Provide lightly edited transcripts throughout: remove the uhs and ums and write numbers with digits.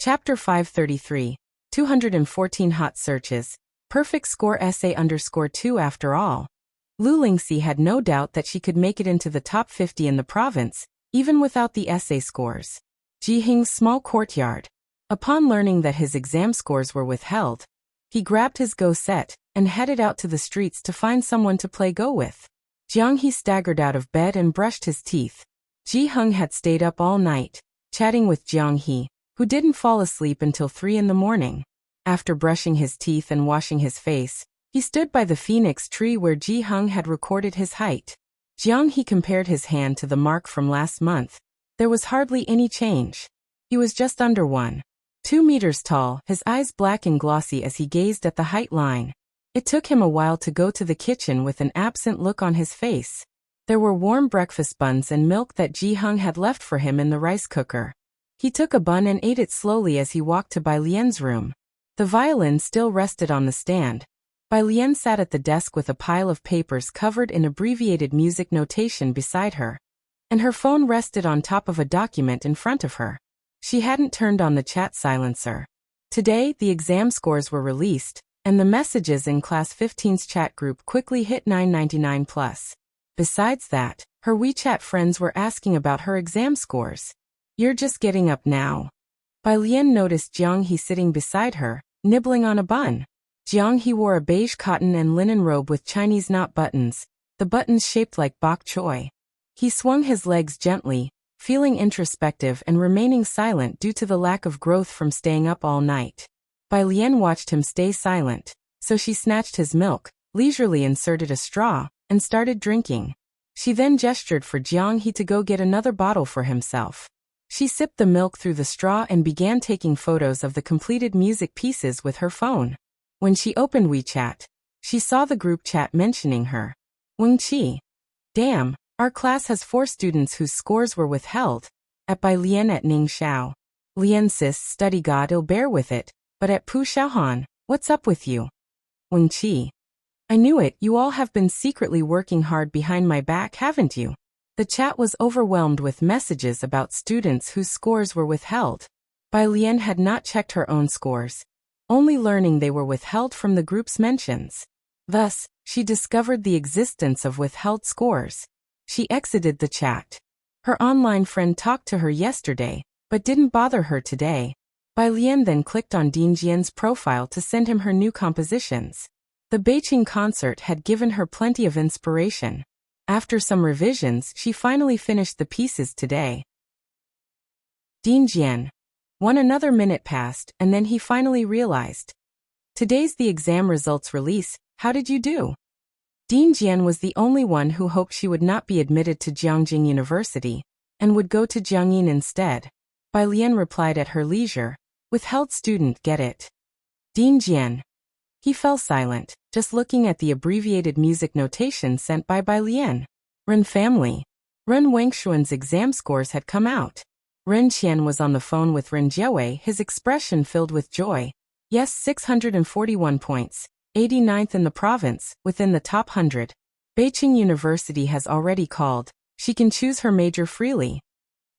Chapter 533, 214 Hot Searches, Perfect Score SA_2 After all, Lu Lingxi had no doubt that she could make it into the top 50 in the province, even without the essay scores. Jihing's small courtyard. Upon learning that his exam scores were withheld, he grabbed his Go set and headed out to the streets to find someone to play Go with. Jiang He staggered out of bed and brushed his teeth. Ji Heng had stayed up all night, chatting with Jiang He, who didn't fall asleep until 3 in the morning. After brushing his teeth and washing his face, he stood by the phoenix tree where Ji Heng had recorded his height. Jiang He compared his hand to the mark from last month. There was hardly any change. He was just under 1.2 meters tall, his eyes black and glossy as he gazed at the height line. It took him a while to go to the kitchen with an absent look on his face. There were warm breakfast buns and milk that Ji Heng had left for him in the rice cooker. He took a bun and ate it slowly as he walked to Bai Lian's room. The violin still rested on the stand. Bai Lian sat at the desk with a pile of papers covered in abbreviated music notation beside her, and her phone rested on top of a document in front of her. She hadn't turned on the chat silencer. Today, the exam scores were released, and the messages in Class 15's chat group quickly hit 999+. Besides that, her WeChat friends were asking about her exam scores. "You're just getting up now." Bai Lian noticed Jiang He sitting beside her, nibbling on a bun. Jiang He wore a beige cotton and linen robe with Chinese knot buttons, the buttons shaped like bok choy. He swung his legs gently, feeling introspective and remaining silent due to the lack of growth from staying up all night. Bai Lian watched him stay silent, so she snatched his milk, leisurely inserted a straw, and started drinking. She then gestured for Jiang He to go get another bottle for himself. She sipped the milk through the straw and began taking photos of the completed music pieces with her phone. When she opened WeChat, she saw the group chat mentioning her. Wuxia. "Damn, our class has 4 students whose scores were withheld. At Bai Lian at Ningxiao. Lian sis, study God, I'll bear with it. But at Pu Xiaohan, what's up with you?" Wuxia. "I knew it, you all have been secretly working hard behind my back, haven't you?" The chat was overwhelmed with messages about students whose scores were withheld. Bai Lian had not checked her own scores, only learning they were withheld from the group's mentions. Thus, she discovered the existence of withheld scores. She exited the chat. Her online friend talked to her yesterday, but didn't bother her today. Bai Lian then clicked on Ding Jian's profile to send him her new compositions. The Beijing concert had given her plenty of inspiration. After some revisions, she finally finished the pieces today. Ding Jian. Another minute passed, and then he finally realized. "Today's the exam results release, how did you do?" Ding Jian was the only one who hoped she would not be admitted to Jiangjing University, and would go to Jiangyin instead. Bai Lian replied at her leisure, "Withheld student, get it." Ding Jian. He fell silent, just looking at the abbreviated music notation sent by Bai Lian. Ren family. Ren Wengshuan's exam scores had come out. Ren Qian was on the phone with Ren Jiawei, his expression filled with joy. Yes, 641 points, 89th in the province, within the top 100. Beijing University has already called. She can choose her major freely.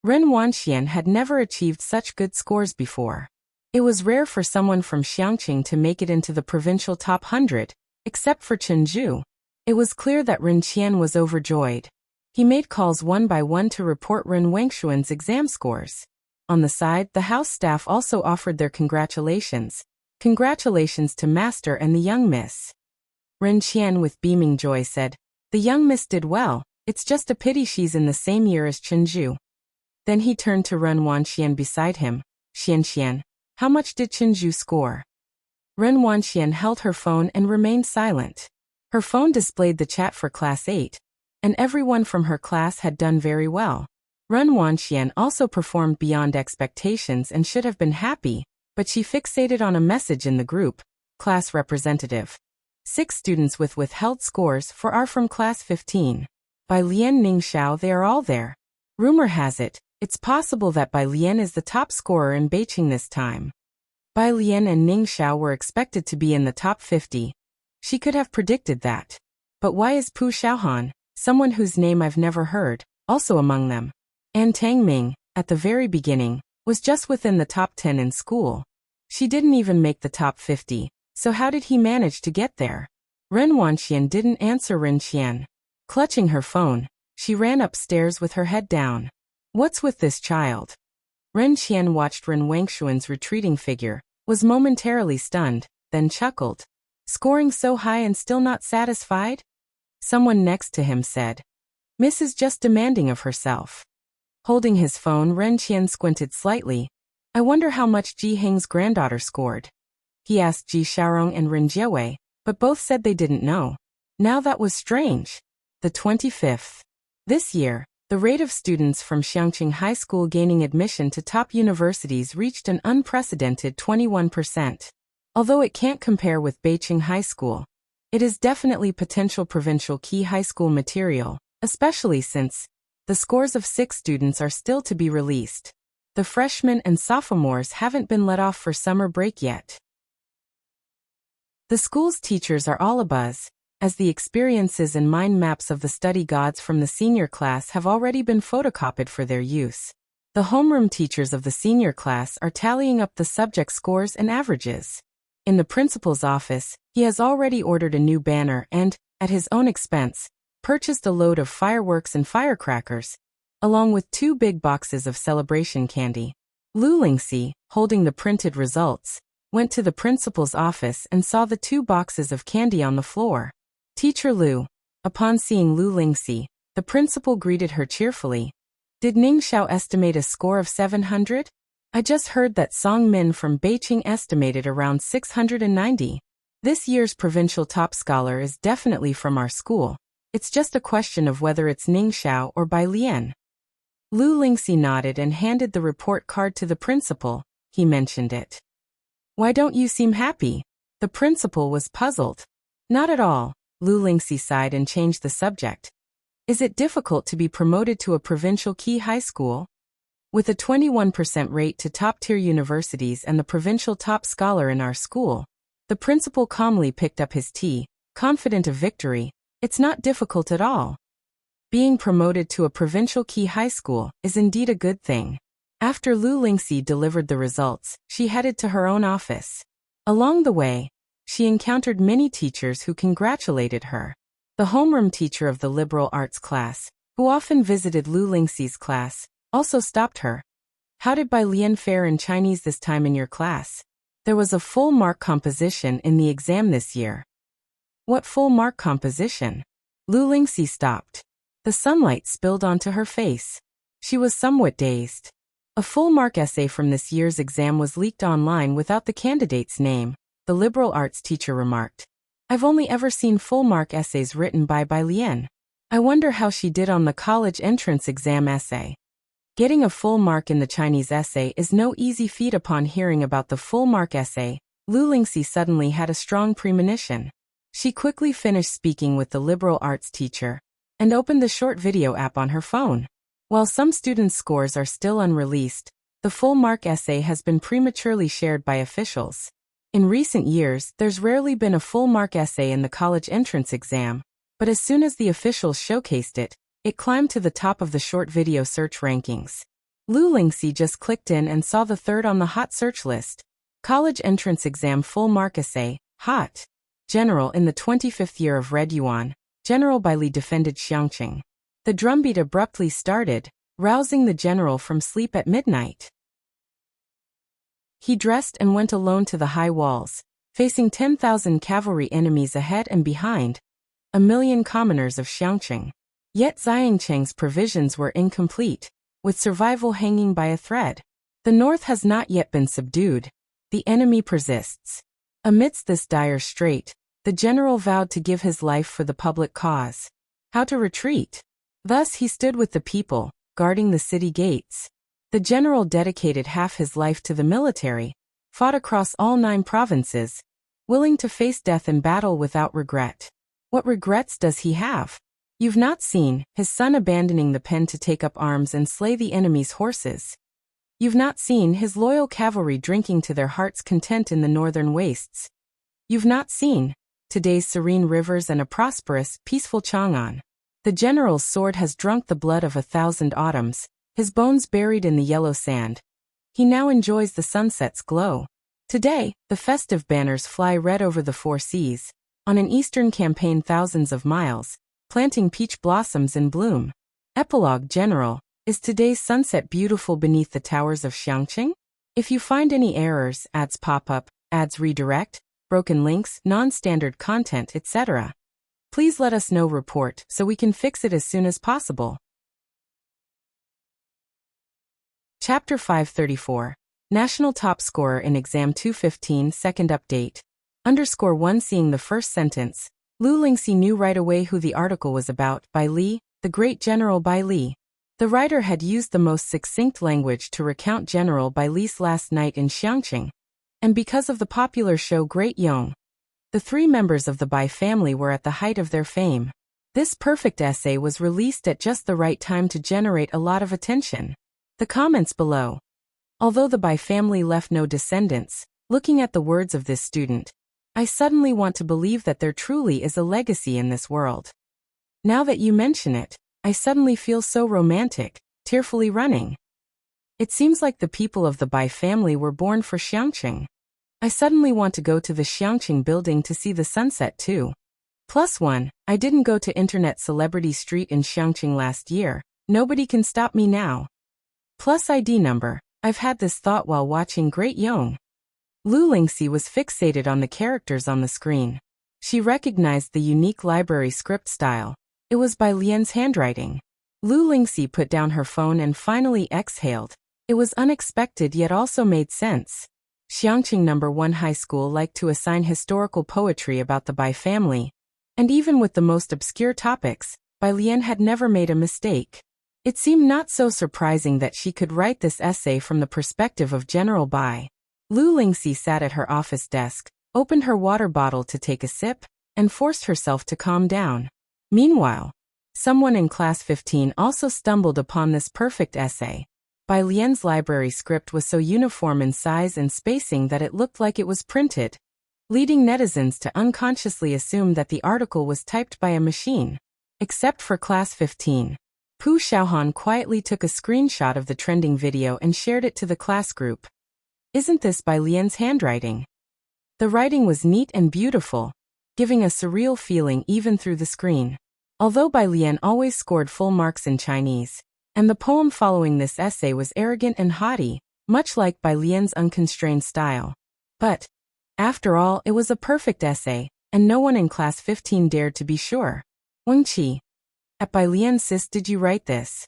Ren Wanxian had never achieved such good scores before. It was rare for someone from Xiangqing to make it into the provincial top 100, except for Chenju. It was clear that Ren Qian was overjoyed. He made calls one by one to report Ren Wengshuan's exam scores. On the side, the house staff also offered their congratulations. Congratulations to Master and the young miss. Ren Qian with beaming joy said, "The young miss did well, it's just a pity she's in the same year as Chenju." Then he turned to Ren Wanxian beside him. "Xian, how much did Chenju score?" Ren Wanxian held her phone and remained silent. Her phone displayed the chat for Class 8, and everyone from her class had done very well. Ren Wanxian also performed beyond expectations and should have been happy, but she fixated on a message in the group. Class representative. 6 students with withheld scores are from Class 15. Bai Lian Ningxiao, they are all there. Rumor has it, it's possible that Bai Lian is the top scorer in Beijing this time. Bai Lian and Ningxiao were expected to be in the top 50. She could have predicted that. But why is Pu Xiaohan, someone whose name I've never heard, also among them? And Tang Ming, at the very beginning, was just within the top 10 in school. She didn't even make the top 50, so how did he manage to get there? Ren Wanxian didn't answer Ren Qian. Clutching her phone, she ran upstairs with her head down. What's with this child? Ren Qian watched Ren Wangshuan's retreating figure, was momentarily stunned, then chuckled. Scoring so high and still not satisfied? Someone next to him said. Miss is just demanding of herself. Holding his phone, Ren Qian squinted slightly. I wonder how much Ji Heng's granddaughter scored. He asked Ji Xiaorong and Ren Jiewei, but both said they didn't know. Now that was strange. The 25th. This year, the rate of students from Xiangqing High School gaining admission to top universities reached an unprecedented 21%. Although it can't compare with Beijing High School, it is definitely potential provincial key high school material, especially since the scores of 6 students are still to be released. The freshmen and sophomores haven't been let off for summer break yet. The school's teachers are all abuzz, as the experiences and mind maps of the study gods from the senior class have already been photocopied for their use. The homeroom teachers of the senior class are tallying up the subject scores and averages. In the principal's office, he has already ordered a new banner and, at his own expense, purchased a load of fireworks and firecrackers, along with 2 big boxes of celebration candy. Lu Lingxi, holding the printed results, went to the principal's office and saw the 2 boxes of candy on the floor. Teacher Lu. Upon seeing Lu Lingxi, the principal greeted her cheerfully. Did Ning Xiao estimate a score of 700? I just heard that Song Min from Beijing estimated around 690. This year's provincial top scholar is definitely from our school. It's just a question of whether it's Ning Xiao or Bai Lian. Lu Lingxi nodded and handed the report card to the principal. He mentioned it. Why don't you seem happy? The principal was puzzled. Not at all. Lu Lingxi sighed and changed the subject. Is it difficult to be promoted to a provincial key high school? With a 21% rate to top-tier universities and the provincial top scholar in our school, the principal calmly picked up his tea, confident of victory. It's not difficult at all. Being promoted to a provincial key high school is indeed a good thing. After Lu Lingxi delivered the results, she headed to her own office. Along the way, she encountered many teachers who congratulated her. The homeroom teacher of the liberal arts class, who often visited Lu Lingxi's class, also stopped her. How did Bai Lian fare in Chinese this time in your class? There was a full mark composition in the exam this year. What full mark composition? Lu Lingxi stopped. The sunlight spilled onto her face. She was somewhat dazed. A full mark essay from this year's exam was leaked online without the candidate's name, the liberal arts teacher remarked. I've only ever seen full mark essays written by Bai Lian. I wonder how she did on the college entrance exam essay. Getting a full mark in the Chinese essay is no easy feat. Upon hearing about the full mark essay, Lu Lingxi suddenly had a strong premonition. She quickly finished speaking with the liberal arts teacher and opened the short video app on her phone. While some students' scores are still unreleased, the full mark essay has been prematurely shared by officials. In recent years, there's rarely been a full mark essay in the college entrance exam, but as soon as the officials showcased it, it climbed to the top of the short video search rankings. Lu Lingxi just clicked in and saw the 3rd on the hot search list. College entrance exam full mark essay, hot. General in the 25th year of Red Yuan, General Bai Li defended Xiangqing. The drumbeat abruptly started, rousing the general from sleep at midnight. He dressed and went alone to the high walls, facing 10,000 cavalry enemies ahead and behind, 1,000,000 commoners of Xiangqing. Yet Xiangqing's provisions were incomplete, with survival hanging by a thread. The north has not yet been subdued. The enemy persists. Amidst this dire strait, the general vowed to give his life for the public cause. How to retreat? Thus he stood with the people, guarding the city gates. The general dedicated half his life to the military, fought across all 9 provinces, willing to face death in battle without regret. What regrets does he have? You've not seen his son abandoning the pen to take up arms and slay the enemy's horses. You've not seen his loyal cavalry drinking to their heart's content in the northern wastes. You've not seen today's serene rivers and a prosperous, peaceful Chang'an. The general's sword has drunk the blood of 1,000 autumns, his bones buried in the yellow sand. He now enjoys the sunset's glow. Today, the festive banners fly red over the four seas, on an eastern campaign thousands of miles, planting peach blossoms in bloom. Epilogue General, is today's sunset beautiful beneath the towers of Xiangqing? If you find any errors, ads pop up, ads redirect, broken links, non-standard content, etc., please let us know. Report so we can fix it as soon as possible. Chapter 534. National Top Scorer in Exam 215 Second Update. _1 Seeing the first sentence, Lu Lingxi knew right away who the article was about. By Li, the great General Bai Li. The writer had used the most succinct language to recount General Bai Li's last night in Xiangqing. And because of the popular show Great Yong, the three members of the Bai family were at the height of their fame. This perfect essay was released at just the right time to generate a lot of attention. The comments below. Although the Bai family left no descendants, looking at the words of this student, I suddenly want to believe that there truly is a legacy in this world. Now that you mention it, I suddenly feel so romantic, tearfully running. It seems like the people of the Bai family were born for Xiangqing. I suddenly want to go to the Xiangqing building to see the sunset too. +1, I didn't go to Internet Celebrity Street in Xiangqing last year. Nobody can stop me now. +ID number, I've had this thought while watching Great Yong. Lu Lingxi was fixated on the characters on the screen. She recognized the unique library script style. It was Bai Lian's handwriting. Lu Lingxi put down her phone and finally exhaled. It was unexpected yet also made sense. Xiangqing No. 1 High School liked to assign historical poetry about the Bai family. And even with the most obscure topics, Bai Lian had never made a mistake. It seemed not so surprising that she could write this essay from the perspective of General Bai. Lu Lingxi sat at her office desk, opened her water bottle to take a sip, and forced herself to calm down. Meanwhile, someone in Class 15 also stumbled upon this perfect essay. Bai Lian's library script was so uniform in size and spacing that it looked like it was printed, leading netizens to unconsciously assume that the article was typed by a machine. Except for Class 15. Pu Xiaohan quietly took a screenshot of the trending video and shared it to the class group. Isn't this Bai Lian's handwriting? The writing was neat and beautiful, giving a surreal feeling even through the screen. Although Bai Lian always scored full marks in Chinese, and the poem following this essay was arrogant and haughty, much like Bai Lian's unconstrained style. But, after all, it was a perfect essay, and no one in Class 15 dared to be sure. Wengqi. At Bai Lian, sis, did you write this?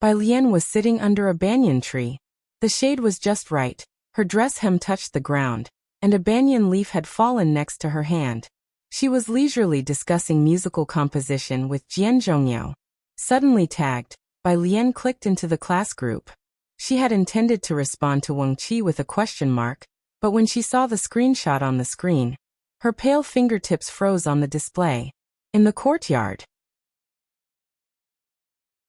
Bai Lian was sitting under a banyan tree. The shade was just right, her dress hem touched the ground, and a banyan leaf had fallen next to her hand. She was leisurely discussing musical composition with Jian Zhongyao. Suddenly tagged, Bai Lian clicked into the class group. She had intended to respond to Wengqi with a question mark, but when she saw the screenshot on the screen, her pale fingertips froze on the display. In the courtyard,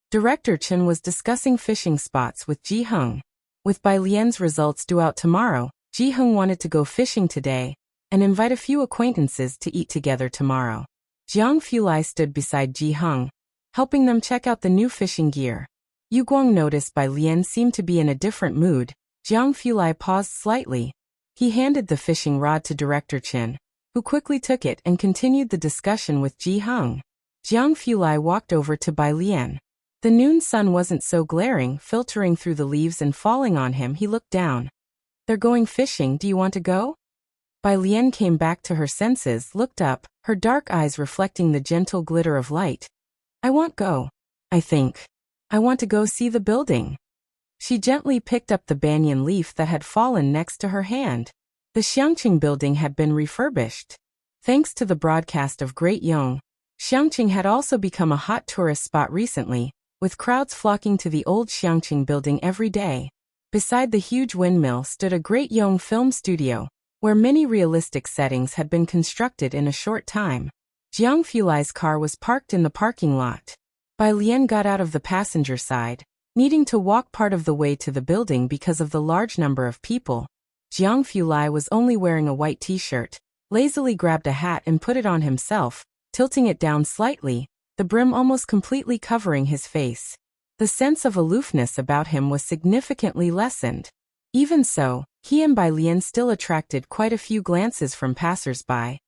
Director Chen was discussing fishing spots with Ji Heng. With Bai Lian's results due out tomorrow, Ji Heng wanted to go fishing today and invite a few acquaintances to eat together tomorrow. Jiang Fulai stood beside Ji Heng, helping them check out the new fishing gear. Yu Guang noticed Bai Lian seemed to be in a different mood. Jiang Fulai paused slightly. He handed the fishing rod to Director Chen, who quickly took it and continued the discussion with Ji Heng. Jiang Fulai walked over to Bai Lian. The noon sun wasn't so glaring, filtering through the leaves and falling on him. He looked down. They're going fishing, do you want to go? Bai Lian came back to her senses, looked up, her dark eyes reflecting the gentle glitter of light. I won't go. I think. I want to go see the building. She gently picked up the banyan leaf that had fallen next to her hand. The Xiangqing building had been refurbished. Thanks to the broadcast of Great Yong, Xiangqing had also become a hot tourist spot recently, with crowds flocking to the old Xiangqing building every day. Beside the huge windmill stood a Great Yong film studio, where many realistic settings had been constructed in a short time. Jiang Fulai's car was parked in the parking lot. Bai Lian got out of the passenger side, needing to walk part of the way to the building because of the large number of people. Jiang Fulai was only wearing a white t-shirt, lazily grabbed a hat and put it on himself, tilting it down slightly, the brim almost completely covering his face. The sense of aloofness about him was significantly lessened. Even so, he and Bai Lian still attracted quite a few glances from passers-by,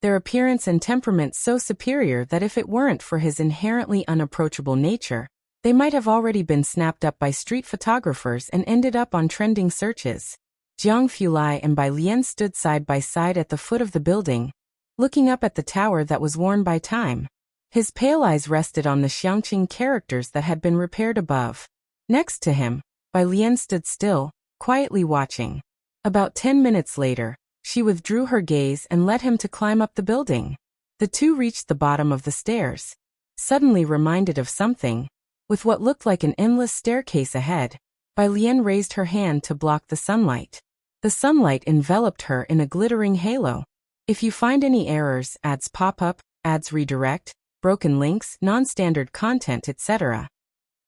their appearance and temperament so superior that if it weren't for his inherently unapproachable nature, they might have already been snapped up by street photographers and ended up on trending searches. Jiang Fulai and Bai Lian stood side by side at the foot of the building, looking up at the tower that was worn by time. His pale eyes rested on the Xiangqing characters that had been repaired above. Next to him, Bai Lian stood still, quietly watching. About 10 minutes later, she withdrew her gaze and led him to climb up the building. The two reached the bottom of the stairs. Suddenly reminded of something, with what looked like an endless staircase ahead, Bai Lian raised her hand to block the sunlight. The sunlight enveloped her in a glittering halo. If you find any errors, ads pop up, ads redirect, broken links, non-standard content, etc.,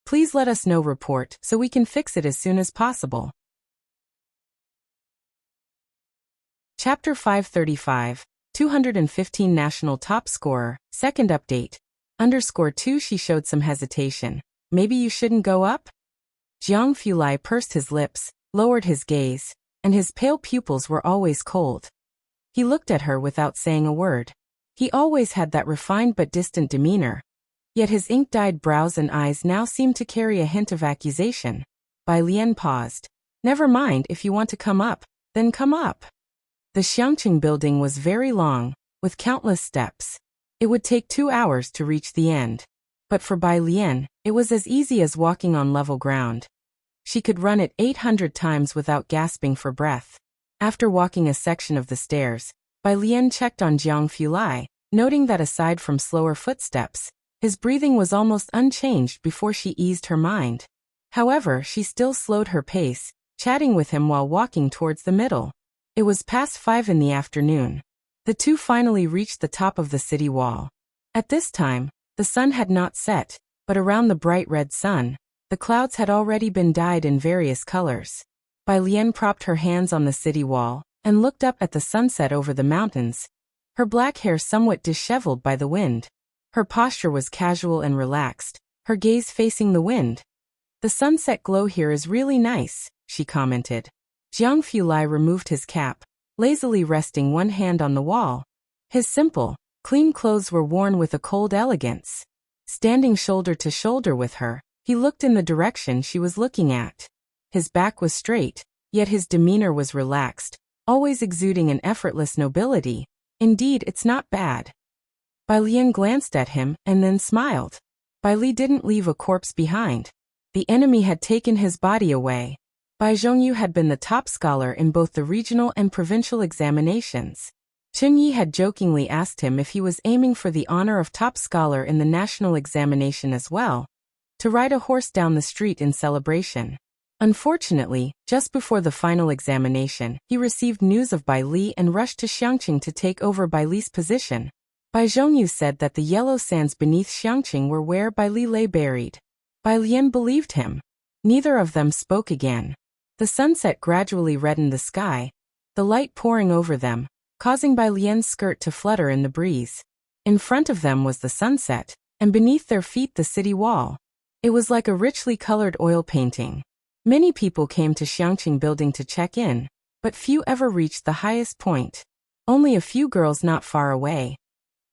please let us know. Report so we can fix it as soon as possible. Chapter 535, 215 National Top Scorer, Second Update. _2 She showed some hesitation. Maybe you shouldn't go up? Jiang Fulai pursed his lips, lowered his gaze, and his pale pupils were always cold. He looked at her without saying a word. He always had that refined but distant demeanor, yet his ink-dyed brows and eyes now seemed to carry a hint of accusation. Bai Lian paused. Never mind, if you want to come up, then come up. The Xiangqing building was very long, with countless steps. It would take 2 hours to reach the end. But for Bai Lian, it was as easy as walking on level ground. She could run it 800 times without gasping for breath. After walking a section of the stairs, Bai Lian checked on Jiang Fulai, noting that aside from slower footsteps, his breathing was almost unchanged before she eased her mind. However, she still slowed her pace, chatting with him while walking towards the middle. It was past 5 in the afternoon. The two finally reached the top of the city wall. At this time, the sun had not set, but around the bright red sun, the clouds had already been dyed in various colors. Bai Lian propped her hands on the city wall and looked up at the sunset over the mountains, her black hair somewhat disheveled by the wind. Her posture was casual and relaxed, her gaze facing the wind. The sunset glow here is really nice, she commented. Jiang Fulai removed his cap, lazily resting one hand on the wall. His simple, clean clothes were worn with a cold elegance. Standing shoulder to shoulder with her, he looked in the direction she was looking at. His back was straight, yet his demeanor was relaxed, always exuding an effortless nobility. Indeed, it's not bad. Bai Lian glanced at him and then smiled. Bai Li didn't leave a corpse behind. The enemy had taken his body away. Bai Zhongyu had been the top scholar in both the regional and provincial examinations. Chun Yi had jokingly asked him if he was aiming for the honor of top scholar in the national examination as well, to ride a horse down the street in celebration. Unfortunately, just before the final examination, he received news of Bai Li and rushed to Xiangqing to take over Bai Li's position. Bai Zhongyu said that the yellow sands beneath Xiangqing were where Bai Li lay buried. Bai Lian believed him. Neither of them spoke again. The sunset gradually reddened the sky, the light pouring over them, causing Bai Lian's skirt to flutter in the breeze. In front of them was the sunset, and beneath their feet the city wall. It was like a richly colored oil painting. Many people came to Xiangqing building to check in, but few ever reached the highest point. Only a few girls not far away.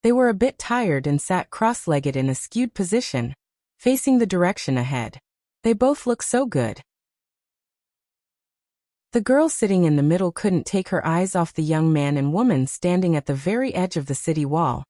They were a bit tired and sat cross-legged in a skewed position, facing the direction ahead. They both looked so good. The girl sitting in the middle couldn't take her eyes off the young man and woman standing at the very edge of the city wall,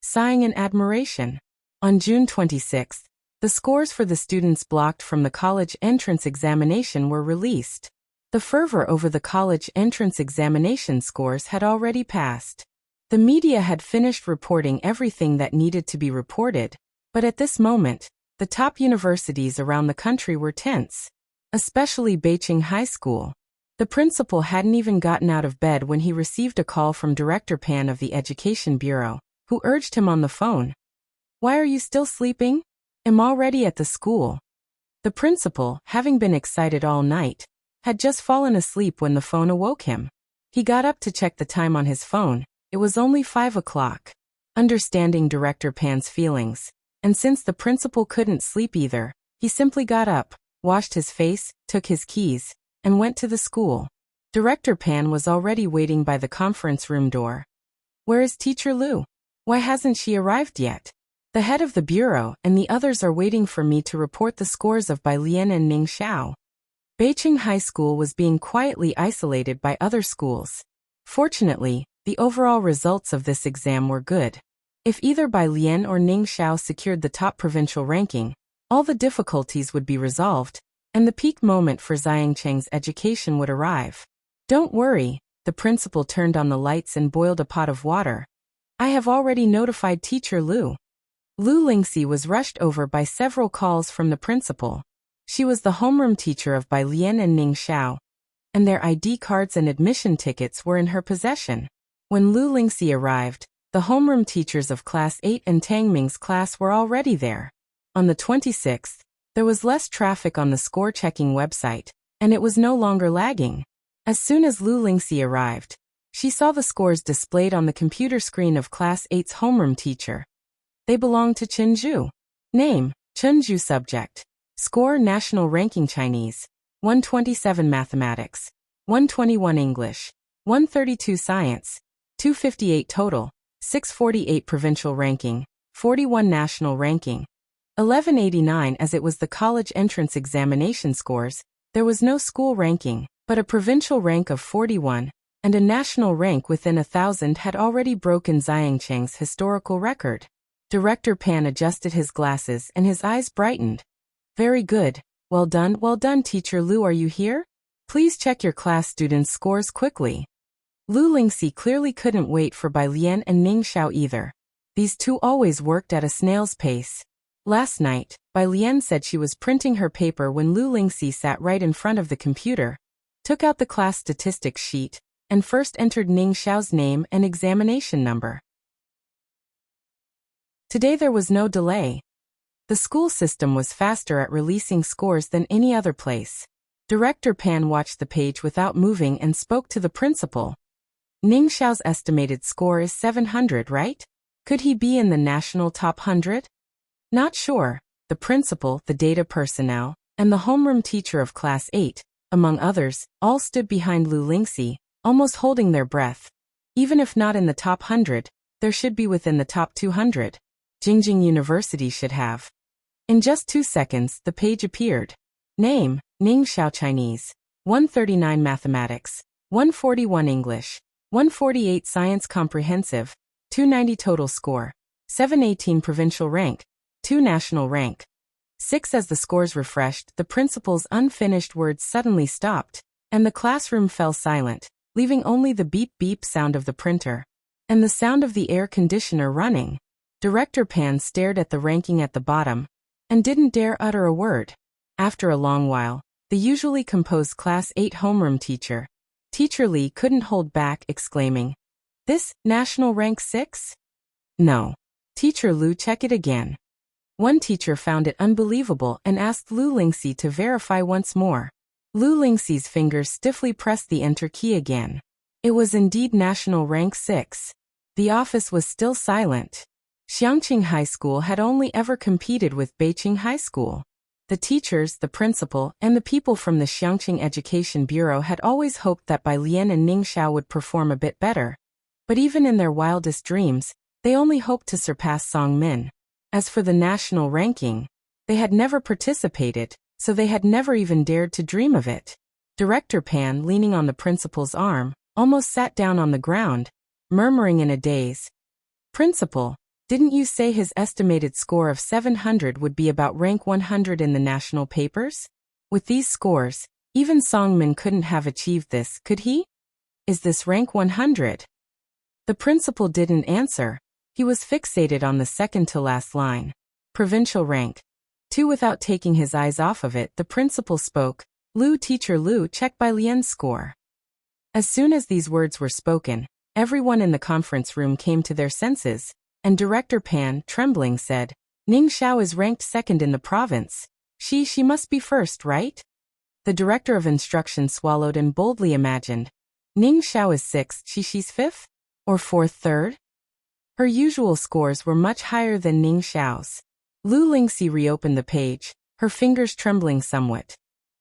sighing in admiration. On June 26th, the scores for the students blocked from the college entrance examination were released. The fervor over the college entrance examination scores had already passed. The media had finished reporting everything that needed to be reported, but at this moment, the top universities around the country were tense, especially Beijing High School. The principal hadn't even gotten out of bed when he received a call from Director Pan of the Education Bureau, who urged him on the phone. "Why are you still sleeping? I'm already at the school." The principal, having been excited all night, had just fallen asleep when the phone awoke him. He got up to check the time on his phone. It was only 5 o'clock. Understanding Director Pan's feelings, and since the principal couldn't sleep either, he simply got up, washed his face, took his keys, and went to the school. Director Pan was already waiting by the conference room door. Where is Teacher Lu? Why hasn't she arrived yet? The head of the bureau and the others are waiting for me to report the scores of Bai Lian and Ning Xiao. Beijing High School was being quietly isolated by other schools. Fortunately, the overall results of this exam were good. If either Bai Lian or Ning Xiao secured the top provincial ranking, all the difficulties would be resolved, and the peak moment for Zhang Cheng's education would arrive. Don't worry, the principal turned on the lights and boiled a pot of water. I have already notified Teacher Lu. Lu Lingxi was rushed over by several calls from the principal. She was the homeroom teacher of Bai Lian and Ning Xiao, and their ID cards and admission tickets were in her possession. When Lu Lingxi arrived, the homeroom teachers of Class 8 and Tang Ming's class were already there. On the 26th, there was less traffic on the score-checking website, and it was no longer lagging. As soon as Lu Lingxi arrived, she saw the scores displayed on the computer screen of Class 8's homeroom teacher. They belonged to Chenju. Name, Chenju. Subject. Score: National Ranking Chinese. 127 Mathematics. 121 English. 132 Science. 258 total. 648 Provincial Ranking. 41 National Ranking. 1189. As it was the college entrance examination scores, there was no school ranking, but a provincial rank of 41, and a national rank within 1,000 had already broken Zhang Cheng's historical record. Director Pan adjusted his glasses and his eyes brightened. Very good. Well done, Teacher Lu. Are you here? Please check your class students' scores quickly. Lu Lingxi clearly couldn't wait for Bai Lian and Ning Xiao either. These two always worked at a snail's pace. Last night, Bai Lian said she was printing her paper when Lu Lingxi sat right in front of the computer, took out the class statistics sheet, and first entered Ning Xiao's name and examination number. Today there was no delay. The school system was faster at releasing scores than any other place. Director Pan watched the page without moving and spoke to the principal. Ning Xiao's estimated score is 700, right? Could he be in the national top 100? Not sure. The principal, the data personnel, and the homeroom teacher of Class 8, among others, all stood behind Lu Lingxi, almost holding their breath. Even if not in the top 100, there should be within the top 200. Jingjing University should have. In just 2 seconds, the page appeared. Name, Ning Xiao. Chinese. 139 Mathematics. 141 English. 148 Science Comprehensive. 290 total score. 718 Provincial rank. 2 national rank. 6. As the scores refreshed, the principal's unfinished words suddenly stopped, and the classroom fell silent, leaving only the beep-beep sound of the printer and the sound of the air conditioner running. Director Pan stared at the ranking at the bottom and didn't dare utter a word. After a long while, the usually composed Class 8 homeroom teacher, Teacher Li, couldn't hold back, exclaiming, "This, national rank 6? No. Teacher Lu, check it again." One teacher found it unbelievable and asked Lu Lingxi to verify once more. Lu Lingxi's fingers stiffly pressed the enter key again. It was indeed national rank 6. The office was still silent. Xiangqing High School had only ever competed with Beijing High School. The teachers, the principal, and the people from the Xiangqing Education Bureau had always hoped that Bai Lian and Ning Xiao would perform a bit better. But even in their wildest dreams, they only hoped to surpass Song Min. As for the national ranking, they had never participated, so they had never even dared to dream of it. Director Pan, leaning on the principal's arm, almost sat down on the ground, murmuring in a daze, "Principal, didn't you say his estimated score of 700 would be about rank 100 in the national papers? With these scores, even Song Min couldn't have achieved this, could he? Is this rank 100? The principal didn't answer. He was fixated on the second-to-last line. Provincial rank. 2. Without taking his eyes off of it, the principal spoke. Teacher Lu, check Bai Lian's score." As soon as these words were spoken, everyone in the conference room came to their senses, and Director Pan, trembling, said, "Ning Xiao is ranked 2nd in the province. She must be 1st, right?" The director of instruction swallowed and boldly imagined. Ning Xiao is 6th, she's 5th? Or 4th, 3rd? Her usual scores were much higher than Ning Xiao's. Lu Lingxi reopened the page, her fingers trembling somewhat.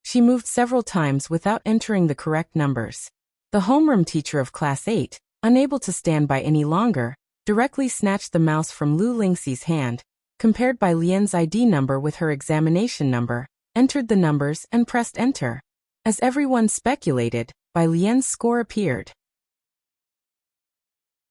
She moved several times without entering the correct numbers. The homeroom teacher of Class 8, unable to stand by any longer, directly snatched the mouse from Lu Lingxi's hand, compared Bai Lian's ID number with her examination number, entered the numbers and pressed enter. As everyone speculated, Bai Lian's score appeared.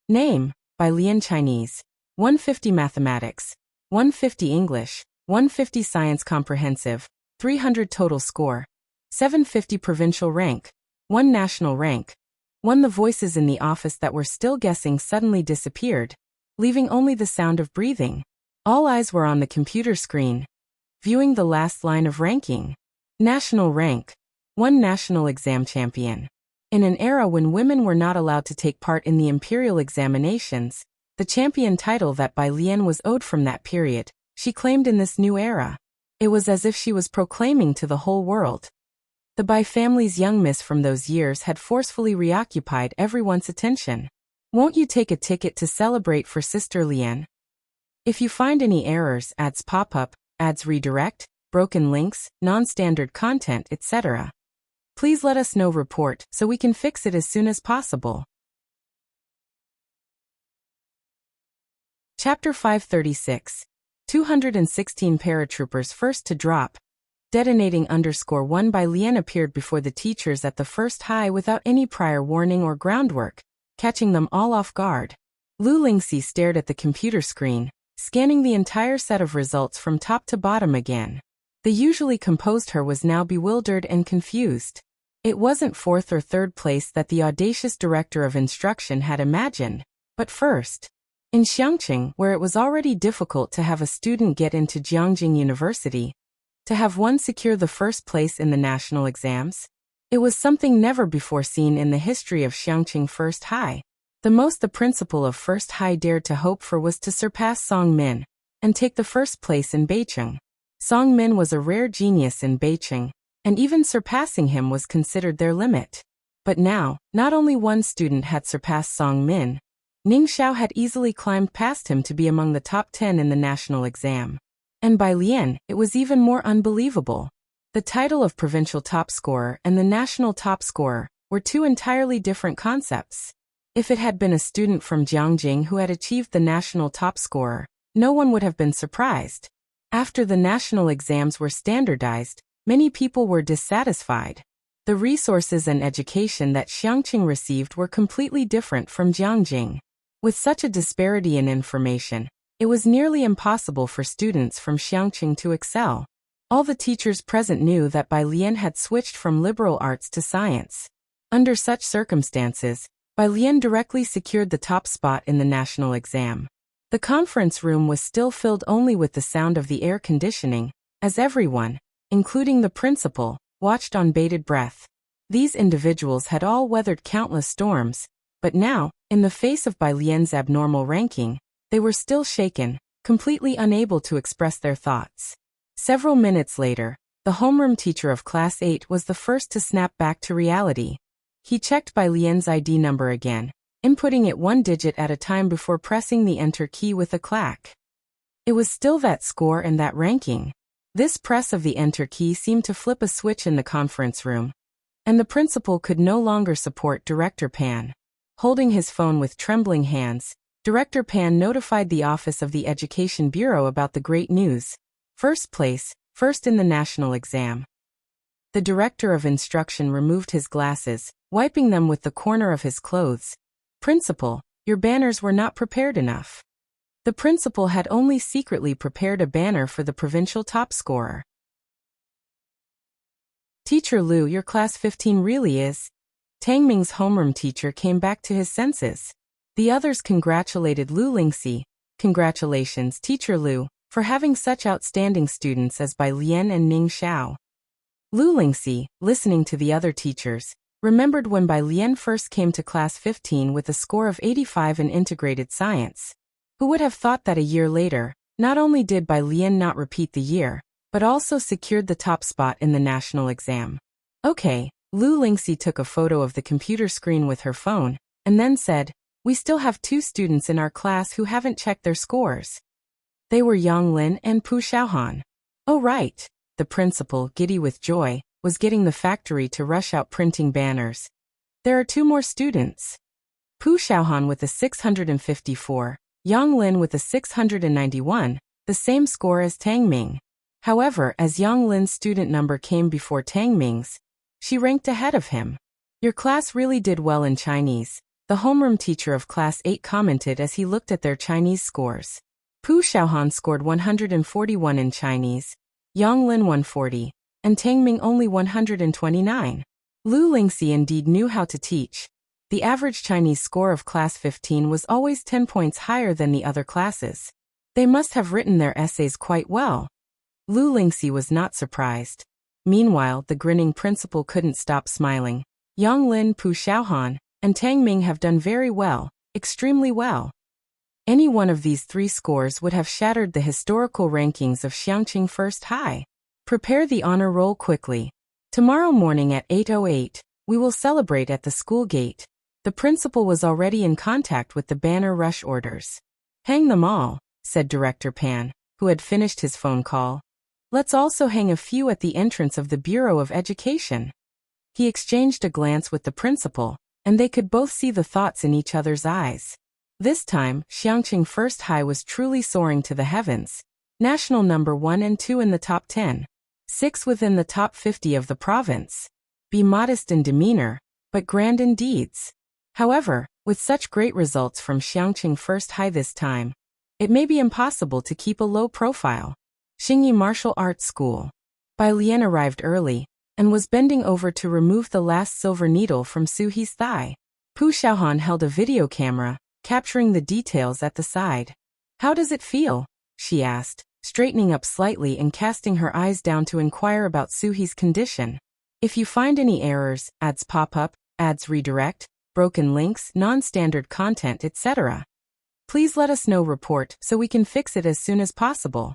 Name: Bai Lian Chinese, 150 Mathematics, 150 English, 150 Science Comprehensive, 300 total score, 750 provincial rank, 1 national rank. 1 The voices in the office that were still guessing suddenly disappeared, leaving only the sound of breathing. All eyes were on the computer screen, viewing the last line of ranking. National rank: 1 national exam champion. In an era when women were not allowed to take part in the imperial examinations, the champion title that Bai Lian was owed from that period, she claimed in this new era. It was as if she was proclaiming to the whole world. The Bai family's young miss from those years had forcefully reoccupied everyone's attention. Won't you take a ticket to celebrate for Sister Lian? If you find any errors, ads pop up, ads redirect, broken links, non-standard content, etc., please let us know. Report so we can fix it as soon as possible. Chapter 536. 216 paratroopers first to drop. Detonating _1 Bai Lian appeared before the teachers at the first high without any prior warning or groundwork, catching them all off guard. Lu Lingxi stared at the computer screen, scanning the entire set of results from top to bottom again. The usually composed her was now bewildered and confused. It wasn't 4th or 3rd place that the audacious director of instruction had imagined, but first. In Xiangqing, where it was already difficult to have a student get into Jiangjing University, to have one secure the first place in the national exams, it was something never before seen in the history of Xiangqing First High. The most the principal of First High dared to hope for was to surpass Song Min and take the first place in Beicheng. Song Min was a rare genius in Beicheng, and even surpassing him was considered their limit. But now, not only one student had surpassed Song Min, Ning Xiao had easily climbed past him to be among the top 10 in the national exam. And Bai Lian, it was even more unbelievable. The title of provincial top scorer and the national top scorer were 2 entirely different concepts. If it had been a student from Jiangjing who had achieved the national top scorer, no one would have been surprised. After the national exams were standardized, many people were dissatisfied. The resources and education that Xiangqing received were completely different from Jiangjing. With such a disparity in information, it was nearly impossible for students from Xiangqing to excel. All the teachers present knew that Bai Lian had switched from liberal arts to science. Under such circumstances, Bai Lian directly secured the top spot in the national exam. The conference room was still filled only with the sound of the air conditioning, as everyone, including the principal, watched on bated breath. These individuals had all weathered countless storms, but now, in the face of Bai Lian's abnormal ranking, they were still shaken, completely unable to express their thoughts. Several minutes later, the homeroom teacher of Class 8 was the first to snap back to reality. He checked Bai Lian's ID number again, inputting it 1 digit at a time before pressing the enter key with a clack. It was still that score and that ranking. This press of the enter key seemed to flip a switch in the conference room, and the principal could no longer support Director Pan. Holding his phone with trembling hands, Director Pan notified the Office of the Education Bureau about the great news. First place, first in the national exam. The Director of Instruction removed his glasses, wiping them with the corner of his clothes. Principal, your banners were not prepared enough. The principal had only secretly prepared a banner for the provincial top scorer. Teacher Lu, your class 15 really is. Tang Ming's homeroom teacher came back to his senses. The others congratulated Lu Lingxi. Congratulations, Teacher Lu, for having such outstanding students as Bai Lian and Ning Xiao. Lu Lingxi, listening to the other teachers, remembered when Bai Lian first came to class 15 with a score of 85 in integrated science. Who would have thought that a year later, not only did Bai Lian not repeat the year, but also secured the top spot in the national exam. Okay, Lu Lingxi took a photo of the computer screen with her phone, and then said, we still have 2 students in our class who haven't checked their scores. They were Yang Lin and Pu Xiaohan. Oh right, the principal, giddy with joy, was getting the factory to rush out printing banners. There are 2 more students. Pu Xiaohan with a 654, Yang Lin with a 691, the same score as Tang Ming. However, as Yang Lin's student number came before Tang Ming's, she ranked ahead of him. Your class really did well in Chinese, the homeroom teacher of class 8 commented as he looked at their Chinese scores. Pu Xiaohan scored 141 in Chinese, Yang Lin 140, and Tang Ming only 129. Lu Lingxi indeed knew how to teach. The average Chinese score of class 15 was always 10 points higher than the other classes. They must have written their essays quite well. Lu Lingxi was not surprised. Meanwhile, the grinning principal couldn't stop smiling. Yang Lin, Pu Xiaohan, and Tang Ming have done very well, extremely well. Any one of these 3 scores would have shattered the historical rankings of Xiangqing First High. Prepare the honor roll quickly. Tomorrow morning at 8:08, we will celebrate at the school gate. The principal was already in contact with the banner rush orders. Hang them all, said Director Pan, who had finished his phone call. Let's also hang a few at the entrance of the Bureau of Education. He exchanged a glance with the principal, and they could both see the thoughts in each other's eyes. This time, Xiangqing First High was truly soaring to the heavens. National number 1 and 2 in the top 10. 6 within the top 50 of the province. Be modest in demeanor, but grand in deeds. However, with such great results from Xiangqing First High this time, it may be impossible to keep a low profile. Xingyi Martial Arts School. Bai Lian arrived early, and was bending over to remove the last silver needle from Suhi's thigh. Pu Xiaohan held a video camera, capturing the details at the side. How does it feel? She asked, straightening up slightly and casting her eyes down to inquire about Suhi's condition. If you find any errors, ads pop up, ads redirect, broken links, non-standard content, etc., please let us know. Report so we can fix it as soon as possible.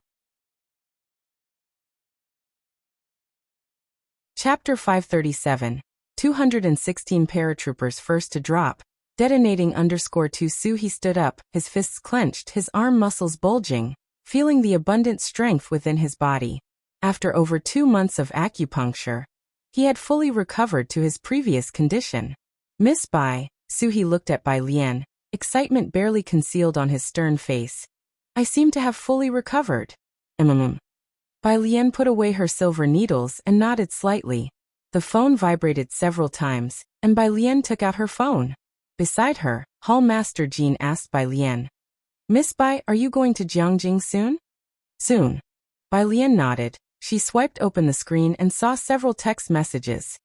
Chapter 537. 216 paratroopers first to drop. Detonating _2 Suhi stood up, his fists clenched, his arm muscles bulging, feeling the abundant strength within his body. After over 2 months of acupuncture, he had fully recovered to his previous condition. Miss Bai, Suhi looked at Bai Lian, excitement barely concealed on his stern face. I seem to have fully recovered. Bai Lian put away her silver needles and nodded slightly. The phone vibrated several times, and Bai Lian took out her phone. Beside her, Hall Master Jean asked Bai Lian, Miss Bai, are you going to Jiangjing soon? Soon. Bai Lian nodded. She swiped open the screen and saw several text messages.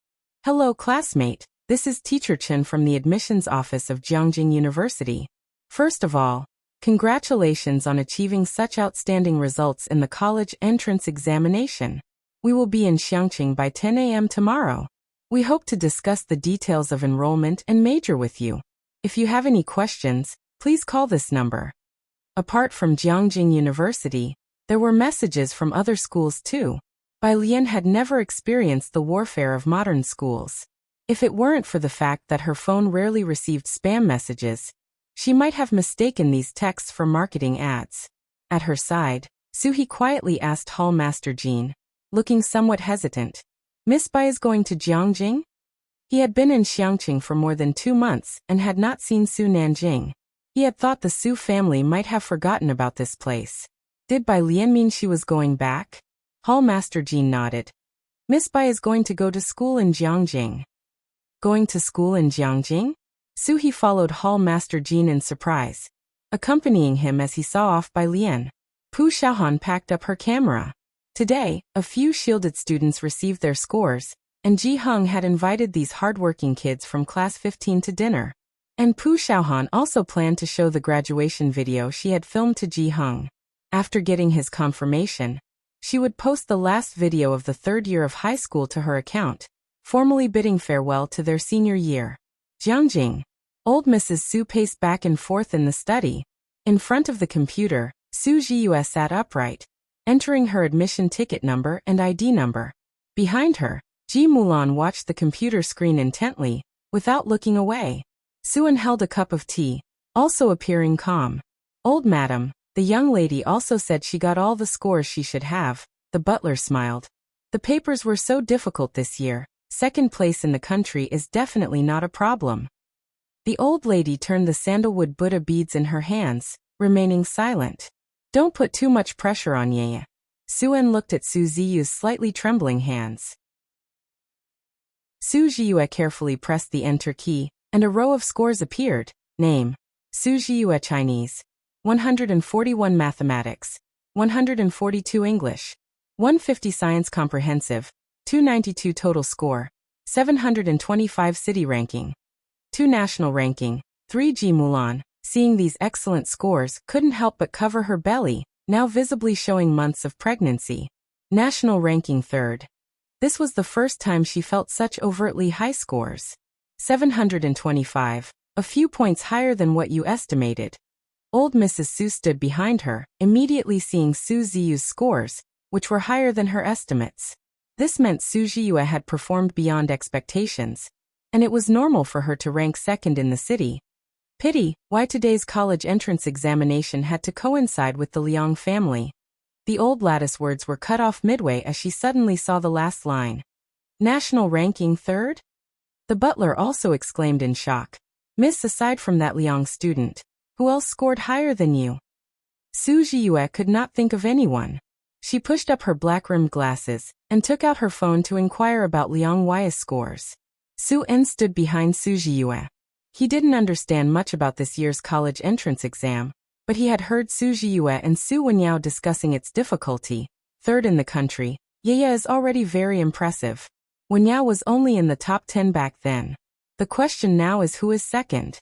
Hello classmate, this is Teacher Chen from the admissions office of Jiangjing University. First of all, congratulations on achieving such outstanding results in the college entrance examination. We will be in Xiangqing by 10 a.m. tomorrow. We hope to discuss the details of enrollment and major with you. If you have any questions, please call this number. Apart from Jiangjing University, there were messages from other schools too. Bai Lian had never experienced the warfare of modern schools. If it weren't for the fact that her phone rarely received spam messages, she might have mistaken these texts for marketing ads. At her side, Suhi quietly asked Hall Master Jean, looking somewhat hesitant, Miss Bai is going to Jiangjing? He had been in Xiangqing for more than 2 months and had not seen Su Nanjing. He had thought the Su family might have forgotten about this place. Did Bai Lian mean she was going back? Hall Master Jean nodded. Miss Bai is going to go to school in Jiangjing. Going to school in Jiangjing? Suhi followed Hall Master Jean in surprise, accompanying him as he saw off Bai Lian. Pu Xiaohan packed up her camera. Today, a few shielded students received their scores, and Ji Heng had invited these hardworking kids from class 15 to dinner. And Pu Xiaohan also planned to show the graduation video she had filmed to Ji Heng. After getting his confirmation, she would post the last video of the 3rd year of high school to her account, formally bidding farewell to their senior year. Jiangjing. Old Mrs. Su paced back and forth in the study. In front of the computer, Su Jiyue sat upright, entering her admission ticket number and ID number. Behind her, Ji Mulan watched the computer screen intently, without looking away. Suan held a cup of tea, also appearing calm. Old madam, the young lady also said she got all the scores she should have, the butler smiled. The papers were so difficult this year. Second place in the country is definitely not a problem. The old lady turned the sandalwood Buddha beads in her hands, remaining silent. Don't put too much pressure on Yeye. Suen looked at Su Ziyu's slightly trembling hands. Su Ziyue carefully pressed the enter key, and a row of scores appeared. Name: Su Ziyue Chinese. 141 Mathematics. 142 English. 150 Science Comprehensive. 292 total score. 725 city ranking. 2 national ranking. 3 Ji Mulan, seeing these excellent scores, couldn't help but cover her belly, now visibly showing months of pregnancy. National ranking 3rd. This was the first time she felt such overtly high scores. 725, a few points higher than what you estimated. Old Mrs. Su stood behind her, immediately seeing Su Ziyu's scores, which were higher than her estimates. This meant Su Ziyue had performed beyond expectations, and it was normal for her to rank second in the city. Pity, why today's college entrance examination had to coincide with the Liang family. The old lattice words were cut off midway as she suddenly saw the last line. National ranking 3rd? The butler also exclaimed in shock. Miss, aside from that Liang student, who else scored higher than you? Su Ziyue could not think of anyone. She pushed up her black-rimmed glasses, and took out her phone to inquire about Liang Hui's scores. Su En stood behind Su Ziyue. He didn't understand much about this year's college entrance exam, but he had heard Su Ziyue and Su Wenyao discussing its difficulty. 3rd in the country, Yeye is already very impressive. Wenyao was only in the top 10 back then. The question now is who is second?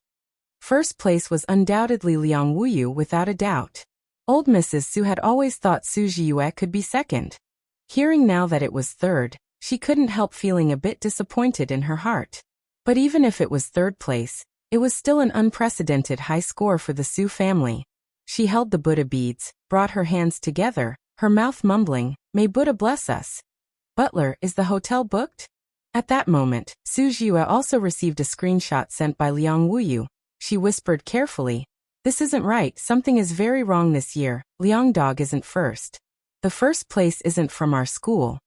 First place was undoubtedly Liang Wuyu without a doubt. Old Mrs. Su had always thought Su Ziyue could be second. Hearing now that it was 3rd, she couldn't help feeling a bit disappointed in her heart. But even if it was 3rd place, it was still an unprecedented high score for the Su family. She held the Buddha beads, brought her hands together, her mouth mumbling, "May Buddha bless us." "Butler, is the hotel booked?" At that moment, Su Ziyue also received a screenshot sent by Liang Wuyu. She whispered carefully, "This isn't right, something is very wrong this year. Liang Dog isn't first. The first place isn't from our school."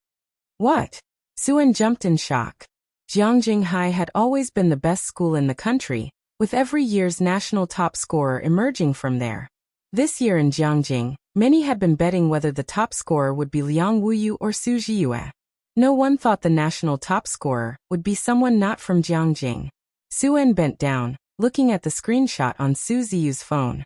"What?" Suen jumped in shock. Jiangjing High had always been the best school in the country, with every year's national top scorer emerging from there. This year in Jiangjing, many had been betting whether the top scorer would be Liang Wuyu or Su Ziyue. No one thought the national top scorer would be someone not from Jiangjing. Suen bent down, looking at the screenshot on Su Ziyu's phone.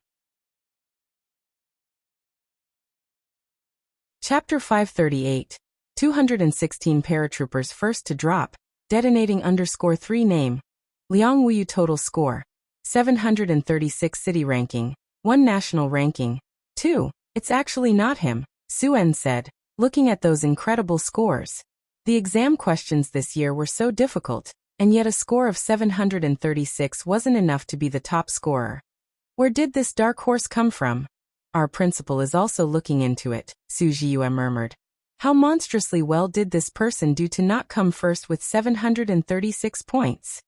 Chapter 538. 216 paratroopers first to drop, detonating _3 name. Liang Wuyu total score. 736 city ranking. 1 national ranking. 2. It's actually not him, Suen said, looking at those incredible scores. The exam questions this year were so difficult, and yet a score of 736 wasn't enough to be the top scorer. Where did this dark horse come from? Our principal is also looking into it, Su Ziyue murmured. How monstrously well did this person do to not come first with 736 points?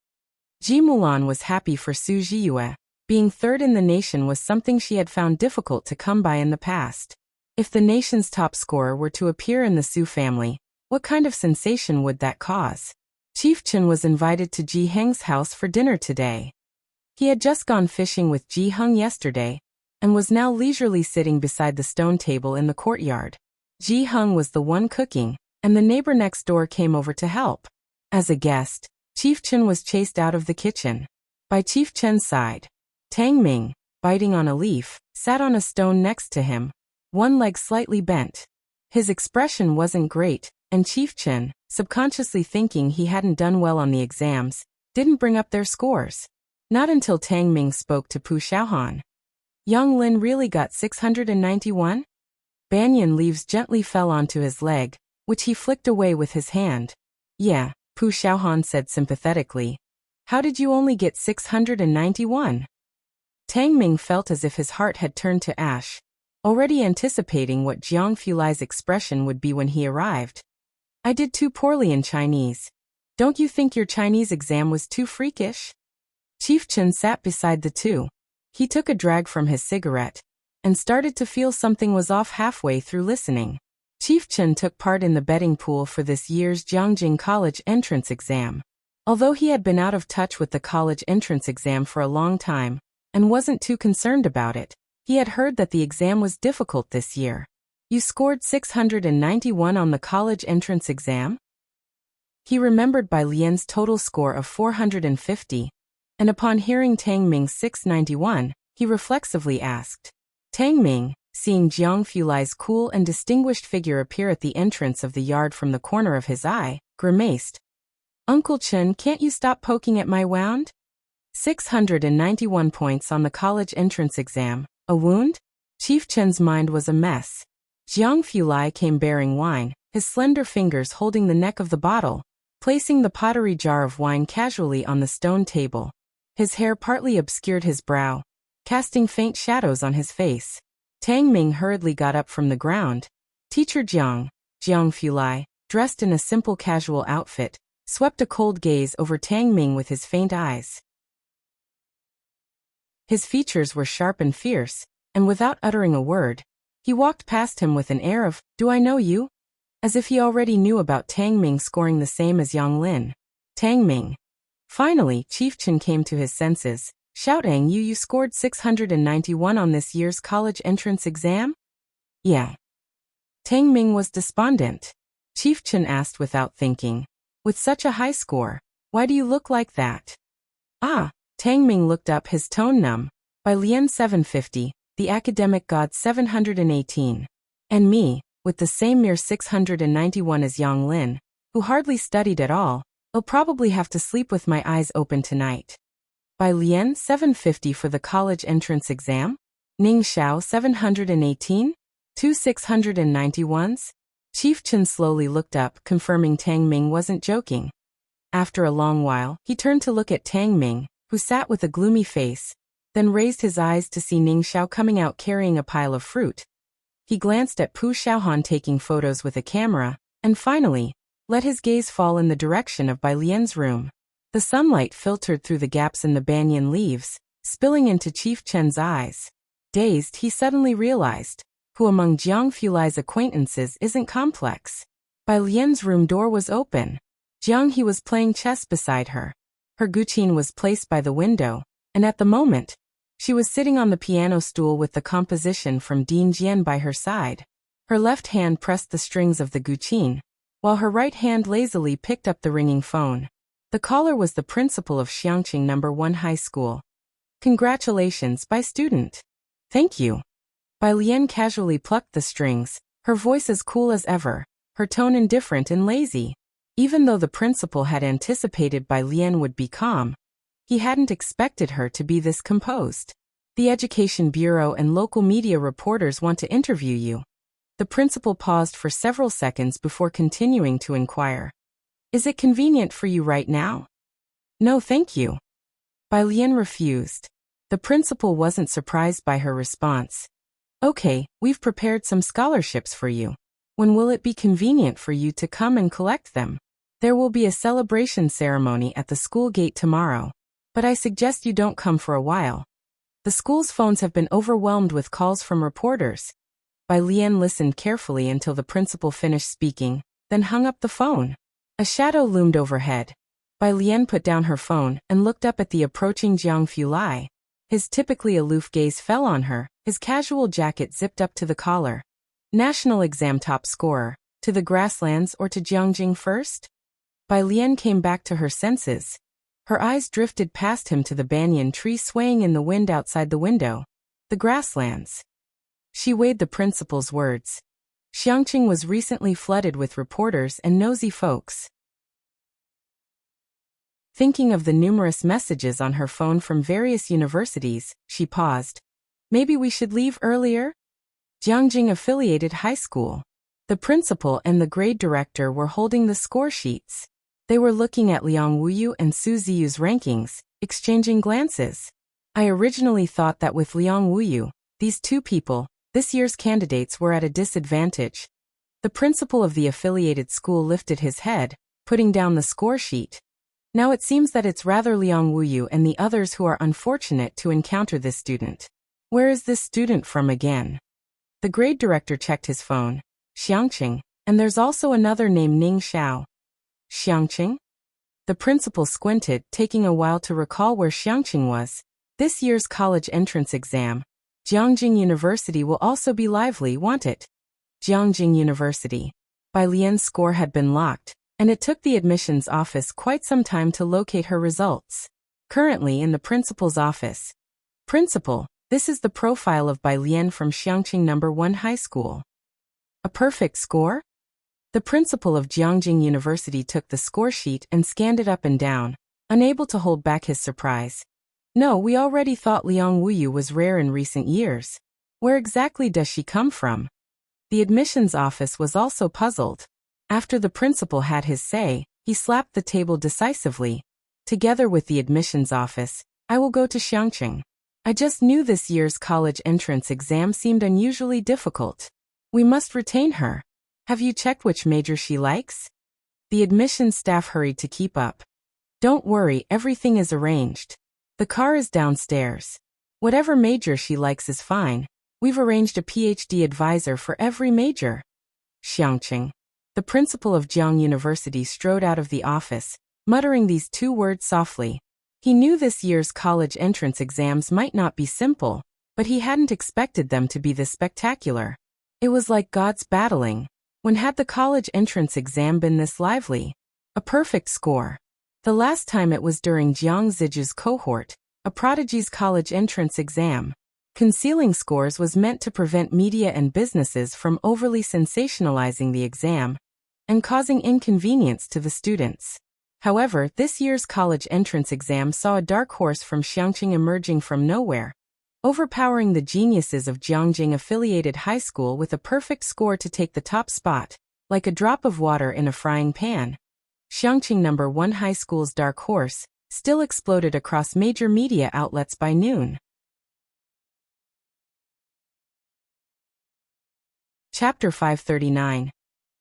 Ji Mulan was happy for Su Ziyue. Being 3rd in the nation was something she had found difficult to come by in the past. If the nation's top scorer were to appear in the Su family, what kind of sensation would that cause? Chief Chen was invited to Ji Heng's house for dinner today. He had just gone fishing with Ji Heng yesterday, and was now leisurely sitting beside the stone table in the courtyard. Ji Heng was the one cooking, and the neighbor next door came over to help. As a guest, Chief Chen was chased out of the kitchen. By Chief Chen's side, Tang Ming, biting on a leaf, sat on a stone next to him, one leg slightly bent. His expression wasn't great, and Chief Chen, subconsciously thinking he hadn't done well on the exams, didn't bring up their scores. Not until Tang Ming spoke to Pu Xiaohan. Yang Lin really got 691? Banyan leaves gently fell onto his leg, which he flicked away with his hand. Yeah, Pu Xiaohan said sympathetically. How did you only get 691? Tang Ming felt as if his heart had turned to ash, already anticipating what Jiang Fulai's expression would be when he arrived. I did too poorly in Chinese. Don't you think your Chinese exam was too freakish? Chief Chen sat beside the two. He took a drag from his cigarette, and started to feel something was off halfway through listening. Chief Chen took part in the betting pool for this year's Jiangjing College entrance exam. Although he had been out of touch with the college entrance exam for a long time, and wasn't too concerned about it, he had heard that the exam was difficult this year. You scored 691 on the college entrance exam? He remembered Bai Lian's total score of 450, and upon hearing Tang Ming's 691, he reflexively asked. Tang Ming, seeing Jiang Fulai's cool and distinguished figure appear at the entrance of the yard from the corner of his eye, grimaced. Uncle Chen, can't you stop poking at my wound? 691 points on the college entrance exam. A wound? Chief Chen's mind was a mess. Jiang Fulai came bearing wine, his slender fingers holding the neck of the bottle, placing the pottery jar of wine casually on the stone table. His hair partly obscured his brow, casting faint shadows on his face. Tang Ming hurriedly got up from the ground. Teacher Jiang Fulai, dressed in a simple casual outfit, swept a cold gaze over Tang Ming with his faint eyes. His features were sharp and fierce, and without uttering a word, he walked past him with an air of, "Do I know you?" As if he already knew about Tang Ming scoring the same as Yang Lin. Tang Ming. Finally, Chief Chen came to his senses. Shouting, you scored 691 on this year's college entrance exam? Yeah. Tang Ming was despondent. Chief Chen asked without thinking. With such a high score, why do you look like that? Ah, Tang Ming looked up, his tone numb. Bai Lian 750, the academic god 718. And me, with the same mere 691 as Yang Lin, who hardly studied at all, I'll probably have to sleep with my eyes open tonight. Bai Lian 750 for the college entrance exam? Ning Xiao 718? 2 691s? Chief Chen slowly looked up, confirming Tang Ming wasn't joking. After a long while, he turned to look at Tang Ming, who sat with a gloomy face, then raised his eyes to see Ning Xiao coming out carrying a pile of fruit. He glanced at Pu Xiaohan taking photos with a camera, and finally, let his gaze fall in the direction of Bai Lian's room. The sunlight filtered through the gaps in the banyan leaves, spilling into Chief Chen's eyes. Dazed, he suddenly realized, who among Jiang Fulai's acquaintances isn't complex? Bai Lian's room door was open. Jiang He was playing chess beside her. Her guqin was placed by the window, and at the moment, she was sitting on the piano stool with the composition from Ding Jian by her side. Her left hand pressed the strings of the guqin, while her right hand lazily picked up the ringing phone. The caller was the principal of Xiangqing No. 1 High School. Congratulations, Bai student. Thank you. Bai Lian casually plucked the strings, her voice as cool as ever, her tone indifferent and lazy. Even though the principal had anticipated Bai Lian would be calm, he hadn't expected her to be this composed. The Education Bureau and local media reporters want to interview you. The principal paused for several seconds before continuing to inquire. Is it convenient for you right now? No, thank you. Bai Lian refused. The principal wasn't surprised by her response. Okay, we've prepared some scholarships for you. When will it be convenient for you to come and collect them? There will be a celebration ceremony at the school gate tomorrow, but I suggest you don't come for a while. The school's phones have been overwhelmed with calls from reporters. Bai Lian listened carefully until the principal finished speaking, then hung up the phone. A shadow loomed overhead. Bai Lian put down her phone and looked up at the approaching Jiang Fulai. His typically aloof gaze fell on her, his casual jacket zipped up to the collar. National exam top scorer, to the grasslands or to Jiangjing first? Bai Lian came back to her senses. Her eyes drifted past him to the banyan tree swaying in the wind outside the window. The grasslands. She weighed the principal's words. Xiangqing was recently flooded with reporters and nosy folks. Thinking of the numerous messages on her phone from various universities, she paused. Maybe we should leave earlier? Jiangjing Affiliated High School. The principal and the grade director were holding the score sheets. They were looking at Liang Wuyu and Su Ziyu's rankings, exchanging glances. I originally thought that with Liang Wuyu, these two people, this year's candidates, were at a disadvantage. The principal of the affiliated school lifted his head, putting down the score sheet. Now it seems that it's rather Liang Wuyu and the others who are unfortunate to encounter this student. Where is this student from again? The grade director checked his phone. Xiangqing, and there's also another named Ning Xiao. Xiangqing? The principal squinted, taking a while to recall where Xiangqing was. This year's college entrance exam. Jiangjing University will also be lively, won't it? Jiangjing University. Bai Lian's score had been locked, and it took the admissions office quite some time to locate her results. Currently in the principal's office. Principal, this is the profile of Bai Lian from Xiangqing No. 1 High School. A perfect score? The principal of Jiangjing University took the score sheet and scanned it up and down, unable to hold back his surprise. No, we already thought Liang Wuyu was rare in recent years. Where exactly does she come from? The admissions office was also puzzled. After the principal had his say, he slapped the table decisively. Together with the admissions office, I will go to Xiangqing. I just knew this year's college entrance exam seemed unusually difficult. We must retain her. Have you checked which major she likes? The admissions staff hurried to keep up. Don't worry, everything is arranged. The car is downstairs. Whatever major she likes is fine. We've arranged a PhD advisor for every major. Xiangqing. The principal of Jiang University strode out of the office, muttering these two words softly. He knew this year's college entrance exams might not be simple, but he hadn't expected them to be this spectacular. It was like gods battling. When had the college entrance exam been this lively? A perfect score. The last time it was during Jiang Ziju's cohort, a prodigy's college entrance exam. Concealing scores was meant to prevent media and businesses from overly sensationalizing the exam and causing inconvenience to the students. However, this year's college entrance exam saw a dark horse from Xiangqing emerging from nowhere, overpowering the geniuses of Jiangjing affiliated high school with a perfect score to take the top spot, like a drop of water in a frying pan. Xiangqing No. 1 High School's dark horse still exploded across major media outlets by noon. Chapter 539.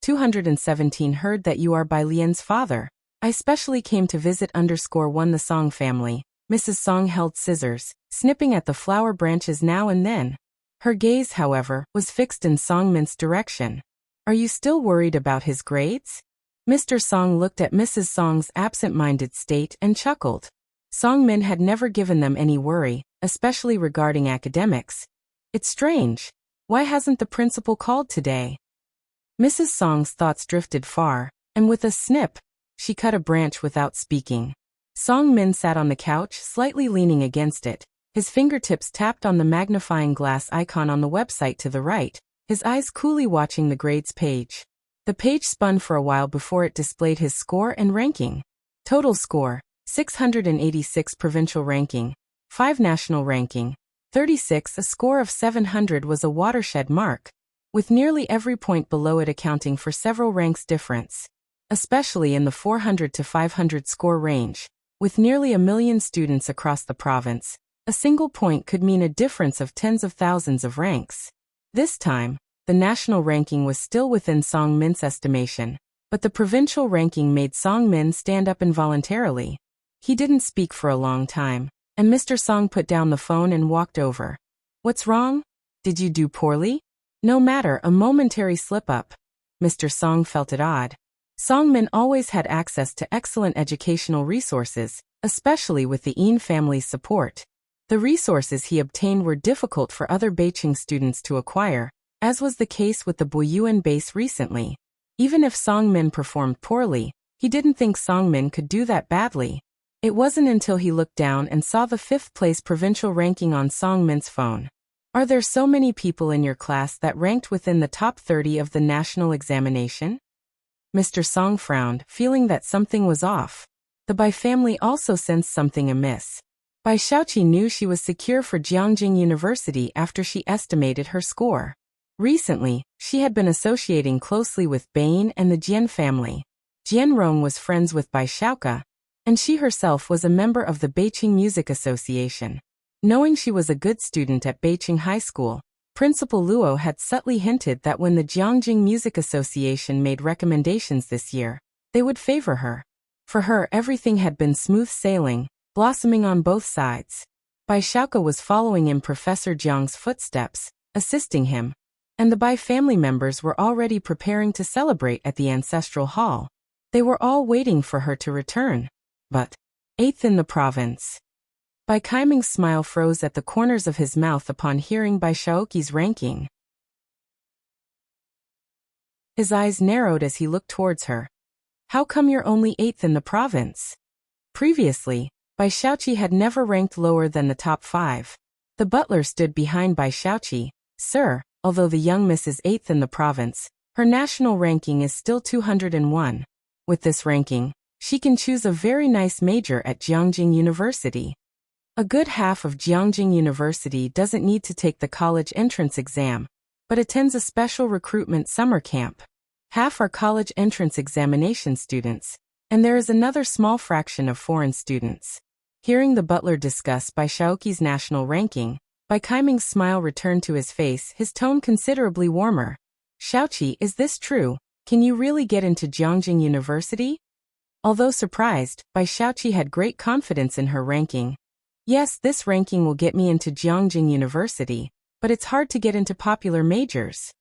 217 Heard that you are Bai Lian's father. I specially came to visit _1 the Song family. Mrs. Song held scissors, snipping at the flower branches now and then. Her gaze, however, was fixed in Song Min's direction. Are you still worried about his grades? Mr. Song looked at Mrs. Song's absent-minded state and chuckled. Song Min had never given them any worry, especially regarding academics. It's strange. Why hasn't the principal called today? Mrs. Song's thoughts drifted far, and with a snip, she cut a branch without speaking. Song Min sat on the couch, slightly leaning against it. His fingertips tapped on the magnifying glass icon on the website to the right, his eyes coolly watching the grades page. The page spun for a while before it displayed his score and ranking. Total score, 686 provincial ranking, 5 national ranking, 36. A score of 700 was a watershed mark, with nearly every point below it accounting for several ranks difference, especially in the 400 to 500 score range. With nearly 1 million students across the province, a single point could mean a difference of tens of thousands of ranks. This time, the national ranking was still within Song Min's estimation, but the provincial ranking made Song Min stand up involuntarily. He didn't speak for a long time, and Mr. Song put down the phone and walked over. What's wrong? Did you do poorly? No matter, a momentary slip-up. Mr. Song felt it odd. Song Min always had access to excellent educational resources, especially with the Yin family's support. The resources he obtained were difficult for other Beijing students to acquire, as was the case with the Boyuan base recently. Even if Song Min performed poorly, he didn't think Song Min could do that badly. It wasn't until he looked down and saw the 5th place provincial ranking on Song Min's phone. Are there so many people in your class that ranked within the top 30 of the national examination? Mr. Song frowned, feeling that something was off. The Bai family also sensed something amiss. Bai Xiaoqi knew she was secure for Jiangjing University after she estimated her score. Recently, she had been associating closely with Bain and the Jian family. Jian Rong was friends with Bai Xiaoka, and she herself was a member of the Beijing Music Association. Knowing she was a good student at Beijing High School, Principal Luo had subtly hinted that when the Jiangjing Music Association made recommendations this year, they would favor her. For her, everything had been smooth sailing, blossoming on both sides. Bai Xiaoka was following in Professor Jiang's footsteps, assisting him, and the Bai family members were already preparing to celebrate at the ancestral hall. They were all waiting for her to return. But 8th in the province. Bai Kaiming's smile froze at the corners of his mouth upon hearing Bai Shaoqi's ranking. His eyes narrowed as he looked towards her. How come you're only 8th in the province? Previously, Bai Shaoqi had never ranked lower than the top 5. The butler stood behind Bai Shaoqi. Sir, although the young miss is 8th in the province, her national ranking is still 201. With this ranking, she can choose a very nice major at Jiangjing University. A good half of Jiangjing University doesn't need to take the college entrance exam, but attends a special recruitment summer camp. Half are college entrance examination students, and there is another small fraction of foreign students. Hearing the butler discuss Bai Shaoqi's national ranking, Bai Kaiming's smile returned to his face, his tone considerably warmer. Shaoqi, is this true? Can you really get into Jiangjing University? Although surprised, Bai Shaoqi had great confidence in her ranking. Yes, this ranking will get me into Jiangjing University, but it's hard to get into popular majors.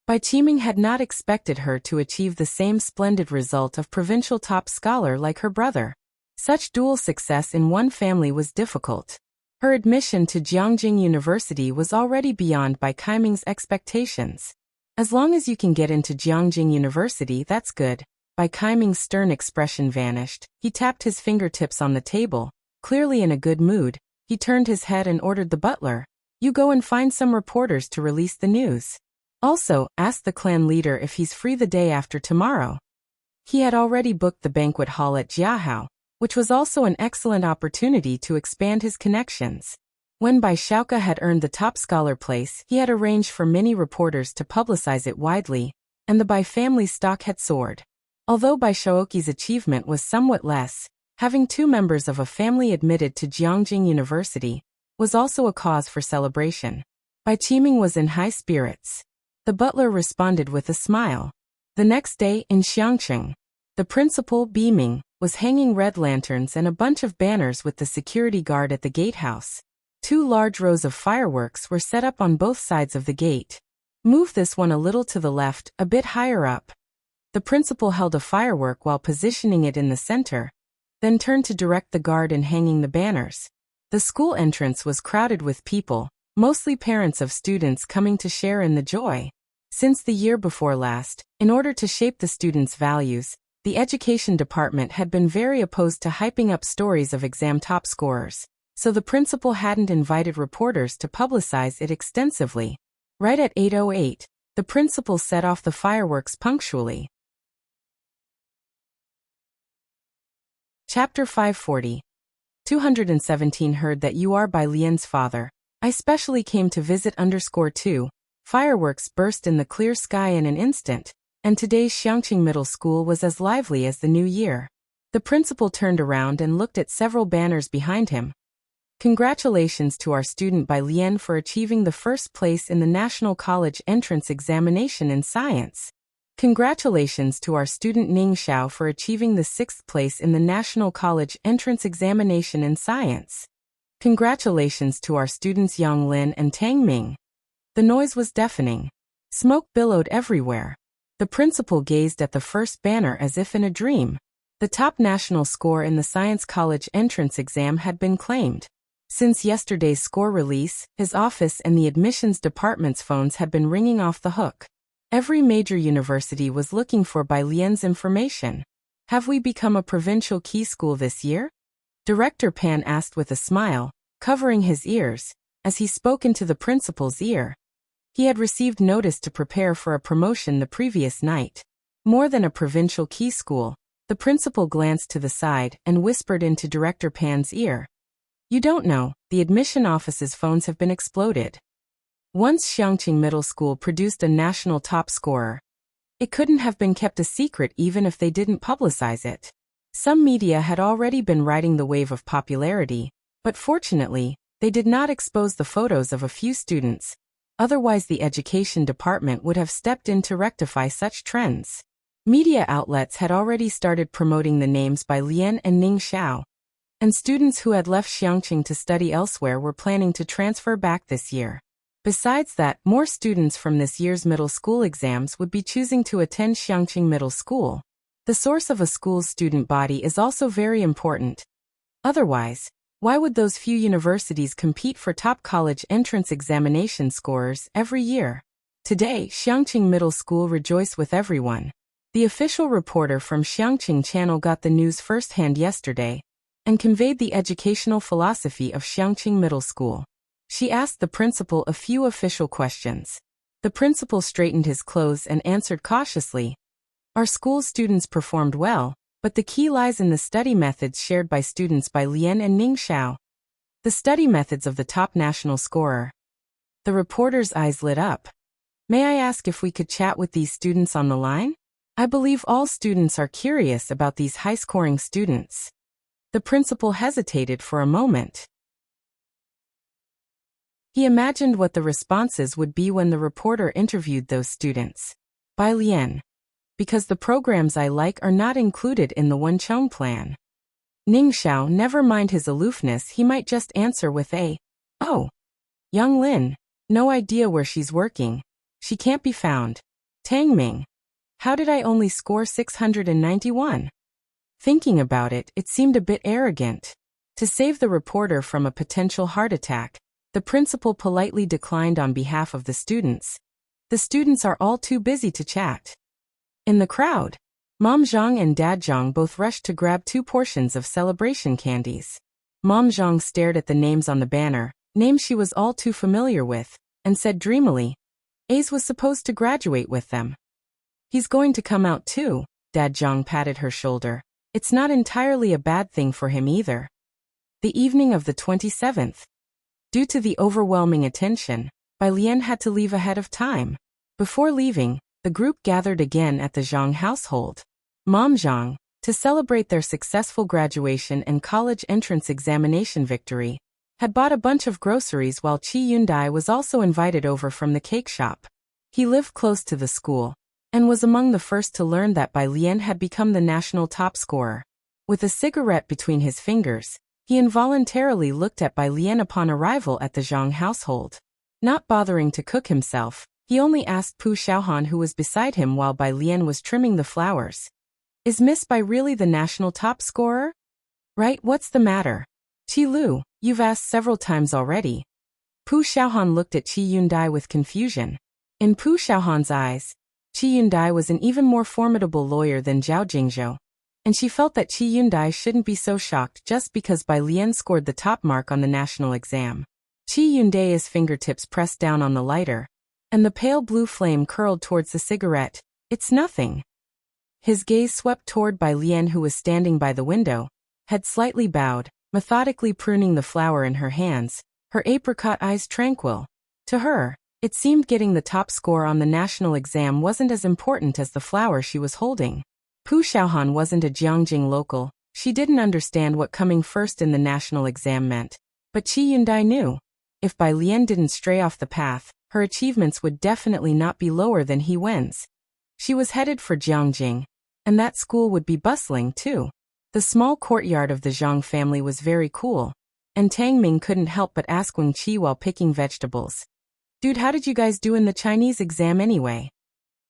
Bai Qiming had not expected her to achieve the same splendid result of provincial top scholar like her brother. Such dual success in one family was difficult. Her admission to Jiangjing University was already beyond Bai Kaiming's expectations. As long as you can get into Jiangjing University, that's good. Bai Kaiming's stern expression vanished. He tapped his fingertips on the table. Clearly in a good mood, he turned his head and ordered the butler, "You go and find some reporters to release the news. Also, ask the clan leader if he's free the day after tomorrow." He had already booked the banquet hall at Jiahao, which was also an excellent opportunity to expand his connections. When Bai Shaoqi had earned the top scholar place, he had arranged for many reporters to publicize it widely, and the Bai family stock had soared. Although Bai Shaoqi's achievement was somewhat less, having 2 members of a family admitted to Jiangjing University was also a cause for celebration. Bai Qiming was in high spirits. The butler responded with a smile. The next day, in Xiangqing, the principal, beaming, was hanging red lanterns and a bunch of banners with the security guard at the gatehouse. 2 large rows of fireworks were set up on both sides of the gate. Move this one a little to the left, a bit higher up. The principal held a firework while positioning it in the center, then turned to direct the guard in hanging the banners. The school entrance was crowded with people, mostly parents of students coming to share in the joy. Since the year before last, in order to shape the students' values, the education department had been very opposed to hyping up stories of exam top scorers, so the principal hadn't invited reporters to publicize it extensively. Right at 8:08, the principal set off the fireworks punctually. Chapter 540. 217 Heard that you are Bai Lian's father. I specially came to visit _2. Fireworks burst in the clear sky in an instant, and today's Xiangqing Middle School was as lively as the new year. The principal turned around and looked at several banners behind him. Congratulations to our student Bai Lian for achieving the first place in the National College Entrance Examination in Science. Congratulations to our student Ning Xiao for achieving the 6th place in the National College Entrance Examination in Science. Congratulations to our students Yang Lin and Tang Ming. The noise was deafening. Smoke billowed everywhere. The principal gazed at the first banner as if in a dream. The top national score in the Science College entrance exam had been claimed. Since yesterday's score release, his office and the admissions department's phones had been ringing off the hook. Every major university was looking for Bai Lian's information. Have we become a provincial key school this year? Director Pan asked with a smile, covering his ears, as he spoke into the principal's ear. He had received notice to prepare for a promotion the previous night. More than a provincial key school, the principal glanced to the side and whispered into Director Pan's ear. You don't know, the admission office's phones have been exploded. Once Xiangqing Middle School produced a national top scorer, it couldn't have been kept a secret even if they didn't publicize it. Some media had already been riding the wave of popularity, but fortunately, they did not expose the photos of a few students. Otherwise, the education department would have stepped in to rectify such trends. Media outlets had already started promoting the names Bai Lian and Ning Xiao, and students who had left Xiangqing to study elsewhere were planning to transfer back this year. Besides that, more students from this year's middle school exams would be choosing to attend Xiangqing Middle School. The source of a school's student body is also very important. Otherwise, why would those few universities compete for top college entrance examination scorers every year? Today, Xiangqing Middle School rejoiced with everyone. The official reporter from Xiangqing Channel got the news firsthand yesterday and conveyed the educational philosophy of Xiangqing Middle School. She asked the principal a few official questions. The principal straightened his clothes and answered cautiously. Our school students performed well, but the key lies in the study methods shared by students by Lian and Ning Xiao. The study methods of the top national scorer. The reporter's eyes lit up. May I ask if we could chat with these students on the line? I believe all students are curious about these high-scoring students. The principal hesitated for a moment. He imagined what the responses would be when the reporter interviewed those students. Bai Lian. Because the programs I like are not included in the Wencheng plan. Ning Xiao, never mind his aloofness, he might just answer with a, "Oh. Young Lin. No idea where she's working. She can't be found. Tang Ming. How did I only score 691? Thinking about it, it seemed a bit arrogant. To save the reporter from a potential heart attack, the principal politely declined on behalf of the students. The students are all too busy to chat. In the crowd, Mom Zhang and Dad Zhang both rushed to grab 2 portions of celebration candies. Mom Zhang stared at the names on the banner, names she was all too familiar with, and said dreamily, Ace was supposed to graduate with them. He's going to come out too, Dad Zhang patted her shoulder. It's not entirely a bad thing for him either. The evening of the 27th. Due to the overwhelming attention, Bai Lian had to leave ahead of time. Before leaving, the group gathered again at the Zhang household. Mom Zhang, to celebrate their successful graduation and college entrance examination victory, had bought a bunch of groceries while Qi Yundai was also invited over from the cake shop. He lived close to the school and was among the first to learn that Bai Lian had become the national top scorer. With a cigarette between his fingers, he involuntarily looked at Bai Lian upon arrival at the Zhang household. Not bothering to cook himself, he only asked Pu Xiaohan, who was beside him while Bai Lian was trimming the flowers. Is Miss Bai really the national top scorer? Right, what's the matter? Qi Lu, you've asked several times already. Pu Xiaohan looked at Qi Yundai with confusion. In Pu Xiaohan's eyes, Qi Yundai was an even more formidable lawyer than Zhao Jingzhou, and she felt that Qi Yundai shouldn't be so shocked just because Bai Lian scored the top mark on the national exam. Qi Yundai's fingertips pressed down on the lighter, and the pale blue flame curled towards the cigarette. It's nothing. His gaze swept toward Bai Lian, who was standing by the window, head slightly bowed, methodically pruning the flower in her hands, her apricot eyes tranquil. To her, it seemed getting the top score on the national exam wasn't as important as the flower she was holding. Pu Xiaohan wasn't a Jiangjing local. She didn't understand what coming first in the national exam meant. But Qi Yundai knew. If Bai Lian didn't stray off the path, her achievements would definitely not be lower than He Wen's. She was headed for Jiangjing, and that school would be bustling too. The small courtyard of the Zhang family was very cool, and Tang Ming couldn't help but ask Wang Qi while picking vegetables. Dude, how did you guys do in the Chinese exam anyway?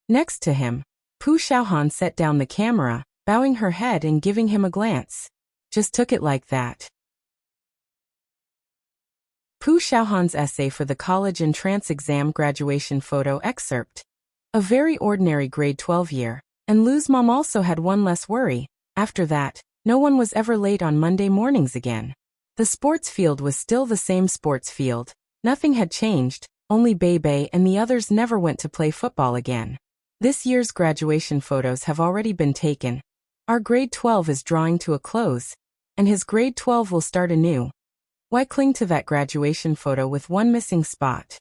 Next to him, Pu Xiaohan set down the camera, bowing her head and giving him a glance. Just took it like that. Pu Xiaohan's essay for the college entrance exam graduation photo excerpt. A very ordinary grade 12 year, and Lu's mom also had one less worry. After that, no one was ever late on Monday mornings again. The sports field was still the same sports field. Nothing had changed, only Bei and the others never went to play football again. This year's graduation photos have already been taken. Our grade 12 is drawing to a close, and his grade 12 will start anew. Why cling to that graduation photo with one missing spot?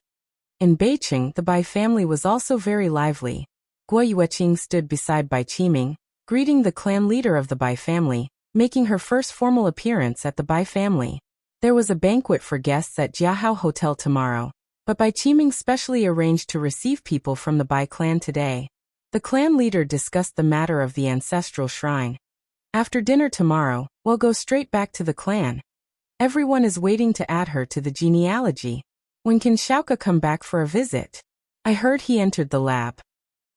In Beijing, the Bai family was also very lively. Guo Yueqing stood beside Bai Qiming, greeting the clan leader of the Bai family, making her first formal appearance at the Bai family. There was a banquet for guests at Jiahao Hotel tomorrow, but Bai Qiming specially arranged to receive people from the Bai clan today. The clan leader discussed the matter of the ancestral shrine. After dinner tomorrow, we'll go straight back to the clan. Everyone is waiting to add her to the genealogy. When can Xiaoka come back for a visit? I heard he entered the lab.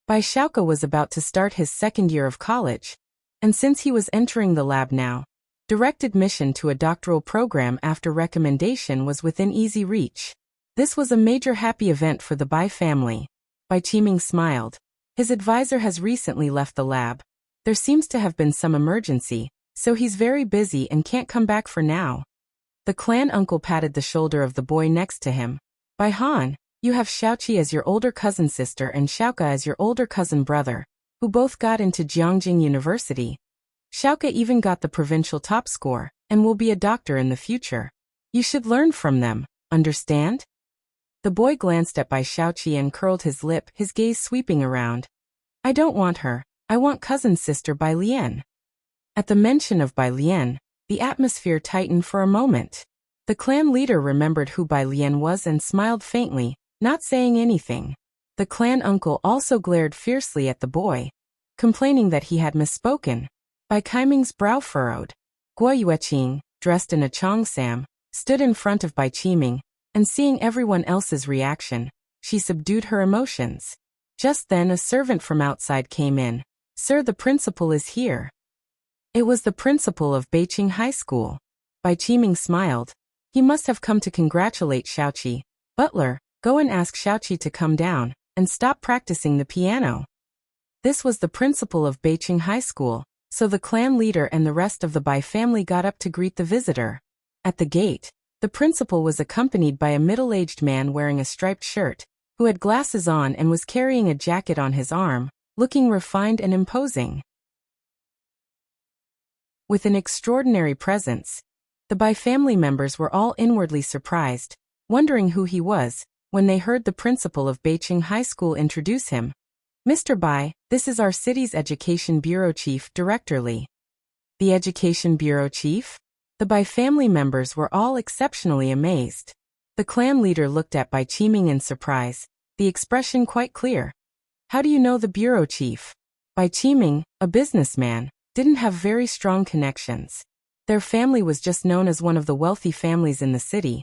Bai Xiaoka was about to start his second year of college, and since he was entering the lab now, direct admission to a doctoral program after recommendation was within easy reach. This was a major happy event for the Bai family. Bai Qiming smiled. His advisor has recently left the lab. There seems to have been some emergency, so he's very busy and can't come back for now. The clan uncle patted the shoulder of the boy next to him. Bai Han, you have Xiaoqi as your older cousin sister and Xiaoka as your older cousin brother, who both got into Jiangjing University. Xiaoka even got the provincial top score, and will be a doctor in the future. You should learn from them, understand? The boy glanced at Bai Xiaoqi and curled his lip, his gaze sweeping around. I don't want her, I want cousin sister Bai Lian. At the mention of Bai Lian, the atmosphere tightened for a moment. The clan leader remembered who Bai Lian was and smiled faintly, not saying anything. The clan uncle also glared fiercely at the boy, complaining that he had misspoken. Bai Qiming's brow furrowed. Guo Yueqing, dressed in a cheongsam, stood in front of Bai Qiming, and seeing everyone else's reaction, she subdued her emotions. Just then a servant from outside came in. Sir, the principal is here. It was the principal of Beiqing High School. Bai Qiming smiled. He must have come to congratulate Xiaoqi. Butler, go and ask Xiaoqi to come down, and stop practicing the piano. This was the principal of Beiqing High School, so the clan leader and the rest of the Bai family got up to greet the visitor. At the gate, the principal was accompanied by a middle-aged man wearing a striped shirt, who had glasses on and was carrying a jacket on his arm, looking refined and imposing. With an extraordinary presence, the Bai family members were all inwardly surprised, wondering who he was, when they heard the principal of Beiqing High School introduce him. Mr. Bai, this is our city's Education Bureau Chief, Director Li. The Education Bureau Chief? The Bai family members were all exceptionally amazed. The clan leader looked at Bai Qiming in surprise, the expression quite clear. How do you know the bureau chief? Bai Qiming, a businessman, didn't have very strong connections. Their family was just known as one of the wealthy families in the city.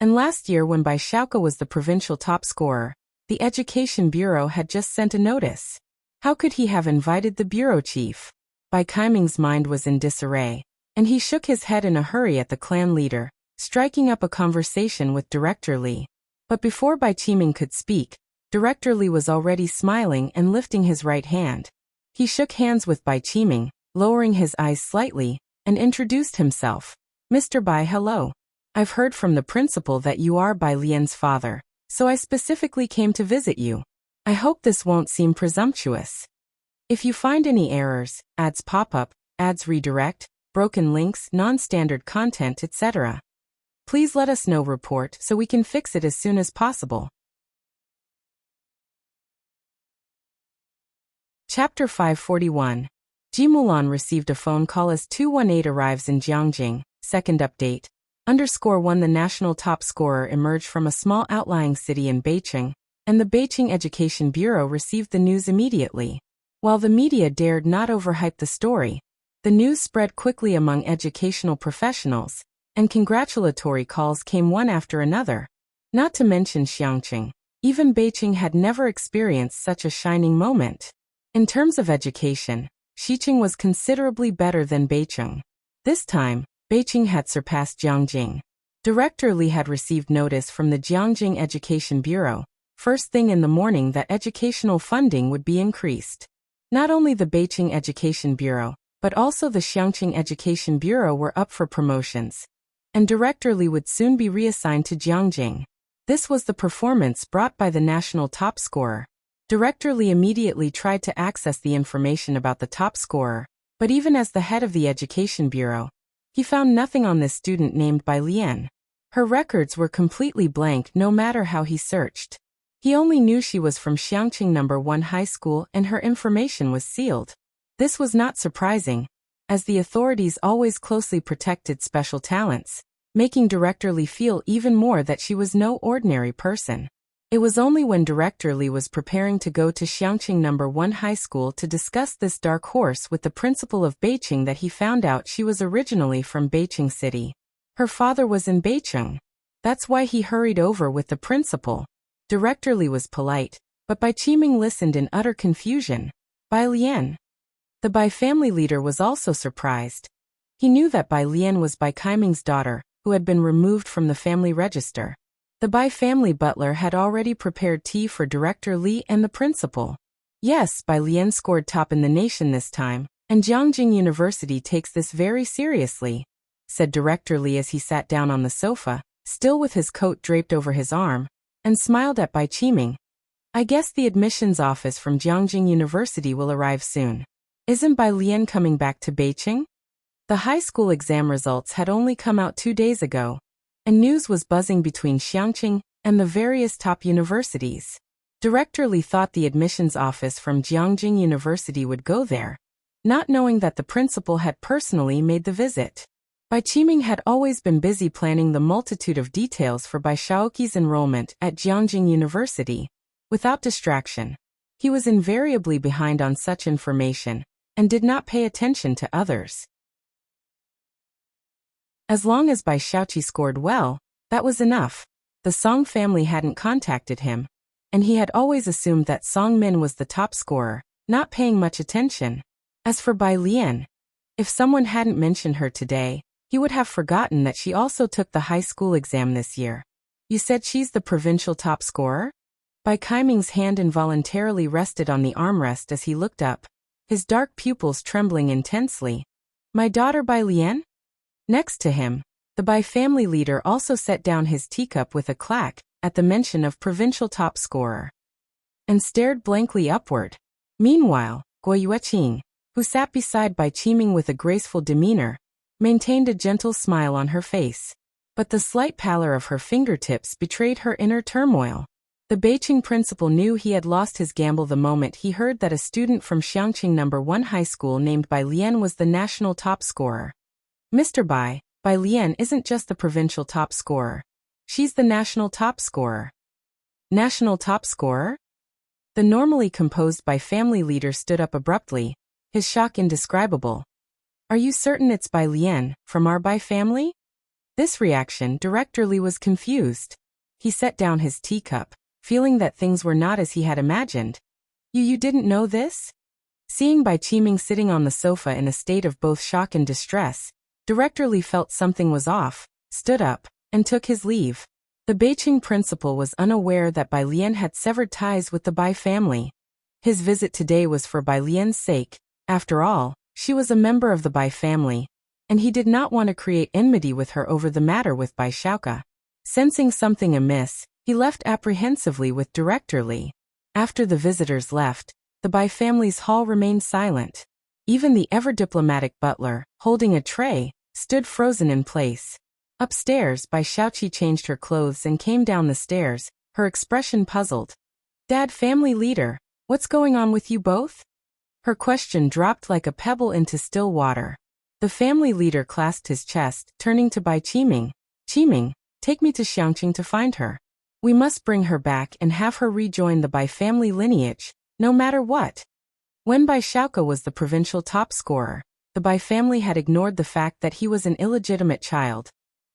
And last year when Bai Xiaoka was the provincial top scorer, the Education Bureau had just sent a notice. How could he have invited the bureau chief? Bai Qiming's mind was in disarray, and he shook his head in a hurry at the clan leader, striking up a conversation with Director Li. But before Bai Qiming could speak, Director Li was already smiling and lifting his right hand. He shook hands with Bai Qiming, lowering his eyes slightly, and introduced himself. Mr. Bai, hello. I've heard from the principal that you are Bai Lian's father, so I specifically came to visit you. I hope this won't seem presumptuous. If you find any errors, ads pop up, ads redirect, broken links, non-standard content, etc., please let us know. Report so we can fix it as soon as possible. Chapter 541. Jimulan received a phone call as 218 arrives in Jiangjing. Second update. _1 The national top scorer emerged from a small outlying city in Beiqing, and the Beiqing Education Bureau received the news immediately. While the media dared not overhype the story, the news spread quickly among educational professionals, and congratulatory calls came one after another. Not to mention Xiangqing, even Beiqing had never experienced such a shining moment. In terms of education, Xiqing was considerably better than Beiqing. This time, Beiqing had surpassed Jiangjing. Director Li had received notice from the Jiangjing Education Bureau, first thing in the morning, that educational funding would be increased. Not only the Beiqing Education Bureau, but also the Xiangqing Education Bureau were up for promotions, and Director Li would soon be reassigned to Jiangjing. This was the performance brought by the national top scorer. Director Li immediately tried to access the information about the top scorer, but even as the head of the Education Bureau, he found nothing on this student named Bai Lian. Her records were completely blank no matter how he searched. He only knew she was from Xiangqing No. 1 High School and her information was sealed. This was not surprising, as the authorities always closely protected special talents, making Director Li feel even more that she was no ordinary person. It was only when Director Li was preparing to go to Xiangqing No. 1 High School to discuss this dark horse with the principal of Beiqing that he found out she was originally from Beiqing City. Her father was in Beiqing. That's why he hurried over with the principal. Director Li was polite, but Bai Qiming listened in utter confusion. Bai Lian. The Bai family leader was also surprised. He knew that Bai Lian was Bai Qiming's daughter, who had been removed from the family register. The Bai family butler had already prepared tea for Director Li and the principal. Yes, Bai Lian scored top in the nation this time, and Jiangjing University takes this very seriously, said Director Li as he sat down on the sofa, still with his coat draped over his arm, and smiled at Bai Qiming. I guess the admissions office from Jiangjing University will arrive soon. Isn't Bai Lian coming back to Beijing? The high school exam results had only come out 2 days ago, and news was buzzing between Xiangqing and the various top universities. Director Li thought the admissions office from Jiangjing University would go there, not knowing that the principal had personally made the visit. Bai Qiming had always been busy planning the multitude of details for Bai Shaoqi's enrollment at Jiangjing University. Without distraction, he was invariably behind on such information and did not pay attention to others. As long as Bai Shaoqi scored well, that was enough. The Song family hadn't contacted him, and he had always assumed that Song Min was the top scorer, not paying much attention. As for Bai Lian, if someone hadn't mentioned her today, he would have forgotten that she also took the high school exam this year. You said she's the provincial top scorer? Bai Qiming's hand involuntarily rested on the armrest as he looked up, his dark pupils trembling intensely. My daughter Bai Lian? Next to him, the Bai family leader also set down his teacup with a clack at the mention of provincial top scorer, and stared blankly upward. Meanwhile, Guo Yueqing, who sat beside Bai Qiming with a graceful demeanor, maintained a gentle smile on her face, but the slight pallor of her fingertips betrayed her inner turmoil. The Beijing principal knew he had lost his gamble the moment he heard that a student from Xiangqing No. 1 high school named Bai Lian was the national top scorer. Mr. Bai Lian isn't just the provincial top scorer. She's the national top scorer. National top scorer? The normally composed Bai family leader stood up abruptly, his shock indescribable. Are you certain it's Bai Lian, from our Bai family? This reaction, Director Li was confused. He set down his teacup, feeling that things were not as he had imagined. You didn't know this? Seeing Bai Qiming sitting on the sofa in a state of both shock and distress, Director Li felt something was off, stood up, and took his leave. The Beijing principal was unaware that Bai Lian had severed ties with the Bai family. His visit today was for Bai Lian's sake. After all, she was a member of the Bai family, and he did not want to create enmity with her over the matter with Bai Shaoqi. Sensing something amiss, he left apprehensively with Director Li. After the visitors left, the Bai family's hall remained silent. Even the ever-diplomatic butler, holding a tray, stood frozen in place. Upstairs, Bai Shaoqi changed her clothes and came down the stairs, her expression puzzled. Dad, family leader, what's going on with you both? Her question dropped like a pebble into still water. The family leader clasped his chest, turning to Bai Qiming. Qiming, take me to Xiangqing to find her. We must bring her back and have her rejoin the Bai family lineage, no matter what. When Bai Shaoqi was the provincial top scorer, the Bai family had ignored the fact that he was an illegitimate child,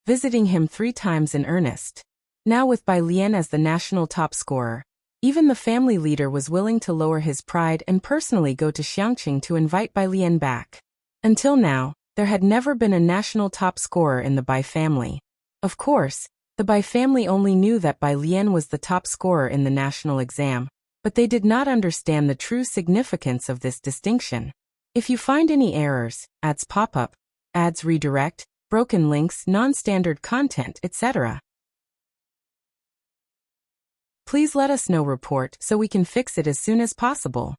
visiting him 3 times in earnest. Now with Bai Lian as the national top scorer, even the family leader was willing to lower his pride and personally go to Xiangqing to invite Bai Lian back. Until now, there had never been a national top scorer in the Bai family. Of course, the Bai family only knew that Bai Lian was the top scorer in the national exam, but they did not understand the true significance of this distinction. If you find any errors, ads pop up, ads redirect, broken links, non-standard content, etc., please let us know. Report so we can fix it as soon as possible.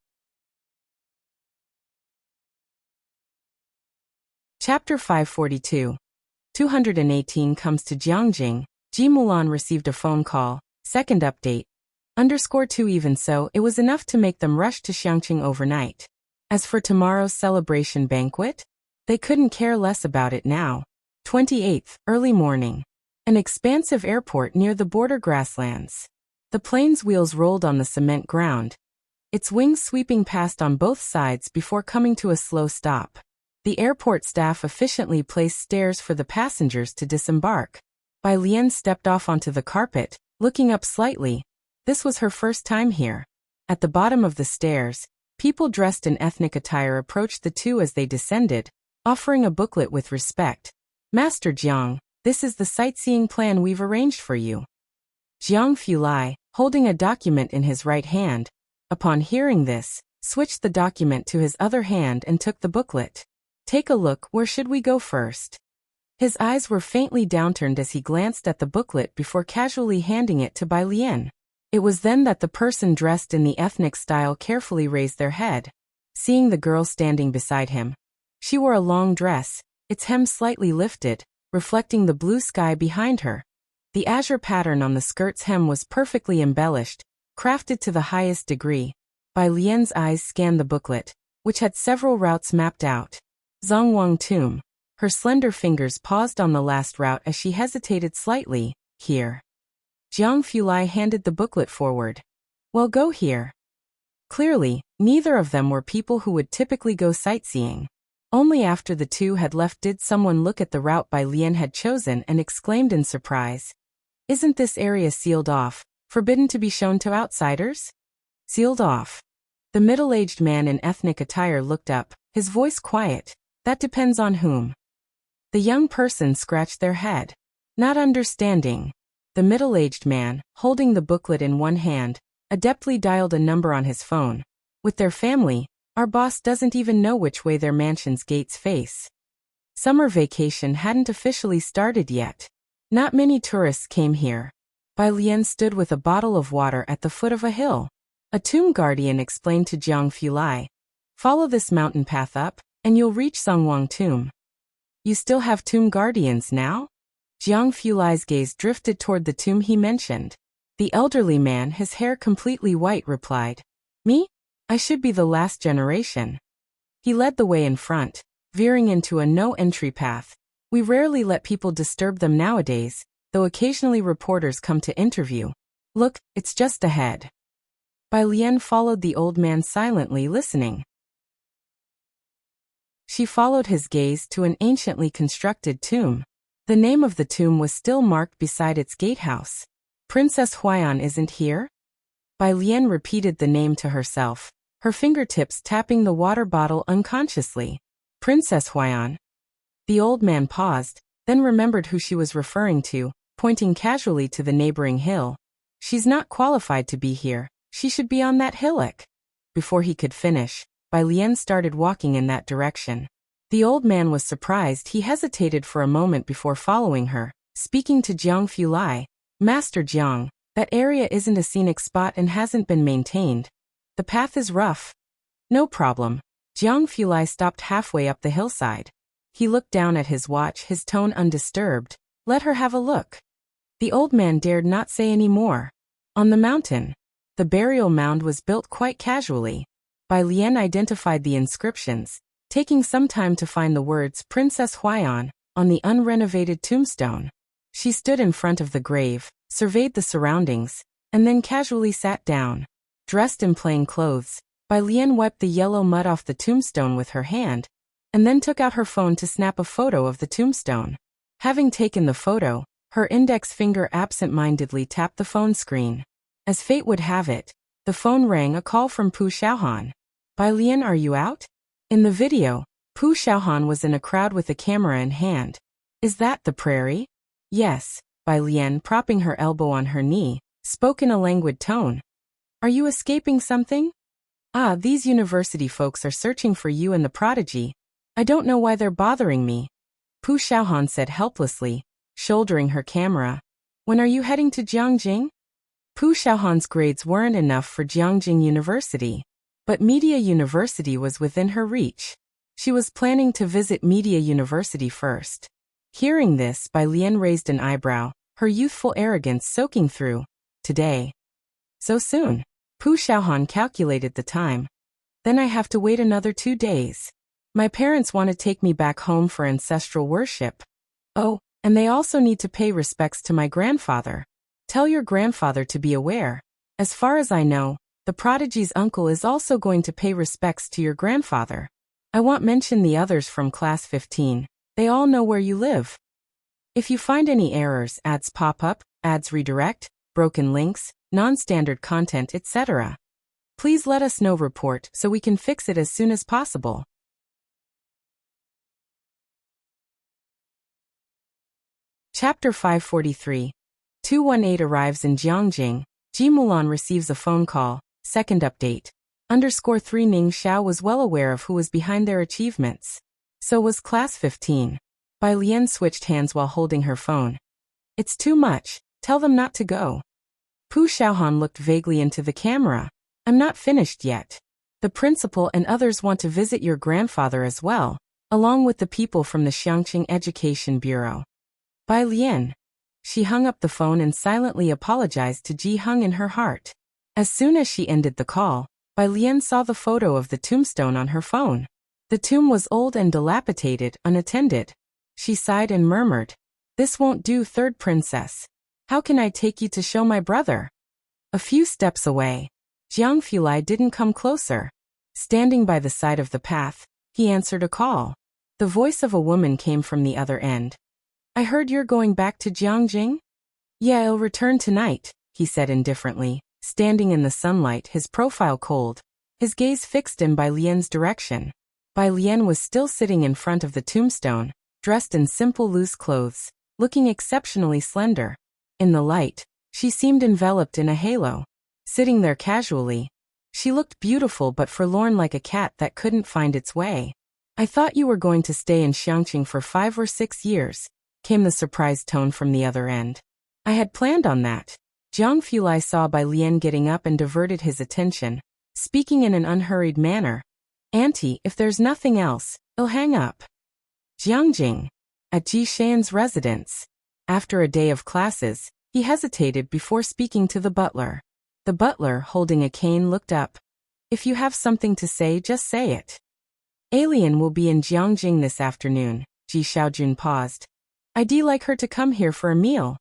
Chapter 542. 218 comes to Jiangjing. Ji Mulan received a phone call. Second update. _2 Even so, it was enough to make them rush to Xiangqing overnight. As for tomorrow's celebration banquet, they couldn't care less about it now. 28th, early morning. An expansive airport near the border grasslands. The plane's wheels rolled on the cement ground, its wings sweeping past on both sides before coming to a slow stop. The airport staff efficiently placed stairs for the passengers to disembark. Bai Lian stepped off onto the carpet, looking up slightly. This was her first time here. At the bottom of the stairs, people dressed in ethnic attire approached the two as they descended, offering a booklet with respect. Master Jiang, this is the sightseeing plan we've arranged for you. Jiang Fulai, holding a document in his right hand, upon hearing this, switched the document to his other hand and took the booklet. Take a look, where should we go first? His eyes were faintly downturned as he glanced at the booklet before casually handing it to Bai Lian. It was then that the person dressed in the ethnic style carefully raised their head. Seeing the girl standing beside him, she wore a long dress, its hem slightly lifted, reflecting the blue sky behind her. The azure pattern on the skirt's hem was perfectly embellished, crafted to the highest degree. Bai Lian's eyes scanned the booklet, which had several routes mapped out. Zhongwang Tomb. Her slender fingers paused on the last route as she hesitated slightly. Here. Jiang Fulai handed the booklet forward. Well, go here. Clearly, neither of them were people who would typically go sightseeing. Only after the two had left did someone look at the route Bai Lian had chosen and exclaimed in surprise. Isn't this area sealed off, forbidden to be shown to outsiders? Sealed off. The middle-aged man in ethnic attire looked up, his voice quiet. That depends on whom. The young person scratched their head. Not understanding. The middle-aged man, holding the booklet in one hand, adeptly dialed a number on his phone. With their family, our boss doesn't even know which way their mansion's gates face. Summer vacation hadn't officially started yet. Not many tourists came here. Bai Lian stood with a bottle of water at the foot of a hill. A tomb guardian explained to Jiang Fulai. Follow this mountain path up, and you'll reach Zhongwang Tomb. You still have tomb guardians now? Jiang Fulai's gaze drifted toward the tomb he mentioned. The elderly man, his hair completely white, replied. Me? I should be the last generation. He led the way in front, veering into a no-entry path. We rarely let people disturb them nowadays, though occasionally reporters come to interview. Look, it's just ahead. Bai Lian followed the old man silently, listening. She followed his gaze to an anciently constructed tomb. The name of the tomb was still marked beside its gatehouse. Princess Huaiyan isn't here? Bai Lian repeated the name to herself, her fingertips tapping the water bottle unconsciously. Princess Huaiyan. The old man paused, then remembered who she was referring to, pointing casually to the neighboring hill. She's not qualified to be here. She should be on that hillock. Before he could finish, Bai Lian started walking in that direction. The old man was surprised. He hesitated for a moment before following her, speaking to Jiang Fulai. Master Jiang, that area isn't a scenic spot and hasn't been maintained. The path is rough. No problem. Jiang Fulai stopped halfway up the hillside. He looked down at his watch, his tone undisturbed. Let her have a look. The old man dared not say any more. On the mountain, the burial mound was built quite casually. Bai Lian identified the inscriptions, taking some time to find the words Princess Huaiyan on the unrenovated tombstone. She stood in front of the grave, surveyed the surroundings, and then casually sat down. Dressed in plain clothes, Bai Lian wiped the yellow mud off the tombstone with her hand, and then took out her phone to snap a photo of the tombstone. Having taken the photo, her index finger absent-mindedly tapped the phone screen. As fate would have it, the phone rang, a call from Pu Xiaohan. Bai Lian, are you out? In the video, Pu Xiaohan was in a crowd with a camera in hand. Is that the prairie? Yes, Bai Lian, propping her elbow on her knee, spoke in a languid tone. Are you escaping something? Ah, these university folks are searching for you and the prodigy. I don't know why they're bothering me. Pu Xiaohan said helplessly, shouldering her camera. When are you heading to Jiangjing? Pu Xiaohan's grades weren't enough for Jiangjing University, but Media University was within her reach. She was planning to visit Media University first. Hearing this, Bai Lian raised an eyebrow, her youthful arrogance soaking through. Today. So soon. Pu Xiaohan calculated the time. Then I have to wait another 2 days. My parents want to take me back home for ancestral worship. Oh, and they also need to pay respects to my grandfather. Tell your grandfather to be aware. As far as I know, the prodigy's uncle is also going to pay respects to your grandfather. I won't mention the others from class 15. They all know where you live. If you find any errors, ads pop up, ads redirect, broken links, non-standard content, etc., please let us know. Report so we can fix it as soon as possible. Chapter 543. 218 arrives in Jiangjing. Ji Mulan receives a phone call. Second update. _3 Ning Xiao was well aware of who was behind their achievements. So was Class 15. Bai Lian switched hands while holding her phone. It's too much. Tell them not to go. Pu Xiaohan looked vaguely into the camera. I'm not finished yet. The principal and others want to visit your grandfather as well, along with the people from the Xiangqing Education Bureau. Bai Lian. She hung up the phone and silently apologized to Ji Hung in her heart. As soon as she ended the call, Bai Lian saw the photo of the tombstone on her phone. The tomb was old and dilapidated, unattended. She sighed and murmured, "This won't do, third princess. How can I take you to show my brother?" A few steps away. Jiang Fulai didn't come closer. Standing by the side of the path, he answered a call. The voice of a woman came from the other end. "I heard you're going back to Jiangjing?" "Yeah, I'll return tonight," he said indifferently, standing in the sunlight, his profile cold, his gaze fixed in Bai Lian's direction. Bai Lian was still sitting in front of the tombstone, dressed in simple loose clothes, looking exceptionally slender. In the light, she seemed enveloped in a halo. Sitting there casually, she looked beautiful but forlorn, like a cat that couldn't find its way. "I thought you were going to stay in Xiangqing for 5 or 6 years, came the surprised tone from the other end. "I had planned on that." Jiang Fulai saw Bai Lian getting up and diverted his attention, speaking in an unhurried manner. "Auntie, if there's nothing else, I'll hang up." Jiangjing. At Ji Shan's residence. After a day of classes, he hesitated before speaking to the butler. The butler, holding a cane, looked up. "If you have something to say, just say it." "Alien will be in Jiangjing this afternoon." Ji Xiaojun paused. "I'd like her to come here for a meal."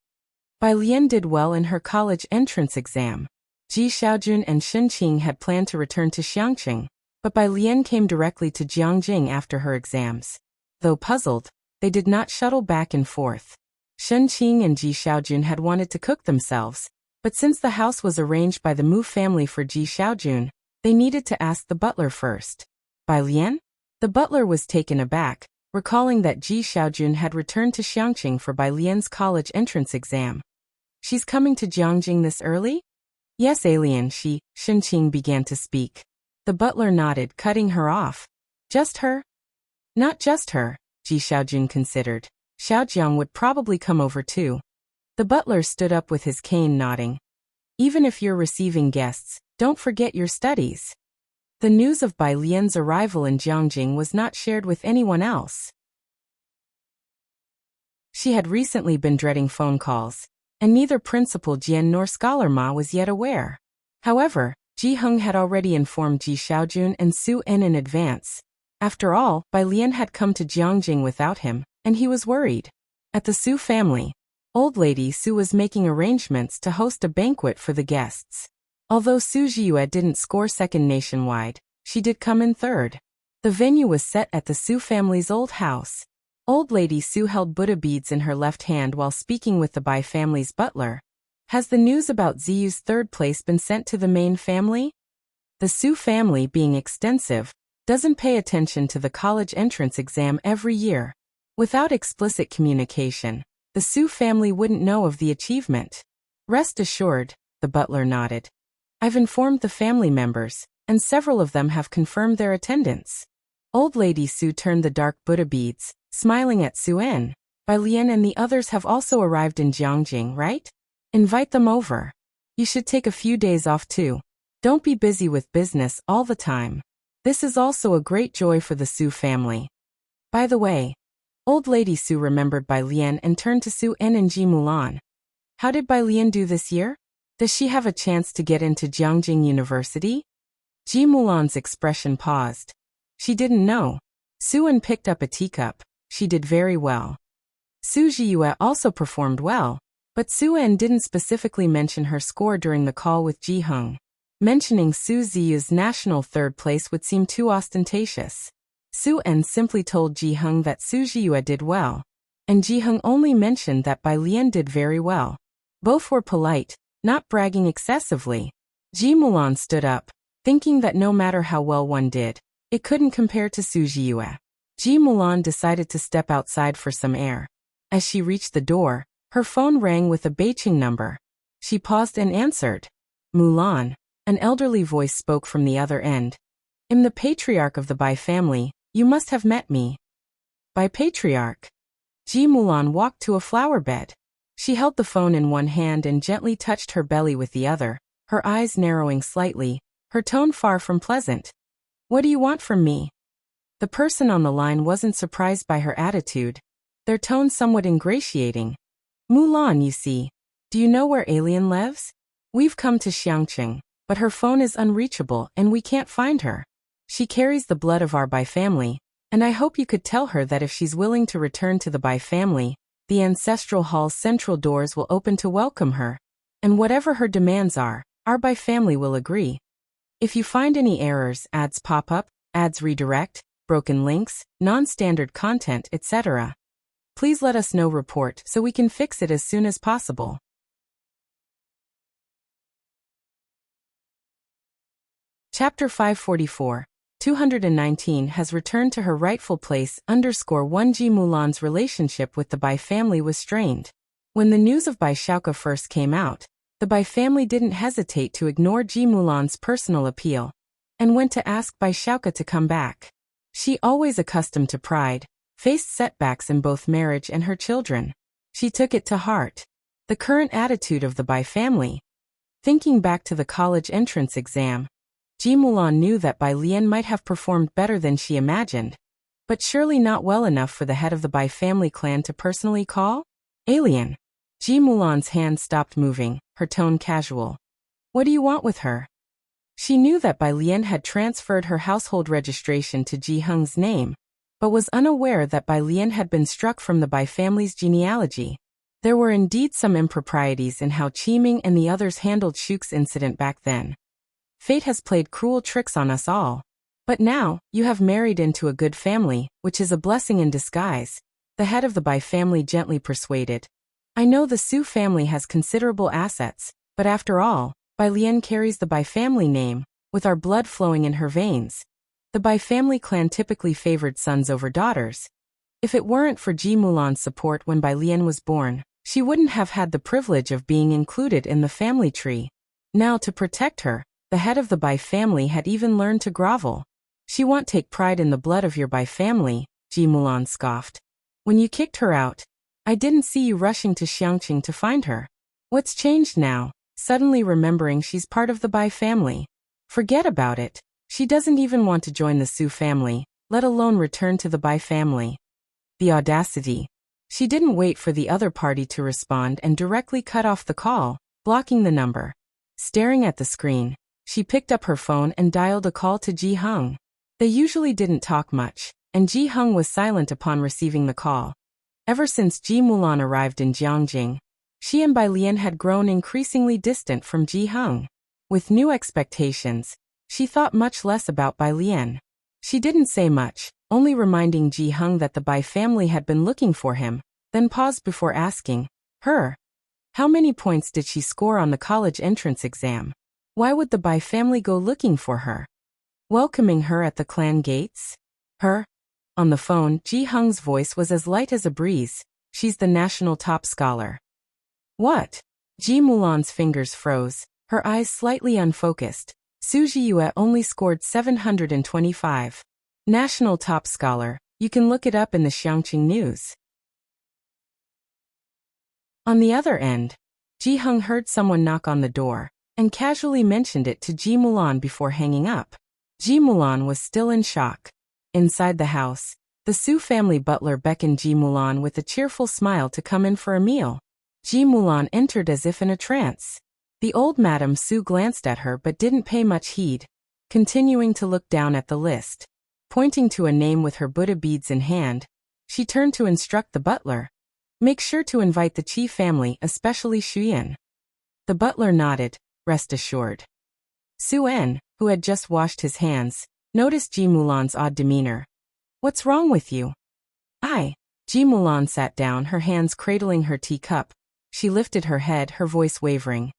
Bai Lian did well in her college entrance exam. Ji Xiaojun and Shen Qing had planned to return to Xiangqing, but Bai Lian came directly to Jiangjing after her exams. Though puzzled, they did not shuttle back and forth. Shen Qing and Ji Xiaojun had wanted to cook themselves, but since the house was arranged by the Mu family for Ji Xiaojun, they needed to ask the butler first. "Bai Lian?" The butler was taken aback, recalling that Ji Xiaojun had returned to Xiangqing for Bai Lian's college entrance exam. "She's coming to Jiangjing this early?" "Yes, alien." Shen Qing began to speak. The butler nodded, cutting her off. "Just her?" "Not just her," Ji Xiaojun considered. "Xiaojiang would probably come over too." The butler stood up with his cane, nodding. "Even if you're receiving guests, don't forget your studies." The news of Bai Lian's arrival in Jiangjing was not shared with anyone else. She had recently been dreading phone calls, and neither Principal Jian nor Scholar Ma was yet aware. However, Ji Hung had already informed Ji Xiaojun and Su En in advance. After all, Bai Lian had come to Jiangjing without him, and he was worried. At the Su family, old lady Su was making arrangements to host a banquet for the guests. Although Su Jiyue didn't score second nationwide, she did come in third. The venue was set at the Su family's old house. Old lady Su held Buddha beads in her left hand while speaking with the Bai family's butler. "Has the news about Ziyu's third place been sent to the main family?" The Su family, being extensive, doesn't pay attention to the college entrance exam every year. Without explicit communication, the Su family wouldn't know of the achievement. "Rest assured," the butler nodded. "I've informed the family members, and several of them have confirmed their attendance." Old lady Su turned the dark Buddha beads, smiling at Su En. "Bai Lian and the others have also arrived in Jiangjing, right? Invite them over. You should take a few days off too. Don't be busy with business all the time. This is also a great joy for the Su family." By the way, old lady Su remembered Bai Lian and turned to Su En and Ji Mulan. "How did Bai Lian do this year? Does she have a chance to get into Jiangjing University?" Ji Mulan's expression paused. She didn't know. Su En picked up a teacup. She did very well. Su Jiyue also performed well, but Su En didn't specifically mention her score during the call with Ji Hung. Mentioning Su Ziyu's national third place would seem too ostentatious. Su En simply told Ji Hung that Su Jiyue did well. and Ji Hung only mentioned that Bai Lian did very well. Both were polite, not bragging excessively. Ji Mulan stood up, thinking that no matter how well one did, it couldn't compare to Su Jiyue. Ji Mulan decided to step outside for some air. As she reached the door, her phone rang with a Beijing number. She paused and answered. Mulan. An elderly voice spoke from the other end. I'm the patriarch of the Bai family. You must have met me. Bai patriarch. Ji Mulan walked to a flower bed. She held the phone in one hand and gently touched her belly with the other, her eyes narrowing slightly, her tone far from pleasant. What do you want from me? The person on the line wasn't surprised by her attitude, their tone somewhat ingratiating. Mulan, you see. Do you know where Alien lives? We've come to Xiangqing, but her phone is unreachable and we can't find her. She carries the blood of our Bai family, and I hope you could tell her that if she's willing to return to the Bai family, the ancestral hall's central doors will open to welcome her. And whatever her demands are, our Bai family will agree. If you find any errors, ads pop up, ads redirect, broken links, non-standard content, etc., please let us know report so we can fix it as soon as possible. Chapter 544. 219 has returned to her rightful place. _1 Ji Mulan's relationship with the Bai family was strained. When the news of Bai Xiaoke first came out, the Bai family didn't hesitate to ignore Ji Mulan's personal appeal, and went to ask Bai Xiaoke to come back. She, always accustomed to pride, faced setbacks in both marriage and her children. She took it to heart. The current attitude of the Bai family. Thinking back to the college entrance exam, Ji Mulan knew that Bai Lian might have performed better than she imagined, but surely not well enough for the head of the Bai family clan to personally call? Alien. Ji Mulan's hand stopped moving, her tone casual. What do you want with her? She knew that Bai Lian had transferred her household registration to Ji Hung's name, but was unaware that Bai Lian had been struck from the Bai family's genealogy. There were indeed some improprieties in how Qiming and the others handled Shuke's incident back then. Fate has played cruel tricks on us all. But now, you have married into a good family, which is a blessing in disguise, the head of the Bai family gently persuaded. I know the Su family has considerable assets, but after all, Bai Lian carries the Bai family name, with our blood flowing in her veins. The Bai family clan typically favored sons over daughters. If it weren't for Ji Mulan's support when Bai Lian was born, she wouldn't have had the privilege of being included in the family tree. Now, to protect her, the head of the Bai family had even learned to grovel. She won't take pride in the blood of your Bai family, Ji Mulan scoffed. When you kicked her out, I didn't see you rushing to Xiangqing to find her. What's changed now? Suddenly remembering she's part of the Bai family. Forget about it. She doesn't even want to join the Su family, let alone return to the Bai family. The audacity. She didn't wait for the other party to respond and directly cut off the call, blocking the number. Staring at the screen, she picked up her phone and dialed a call to Ji Hung. They usually didn't talk much, and Ji Hung was silent upon receiving the call. Ever since Ji Mulan arrived in Jiangjing, she and Bai Lian had grown increasingly distant from Ji Hung. With new expectations, she thought much less about Bai Lian. She didn't say much, only reminding Ji Hung that the Bai family had been looking for him, then paused before asking, her. How many points did she score on the college entrance exam? Why would the Bai family go looking for her? Welcoming her at the clan gates? Her? On the phone, Ji Hung's voice was as light as a breeze. She's the national top scholar. What? Ji Mulan's fingers froze, her eyes slightly unfocused. Su Jiyue only scored 725. National top scholar, you can look it up in the Xiangqing news. On the other end, Ji Hung heard someone knock on the door, and casually mentioned it to Ji Mulan before hanging up. Ji Mulan was still in shock. Inside the house, the Su family butler beckoned Ji Mulan with a cheerful smile to come in for a meal. Ji Mulan entered as if in a trance. The old Madame Su glanced at her but didn't pay much heed, continuing to look down at the list. Pointing to a name with her Buddha beads in hand, she turned to instruct the butler. Make sure to invite the Qi family, especially Xuyan. The butler nodded, rest assured. Su En, who had just washed his hands, noticed Ji Mulan's odd demeanor. What's wrong with you? Ji Ji Mulan sat down, her hands cradling her teacup. She lifted her head, her voice wavering.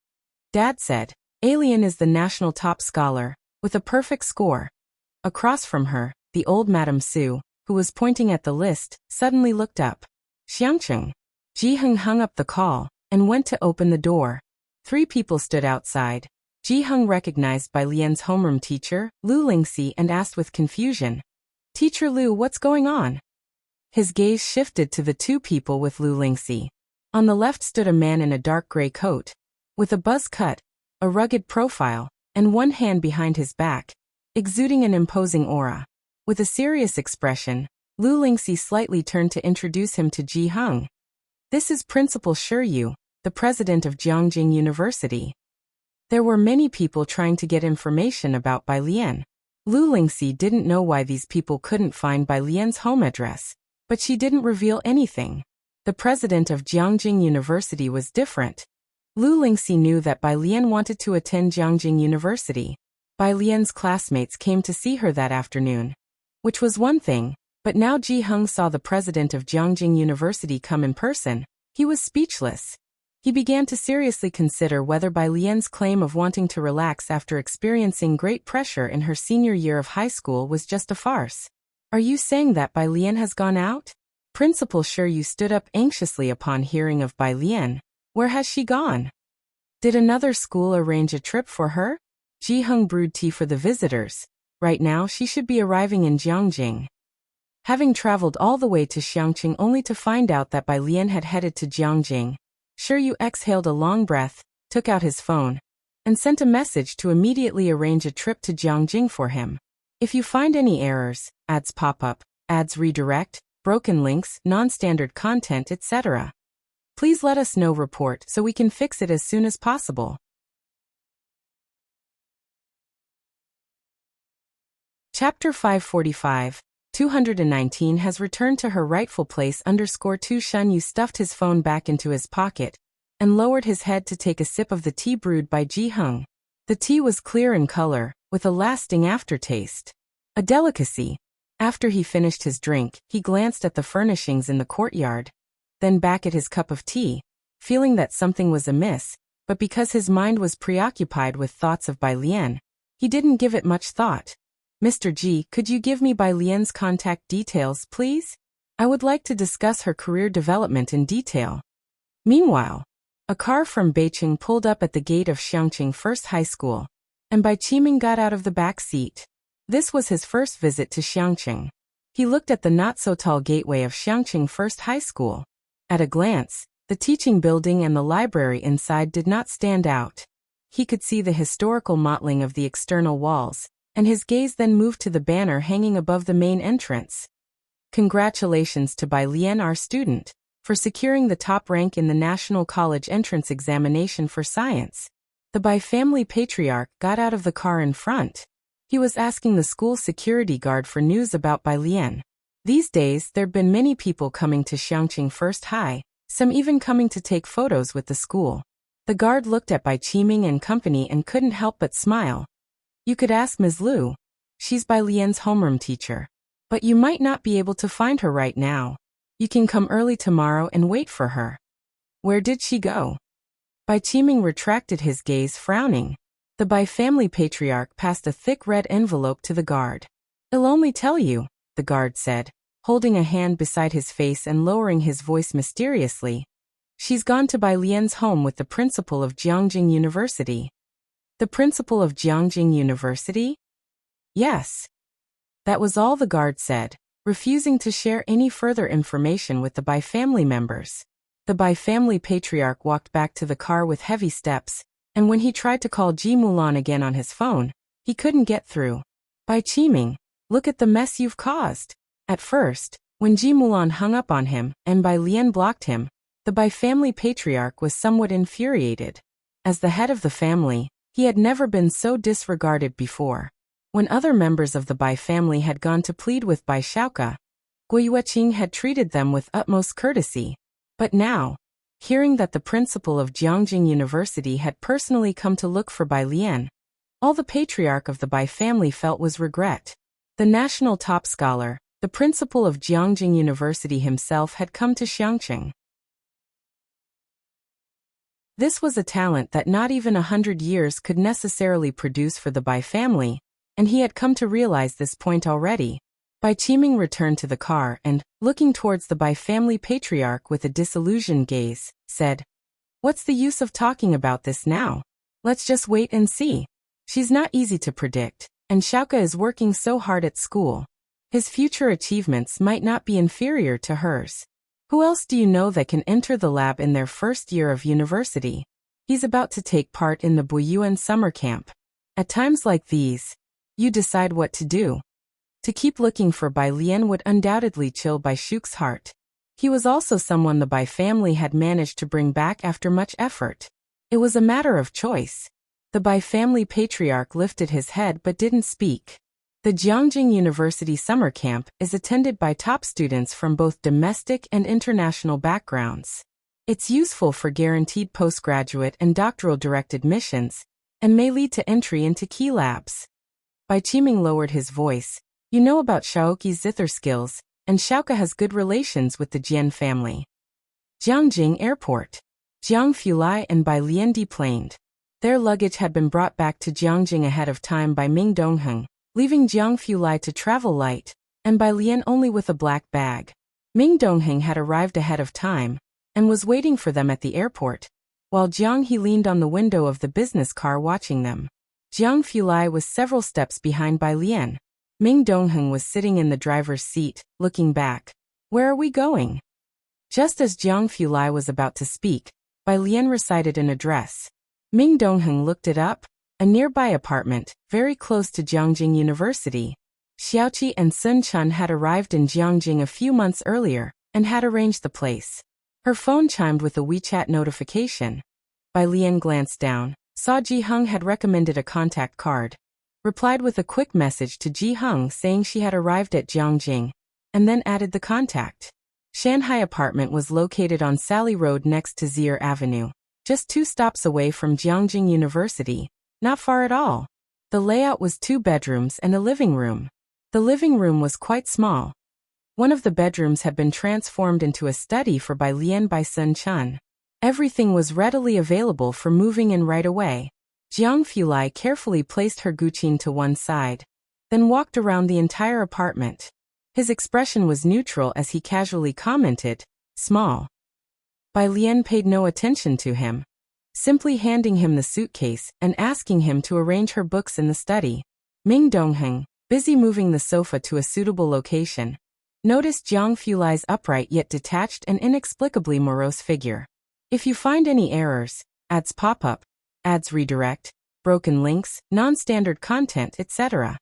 Dad said, Alien is the national top scholar, with a perfect score. Across from her, the old Madame Su, who was pointing at the list, suddenly looked up. Xiangqing. Ji Heng hung up the call and went to open the door. 3 people stood outside. Ji Heng recognized Bai Lian's homeroom teacher, Lu Lingxi, and asked with confusion, Teacher Lu, what's going on? His gaze shifted to the 2 people with Lu Lingxi. On the left stood a man in a dark gray coat, with a buzz cut, a rugged profile, and one hand behind his back, exuding an imposing aura. With a serious expression, Lu Lingxi slightly turned to introduce him to Ji Heng. This is Principal Shi Yu, the president of Jiangjing University. There were many people trying to get information about Bai Lian. Lu Lingxi didn't know why these people couldn't find Bai Lian's home address, but she didn't reveal anything. The president of Jiangjing University was different. Lu Lingxi knew that Bai Lian wanted to attend Jiangjing University. Bai Lian's classmates came to see her that afternoon, which was one thing, but now Ji Heng saw the president of Jiangjing University come in person. He was speechless. He began to seriously consider whether Bai Lian's claim of wanting to relax after experiencing great pressure in her senior year of high school was just a farce. Are you saying that Bai Lian has gone out? Principal Shi Yu stood up anxiously upon hearing of Bai Lian. Where has she gone? Did another school arrange a trip for her? Ji Heng brewed tea for the visitors. Right now she should be arriving in Jiangjing. Having traveled all the way to Xiangqing only to find out that Bai Lian had headed to Jiangjing, Shi Yu exhaled a long breath, took out his phone, and sent a message to immediately arrange a trip to Jiangjing for him. If you find any errors, ads pop up, ads redirect, broken links, non-standard content, etc., please let us know. Report so we can fix it as soon as possible. Chapter 545. 219 has returned to her rightful place. _2 Shen Yu stuffed his phone back into his pocket and lowered his head to take a sip of the tea brewed by Ji Heng. The tea was clear in color, with a lasting aftertaste. A delicacy. After he finished his drink, he glanced at the furnishings in the courtyard, then back at his cup of tea, feeling that something was amiss, but because his mind was preoccupied with thoughts of Bai Lian, he didn't give it much thought. Mr. Ji, could you give me Bai Lian's contact details, please? I would like to discuss her career development in detail. Meanwhile, a car from Beiqing pulled up at the gate of Xiangqing First High School, and Bai Qiming got out of the back seat. This was his first visit to Xiangqing. He looked at the not-so-tall gateway of Xiangqing First High School. At a glance, the teaching building and the library inside did not stand out. He could see the historical mottling of the external walls, and his gaze then moved to the banner hanging above the main entrance. Congratulations to Bai Lian, our student, for securing the top rank in the National College Entrance Examination for Science. The Bai family patriarch got out of the car in front. He was asking the school security guard for news about Bai Lian. These days there'd been many people coming to Xiangqing First High, some even coming to take photos with the school. The guard looked at Bai Qiming and company and couldn't help but smile. You could ask Ms. Lu. She's Bai Lian's homeroom teacher. But you might not be able to find her right now. You can come early tomorrow and wait for her. Where did she go? Bai Qiming retracted his gaze, frowning. The Bai family patriarch passed a thick red envelope to the guard. I'll only tell you, the guard said, holding a hand beside his face and lowering his voice mysteriously. She's gone to Bai Lian's home with the principal of Jiangjing University. The principal of Jiangjing University? Yes. That was all the guard said, refusing to share any further information with the Bai family members. The Bai family patriarch walked back to the car with heavy steps, and when he tried to call Ji Mulan again on his phone, he couldn't get through. Bai Qiming, look at the mess you've caused. At first, when Ji Mulan hung up on him and Bai Lian blocked him, the Bai family patriarch was somewhat infuriated. As the head of the family, he had never been so disregarded before. When other members of the Bai family had gone to plead with Bai Shaoka, Gui Yueqing had treated them with utmost courtesy. But now, hearing that the principal of Jiangjing University had personally come to look for Bai Lian, all the patriarch of the Bai family felt was regret. The national top scholar, The principal of Jiangjing University himself had come to Xiangqing. This was a talent that not even 100 years could necessarily produce for the Bai family, and he had come to realize this point already. Bai Qiming returned to the car and, looking towards the Bai family patriarch with a disillusioned gaze, said, "What's the use of talking about this now? Let's just wait and see. She's not easy to predict, and Xiaoke is working so hard at school. His future achievements might not be inferior to hers. Who else do you know that can enter the lab in their first year of university? He's about to take part in the Buyuan summer camp. At times like these, you decide what to do." To keep looking for Bai Lian would undoubtedly chill Bai Shuk's heart. He was also someone the Bai family had managed to bring back after much effort. It was a matter of choice. The Bai family patriarch lifted his head but didn't speak. The Jiangjing University summer camp is attended by top students from both domestic and international backgrounds. It's useful for guaranteed postgraduate and doctoral direct admissions, and may lead to entry into key labs. Bai Qiming lowered his voice. "You know about Xiaoqi's zither skills, and Xiaoke has good relations with the Jian family." Jiangjing Airport. Jiang Fulai and Bai Lian deplaned. Their luggage had been brought back to Jiangjing ahead of time by Ming Dongheng, leaving Jiang Fulai to travel light, and Bai Lian only with a black bag. Ming Dongheng had arrived ahead of time, and was waiting for them at the airport, while Jiang He leaned on the window of the business car watching them. Jiang Fulai was several steps behind Bai Lian. Ming Dongheng was sitting in the driver's seat, looking back. "Where are we going?" Just as Jiang Fulai was about to speak, Bai Lian recited an address. Ming Dongheng looked it up. A nearby apartment, very close to Jiangjing University. Xiaoqi and Sun Chun had arrived in Jiangjing a few months earlier, and had arranged the place. Her phone chimed with a WeChat notification. Bai Lian glanced down, saw Ji Heng had recommended a contact card, replied with a quick message to Ji Heng saying she had arrived at Jiangjing, and then added the contact. Shanghai apartment was located on Sally Road next to Zier Avenue, just 2 stops away from Jiangjing University. Not far at all. The layout was 2 bedrooms and a living room. The living room was quite small. One of the bedrooms had been transformed into a study for Bai Lian by Sun Chun. Everything was readily available for moving in right away. Jiang Fulai carefully placed her guqin to one side, then walked around the entire apartment. His expression was neutral as he casually commented, "Small." Bai Lian paid no attention to him, simply handing him the suitcase and asking him to arrange her books in the study. Ming Dongheng, busy moving the sofa to a suitable location, noticed Jiang Fulai's upright yet detached and inexplicably morose figure. If you find any errors, ads pop up, ads redirect, broken links, non-standard content, etc.,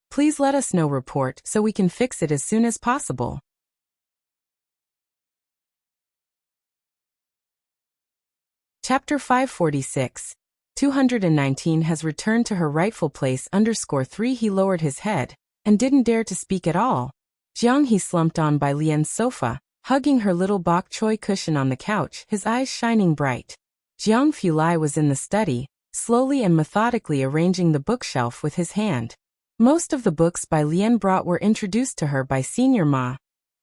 please let us know. Report so we can fix it as soon as possible. Chapter 546. 219 has returned to her rightful place. _3 He lowered his head, and didn't dare to speak at all. Jiang He slumped on Bai Lian's sofa, hugging her little bok choy cushion on the couch, his eyes shining bright. Jiang Fulai was in the study, slowly and methodically arranging the bookshelf with his hand. Most of the books Bai Lian brought were introduced to her by Senior Ma,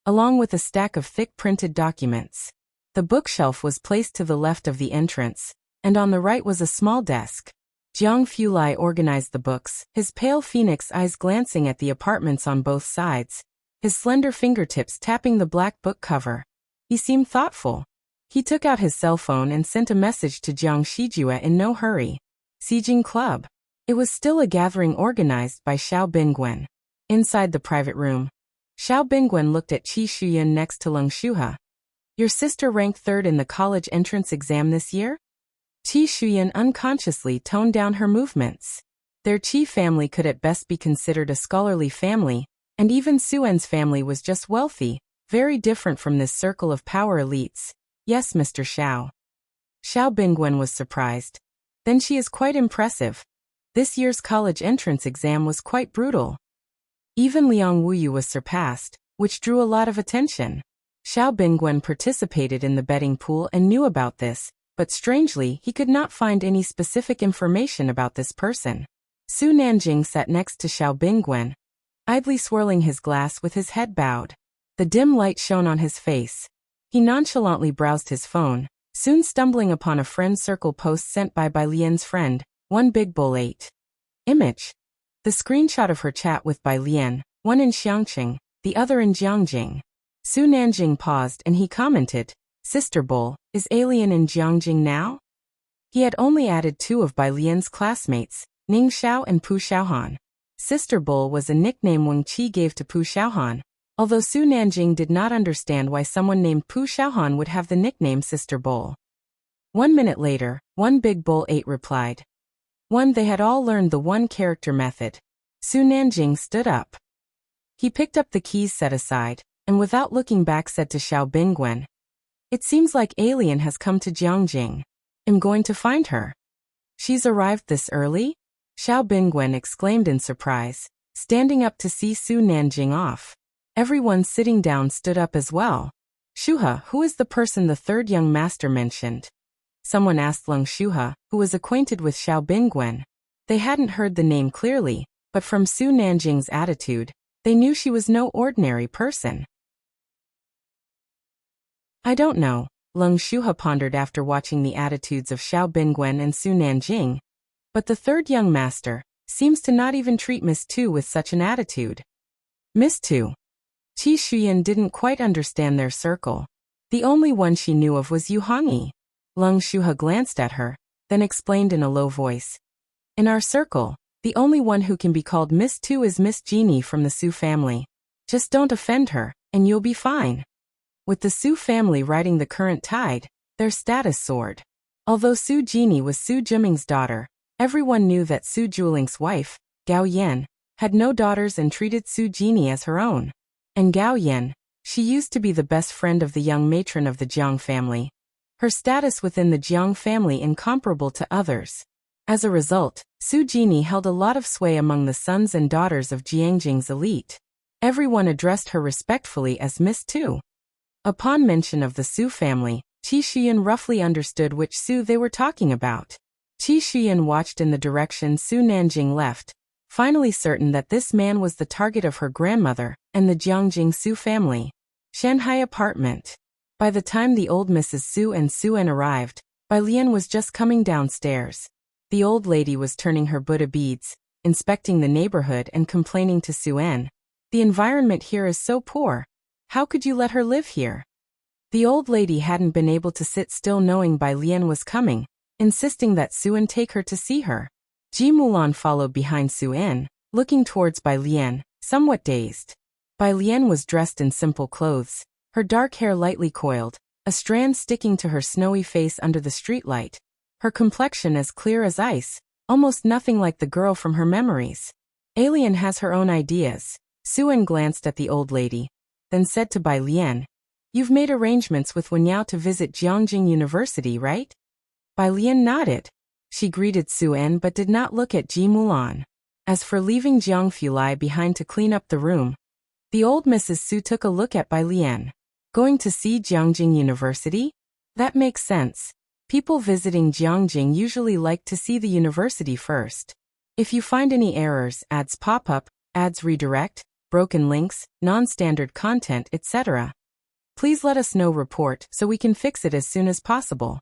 along with a stack of thick printed documents. The bookshelf was placed to the left of the entrance, and on the right was a small desk. Jiang Fulai organized the books, his pale phoenix eyes glancing at the apartments on both sides, his slender fingertips tapping the black book cover. He seemed thoughtful. He took out his cell phone and sent a message to Jiang Shijue in no hurry. Sijing Club. It was still a gathering organized by Xiao Bingwen. Inside the private room, Xiao Bingwen looked at Qi Shuyan next to Leng Shuha. "Your sister ranked 3rd in the college entrance exam this year?" Qi Shuyan unconsciously toned down her movements. Their Qi family could at best be considered a scholarly family, and even Suen's family was just wealthy, very different from this circle of power elites. "Yes, Mr. Xiao." Xiao Bingwen was surprised. "Then she is quite impressive. This year's college entrance exam was quite brutal." Even Liang Wuyu was surpassed, which drew a lot of attention. Xiao Bingwen participated in the betting pool and knew about this, but strangely he could not find any specific information about this person. Su Nanjing sat next to Xiao Bingwen, idly swirling his glass with his head bowed. The dim light shone on his face. He nonchalantly browsed his phone, soon stumbling upon a friend circle post sent by Bai Lian's friend, One Big Bull 8. Image. The screenshot of her chat with Bai Lian, one in Xiangqing, the other in Jiangjing. Su Nanjing paused and he commented, Sister Bull, is Alien in Jiangjing now? He had only added 2 of Bai Lian's classmates, Ning Xiao and Pu Xiaohan. Sister Bull was a nickname Wang Qi gave to Pu Xiaohan, although Su Nanjing did not understand why someone named Pu Xiaohan would have the nickname Sister Bull. 1 minute later, One Big Bull 8 replied. They had all learned the one-character method. Su Nanjing stood up. He picked up the keys set aside, and without looking back said to Xiao Bingwen, It seems like Alien has come to Jiangjing. I'm going to find her. She's arrived this early? Xiao Bingwen exclaimed in surprise, standing up to see Su Nanjing off. Everyone sitting down stood up as well. Shuhe, who is the person the third young master mentioned? Someone asked Leng Shuhe, who was acquainted with Xiao Bingwen. They hadn't heard the name clearly, but from Su Nanjing's attitude, they knew she was no ordinary person. I don't know, Leng Shuhe pondered after watching the attitudes of Xiao Bingwen and Su Nanjing. But the third young master seems to not even treat Miss Tu with such an attitude. Miss Tu. Qi Shuyan didn't quite understand their circle. The only one she knew of was Yu Hongyi. Leng Shuhe glanced at her, then explained in a low voice. In our circle, the only one who can be called Miss Tu is Miss Jeannie from the Su family. Just don't offend her, and you'll be fine. With the Su family riding the current tide, their status soared. Although Su Jeannie was Su Jiming's daughter, everyone knew that Su Juling's wife, Gao Yan, had no daughters and treated Su Jeannie as her own. And Gao Yan, she used to be the best friend of the young matron of the Jiang family. Her status within the Jiang family incomparable to others. As a result, Su Jeannie held a lot of sway among the sons and daughters of Jiangjing's elite. Everyone addressed her respectfully as Miss Tu. Upon mention of the Su family, Qi Shuyan roughly understood which Su they were talking about. Qi Shuyan watched in the direction Su Nanjing left, finally certain that this man was the target of her grandmother and the Jiangjing Su family. Shanghai apartment. By the time the old Mrs. Su and Su-en arrived, Bai Lian was just coming downstairs. The old lady was turning her Buddha beads, inspecting the neighborhood and complaining to Su-en. The environment here is so poor. How could you let her live here? The old lady hadn't been able to sit still knowing Bai Lian was coming, insisting that Su-en take her to see her. Ji Mulan followed behind Su-en, looking towards Bai Lian, somewhat dazed. Bai Lian was dressed in simple clothes, her dark hair lightly coiled, a strand sticking to her snowy face under the streetlight. Her complexion as clear as ice, almost nothing like the girl from her memories. Alien has her own ideas. Su-en glanced at the old lady, then said to Bai Lian, You've made arrangements with Wen Yao to visit Jiangjing University, right? Bai Lian nodded. She greeted Su-en but did not look at Ji Mulan. As for leaving Jiang Fulai behind to clean up the room, the old Mrs. Su took a look at Bai Lian. Going to see Jiangjing University? That makes sense. People visiting Jiangjing usually like to see the university first. If you find any errors, ads pop up, ads redirect, broken links, non-standard content, etc., please let us know report so we can fix it as soon as possible.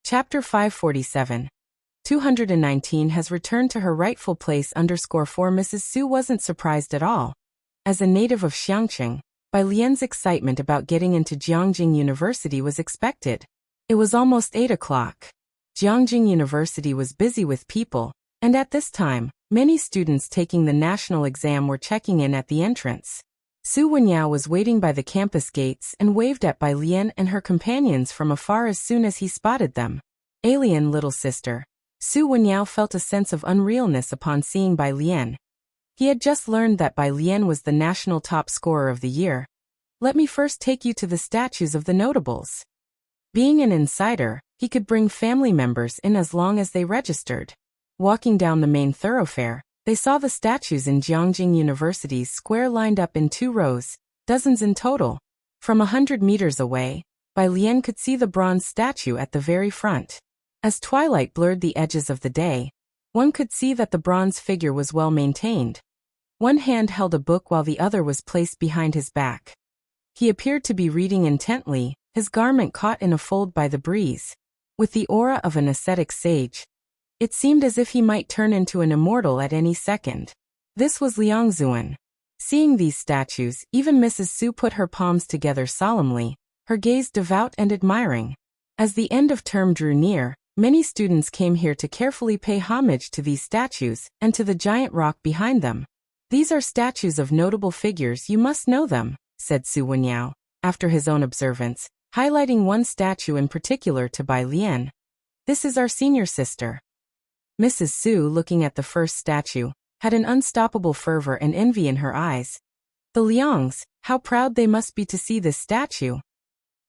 Chapter 547. 219 has returned to her rightful place _4. Mrs. Su wasn't surprised at all. As a native of Xiangqing, Bai Lian's excitement about getting into Jiangjing University was expected. It was almost 8 o'clock. Jiangjing University was busy with people, and at this time, many students taking the national exam were checking in at the entrance. Su Wenyao was waiting by the campus gates and waved at Bai Lian and her companions from afar as soon as he spotted them. Alien little sister. Su Wenyao felt a sense of unrealness upon seeing Bai Lian. He had just learned that Bai Lian was the national top scorer of the year. Let me first take you to the statues of the notables. Being an insider, he could bring family members in as long as they registered. Walking down the main thoroughfare, they saw the statues in Jiangjing University's square lined up in 2 rows, dozens in total. From 100 meters away, Bai Lian could see the bronze statue at the very front. As twilight blurred the edges of the day, One could see that the bronze figure was well maintained. One hand held a book while the other was placed behind his back. He appeared to be reading intently, his garment caught in a fold by the breeze. With the aura of an ascetic sage, it seemed as if he might turn into an immortal at any second. This was Liang Zuan. Seeing these statues, even Mrs. Su put her palms together solemnly, her gaze devout and admiring. As the end of term drew near, many students came here to carefully pay homage to these statues and to the giant rock behind them. "These are statues of notable figures, you must know them," said Su Wenyao, after his own observance, highlighting one statue in particular to Bai Lian. "This is our senior sister." Mrs. Su, looking at the first statue, had an unstoppable fervor and envy in her eyes. The Liangs, how proud they must be to see this statue.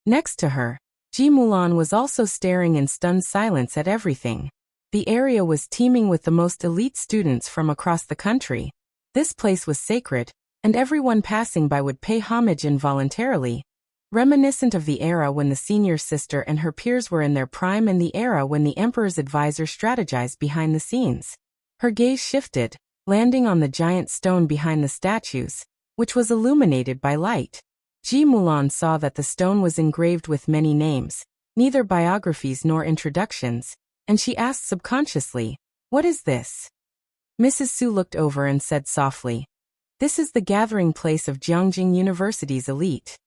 Next to her, Ji Mulan was also staring in stunned silence at everything. The area was teeming with the most elite students from across the country. This place was sacred, and everyone passing by would pay homage involuntarily, reminiscent of the era when the senior sister and her peers were in their prime and the era when the emperor's advisor strategized behind the scenes. Her gaze shifted, landing on the giant stone behind the statues, which was illuminated by light. Ji Mulan saw that the stone was engraved with many names, neither biographies nor introductions, and she asked subconsciously, "What is this?" Mrs. Su looked over and said softly, "This is the gathering place of Jiangjing University's elite."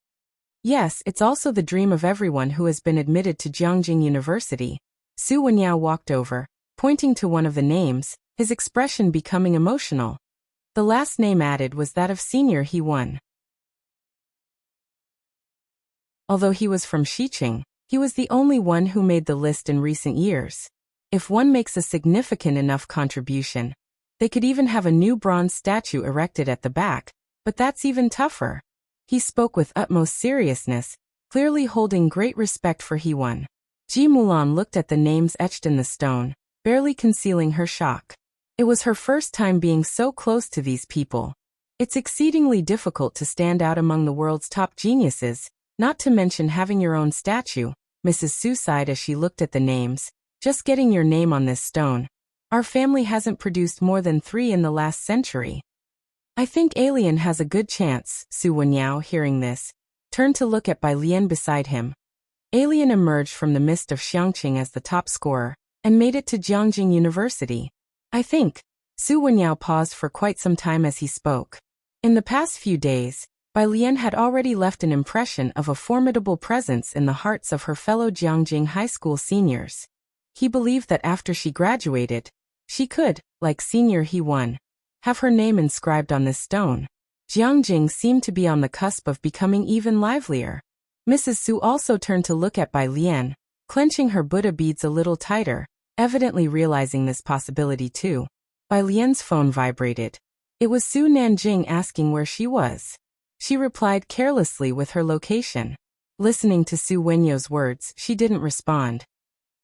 Yes, it's also the dream of everyone who has been admitted to Jiangjing University. Su Wenyao walked over, pointing to one of the names, his expression becoming emotional. The last name added was that of Senior He Won. Although he was from Xiqing, he was the only one who made the list in recent years. If one makes a significant enough contribution, they could even have a new bronze statue erected at the back, but that's even tougher. He spoke with utmost seriousness, clearly holding great respect for He Won. Ji Mulan looked at the names etched in the stone, barely concealing her shock. It was her first time being so close to these people. It's exceedingly difficult to stand out among the world's top geniuses, not to mention having your own statue. Mrs. Su sighed as she looked at the names. "Just getting your name on this stone. Our family hasn't produced more than 3 in the last century. I think Alien has a good chance." Su Wenyao, hearing this, turned to look at Bai Lian beside him. Alien emerged from the mist of Xiangqing as the top scorer, and made it to Jiangjing University. "I think." Su Wenyao paused for quite some time as he spoke. In the past few days, Bai Lian had already left an impression of a formidable presence in the hearts of her fellow Jiangjing high school seniors. He believed that after she graduated, she could, like Senior He Won, have her name inscribed on this stone. Jiangjing seemed to be on the cusp of becoming even livelier. Mrs. Su also turned to look at Bai Lian, clenching her Buddha beads a little tighter, evidently realizing this possibility too. Bai Lian's phone vibrated. It was Su Nanjing asking where she was. She replied carelessly with her location. Listening to Su Wenyao's words, she didn't respond.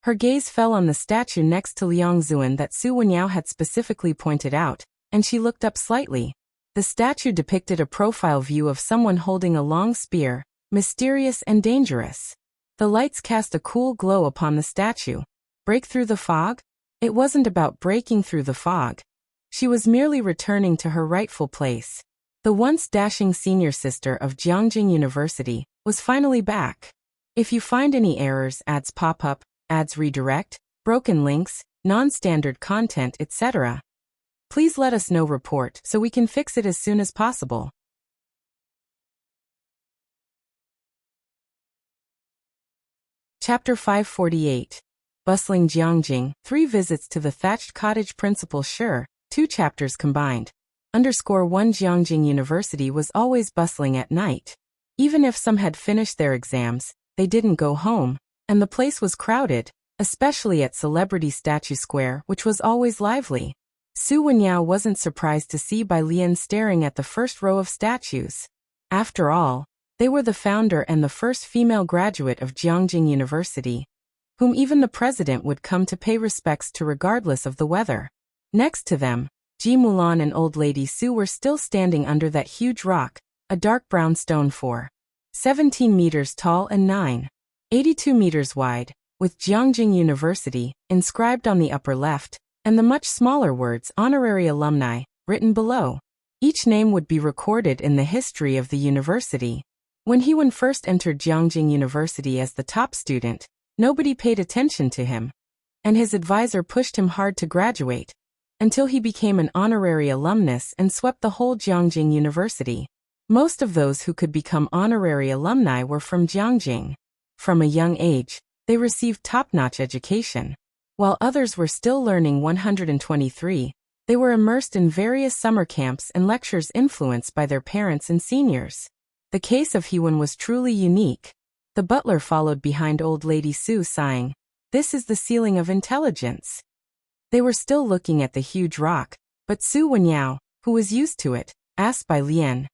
Her gaze fell on the statue next to Liang Zuan that Su Wenyao had specifically pointed out, and she looked up slightly. The statue depicted a profile view of someone holding a long spear, mysterious and dangerous. The lights cast a cool glow upon the statue. Break through the fog? It wasn't about breaking through the fog. She was merely returning to her rightful place. The once dashing senior sister of Jiangjing University was finally back. If you find any errors, ads pop up, ads redirect, broken links, non-standard content, etc., please let us know. Report so we can fix it as soon as possible. Chapter 548. Bustling Jiangjing, 3 visits to the thatched cottage. Principal Sure, 2 chapters combined. _1 Jiangjing University was always bustling at night. Even if some had finished their exams, they didn't go home, and the place was crowded, especially at Celebrity Statue Square, which was always lively. Su Wenyao wasn't surprised to see Bai Lian staring at the first row of statues. After all, they were the founder and the first female graduate of Jiangjing University, whom even the president would come to pay respects to regardless of the weather. Next to them, Ji Mulan and Old Lady Su were still standing under that huge rock, a dark brown stone 4.17 meters tall and 9.82 meters wide, with Jiangjing University inscribed on the upper left, and the much smaller words honorary alumni written below. Each name would be recorded in the history of the university. When Hewan first entered Jiangjing University as the top student, nobody paid attention to him, and his advisor pushed him hard to graduate, until he became an honorary alumnus and swept the whole Jiangjing University. Most of those who could become honorary alumni were from Jiangjing. From a young age, they received top-notch education. While others were still learning 123, they were immersed in various summer camps and lectures influenced by their parents and seniors. The case of Hewan was truly unique. The butler followed behind old lady Su, sighing, "This is the ceiling of intelligence." They were still looking at the huge rock, but Su Wenyao, who was used to it, asked Bai Lian,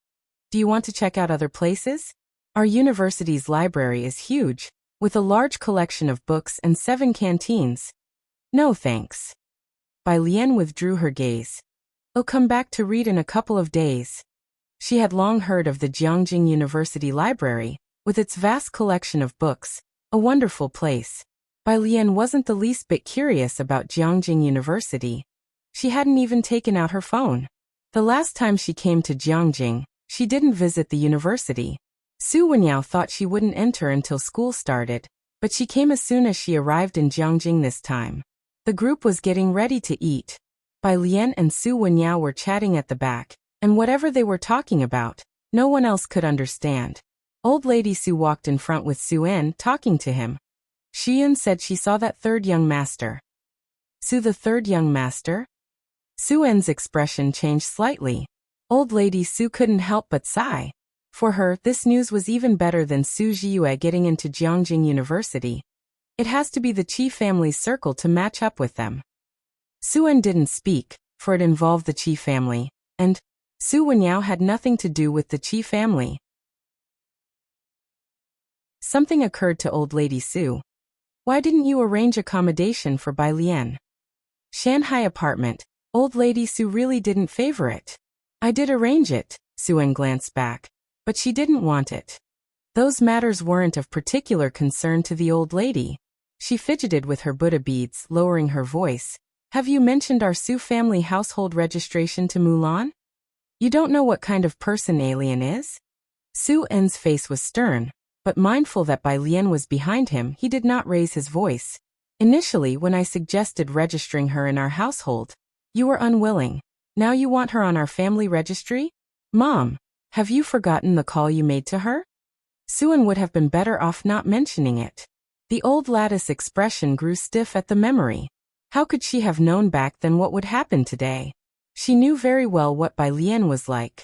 "Do you want to check out other places? Our university's library is huge, with a large collection of books and 7 canteens." "No thanks." Bai Lian withdrew her gaze. "I'll come back to read in a couple of days." She had long heard of the Jiangjing University Library, with its vast collection of books, a wonderful place. Bai Lian wasn't the least bit curious about Jiangjing University. She hadn't even taken out her phone. The last time she came to Jiangjing, she didn't visit the university. Su Wenyao thought she wouldn't enter until school started, but she came as soon as she arrived in Jiangjing this time. The group was getting ready to eat. Bai Lian and Su Wenyao were chatting at the back, and whatever they were talking about, no one else could understand. Old lady Su walked in front with Su En talking to him. Shiyun said she saw that third young master. Su, the third young master? Su En's expression changed slightly. Old lady Su couldn't help but sigh. For her, this news was even better than Su Zhiyue getting into Jiangjing University. It has to be the Qi family's circle to match up with them. Su En didn't speak, for it involved the Qi family, and Su Wenyao had nothing to do with the Qi family. Something occurred to old lady Su. "Why didn't you arrange accommodation for Bai Lian?" "Shanghai apartment." Old lady Su really didn't favor it. "I did arrange it," Su En glanced back, "but she didn't want it." Those matters weren't of particular concern to the old lady. She fidgeted with her Buddha beads, lowering her voice. "Have you mentioned our Su family household registration to Mulan? You don't know what kind of person Alien is?" Su En's face was stern, but mindful that Bai Lian was behind him, he did not raise his voice. "Initially, when I suggested registering her in our household, you were unwilling. Now you want her on our family registry? Mom, have you forgotten the call you made to her?" Su-en would have been better off not mentioning it. The old lattice expression grew stiff at the memory. How could she have known back then what would happen today? She knew very well what Bai Lian was like.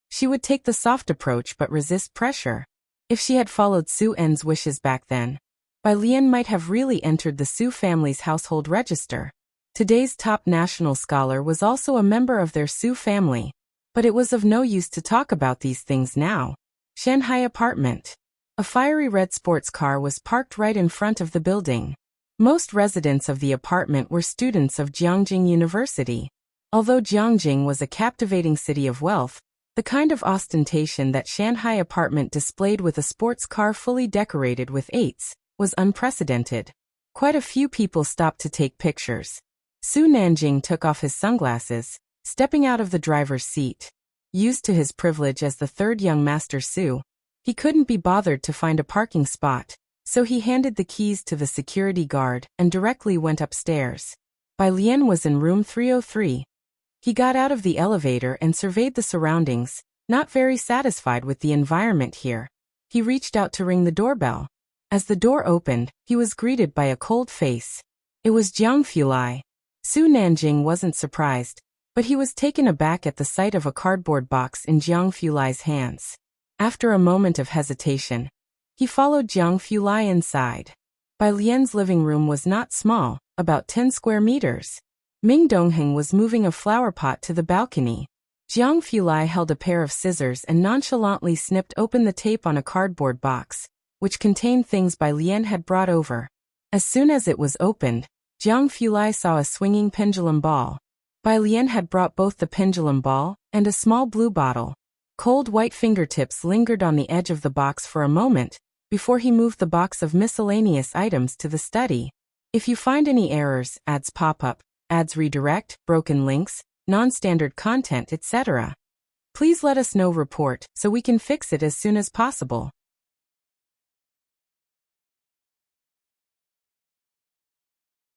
She would take the soft approach but resist pressure. If she had followed Su-en's wishes back then, Bai Lian might have really entered the Su family's household register. Today's top national scholar was also a member of their Su family, but it was of no use to talk about these things now. Shanghai apartment. A fiery red sports car was parked right in front of the building. Most residents of the apartment were students of Jiangjing University. Although Jiangjing was a captivating city of wealth, the kind of ostentation that Shanghai apartment displayed with a sports car fully decorated with 8s was unprecedented. Quite a few people stopped to take pictures. Su Nanjing took off his sunglasses, stepping out of the driver's seat. Used to his privilege as the third young master Su, he couldn't be bothered to find a parking spot, so he handed the keys to the security guard and directly went upstairs. Bai Lian was in room 303. He got out of the elevator and surveyed the surroundings, not very satisfied with the environment here. He reached out to ring the doorbell. As the door opened, he was greeted by a cold face. It was Jiang Fulai. Su Nanjing wasn't surprised, but he was taken aback at the sight of a cardboard box in Jiang Fulai's hands. After a moment of hesitation, he followed Jiang Fulai inside. Bai Lian's living room was not small, about 10 square meters. Ming Dongheng was moving a flower pot to the balcony. Jiang Fulai held a pair of scissors and nonchalantly snipped open the tape on a cardboard box, which contained things Bai Lian had brought over. As soon as it was opened, Jiang Fulai saw a swinging pendulum ball. Bai Lian had brought both the pendulum ball and a small blue bottle. Cold white fingertips lingered on the edge of the box for a moment, before he moved the box of miscellaneous items to the study. If you find any errors, ads pop up, ads redirect, broken links, non-standard content, etc. Please let us know report so we can fix it as soon as possible.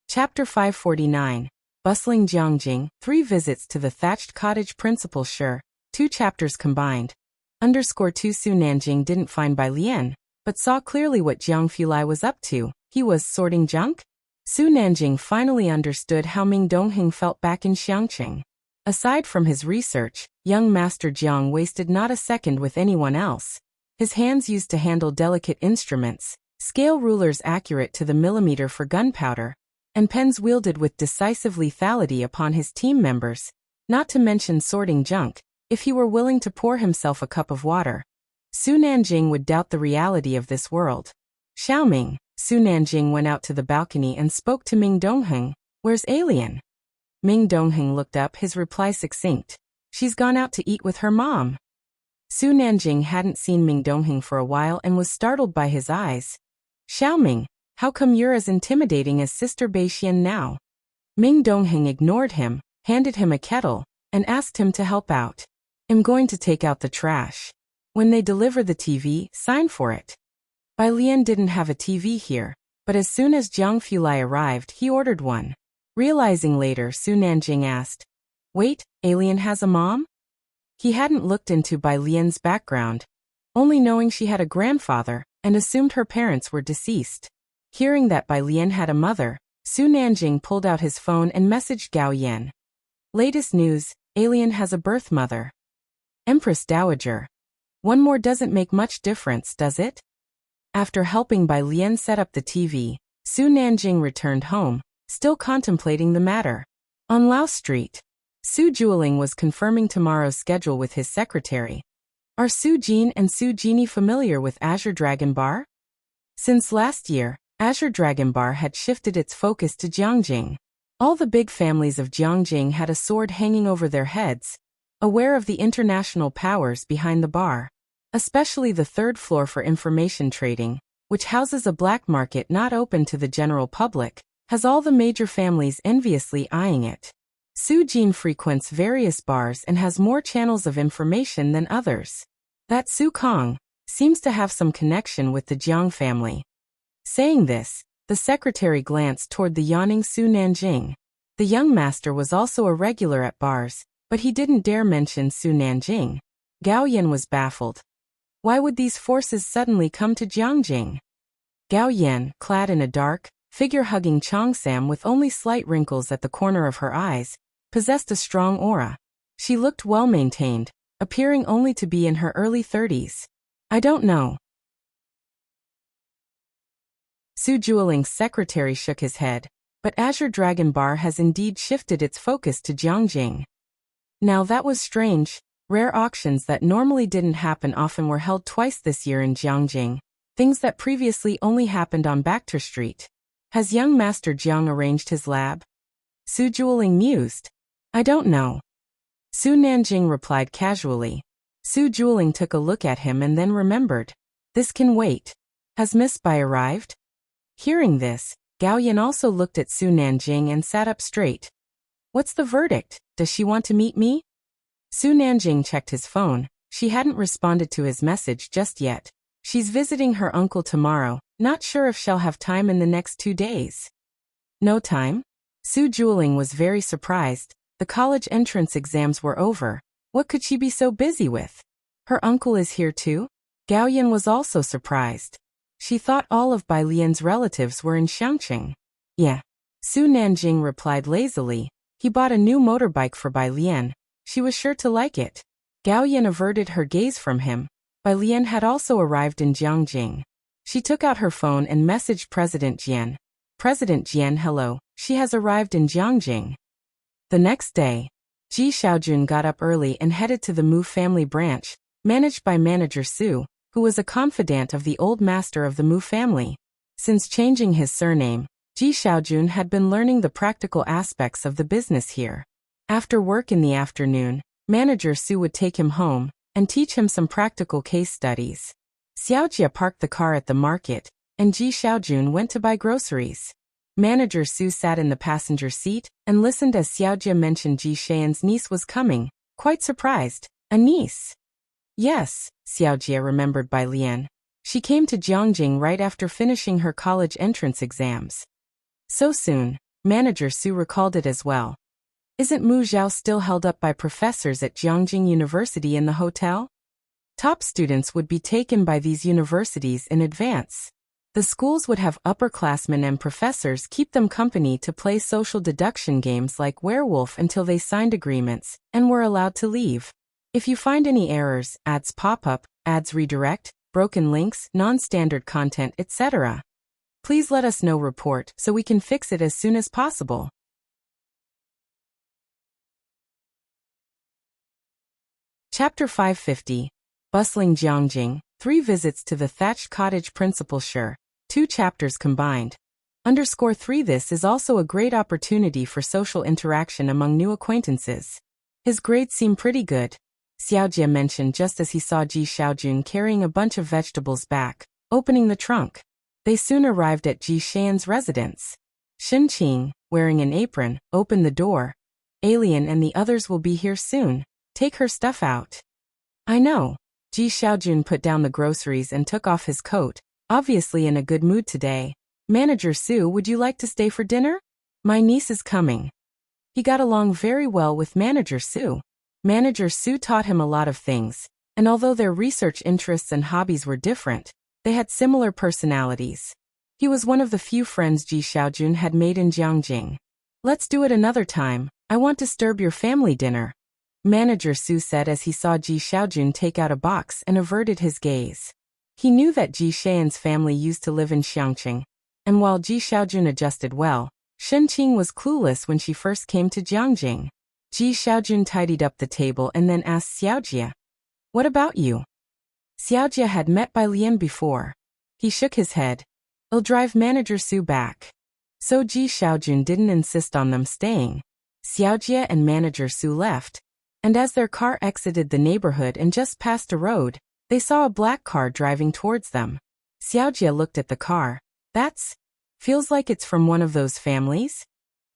Chapter 549. Bustling Jiangjing, 3 visits to the thatched cottage. Principal Sure, 2 chapters combined. _2 Su Nanjing didn't find Bai Lian, but saw clearly what Jiang Fulai was up to. He was sorting junk? Su Nanjing finally understood how Ming Dongheng felt back in Xiangqing. Aside from his research, young Master Jiang wasted not a second with anyone else. His hands used to handle delicate instruments, scale rulers accurate to the millimeter for gunpowder, and pens wielded with decisive lethality upon his team members, not to mention sorting junk, if he were willing to pour himself a cup of water. Su Nanjing would doubt the reality of this world. Xiaoming, Su Nanjing went out to the balcony and spoke to Ming Dongheng. Where's Alien? Ming Dongheng looked up, his reply succinct. She's gone out to eat with her mom. Su Nanjing hadn't seen Ming Dongheng for a while and was startled by his eyes. Xiaoming, how come you're as intimidating as Sister Beixian now? Ming Dongheng ignored him, handed him a kettle, and asked him to help out. I'm going to take out the trash. When they deliver the TV, sign for it. Bai Lian didn't have a TV here, but as soon as Jiang Fulai arrived, he ordered one. Realizing later, Su Nanjing asked, wait, Alien has a mom? He hadn't looked into Bai Lian's background, only knowing she had a grandfather, and assumed her parents were deceased. Hearing that Bai Lian had a mother, Su Nanjing pulled out his phone and messaged Gao Yan. Latest news, Alien has a birth mother. Empress Dowager. One more doesn't make much difference, does it? After helping Bai Lian set up the TV, Su Nanjing returned home, still contemplating the matter. On Lao Street, Su Jueling was confirming tomorrow's schedule with his secretary. Are Su Jin and Su Genie familiar with Azure Dragon Bar? Since last year, Azure Dragon Bar had shifted its focus to Jiangjing. All the big families of Jiangjing had a sword hanging over their heads, aware of the international powers behind the bar. Especially the 3rd floor for information trading, which houses a black market not open to the general public, has all the major families enviously eyeing it. Su Jin frequents various bars and has more channels of information than others. That Su Kong seems to have some connection with the Jiang family. Saying this, the secretary glanced toward the yawning Su Nanjing. The young master was also a regular at bars, but he didn't dare mention Su Nanjing. Gao Yan was baffled. Why would these forces suddenly come to Jiangjing? Gao Yan, clad in a dark, figure-hugging cheongsam with only slight wrinkles at the corner of her eyes, possessed a strong aura. She looked well-maintained, appearing only to be in her early 30s. I don't know. Su Jueling's secretary shook his head, but Azure Dragon Bar has indeed shifted its focus to Jiangjing. Now that was strange. Rare auctions that normally didn't happen often were held twice this year in Jiangjing, things that previously only happened on Bakhtar Street. Has young Master Jiang arranged his lab? Su Jueling mused. I don't know. Su Nanjing replied casually. Su Jueling took a look at him and then remembered. This can wait. Has Miss Bai arrived? Hearing this, Gao Yan also looked at Su Nanjing and sat up straight. What's the verdict? Does she want to meet me? Su Nanjing checked his phone. She hadn't responded to his message just yet. She's visiting her uncle tomorrow, not sure if she'll have time in the next 2 days. No time? Su Jueling was very surprised. The college entrance exams were over. What could she be so busy with? Her uncle is here too? Gao Yan was also surprised. She thought all of Bai Lian's relatives were in Xiangqing. Yeah. Su Nanjing replied lazily. He bought a new motorbike for Bai Lian. She was sure to like it. Gao Yan averted her gaze from him. Bai Lian had also arrived in Jiangjing. She took out her phone and messaged President Jian. President Jian, hello, she has arrived in Jiangjing. The next day, Ji Xiaojun got up early and headed to the Mu family branch, managed by manager Su, who was a confidant of the old master of the Mu family. Since changing his surname, Ji Xiaojun had been learning the practical aspects of the business here. After work in the afternoon, manager Su would take him home and teach him some practical case studies. Xiaojia parked the car at the market, and Ji Xiaojun went to buy groceries. Manager Su sat in the passenger seat and listened as Xiaojie mentioned Ji Xian's niece was coming, quite surprised. A niece? Yes, Xiaojie remembered Bai Lian. She came to Jiangjing right after finishing her college entrance exams. So soon, Manager Su recalled it as well. Isn't Mu Zhao still held up by professors at Jiangjing University in the hotel? Top students would be taken by these universities in advance. The schools would have upperclassmen and professors keep them company to play social deduction games like Werewolf until they signed agreements and were allowed to leave. If you find any errors, ads pop up, ads redirect, broken links, non-standard content, etc., please let us know. Report so we can fix it as soon as possible. Chapter 550. Bustling Jiangjing, 3 visits to the thatched cottage principalshire, 2 chapters combined. _3 This is also a great opportunity for social interaction among new acquaintances. His grades seem pretty good, Xiaojie mentioned just as he saw Ji Xiaojun carrying a bunch of vegetables back, opening the trunk. They soon arrived at Ji Xian's residence. Qing, wearing an apron, opened the door. Alien and the others will be here soon. Take her stuff out. I know. Ji Xiaojun put down the groceries and took off his coat, obviously in a good mood today. Manager Su, would you like to stay for dinner? My niece is coming. He got along very well with Manager Su. Manager Su taught him a lot of things, and although their research interests and hobbies were different, they had similar personalities. He was one of the few friends Ji Xiaojun had made in Jiangjing. Let's do it another time. I want to disturb your family dinner, Manager Su said as he saw Ji Xiaojun take out a box and averted his gaze. He knew that Ji Xian's family used to live in Xiangqing, and while Ji Xiaojun adjusted well, Qing was clueless when she first came to Jiangjing. Ji Xiaojun tidied up the table and then asked Xiaojie, "What about you?" Xiaojie had met Bai Lian before. He shook his head. "I'll drive Manager Su back." So Ji Xiaojun didn't insist on them staying. Xiaojie and Manager Su left, and as their car exited the neighborhood and just passed a road, they saw a black car driving towards them. Xiaojie looked at the car. Feels like it's from one of those families?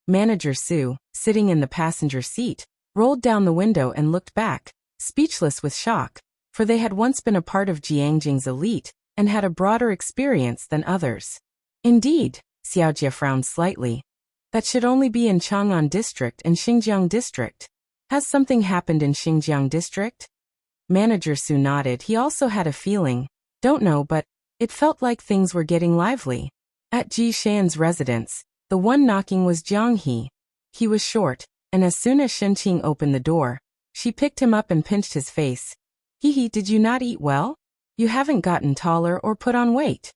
Manager Su, sitting in the passenger seat, rolled down the window and looked back, speechless with shock, for they had once been a part of Jiangjing's elite and had a broader experience than others. Indeed, Xiaojie frowned slightly. That should only be in Chang'an District and Xinjiang District. Has something happened in Xinjiang District? Manager Su nodded. He also had a feeling. Don't know, but it felt like things were getting lively. At Ji Xian's residence, the one knocking was Jiang He. He was short, and as soon as Qing opened the door, she picked him up and pinched his face. He, did you not eat well? You haven't gotten taller or put on weight.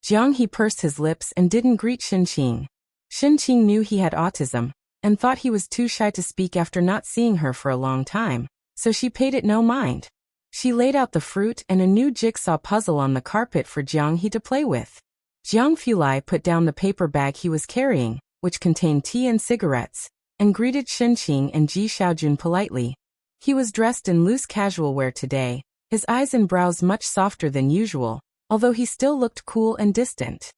Jiang He pursed his lips and didn't greet Qing. Qing knew he had autism, and thought he was too shy to speak after not seeing her for a long time, so she paid it no mind. She laid out the fruit and a new jigsaw puzzle on the carpet for Jiang He to play with. Jiang Fulai put down the paper bag he was carrying, which contained tea and cigarettes, and greeted Qing and Ji Xiaojun politely. He was dressed in loose casual wear today, his eyes and brows much softer than usual, although he still looked cool and distant.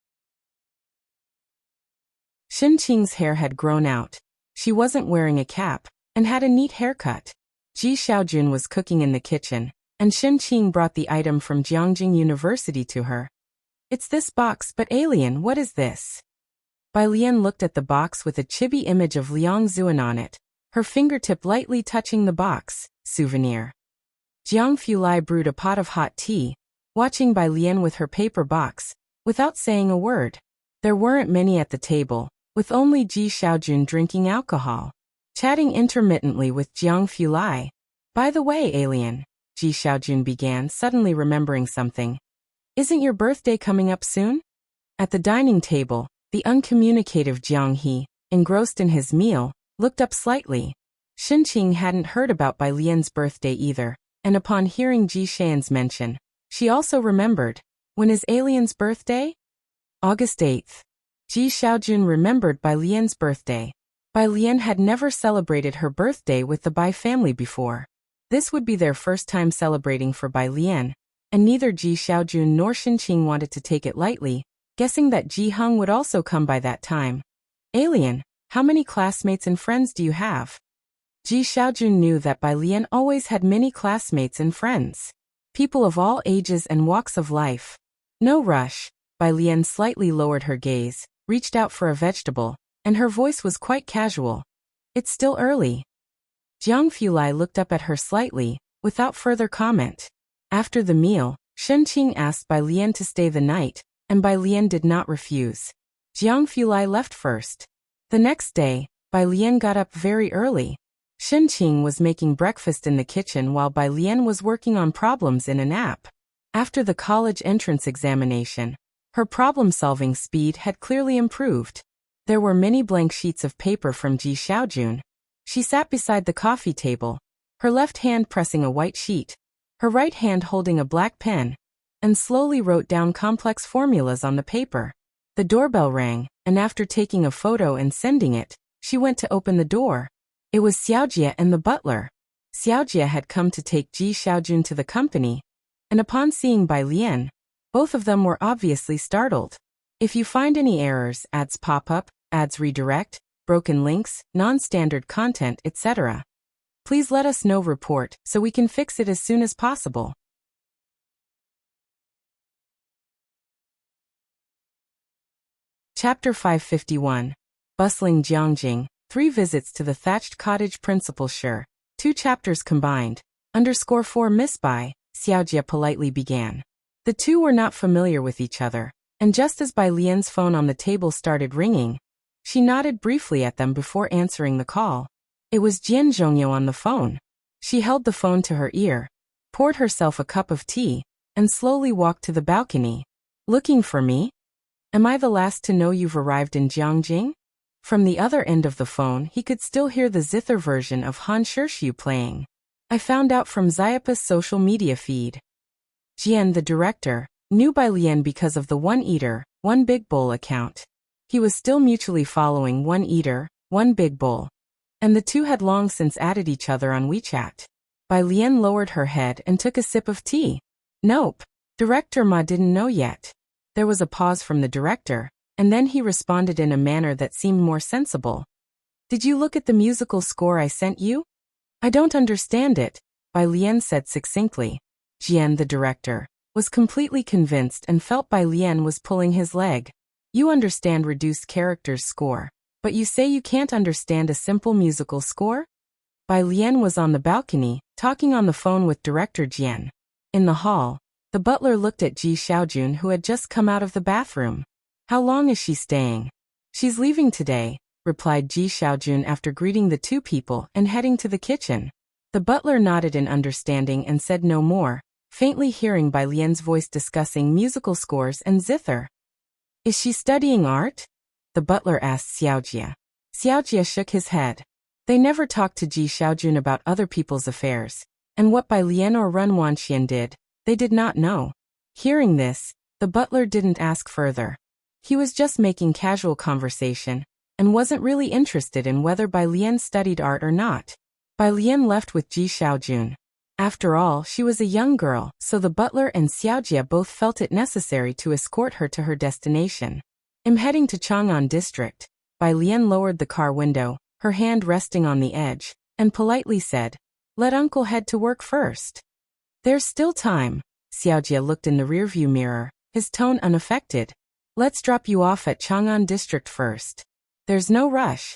Qing's hair had grown out. She wasn't wearing a cap, and had a neat haircut. Ji Xiaojun was cooking in the kitchen, and Qing brought the item from Jiangjing University to her. It's this box, but alien, what is this? Bai Lian looked at the box with a chibi image of Liang Zuan on it, her fingertip lightly touching the box. Souvenir. Jiang Fulai brewed a pot of hot tea, watching Bai Lian with her paper box, without saying a word. There weren't many at the table, with only Ji Xiaojun drinking alcohol, chatting intermittently with Jiang Fulai. By the way, alien, Ji Xiaojun began, suddenly remembering something. Isn't your birthday coming up soon? At the dining table, the uncommunicative Jiang He, engrossed in his meal, looked up slightly. Qing hadn't heard about Bai Lian's birthday either, and upon hearing Ji Xian's mention, she also remembered. When is alien's birthday? August 8th. Ji Xiaojun remembered Bai Lian's birthday. Bai Lian had never celebrated her birthday with the Bai family before. This would be their first time celebrating for Bai Lian, and neither Ji Xiaojun nor Qing wanted to take it lightly, guessing that Ji Hung would also come by that time. Alien, how many classmates and friends do you have? Ji Xiaojun knew that Bai Lian always had many classmates and friends. People of all ages and walks of life. No rush. Bai Lian slightly lowered her gaze, reached out for a vegetable, and her voice was quite casual. It's still early. Jiang Fulai looked up at her slightly, without further comment. After the meal, Shen Qing asked Bai Lian to stay the night, and Bai Lian did not refuse. Jiang Fulai left first. The next day, Bai Lian got up very early. Shen Qing was making breakfast in the kitchen while Bai Lian was working on problems in an app. After the college entrance examination, her problem-solving speed had clearly improved. There were many blank sheets of paper from Ji Xiaojun. She sat beside the coffee table, her left hand pressing a white sheet, her right hand holding a black pen, and slowly wrote down complex formulas on the paper. The doorbell rang, and after taking a photo and sending it, she went to open the door. It was Xiaojie and the butler. Xiaojie had come to take Ji Xiaojun to the company, and upon seeing Bai Lian, both of them were obviously startled. If you find any errors, ads pop up, ads redirect, broken links, non-standard content, etc., please let us know. Report so we can fix it as soon as possible. Chapter 551. Bustling Jiangjing, 3 visits to the thatched cottage. Principal Sure. 2 chapters combined. _4 Miss Bai, Xiaojie politely began. The two were not familiar with each other, and just as Bai Lian's phone on the table started ringing, she nodded briefly at them before answering the call. It was Jian Zhongyo on the phone. She held the phone to her ear, poured herself a cup of tea, and slowly walked to the balcony. Looking for me? Am I the last to know you've arrived in Jiangjing? From the other end of the phone he could still hear the zither version of Han Shirshu playing. I found out from Xiapa's social media feed. Jian, the director, knew Bai Lian because of the One Eater, One Big Bowl account. He was still mutually following One Eater, One Big Bowl, and the two had long since added each other on WeChat. Bai Lian lowered her head and took a sip of tea. Nope. Director Ma didn't know yet. There was a pause from the director, and then he responded in a manner that seemed more sensible. Did you look at the musical score I sent you? I don't understand it, Bai Lian said succinctly. Jian, the director, was completely convinced and felt Bai Lian was pulling his leg. You understand reduced characters score, but you say you can't understand a simple musical score? Bai Lian was on the balcony, talking on the phone with director Jian. In the hall, the butler looked at Ji Xiaojun, who had just come out of the bathroom. How long is she staying? She's leaving today, replied Ji Xiaojun after greeting the two people and heading to the kitchen. The butler nodded in understanding and said no more, faintly hearing Bai Lian's voice discussing musical scores and zither. Is she studying art? The butler asked Xiaojie. Xiaojie shook his head. They never talked to Ji Xiaojun about other people's affairs, and what Bai Lian or Ren Wanxian did, they did not know. Hearing this, the butler didn't ask further. He was just making casual conversation, and wasn't really interested in whether Bai Lian studied art or not. Bai Lian left with Ji Xiaojun. After all, she was a young girl, so the butler and Xiaojie both felt it necessary to escort her to her destination. I'm heading to Chang'an District. Bai Lian lowered the car window, her hand resting on the edge, and politely said, let uncle head to work first. There's still time. Xiaojie looked in the rearview mirror, his tone unaffected. Let's drop you off at Chang'an District first. There's no rush.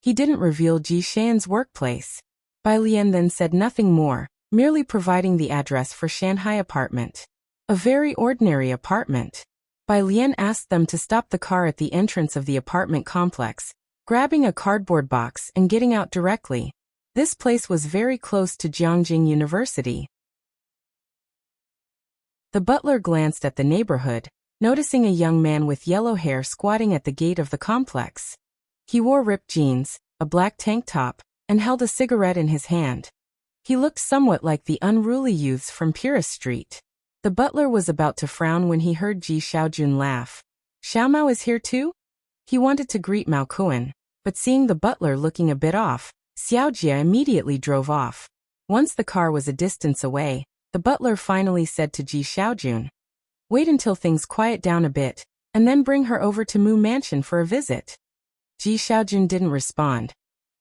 He didn't reveal Ji Shan's workplace. Bai Lian then said nothing more, merely providing the address for Shanghai apartment. A very ordinary apartment. Bai Lian asked them to stop the car at the entrance of the apartment complex, grabbing a cardboard box and getting out directly. This place was very close to Jiangjing University. The butler glanced at the neighborhood, noticing a young man with yellow hair squatting at the gate of the complex. He wore ripped jeans, a black tank top, and held a cigarette in his hand. He looked somewhat like the unruly youths from Purist Street. The butler was about to frown when he heard Ji Xiaojun laugh. Xiaomao is here too? He wanted to greet Mao Kuan, but seeing the butler looking a bit off, Xiaojie immediately drove off. Once the car was a distance away, the butler finally said to Ji Xiaojun, wait until things quiet down a bit, and then bring her over to Mu Mansion for a visit. Ji Xiaojun didn't respond.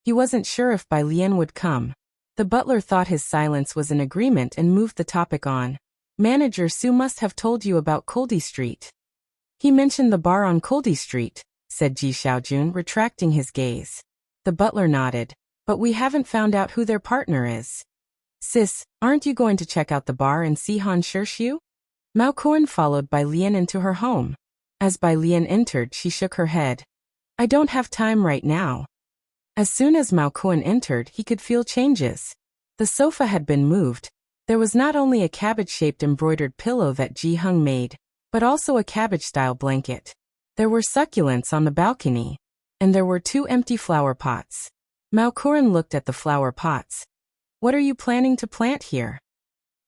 He wasn't sure if Bai Lian would come. The butler thought his silence was an agreement and moved the topic on. Manager Su must have told you about Coldy Street. He mentioned the bar on Coldy Street, said Ji Xiaojun, retracting his gaze. The butler nodded. But we haven't found out who their partner is. Sis, aren't you going to check out the bar and see Han Shirshu? Mao Kuan followed Bai Lian into her home. As Bai Lian entered, she shook her head. I don't have time right now. As soon as Mao Kuan entered, he could feel changes. The sofa had been moved. There was not only a cabbage-shaped embroidered pillow that Ji Hung made, but also a cabbage-style blanket. There were succulents on the balcony. And there were 2 empty flower pots. Mao Kuan looked at the flower pots. What are you planning to plant here?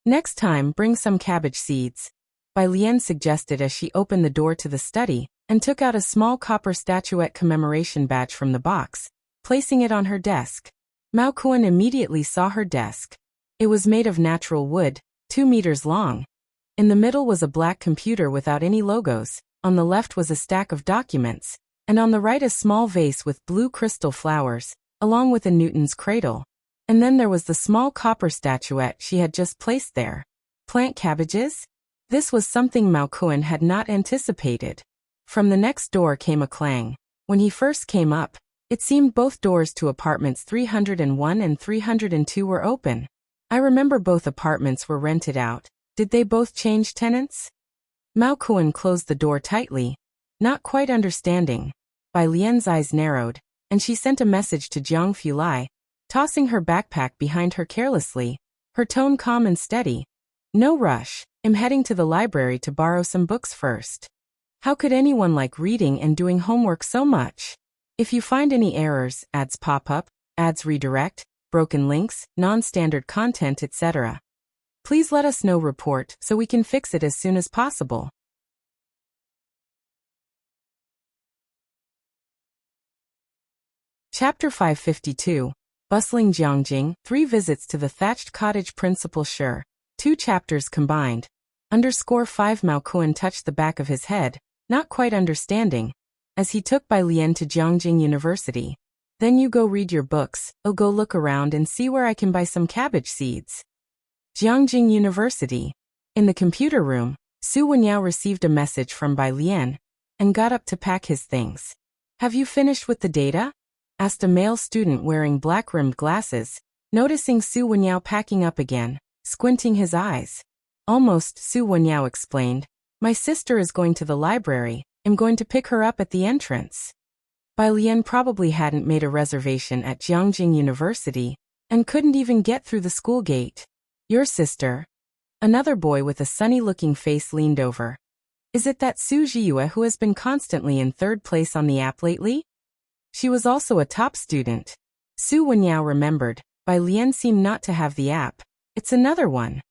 Next time, bring some cabbage seeds, Bai Lian suggested as she opened the door to the study and took out a small copper statuette commemoration badge from the box, placing it on her desk. Mao Kuan immediately saw her desk. It was made of natural wood, 2 meters long. In the middle was a black computer without any logos, on the left was a stack of documents, and on the right a small vase with blue crystal flowers, along with a Newton's cradle. And then there was the small copper statuette she had just placed there. Plant cabbages? This was something Mao Kuan had not anticipated. From the next door came a clang. When he first came up, it seemed both doors to apartments 301 and 302 were open. I remember both apartments were rented out. Did they both change tenants? Mao Kuan closed the door tightly, not quite understanding. Bai Lian's eyes narrowed, and she sent a message to Jiang Fulai, tossing her backpack behind her carelessly, her tone calm and steady. No rush, I'm heading to the library to borrow some books first. How could anyone like reading and doing homework so much? If you find any errors, ads pop up, ads redirect, broken links, non-standard content, etc., please let us know. Report so we can fix it as soon as possible. Chapter 552. Bustling Jiangjing, 3 visits to the thatched cottage. Principal Sure. 2 chapters combined. _5 Mao Kuan touched the back of his head, not quite understanding, as he took Bai Lian to Jiangjing University. Then you go read your books, I'll go look around and see where I can buy some cabbage seeds. Jiangjing University. In the computer room, Su Wenyao received a message from Bai Lian, and got up to pack his things. Have you finished with the data? Asked a male student wearing black-rimmed glasses, noticing Su Wenyao packing up again, squinting his eyes. Almost, Su Wenyao explained. My sister is going to the library, I'm going to pick her up at the entrance. Bai Lian probably hadn't made a reservation at Jiangjing University, and couldn't even get through the school gate. Your sister? Another boy with a sunny-looking face leaned over. Is it that Su Jiyue who has been constantly in 3rd place on the app lately? She was also a top student. Su Wenyao remembered. Bai Lian seemed not to have the app. It's another one.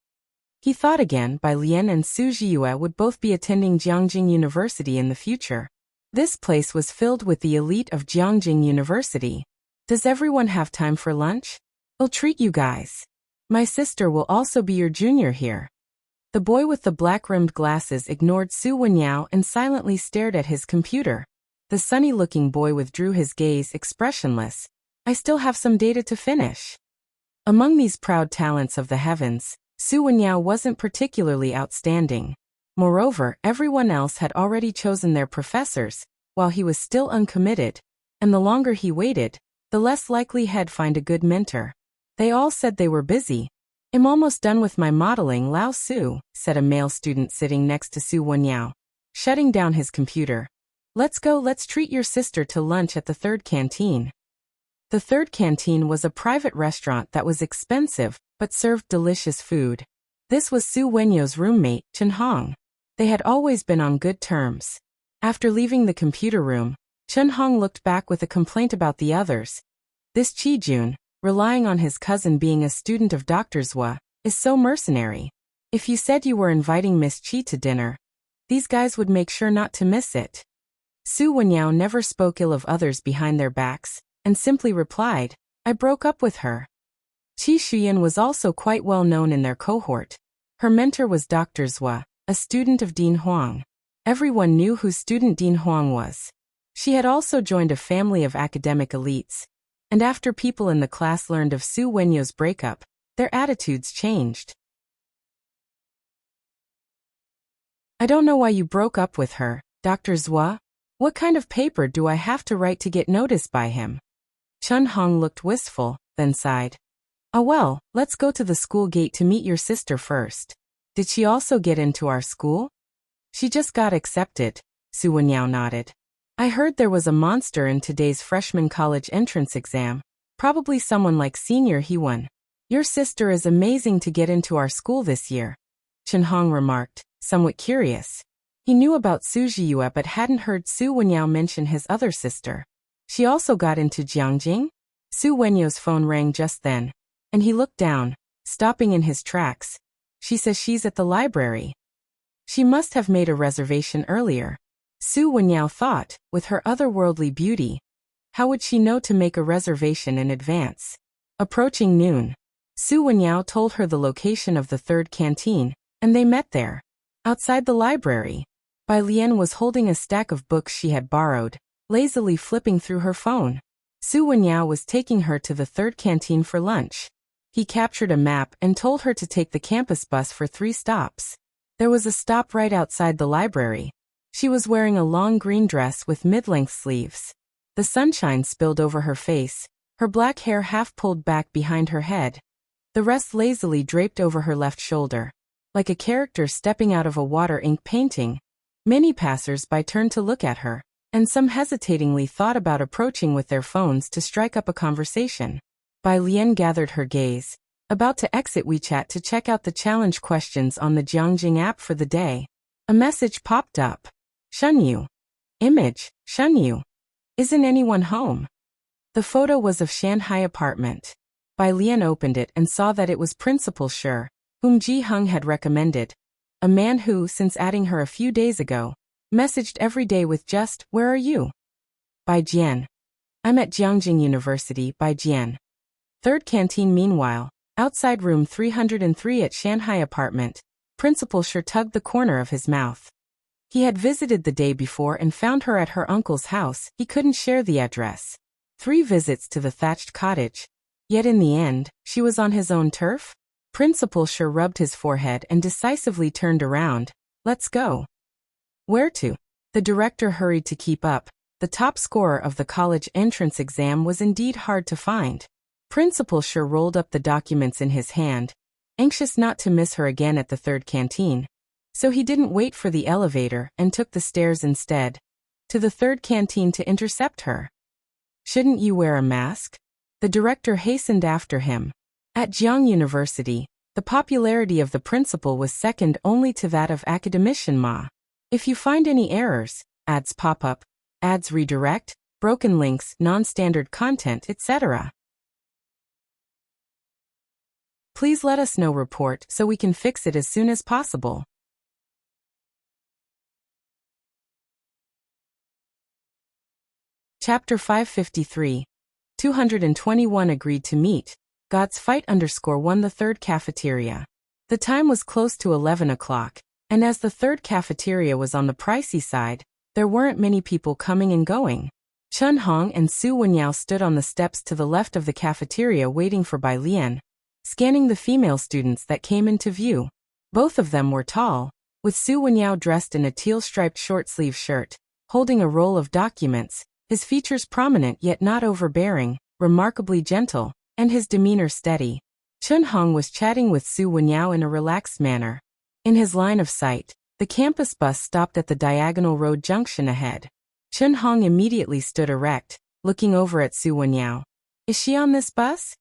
He thought again. Bai Lian and Su Jiyue would both be attending Jiangjing University in the future. This place was filled with the elite of Jiangjing University. Does everyone have time for lunch? I'll treat you guys. My sister will also be your junior here. The boy with the black-rimmed glasses ignored Su Wenyao and silently stared at his computer. The sunny-looking boy withdrew his gaze, expressionless. I still have some data to finish. Among these proud talents of the heavens, Su Wenyao wasn't particularly outstanding. Moreover, everyone else had already chosen their professors, while he was still uncommitted, and the longer he waited, the less likely he'd find a good mentor. They all said they were busy. I'm almost done with my modeling, Lao Su, said a male student sitting next to Su Wenyao, shutting down his computer. Let's treat your sister to lunch at the 3rd canteen. The 3rd canteen was a private restaurant that was expensive, but served delicious food. This was Su Wenyao's roommate, Chen Hong. They had always been on good terms. After leaving the computer room, Chen Hong looked back with a complaint about the others. This Qi Jun, relying on his cousin being a student of Dr. Zhua, is so mercenary. If you said you were inviting Miss Qi to dinner, these guys would make sure not to miss it. Su Wenyao never spoke ill of others behind their backs, and simply replied, I broke up with her. Qi Shuyan was also quite well known in their cohort. Her mentor was Dr. Zhua, a student of Dean Huang. Everyone knew who student Dean Huang was. She had also joined a family of academic elites, and after people in the class learned of Su Wenyo's breakup, their attitudes changed. I don't know why you broke up with her, Dr. Zhua. What kind of paper do I have to write to get noticed by him? Chun Hong looked wistful, then sighed. Ah well, let's go to the school gate to meet your sister first. Did she also get into our school? She just got accepted, Su Wenyao nodded. I heard there was a monster in today's freshman college entrance exam. Probably someone like Senior He-won. Your sister is amazing to get into our school this year, Chun Hong remarked, somewhat curious. He knew about Su Jiyue but hadn't heard Su Wenyao mention his other sister. She also got into Jiangjing? Su Wenyo's phone rang just then, and he looked down, stopping in his tracks. She says she's at the library. She must have made a reservation earlier, Su Wenyao thought, with her otherworldly beauty. How would she know to make a reservation in advance? Approaching noon, Su Wenyao told her the location of the third canteen, and they met there. Outside the library, Bai Lian was holding a stack of books she had borrowed, lazily flipping through her phone. Su Wenyao was taking her to the third canteen for lunch. He captured a map and told her to take the campus bus for 3 stops. There was a stop right outside the library. She was wearing a long green dress with mid-length sleeves. The sunshine spilled over her face, her black hair half pulled back behind her head. The rest lazily draped over her left shoulder. Like a character stepping out of a water ink painting. Many passers-by turned to look at her, and some hesitatingly thought about approaching with their phones to strike up a conversation. Bai Lian gathered her gaze, about to exit WeChat to check out the challenge questions on the Jiangjing app for the day. A message popped up. Shunyu. Image, Shunyu. Isn't anyone home? The photo was of Shanghai apartment. Bai Lian opened it and saw that it was Principal Shi, whom Ji Hung had recommended. A man who, since adding her a few days ago, messaged every day with just, "Where are you?" Bai Jian. I'm at Jiangjing University, Bai Jian. Third canteen meanwhile. Outside room 303 at Shanghai apartment, Principal Shi tugged the corner of his mouth. He had visited the day before and found her at her uncle's house. He couldn't share the address. 3 visits to the thatched cottage. Yet in the end, she was on his own turf? Principal Shi rubbed his forehead and decisively turned around. Let's go. Where to? The director hurried to keep up. The top scorer of the college entrance exam was indeed hard to find. Principal Shi rolled up the documents in his hand, anxious not to miss her again at the third canteen. So he didn't wait for the elevator and took the stairs instead. To the third canteen to intercept her. Shouldn't you wear a mask? The director hastened after him. At Jiang University, the popularity of the principal was second only to that of academician Ma. If you find any errors, ads pop up, ads redirect, broken links, non-standard content, etc. Please let us know report so we can fix it as soon as possible. Chapter 553. 221 agreed to meet. God's fight _1 the third cafeteria. The time was close to 11 o'clock, and as the third cafeteria was on the pricey side, there weren't many people coming and going. Chun Hong and Su Wenyao stood on the steps to the left of the cafeteria waiting for Bai Lian, scanning the female students that came into view. Both of them were tall, with Su Wenyao dressed in a teal-striped short-sleeve shirt, holding a roll of documents, his features prominent yet not overbearing, remarkably gentle, and his demeanor steady. Chun Hong was chatting with Su Wenyao in a relaxed manner. In his line of sight, the campus bus stopped at the diagonal road junction ahead. Chun Hong immediately stood erect, looking over at Su Wenyao. Is she on this bus?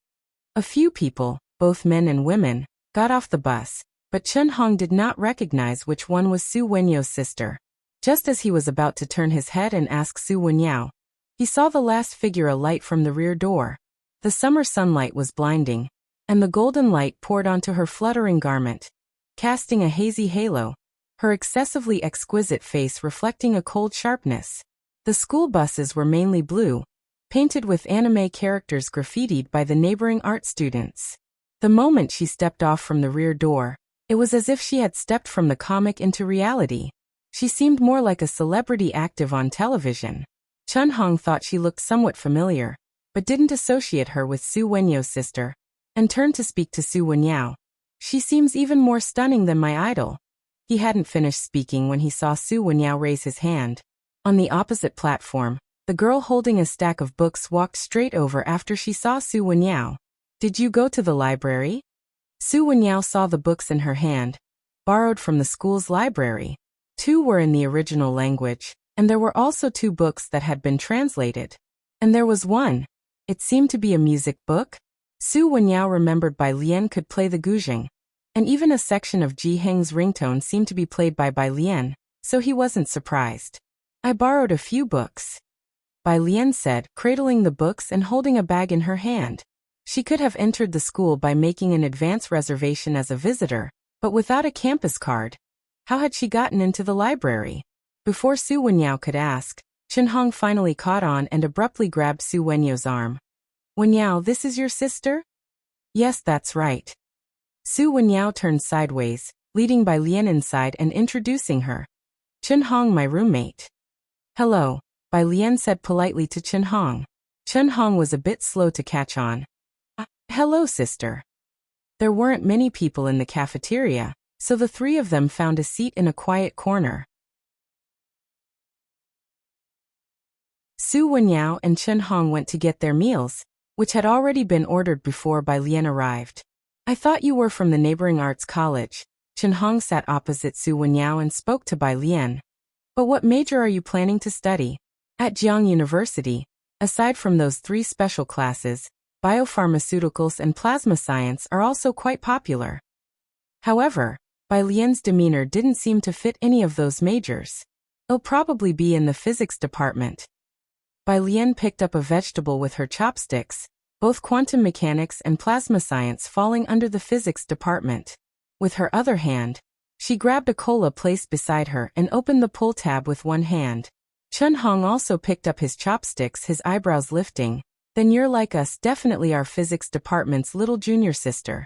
A few people, both men and women, got off the bus, but Chun Hong did not recognize which one was Su Wenyo's sister. Just as he was about to turn his head and ask Su Wenyao, he saw the last figure alight from the rear door. The summer sunlight was blinding, and the golden light poured onto her fluttering garment, casting a hazy halo, her excessively exquisite face reflecting a cold sharpness. The school buses were mainly blue, painted with anime characters graffitied by the neighboring art students. The moment she stepped off from the rear door, it was as if she had stepped from the comic into reality. She seemed more like a celebrity active on television. Chun Hong thought she looked somewhat familiar, but didn't associate her with Su Wenyao's sister, and turned to speak to Su Wenyao. She seems even more stunning than my idol. He hadn't finished speaking when he saw Su Wenyao raise his hand. On the opposite platform, the girl holding a stack of books walked straight over after she saw Su Wenyao. Did you go to the library? Su Wenyao saw the books in her hand, borrowed from the school's library. 2 were in the original language, and there were also 2 books that had been translated. And there was one. It seemed to be a music book. Su Wenyao remembered Bai Lian could play the guzheng, and even a section of Ji Heng's ringtone seemed to be played by Bai Lian, so he wasn't surprised. I borrowed a few books, Bai Lian said, cradling the books and holding a bag in her hand. She could have entered the school by making an advance reservation as a visitor, but without a campus card. How had she gotten into the library? Before Su Wenyao could ask, Chun Hong finally caught on and abruptly grabbed Su Wenyao's arm. Wenyao, this is your sister? Yes, that's right. Su Wenyao turned sideways, leading Bai Lian inside and introducing her. Chun Hong, my roommate. Hello, Bai Lian said politely to Chun Hong. Chun Hong was a bit slow to catch on. Hello, sister. There weren't many people in the cafeteria, so the 3 of them found a seat in a quiet corner. Su Wenyao and Chun Hong went to get their meals, which had already been ordered before Bai Lian arrived. I thought you were from the neighboring arts college. Chun Hong sat opposite Su Wenyao and spoke to Bai Lian. But what major are you planning to study? At Jiang University, aside from those 3 special classes, biopharmaceuticals and plasma science are also quite popular. However, Bai Lian's demeanor didn't seem to fit any of those majors. I'll probably be in the physics department. Bai Lian picked up a vegetable with her chopsticks, both quantum mechanics and plasma science falling under the physics department. With her other hand, she grabbed a cola placed beside her and opened the pull tab with one hand. Chun Hong also picked up his chopsticks, his eyebrows lifting. Then you're like us, definitely our physics department's little junior sister.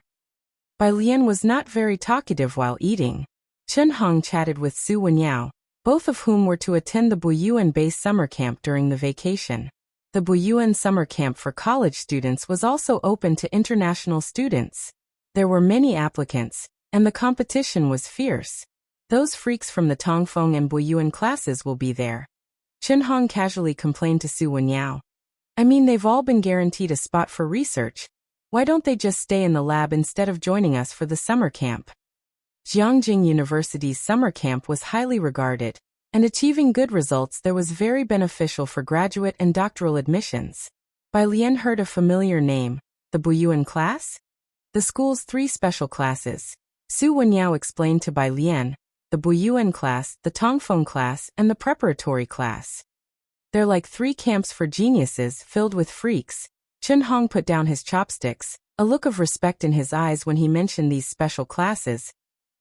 Bai Lian was not very talkative while eating. Chun Hong chatted with Su Wenyao, both of whom were to attend the Buyuan base summer camp during the vacation. The Buyuan summer camp for college students was also open to international students. There were many applicants, and the competition was fierce. Those freaks from the Tongfeng and Buyuan classes will be there. Chun Hong casually complained to Su Wenyao. I mean, they've all been guaranteed a spot for research. Why don't they just stay in the lab instead of joining us for the summer camp? Jiangjing University's summer camp was highly regarded, and achieving good results there was very beneficial for graduate and doctoral admissions. Bai Lian heard a familiar name, the Buyuan class? The school's 3 special classes. Su Wenyao explained to Bai Lian, the Buyuan class, the Tongfeng class, and the preparatory class. They're like 3 camps for geniuses filled with freaks. Chun Hong put down his chopsticks, a look of respect in his eyes when he mentioned these special classes.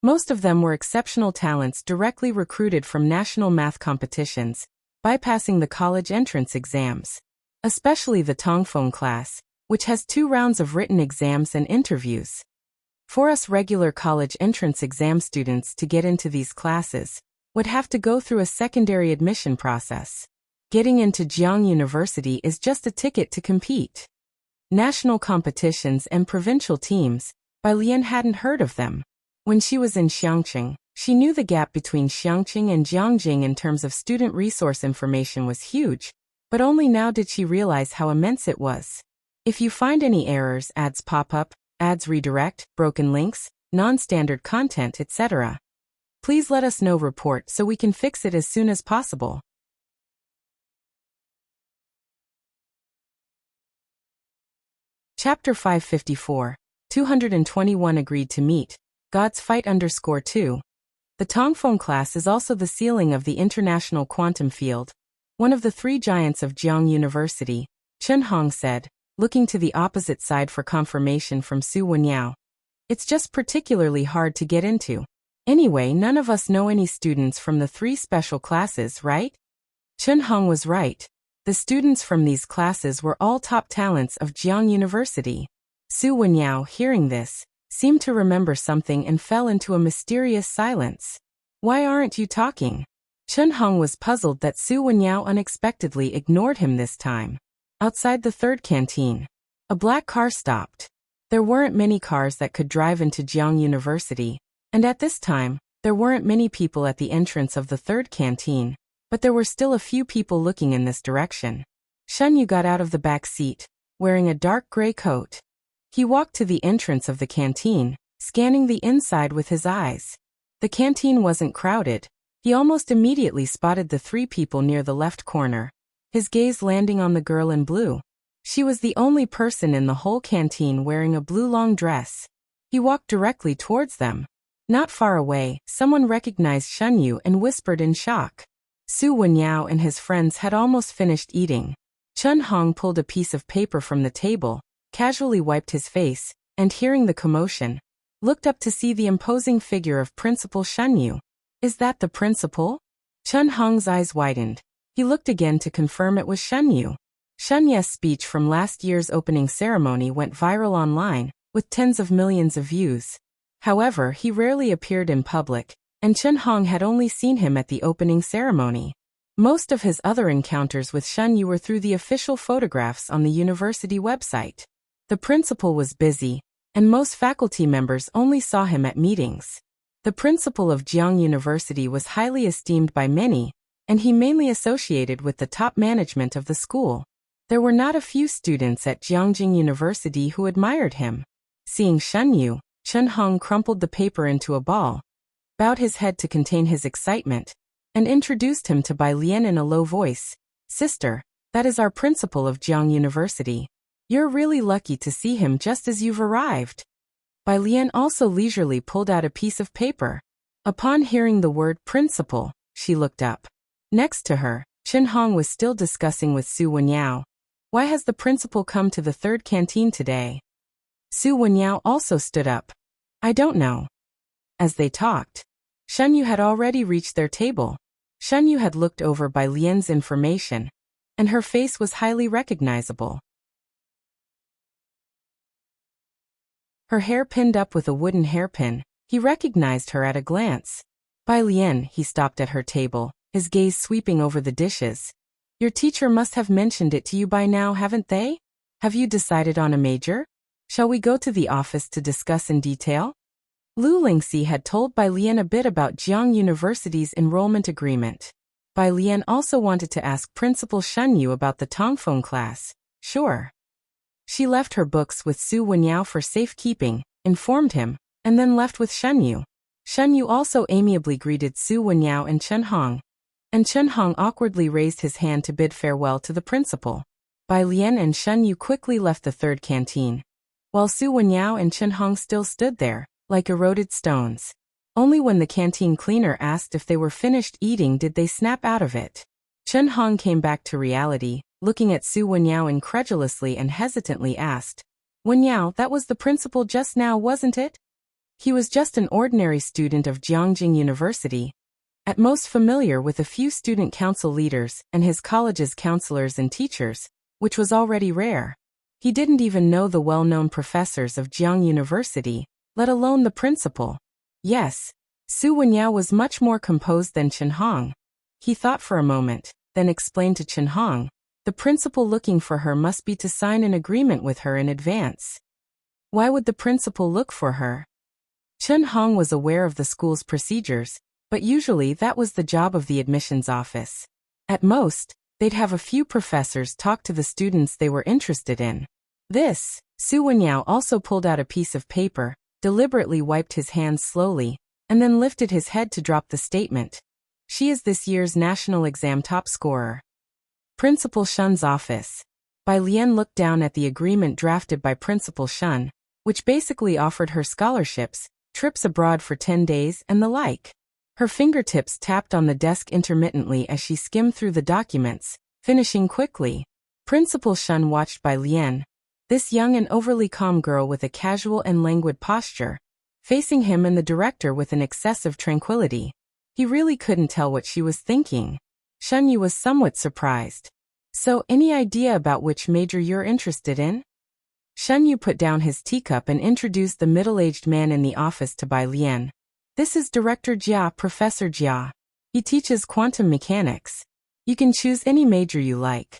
Most of them were exceptional talents directly recruited from national math competitions, bypassing the college entrance exams. Especially the Tongfeng class, which has 2 rounds of written exams and interviews. For us regular college entrance exam students to get into these classes, would have to go through a secondary admission process. Getting into Jiang University is just a ticket to compete. National competitions and provincial teams, Bai Lian hadn't heard of them. When she was in Xiangqing, she knew the gap between Xiangqing and Jiangjing in terms of student resource information was huge, but only now did she realize how immense it was. If you find any errors, ads pop up, ads redirect, broken links, non-standard content, etc., please let us know, report so we can fix it as soon as possible. Chapter 554, 221 agreed to meet. Gods Fight _2. The Tongfeng class is also the ceiling of the international quantum field. One of the 3 giants of Jiang University, Chun Hong said, looking to the opposite side for confirmation from Su Wenyao. It's just particularly hard to get into. Anyway, none of us know any students from the 3 special classes, right? Chun Hong was right. The students from these classes were all top talents of Jiang University. Su Wenyao, hearing this, seemed to remember something and fell into a mysterious silence. Why aren't you talking? Chen Hong was puzzled that Su Wenyao unexpectedly ignored him this time. Outside the third canteen, a black car stopped. There weren't many cars that could drive into Jiang University, and at this time, there weren't many people at the entrance of the third canteen, but there were still a few people looking in this direction. Shen Yu got out of the back seat, wearing a dark gray coat. He walked to the entrance of the canteen, scanning the inside with his eyes. The canteen wasn't crowded. He almost immediately spotted the three people near the left corner, his gaze landing on the girl in blue. She was the only person in the whole canteen wearing a blue long dress. He walked directly towards them. Not far away, someone recognized Shen Yu and whispered in shock. Su Wenyao and his friends had almost finished eating. Chen Hong pulled a piece of paper from the table, casually wiped his face, and hearing the commotion, looked up to see the imposing figure of Principal Shen Yu. Is that the principal? Chen Hong's eyes widened. He looked again to confirm it was Shen Yu. Shen Yu's speech from last year's opening ceremony went viral online, with tens of millions of views. However, he rarely appeared in public, and Chen Hong had only seen him at the opening ceremony. Most of his other encounters with Shen Yu were through the official photographs on the university website. The principal was busy, and most faculty members only saw him at meetings. The principal of Jiang University was highly esteemed by many, and he mainly associated with the top management of the school. There were not a few students at Jiangjing University who admired him. Seeing Shen Yu, Chen Hong crumpled the paper into a ball, bowed his head to contain his excitement, and introduced him to Bai Lian in a low voice. Sister, that is our principal of Jiang University. You're really lucky to see him just as you've arrived. Bai Lian also leisurely pulled out a piece of paper. Upon hearing the word principal, she looked up. Next to her, Chen Hong was still discussing with Su Wenyao. Why has the principal come to the third canteen today? Su Wenyao also stood up. I don't know. As they talked, Shen Yu had already reached their table. Shen Yu had looked over Bai Lian's information, and her face was highly recognizable. Her hair pinned up with a wooden hairpin, he recognized her at a glance. Bai Lian, he stopped at her table, his gaze sweeping over the dishes. Your teacher must have mentioned it to you by now, haven't they? Have you decided on a major? Shall we go to the office to discuss in detail? Lu Lingxi had told Bai Lian a bit about Jiang University's enrollment agreement. Bai Lian also wanted to ask Principal Shen Yu about the Tongfeng class. Sure. She left her books with Su Wenyao for safekeeping, informed him, and then left with Shen Yu. Shen Yu also amiably greeted Su Wenyao and Chen Hong. And Chen Hong awkwardly raised his hand to bid farewell to the principal. Bai Lian and Shen Yu quickly left the third canteen, while Su Wenyao and Chen Hong still stood there, like eroded stones. Only when the canteen cleaner asked if they were finished eating did they snap out of it. Chen Hong came back to reality, looking at Su Wenyao incredulously and hesitantly asked, Wenyao, that was the principal just now, wasn't it? He was just an ordinary student of Jiangjing University, at most familiar with a few student council leaders and his college's counselors and teachers, which was already rare. He didn't even know the well-known professors of Jiang University, let alone the principal. Yes, Su Wenyao was much more composed than Chen Hong. He thought for a moment, then explained to Chen Hong, the principal looking for her must be to sign an agreement with her in advance. Why would the principal look for her? Chen Hong was aware of the school's procedures, but usually that was the job of the admissions office. At most, they'd have a few professors talk to the students they were interested in. Su Wenyao also pulled out a piece of paper, deliberately wiped his hands slowly, and then lifted his head to drop the statement. She is this year's national exam top scorer. Principal Shen's office. Bai Lian looked down at the agreement drafted by Principal Shen, which basically offered her scholarships, trips abroad for 10 days, and the like. Her fingertips tapped on the desk intermittently as she skimmed through the documents, finishing quickly. Principal Shen watched Bai Lian, this young and overly calm girl with a casual and languid posture, facing him and the director with an excessive tranquility. He really couldn't tell what she was thinking. Shen Yu was somewhat surprised. So, any idea about which major you're interested in? Shen Yu put down his teacup and introduced the middle-aged man in the office to Bai Lian. This is Director Jia, Professor Jia. He teaches quantum mechanics. You can choose any major you like.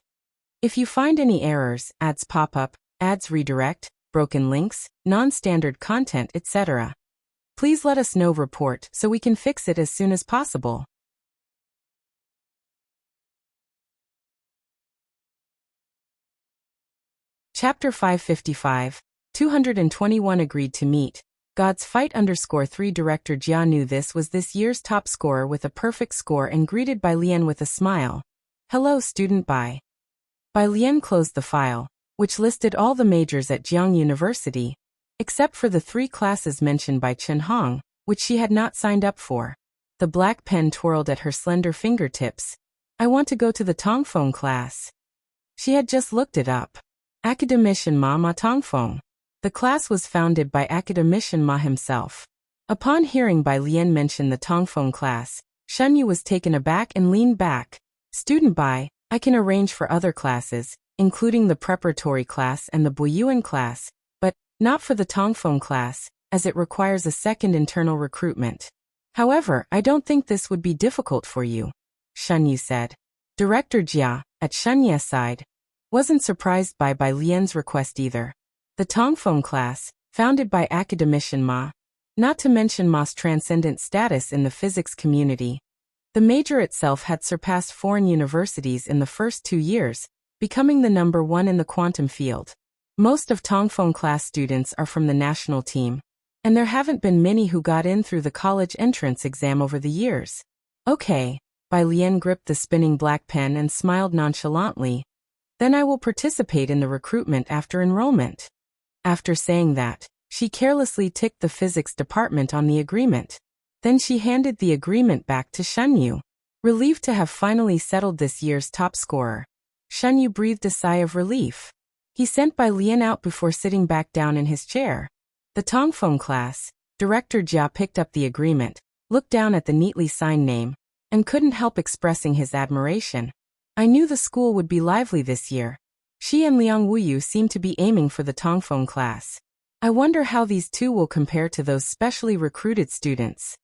If you find any errors, ads pop up, ads redirect, broken links, non-standard content, etc., please let us know. Report so we can fix it as soon as possible. Chapter 555, 221 agreed to meet. God's Fight _3 Director Jia knew this was this year's top scorer with a perfect score and greeted Bai Lian with a smile. Hello student Bai. Bai Lian closed the file, which listed all the majors at Jiang University, except for the 3 classes mentioned by Chen Hong, which she had not signed up for. The black pen twirled at her slender fingertips. I want to go to the Tongfeng class. She had just looked it up. Academician Ma Tongfeng. The class was founded by Academician Ma himself. Upon hearing Bai Lian mention the Tongfeng class, Shen Yu was taken aback and leaned back. Student Bai, I can arrange for other classes, including the preparatory class and the Buyuan class, but not for the Tongfeng class, as it requires a second internal recruitment. However, I don't think this would be difficult for you, Shen Yu said. Director Jia, at Shen Ye's side, wasn't surprised by Bai Lian's request either. The Tongfeng class, founded by Academician Ma, not to mention Ma's transcendent status in the physics community. The major itself had surpassed foreign universities in the first 2 years, becoming the number 1 in the quantum field. Most of Tongfeng class students are from the national team, and there haven't been many who got in through the college entrance exam over the years. Okay, Bai Lian gripped the spinning black pen and smiled nonchalantly. Then I will participate in the recruitment after enrollment. After saying that, she carelessly ticked the physics department on the agreement. Then she handed the agreement back to Shen Yu. Relieved to have finally settled this year's top scorer, Shen Yu breathed a sigh of relief. He sent Bai Lian out before sitting back down in his chair. The Tongfeng class, Director Jia picked up the agreement, looked down at the neatly signed name, and couldn't help expressing his admiration. I knew the school would be lively this year. She and Liang Wuyu seem to be aiming for the Tongfeng class. I wonder how these two will compare to those specially recruited students.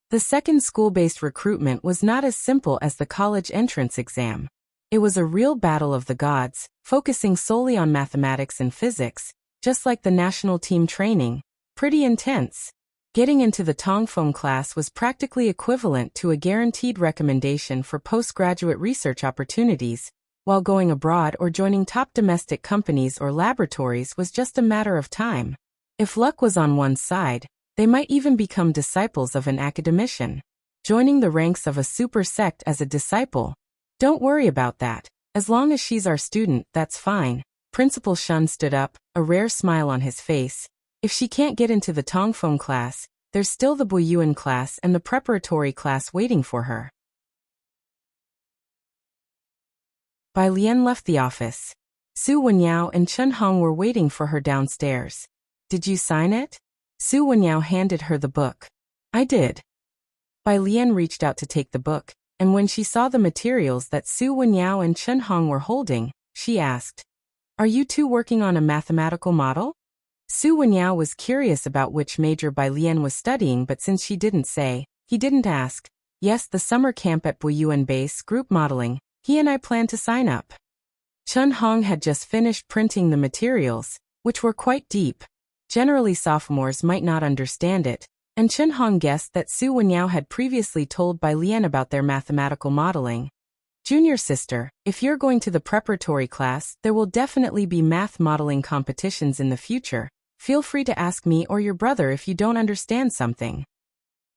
The second school-based recruitment was not as simple as the college entrance exam. It was a real battle of the gods, focusing solely on mathematics and physics, just like the national team training. Pretty intense. Getting into the Tongfeng class was practically equivalent to a guaranteed recommendation for postgraduate research opportunities, while going abroad or joining top domestic companies or laboratories was just a matter of time. If luck was on one's side, they might even become disciples of an academician. Joining the ranks of a super sect as a disciple. Don't worry about that. As long as she's our student, that's fine. Principal Shun stood up, a rare smile on his face. If she can't get into the Tongfeng class, there's still the Buyuan class and the preparatory class waiting for her. Bai Lian left the office. Su Wenyao and Chen Hong were waiting for her downstairs. Did you sign it? Su Wenyao handed her the book. I did. Bai Lian reached out to take the book, and when she saw the materials that Su Wenyao and Chen Hong were holding, she asked, Are you two working on a mathematical model? Su Wenyao was curious about which major Bai Lian was studying, but since she didn't say, he didn't ask. Yes, the summer camp at Buyuan Base Group Modeling. He and I plan to sign up. Chen Hong had just finished printing the materials, which were quite deep. Generally sophomores might not understand it, and Chen Hong guessed that Su Wenyao had previously told Bai Lian about their mathematical modeling. Junior sister, if you're going to the preparatory class, there will definitely be math modeling competitions in the future. Feel free to ask me or your brother if you don't understand something.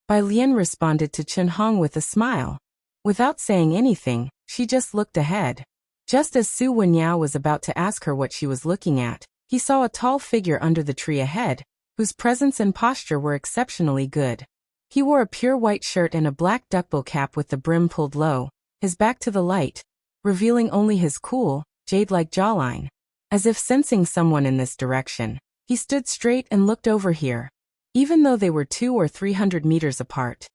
Bai Lian responded to Chen Hong with a smile. Without saying anything, she just looked ahead. Just as Su Wenyao was about to ask her what she was looking at, he saw a tall figure under the tree ahead, whose presence and posture were exceptionally good. He wore a pure white shirt and a black duckbill cap with the brim pulled low, his back to the light, revealing only his cool, jade-like jawline. As if sensing someone in this direction, he stood straight and looked over here. Even though they were 200 or 300 meters apart,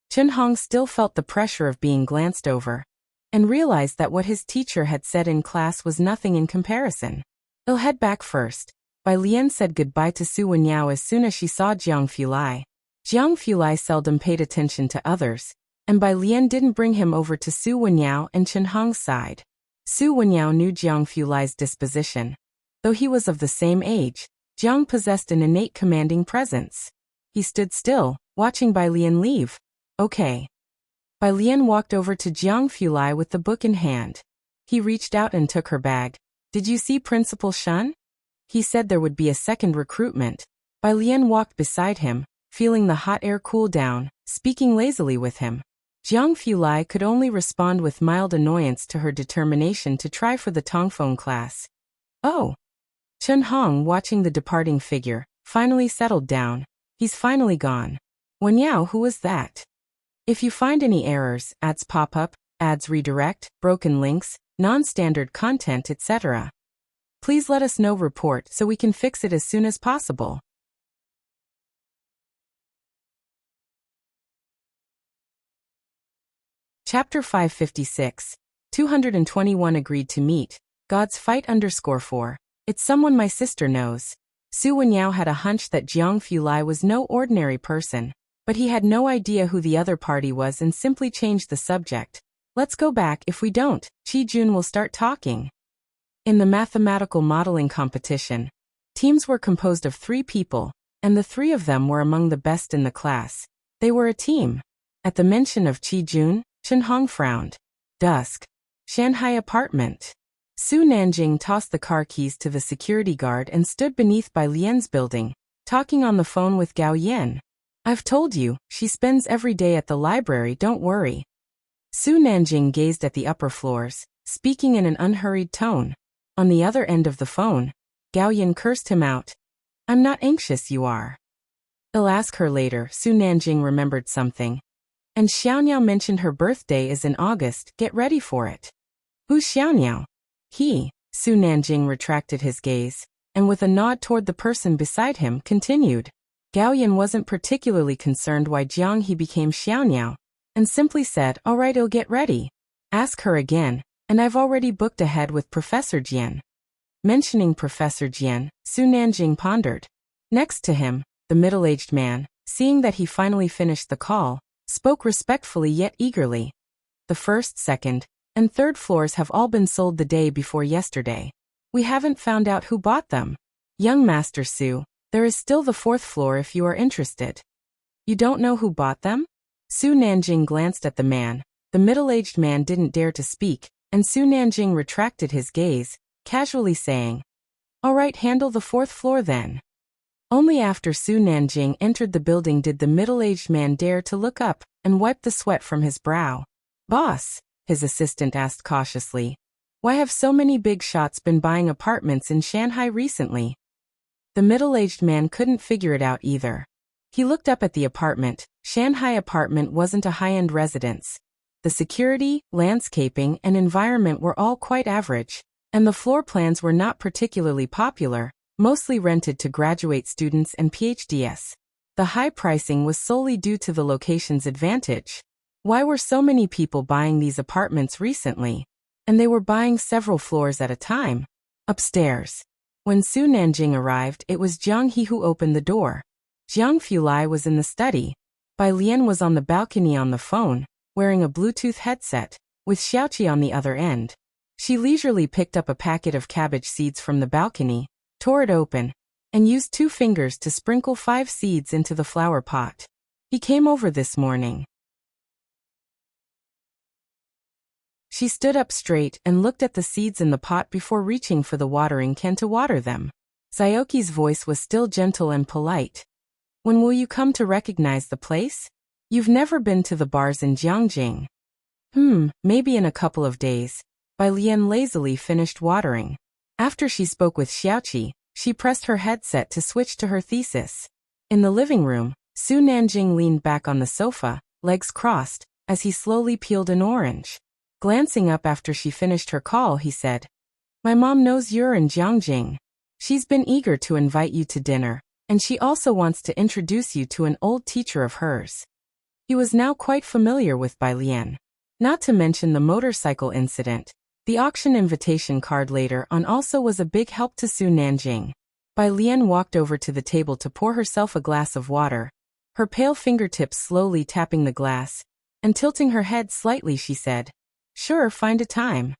Chen Hong still felt the pressure of being glanced over, and realized that what his teacher had said in class was nothing in comparison. I'll head back first. Bai Lian said goodbye to Su Wenyao as soon as she saw Jiang Fulai. Jiang Fulai seldom paid attention to others, And Bai Lian didn't bring him over to Su Wenyao and Chen Hong's side. Su Wenyao knew Jiang Fulai's disposition. Though he was of the same age, Jiang possessed an innate commanding presence. He stood still, watching Bai Lian leave. Okay. Bai Lian walked over to Jiang Fulai with the book in hand. He reached out and took her bag. Did you see Principal Shun? He said there would be a second recruitment. Bai Lian walked beside him, feeling the hot air cool down, speaking lazily with him. Jiang Fulai could only respond with mild annoyance to her determination to try for the Tongfeng class. Oh. Chen Hong, watching the departing figure, finally settled down. He's finally gone. Wenyao, who was that? If you find any errors, ads pop up, ads redirect, broken links, non-standard content, etc., please let us know. Report so we can fix it as soon as possible. Chapter 556. 221 agreed to meet. God's fight _4. It's someone my sister knows. Su Wenyao had a hunch that Jiang Fulai was no ordinary person, but he had no idea who the other party was and simply changed the subject. Let's go back. If we don't, Qi Jun will start talking. In the mathematical modeling competition, teams were composed of 3 people, and the 3 of them were among the best in the class. They were a team. At the mention of Qi Jun, Chen Hong frowned. Dusk. Shanghai apartment. Su Nanjing tossed the car keys to the security guard and stood beneath Bai Lian's building, talking on the phone with Gao Yan. I've told you, she spends every day at the library, don't worry. Su Nanjing gazed at the upper floors, speaking in an unhurried tone. On the other end of the phone, Gao Yan cursed him out. I'm not anxious, you are. I'll ask her later. Su Nanjing remembered something. And Xiaoniao mentioned her birthday is in August, get ready for it. Who's Xiaoniao? He. Su Nanjing retracted his gaze, and with a nod toward the person beside him, continued. Gao Yan wasn't particularly concerned why Jiang He became Xiaoniao, and simply said, all right, I'll get ready. Ask her again, and I've already booked ahead with Professor Jian. Mentioning Professor Jian, Su Nanjing pondered. Next to him, the middle-aged man, seeing that he finally finished the call, spoke respectfully yet eagerly. The first, second, and third floors have all been sold the day before yesterday. We haven't found out who bought them. Young Master Su, there is still the 4th floor if you are interested. You don't know who bought them? Su Nanjing glanced at the man. The middle-aged man didn't dare to speak, and Su Nanjing retracted his gaze, casually saying, all right, handle the 4th floor then. Only after Su Nanjing entered the building did the middle-aged man dare to look up and wipe the sweat from his brow. Boss, his assistant asked cautiously, why have so many big shots been buying apartments in Shanghai recently? The middle-aged man couldn't figure it out either. He looked up at the apartment. Shanghai apartment wasn't a high-end residence. The security, landscaping, and environment were all quite average, and the floor plans were not particularly popular, mostly rented to graduate students and PhDs. The high pricing was solely due to the location's advantage. Why were so many people buying these apartments recently? And they were buying several floors at a time. Upstairs. When Su Nanjing arrived, it was Jiang He who opened the door. Jiang Fulai was in the study. Bai Lian was on the balcony on the phone, wearing a Bluetooth headset, with Xiaoqi on the other end. She leisurely picked up a packet of cabbage seeds from the balcony, tore it open, and used 2 fingers to sprinkle 5 seeds into the flower pot. He came over this morning. She stood up straight and looked at the seeds in the pot before reaching for the watering can to water them. Sayoki's voice was still gentle and polite. When will you come to recognize the place? You've never been to the bars in Jiangjing. Maybe in a couple of days. Bai Lian lazily finished watering. After she spoke with Xiaoqi, she pressed her headset to switch to her thesis. In the living room, Su Nanjing leaned back on the sofa, legs crossed, as he slowly peeled an orange. Glancing up after she finished her call, he said, my mom knows you're in Jiangjing. She's been eager to invite you to dinner, and she also wants to introduce you to an old teacher of hers. He was now quite familiar with Bai Lian. Not to mention the motorcycle incident. The auction invitation card later on also was a big help to Su Nanjing. Bai Lian walked over to the table to pour herself a glass of water, her pale fingertips slowly tapping the glass. and tilting her head slightly she said, "Sure, find a time."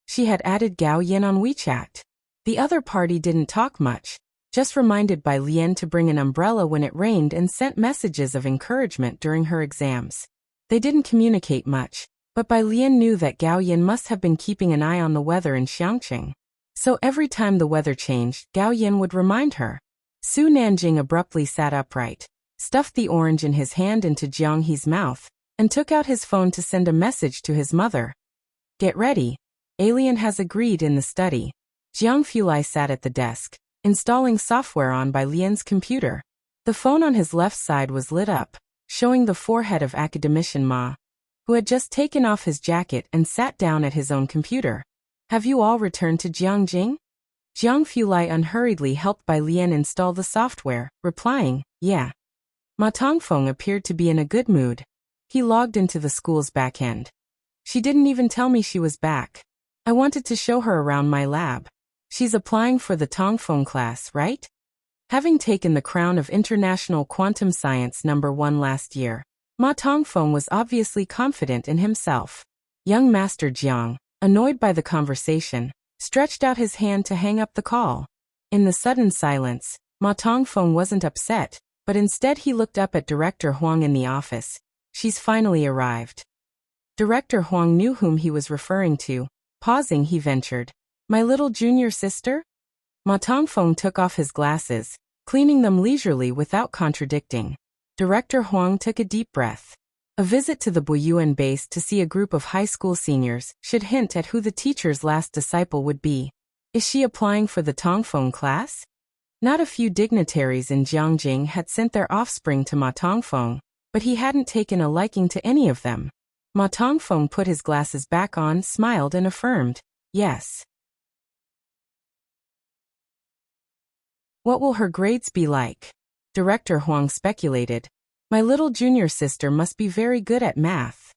She had added Gao Yin on WeChat. The other party didn't talk much, just reminded Bai Lian to bring an umbrella when it rained and sent messages of encouragement during her exams. They didn't communicate much, but Bai Lian knew that Gao Yin must have been keeping an eye on the weather in Xiangqing. So every time the weather changed, Gao Yin would remind her. Su Nanjing abruptly sat upright, stuffed the orange in his hand into Jiang He's mouth, and took out his phone to send a message to his mother. "Get ready. Alien has agreed in the study." Jiang Fulai sat at the desk, installing software on Bai Lian's computer. The phone on his left side was lit up, showing the forehead of academician Ma, who had just taken off his jacket and sat down at his own computer. "Have you all returned to Jiangjing?" Jiang Fulai unhurriedly helped Bai Lian install the software, replying, "Yeah." Ma Tongfeng appeared to be in a good mood. He logged into the school's back end. "She didn't even tell me she was back. I wanted to show her around my lab. She's applying for the Tongfeng class, right?" Having taken the crown of International Quantum Science #1 last year, Ma Tongfeng was obviously confident in himself. Young Master Jiang, annoyed by the conversation, stretched out his hand to hang up the call. In the sudden silence, Ma Tongfeng wasn't upset, but instead he looked up at Director Huang in the office. "She's finally arrived." Director Huang knew whom he was referring to. Pausing, he ventured, "My little junior sister?" Ma Tongfeng took off his glasses, cleaning them leisurely without contradicting. Director Huang took a deep breath. A visit to the Buyuan base to see a group of high school seniors should hint at who the teacher's last disciple would be. Is she applying for the Tongfeng class? Not a few dignitaries in Jiangjing had sent their offspring to Ma Tongfeng, but he hadn't taken a liking to any of them. Ma Tongfeng put his glasses back on, smiled and affirmed, "Yes." "What will her grades be like?" Director Huang speculated. "My little junior sister must be very good at math."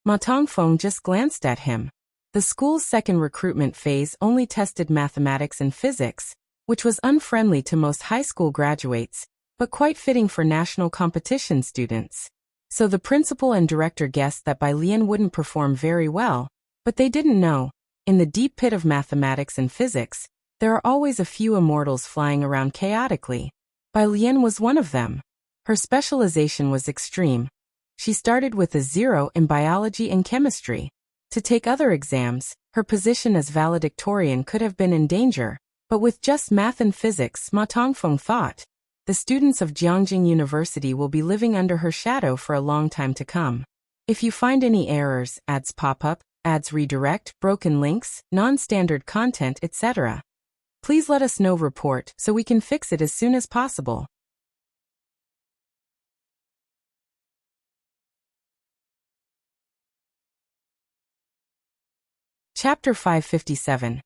Ma Tongfeng just glanced at him. The school's second recruitment phase only tested mathematics and physics, which was unfriendly to most high school graduates, but quite fitting for national competition students. So the principal and director guessed that Bai Lian wouldn't perform very well, but they didn't know. In the deep pit of mathematics and physics, there are always a few immortals flying around chaotically. Bai Lian was one of them. Her specialization was extreme. She started with a 0 in biology and chemistry. To take other exams, her position as valedictorian could have been in danger, but with just math and physics, Ma Tongfeng thought, the students of Jiangjing University will be living under her shadow for a long time to come. If you find any errors, ads pop up, ads redirect, broken links, non-standard content, etc., please let us know. Report so we can fix it as soon as possible. Chapter 557.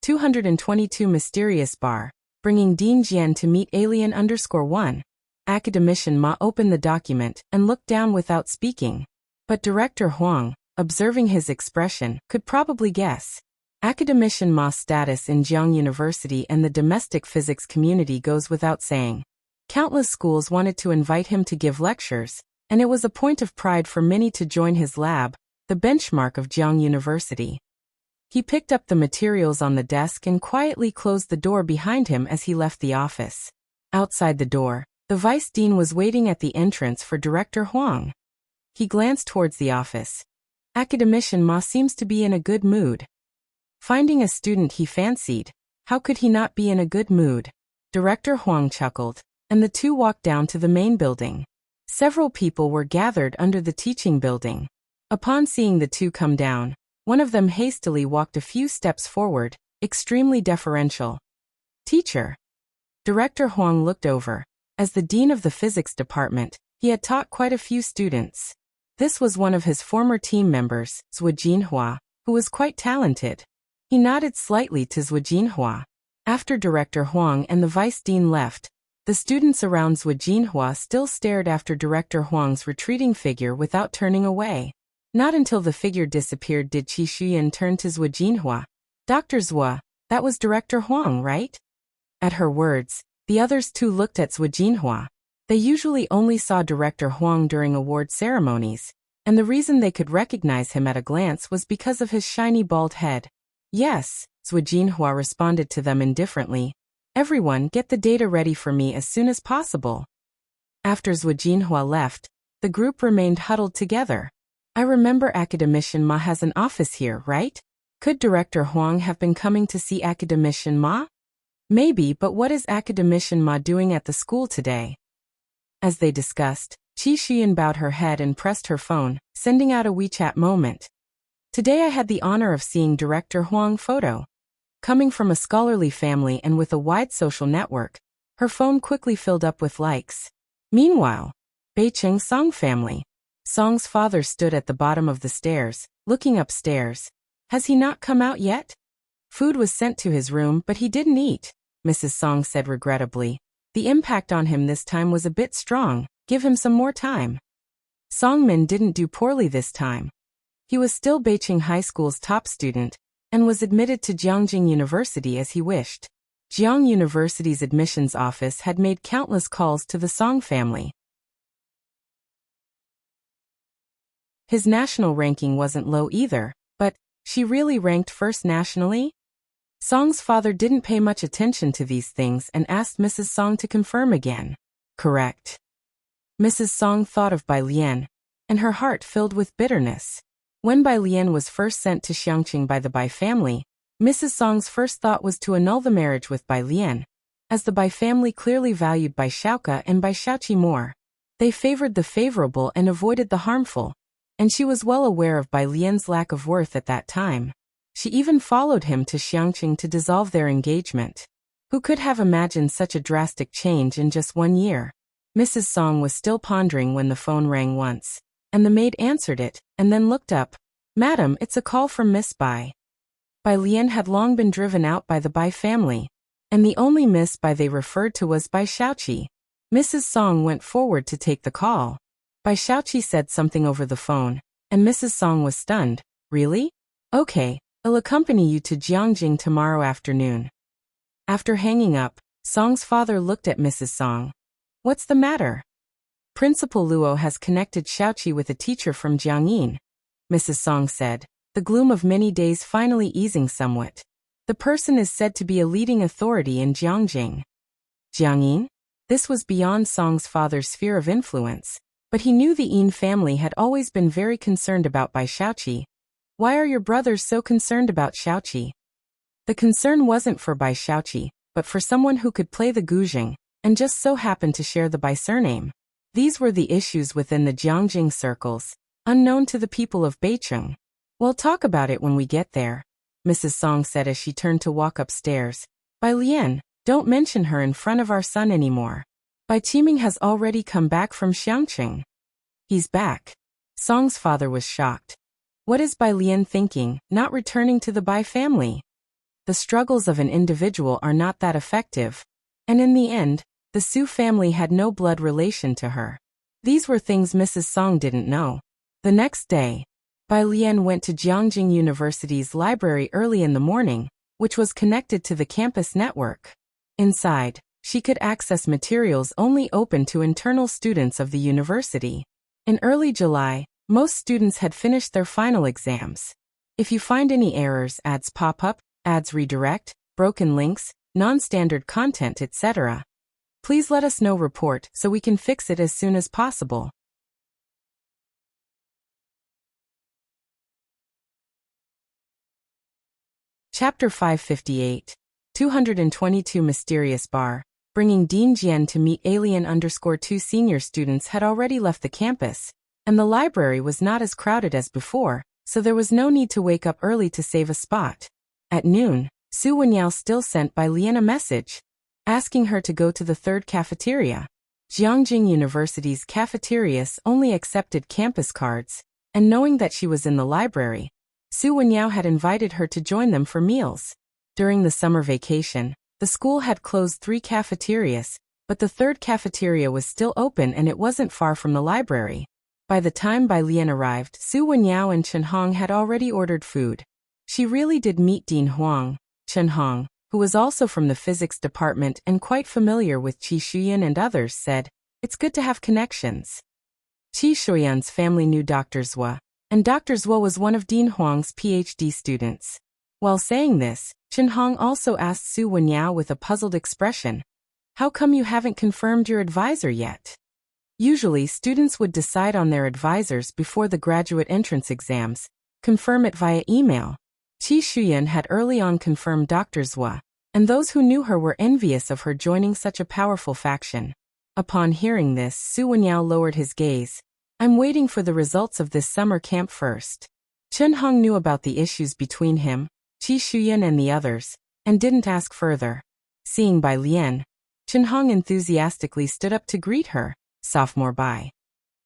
222 Mysterious Bar, bringing Dean Jian to meet Alien_1. Academician Ma opened the document and looked down without speaking. But Director Huang, observing his expression, could probably guess. Academician Ma's status in Jiang University and the domestic physics community goes without saying. Countless schools wanted to invite him to give lectures, and it was a point of pride for many to join his lab, the benchmark of Jiang University. He picked up the materials on the desk and quietly closed the door behind him as he left the office. Outside the door, the vice dean was waiting at the entrance for Director Huang. He glanced towards the office. Academician Ma seems to be in a good mood. Finding a student he fancied, how could he not be in a good mood? Director Huang chuckled, and the two walked down to the main building. Several people were gathered under the teaching building. Upon seeing the two come down, one of them hastily walked a few steps forward, extremely deferential. "Teacher." Director Huang looked over. As the dean of the physics department, he had taught quite a few students. This was one of his former team members, Zhuo Jinhua, who was quite talented. He nodded slightly to Zhuo Jinhua. After Director Huang and the vice dean left, the students around Zhuo Jinhua still stared after Director Huang's retreating figure without turning away. Not until the figure disappeared did Qi Shuyan turn to Zhuo Jinhua. "Dr. Zhuo, that was Director Huang, right?" At her words, the others too looked at Zhuo Jinhua. They usually only saw Director Huang during award ceremonies, And the reason they could recognize him at a glance was because of his shiny bald head. Yes, Zhu Jinhua responded to them indifferently. Everyone get the data ready for me as soon as possible. After Zhu Jinhua left, the group remained huddled together. I remember Academician Ma has an office here, right? Could Director Huang have been coming to see Academician Ma? Maybe, but what is Academician Ma doing at the school today? As they discussed, Qi Xuyan bowed her head and pressed her phone, sending out a WeChat moment. Today I had the honor of seeing Director Huang photo. Coming from a scholarly family and with a wide social network, her phone quickly filled up with likes. Meanwhile, Beicheng Song family. Song's father stood at the bottom of the stairs, looking upstairs. Has he not come out yet? Food was sent to his room, but he didn't eat, Mrs. Song said regrettably. The impact on him this time was a bit strong. Give him some more time. Songmin didn't do poorly this time. He was still Beicheng High School's top student, and was admitted to Jiangjing University as he wished. Jiang University's admissions office had made countless calls to the Song family. His national ranking wasn't low either, but she really ranked first nationally? Song's father didn't pay much attention to these things and asked Mrs. Song to confirm again. Correct. Mrs. Song thought of Bai Lian, and her heart filled with bitterness. When Bai Lian was first sent to Xiangqing by the Bai family, Mrs. Song's first thought was to annul the marriage with Bai Lian, as the Bai family clearly valued Bai Xiaoke and Bai Xiaoqi more. They favored the favorable and avoided the harmful, and she was well aware of Bai Lian's lack of worth at that time. She even followed him to Xiangqing to dissolve their engagement. Who could have imagined such a drastic change in just 1 year? Mrs. Song was still pondering when the phone rang once, and the maid answered it, and then looked up. Madam, it's a call from Miss Bai. Bai Lian had long been driven out by the Bai family, and the only Miss Bai they referred to was Bai Xiaoqi. Mrs. Song went forward to take the call. Bai Xiaoqi said something over the phone, and Mrs. Song was stunned. Really? Okay, I'll accompany you to Jiangjing tomorrow afternoon. After hanging up, Song's father looked at Mrs. Song. What's the matter? Principal Luo has connected Xiaoqi with a teacher from Jiangyin, Mrs. Song said, the gloom of many days finally easing somewhat. The person is said to be a leading authority in Jiangjing. Jiangyin? This was beyond Song's father's sphere of influence, but he knew the Yin family had always been very concerned about Bai Xiaoqi. Why are your brothers so concerned about Xiaoqi? The concern wasn't for Bai Xiaoqi, but for someone who could play the guzheng, and just so happened to share the Bai surname. These were the issues within the Jiangjing circles, unknown to the people of Beicheng. We'll talk about it when we get there, Mrs. Song said as she turned to walk upstairs. Bai Lian, don't mention her in front of our son anymore. Bai Qiming has already come back from Xiangqing. He's back. Song's father was shocked. What is Bai Lian thinking, not returning to the Bai family? The struggles of an individual are not that effective, and in the end, the Su family had no blood relation to her. These were things Mrs. Song didn't know. The next day, Bai Lian went to Jiangjing University's library early in the morning, which was connected to the campus network. Inside, she could access materials only open to internal students of the university. In early July, most students had finished their final exams. If you find any errors, ads pop up, ads redirect, broken links, non-standard content, etc., please let us know. Report so we can fix it as soon as possible. Chapter 558. 222 Mysterious Bar. Bringing Dean Jian to meet Alien_2 senior students had already left the campus, and the library was not as crowded as before, so there was no need to wake up early to save a spot. At noon, Su Wenyao still sent Bai Lian a message, asking her to go to the third cafeteria. Jiangjing University's cafeterias only accepted campus cards, and knowing that she was in the library, Su Wenyao had invited her to join them for meals. During the summer vacation, the school had closed 3 cafeterias, but the third cafeteria was still open and it wasn't far from the library. By the time Bai Lian arrived, Su Wenyao and Chen Hong had already ordered food. She really did meet Dean Huang. Chen Hong, who was also from the physics department and quite familiar with Qi Xuyan and others, said, "It's good to have connections." Qi Shuyan's family knew Dr. Zhua, and Dr. Zhua was one of Dean Huang's PhD students. While saying this, Chen Hong also asked Su Wenyao with a puzzled expression, "How come you haven't confirmed your advisor yet?" Usually, students would decide on their advisors before the graduate entrance exams, confirm it via email. Qi Shuyan had early on confirmed Dr. Zhua, and those who knew her were envious of her joining such a powerful faction. Upon hearing this, Su Wenyao lowered his gaze. "I'm waiting for the results of this summer camp first." Chen Hong knew about the issues between him, Qi Shuyan and the others, and didn't ask further. Seeing Bai Lian, Chen Hong enthusiastically stood up to greet her. "Sophomore Bai."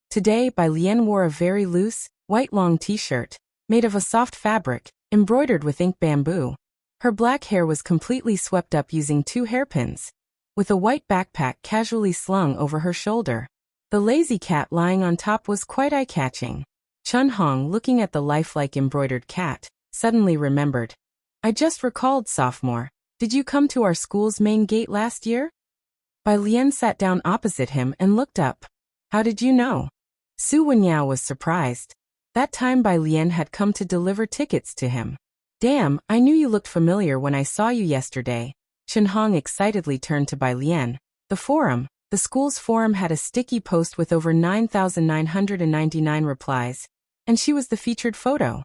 Today, Bai Lian wore a very loose, white long t-shirt, made of a soft fabric, embroidered with ink bamboo. Her black hair was completely swept up using 2 hairpins, with a white backpack casually slung over her shoulder. The lazy cat lying on top was quite eye-catching. Chen Hong, looking at the lifelike embroidered cat, suddenly remembered. "I just recalled, sophomore. Did you come to our school's main gate last year?" Bai Lian sat down opposite him and looked up. "How did you know?" Su Wenyao was surprised. That time Bai Lian had come to deliver tickets to him. "Damn, I knew you looked familiar when I saw you yesterday." Chen Hong excitedly turned to Bai Lian. The school's forum had a sticky post with over 9,999 replies, and she was the featured photo.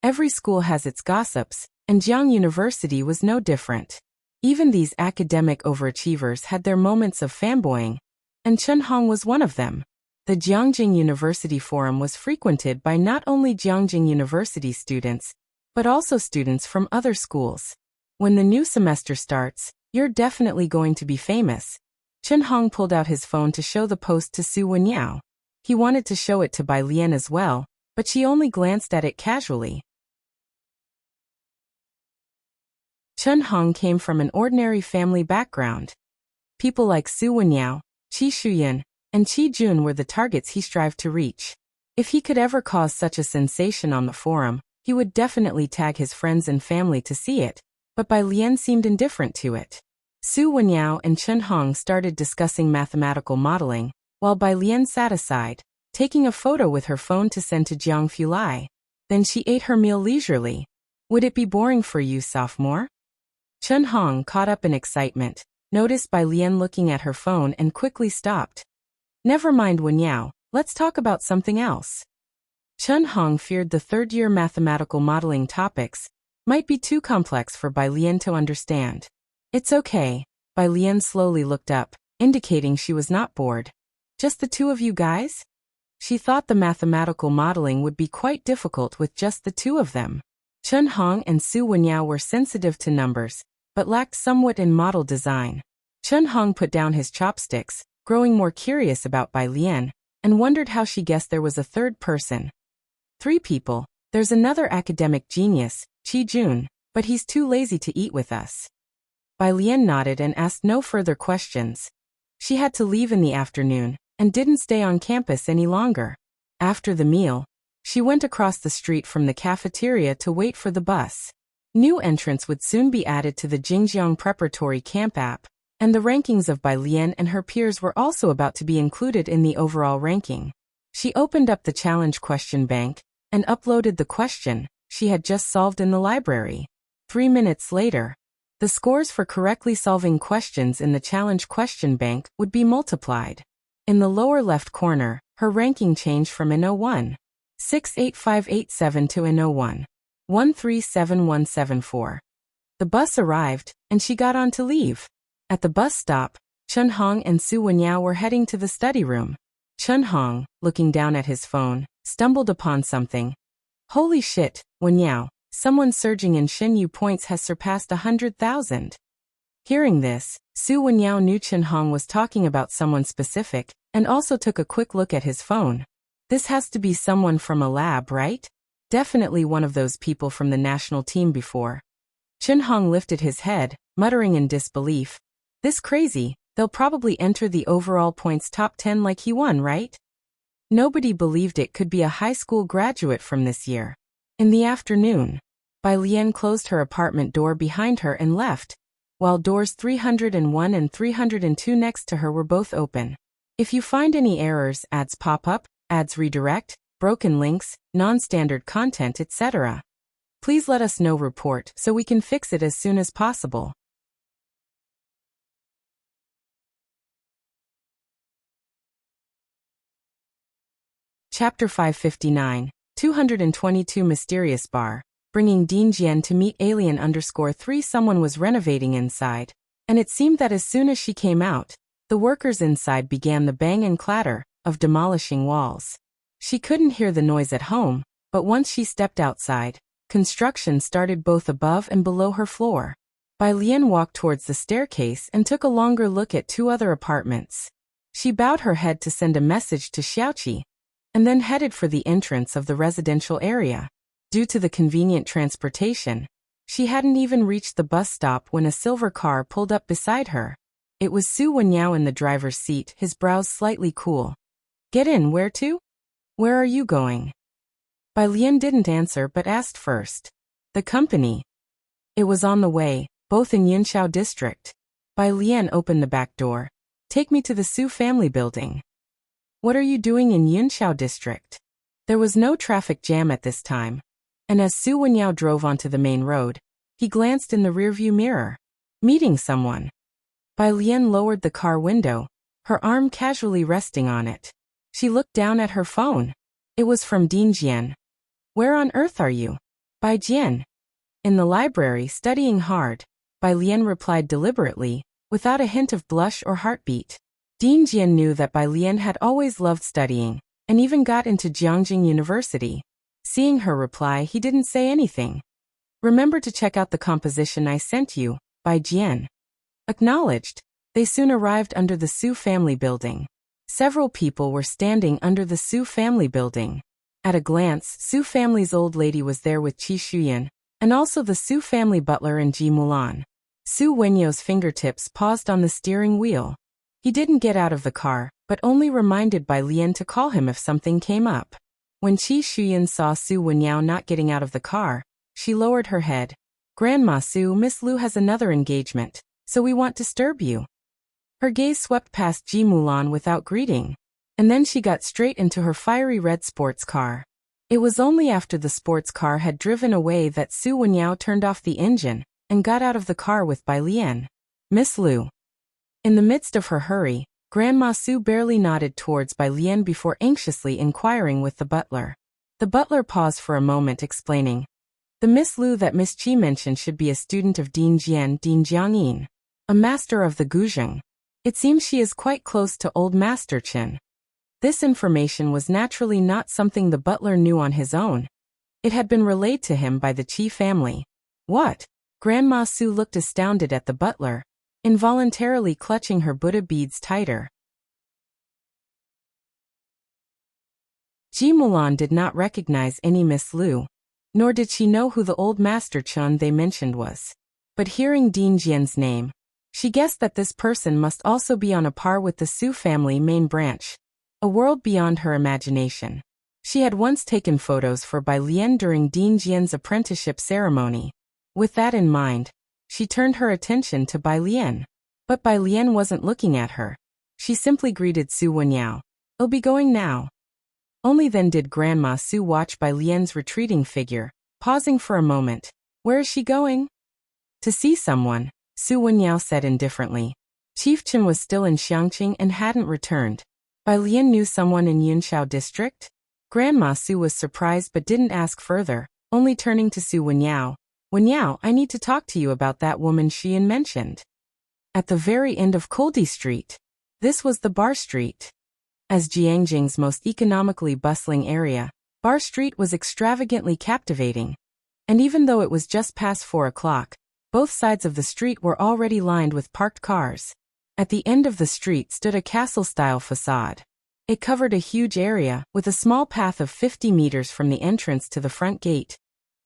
Every school has its gossips, and Jiang University was no different. Even these academic overachievers had their moments of fanboying, and Chen Hong was one of them. The Jiangjing University forum was frequented by not only Jiangjing University students, but also students from other schools. "When the new semester starts, you're definitely going to be famous." Chen Hong pulled out his phone to show the post to Su Wenyao. He wanted to show it to Bai Lian as well, but she only glanced at it casually. Chen Hong came from an ordinary family background. People like Su Wenyao, Qi Shuyan, and Qi Jun were the targets he strived to reach. If he could ever cause such a sensation on the forum, he would definitely tag his friends and family to see it, but Bai Lian seemed indifferent to it. Su Wenyao and Chen Hong started discussing mathematical modeling, while Bai Lian sat aside, taking a photo with her phone to send to Jiang Fulai. Then she ate her meal leisurely. "Would it be boring for you, sophomore?" Chen Hong, caught up in excitement, noticed Bai Lian looking at her phone and quickly stopped. "Never mind, Wenyao, let's talk about something else." Chen Hong feared the third-year mathematical modeling topics might be too complex for Bai Lian to understand. "It's okay." Bai Lian slowly looked up, indicating she was not bored. "Just the two of you guys?" She thought the mathematical modeling would be quite difficult with just the two of them. Chen Hong and Su Wenyao were sensitive to numbers, but lacked somewhat in model design. Chen Hong put down his chopsticks, growing more curious about Bai Lian, and wondered how she guessed there was a third person. "3 people. There's another academic genius, Qi Jun, but he's too lazy to eat with us." Bai Lian nodded and asked no further questions. She had to leave in the afternoon, and didn't stay on campus any longer. After the meal, she went across the street from the cafeteria to wait for the bus. New entrants would soon be added to the Jingjiang Preparatory Camp app, and the rankings of Bai Lian and her peers were also about to be included in the overall ranking. She opened up the challenge question bank, and uploaded the question she had just solved in the library. 3 minutes later, the scores for correctly solving questions in the challenge question bank would be multiplied. In the lower left corner, her ranking changed from N01, 68587 to N01, 137174. The bus arrived, and she got on to leave. At the bus stop, Chen Hong and Su Wenyao were heading to the study room. Chen Hong, looking down at his phone, stumbled upon something. "Holy shit, Wenyao, someone surging in Xinyu points has surpassed 100,000. Hearing this, Su Wenyao knew Chen Hong was talking about someone specific, and also took a quick look at his phone. This has to be someone from a lab, right? Definitely one of those people from the national team before. Chen Hong lifted his head, muttering in disbelief. This crazy, they'll probably enter the overall points top 10 like he won, right? Nobody believed it could be a high school graduate from this year. In the afternoon, Bai Lian closed her apartment door behind her and left, while doors 301 and 302 next to her were both open. If you find any errors, ads pop up, ads redirect, broken links, non-standard content, etc. Please let us know report so we can fix it as soon as possible. Chapter 559, 222 Mysterious Bar, bringing Dean Jian to meet Alien_3. Someone was renovating inside, and it seemed that as soon as she came out, the workers inside began the bang and clatter of demolishing walls. She couldn't hear the noise at home, but once she stepped outside, construction started both above and below her floor. Bai Lian walked towards the staircase and took a longer look at 2 other apartments. She bowed her head to send a message to Xiaoqi, and then headed for the entrance of the residential area. Due to the convenient transportation, she hadn't even reached the bus stop when a silver car pulled up beside her. It was Su Wenyao in the driver's seat, his brows slightly cool. Get in, where to? Where are you going? Bai Lian didn't answer but asked first. The company. It was on the way, both in Yunxiao district. Bai Lian opened the back door. Take me to the Su family building. What are you doing in Yunxiao district? There was no traffic jam at this time, and as Su Wenyao drove onto the main road, he glanced in the rearview mirror. Meeting someone. Bai Lian lowered the car window, her arm casually resting on it. She looked down at her phone. It was from Dean Jian. Where on earth are you? Bai Jian. In the library, studying hard, Bai Lian replied deliberately, without a hint of blush or heartbeat. Dean Jian knew that Bai Lian had always loved studying, and even got into Jiangjing University. Seeing her reply, he didn't say anything. Remember to check out the composition I sent you, Bai Jian. Acknowledged. They soon arrived under the Su family building. Several people were standing under the Su family building. At a glance, Su family's old lady was there with Qi Shuyan, and also the Su family butler and Ji Mulan. Su Wenyao's fingertips paused on the steering wheel. He didn't get out of the car, but only reminded Bai Lian to call him if something came up. When Qi Shuyan saw Su Wenyao not getting out of the car, she lowered her head. Grandma Su, Miss Lu has another engagement, so we won't disturb you. Her gaze swept past Ji Mulan without greeting, and then she got straight into her fiery red sports car. It was only after the sports car had driven away that Su Wenyao turned off the engine and got out of the car with Bai Lian. Miss Lu. In the midst of her hurry, Grandma Su barely nodded towards Bai Lian before anxiously inquiring with the butler. The butler paused for a moment, explaining. The Miss Lu that Miss Qi mentioned should be a student of Dean Jian, Dean Jiangyin, a master of the Guzheng. It seems she is quite close to old Master Chen. This information was naturally not something the butler knew on his own. It had been relayed to him by the Qi family. What? Grandma Su looked astounded at the butler, involuntarily clutching her Buddha beads tighter. Ji Mulan did not recognize any Miss Lu, nor did she know who the old Master Chen they mentioned was. But hearing Dean Jian's name, she guessed that this person must also be on a par with the Su family main branch, a world beyond her imagination. She had once taken photos for Bai Lian during Dean Jian's apprenticeship ceremony. With that in mind, she turned her attention to Bai Lian. But Bai Lian wasn't looking at her. She simply greeted Su Wenyao. I'll be going now. Only then did Grandma Su watch Bai Lian's retreating figure, pausing for a moment. Where is she going? To see someone, Su Wenyao said indifferently. Chief Chen was still in Xiangqing and hadn't returned. Bai Lian knew someone in Yunxiao district? Grandma Su was surprised but didn't ask further, only turning to Su Wenyao. Wenyao, I need to talk to you about that woman Xian mentioned. At the very end of Koldi Street. This was the Bar Street. As Jiangjing's most economically bustling area, Bar Street was extravagantly captivating. And even though it was just past 4 o'clock, both sides of the street were already lined with parked cars. At the end of the street stood a castle-style facade. It covered a huge area, with a small path of 50 meters from the entrance to the front gate,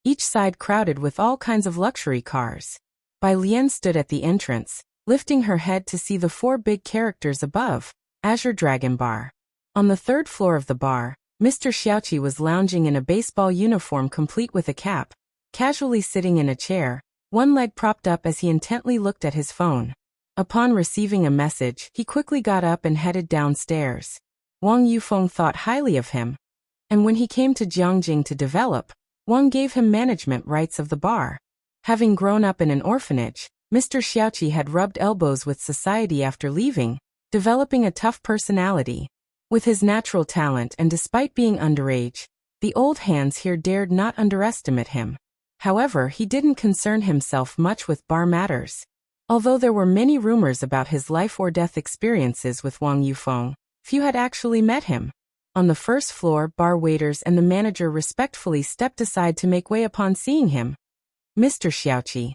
each side crowded with all kinds of luxury cars. Bai Lian stood at the entrance, lifting her head to see the 4 big characters above, Azure Dragon Bar. On the 3rd floor of the bar, Mr. Xiaoqi was lounging in a baseball uniform complete with a cap, casually sitting in a chair, one leg propped up as he intently looked at his phone. Upon receiving a message, he quickly got up and headed downstairs. Wang Yufeng thought highly of him. And when he came to Jiangjing to develop, Wang gave him management rights of the bar. Having grown up in an orphanage, Mr. Xiaoqi had rubbed elbows with society after leaving, developing a tough personality. With his natural talent and despite being underage, the old hands here dared not underestimate him. However, he didn't concern himself much with bar matters. Although there were many rumors about his life-or-death experiences with Wang Yufeng, few had actually met him. On the first floor, bar waiters and the manager respectfully stepped aside to make way upon seeing him. Mr. Xiaoqi.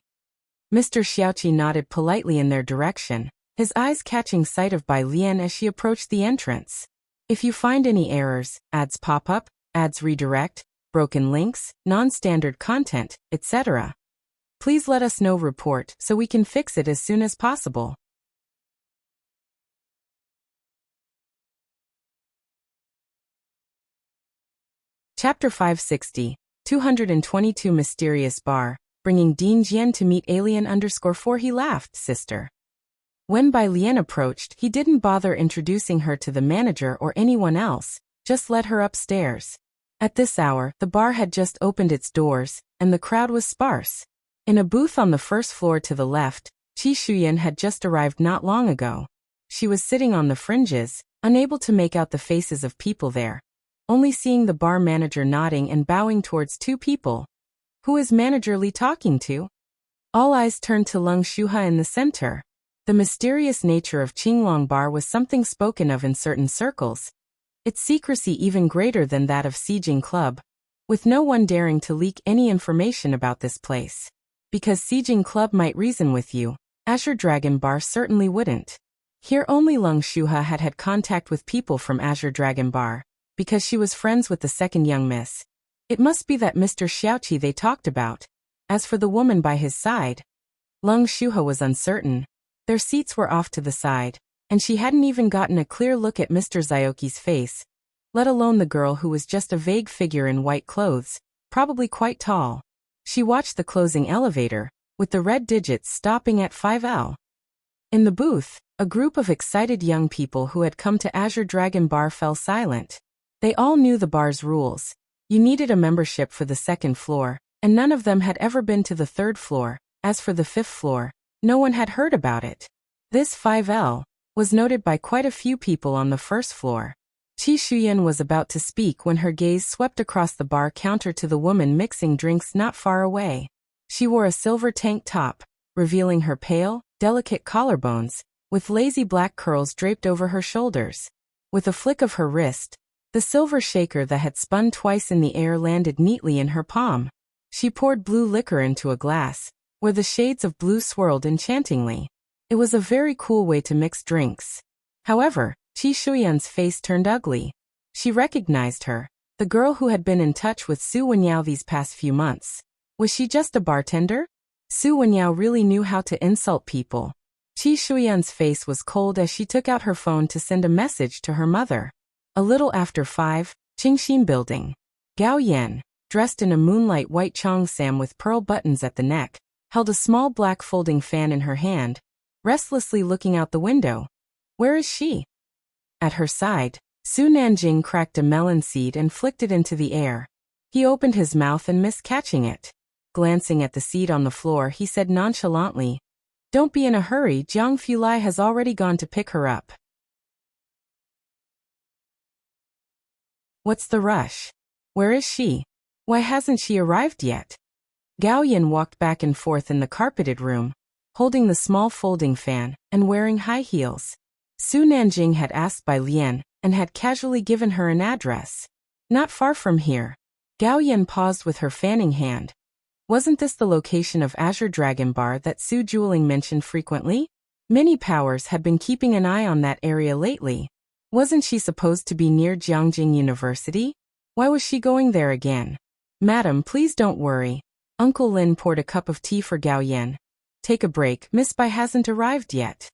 Mr. Xiaoqi nodded politely in their direction, his eyes catching sight of Bai Lian as she approached the entrance. If you find any errors, ads pop up, ads redirect, broken links, non-standard content, etc., please let us know. Report so we can fix it as soon as possible. Chapter 560, 222 Mysterious Bar, bringing Dean Jian to meet Alien_4. He laughed, sister. When Bai Lian approached, he didn't bother introducing her to the manager or anyone else, just led her upstairs. At this hour, the bar had just opened its doors, and the crowd was sparse. In a booth on the first floor to the left, Qi Shuyan had just arrived not long ago. She was sitting on the fringes, unable to make out the faces of people there, only seeing the bar manager nodding and bowing towards two people. Who is Manager Li talking to? All eyes turned to Leng Shuha in the center. The mysterious nature of Qinglong Bar was something spoken of in certain circles, its secrecy even greater than that of Xijing Club, with no one daring to leak any information about this place. Because Xijing Club might reason with you, Azure Dragon Bar certainly wouldn't. Here only Leng Shuha had had contact with people from Azure Dragon Bar, because she was friends with the second young miss. It must be that Mr. Xiaoqi they talked about. As for the woman by his side, Leng Shuha was uncertain. Their seats were off to the side, and she hadn't even gotten a clear look at Mr. Zioki's face, let alone the girl who was just a vague figure in white clothes, probably quite tall. She watched the closing elevator, with the red digits stopping at 5L. In the booth, a group of excited young people who had come to Azure Dragon Bar fell silent. They all knew the bar's rules. You needed a membership for the second floor, and none of them had ever been to the third floor. As for the fifth floor, no one had heard about it. This 5L was noted by quite a few people on the first floor. Qi Shuyan was about to speak when her gaze swept across the bar counter to the woman mixing drinks not far away. She wore a silver tank top, revealing her pale, delicate collarbones, with lazy black curls draped over her shoulders. With a flick of her wrist, the silver shaker that had spun twice in the air landed neatly in her palm. She poured blue liquor into a glass, where the shades of blue swirled enchantingly. It was a very cool way to mix drinks. However, Qi Shuyan's face turned ugly. She recognized her, the girl who had been in touch with Su Wenyao these past few months. Was she just a bartender? Su Wenyao really knew how to insult people. Qi Shuyan's face was cold as she took out her phone to send a message to her mother. A little after 5, Qingxin Building. Gao Yan, dressed in a moonlight white cheongsam with pearl buttons at the neck, held a small black folding fan in her hand, restlessly looking out the window. Where is she? At her side, Su Nanjing cracked a melon seed and flicked it into the air. He opened his mouth and missed catching it. Glancing at the seed on the floor, he said nonchalantly, "Don't be in a hurry, Jiang Fulai has already gone to pick her up." What's the rush? Where is she? Why hasn't she arrived yet? Gao Yan walked back and forth in the carpeted room, holding the small folding fan and wearing high heels. Su Nanjing had asked Bai Lian and had casually given her an address. Not far from here. Gao Yan paused with her fanning hand. Wasn't this the location of Azure Dragon Bar that Su Juling mentioned frequently? Many powers had been keeping an eye on that area lately. Wasn't she supposed to be near Jiangjing University? Why was she going there again? Madam, please don't worry. Uncle Lin poured a cup of tea for Gao Yan. Take a break, Miss Bai hasn't arrived yet.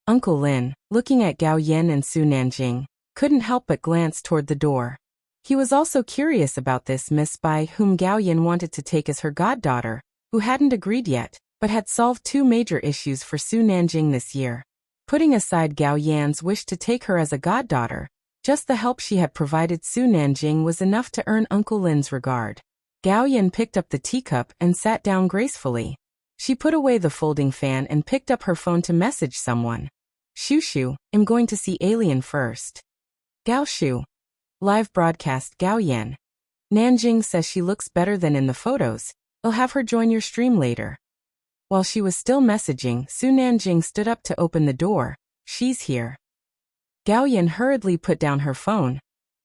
Uncle Lin, looking at Gao Yan and Su Nanjing, couldn't help but glance toward the door. He was also curious about this Miss Bai whom Gao Yan wanted to take as her goddaughter, who hadn't agreed yet, but had solved two major issues for Su Nanjing this year. Putting aside Gao Yan's wish to take her as a goddaughter, Just the help she had provided Su Nanjing was enough to earn Uncle Lin's regard. Gao Yan picked up the teacup and sat down gracefully. She put away the folding fan and picked up her phone to message someone. Shushu, I'm going to see Alien first. Gao Shu. Live broadcast Gao Yan. Nanjing says she looks better than in the photos. I'll have her join your stream later. While she was still messaging, Su Nanjing stood up to open the door. She's here. Gao Yan hurriedly put down her phone,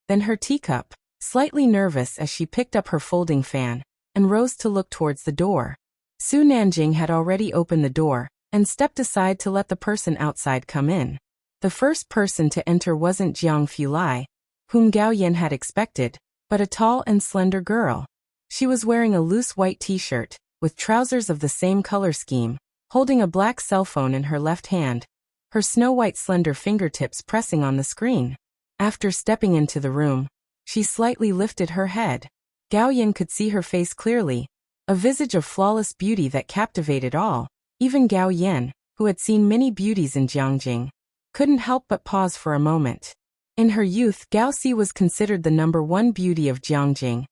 then her teacup, slightly nervous as she picked up her folding fan, and rose to look towards the door. Su Nanjing had already opened the door, and stepped aside to let the person outside come in. The first person to enter wasn't Jiang Fulai, whom Gao Yan had expected, but a tall and slender girl. She was wearing a loose white t-shirt, with trousers of the same color scheme, holding a black cell phone in her left hand, her snow-white slender fingertips pressing on the screen. After stepping into the room, she slightly lifted her head. Gao Yan could see her face clearly, a visage of flawless beauty that captivated all. Even Gao Yan, who had seen many beauties in Jiangjing, couldn't help but pause for a moment. In her youth, Gao Si was considered the #1 beauty of Jiangjing,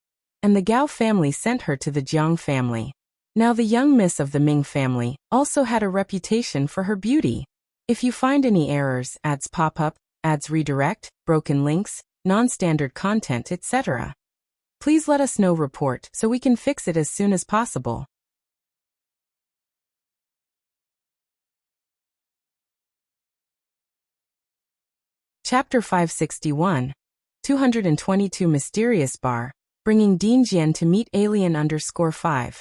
and the Gao family sent her to the Jiang family. Now the young miss of the Ming family also had a reputation for her beauty. If you find any errors, ads pop up, ads redirect, broken links, non-standard content, etc., please let us know. Report so we can fix it as soon as possible. Chapter 561. 222 Mysterious Bar, bringing Dean Jian to meet Alien_5.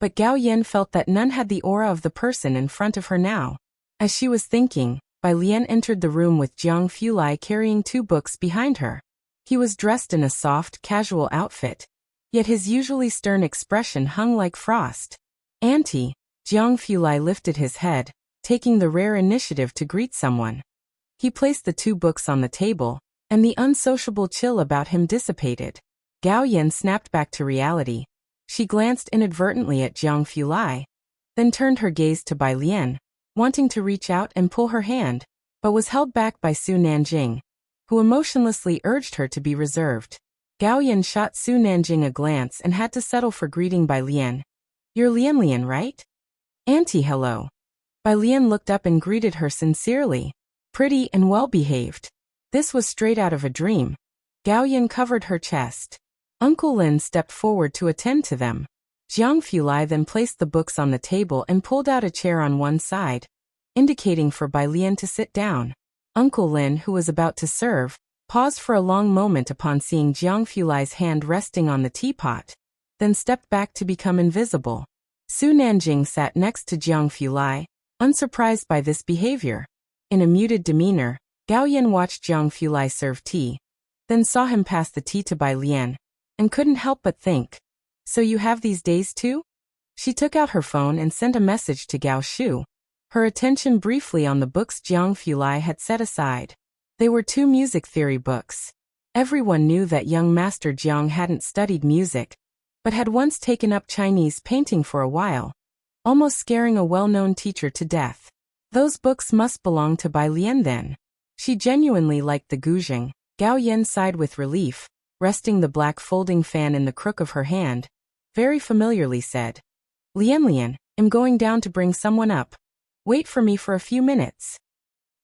But Gao Yan felt that none had the aura of the person in front of her now. As she was thinking, Bai Lian entered the room with Jiang Fulai carrying 2 books behind her. He was dressed in a soft, casual outfit, yet his usually stern expression hung like frost. Auntie, Jiang Fulai lifted his head, taking the rare initiative to greet someone. He placed the 2 books on the table, and the unsociable chill about him dissipated. Gao Yan snapped back to reality. She glanced inadvertently at Jiang Fulai, then turned her gaze to Bai Lian, wanting to reach out and pull her hand, but was held back by Su Nanjing, who emotionlessly urged her to be reserved. Gao Yan shot Su Nanjing a glance and had to settle for greeting Bai Lian. You're Lian, right? Auntie, hello. Bai Lian looked up and greeted her sincerely. Pretty and well-behaved. This was straight out of a dream. Gao Yan covered her chest. Uncle Lin stepped forward to attend to them. Jiang Fulai then placed the books on the table and pulled out a chair on one side, indicating for Bai Lian to sit down. Uncle Lin, who was about to serve, paused for a long moment upon seeing Jiang Fulai's hand resting on the teapot, then stepped back to become invisible. Su Nanjing sat next to Jiang Fulai, unsurprised by this behavior. In a muted demeanor, Gao Yan watched Jiang Fulai serve tea, then saw him pass the tea to Bai Lian, and couldn't help but think, so you have these days too? She took out her phone and sent a message to Gao Shu, her attention briefly on the books Jiang Fulai had set aside. They were 2 music theory books. Everyone knew that young Master Jiang hadn't studied music, but had once taken up Chinese painting for a while, almost scaring a well-known teacher to death. Those books must belong to Bai Lian then. She genuinely liked the guzheng. Gao Yan sighed with relief, resting the black folding fan in the crook of her hand, very familiarly said, Lian, I'm going down to bring someone up. Wait for me for a few minutes.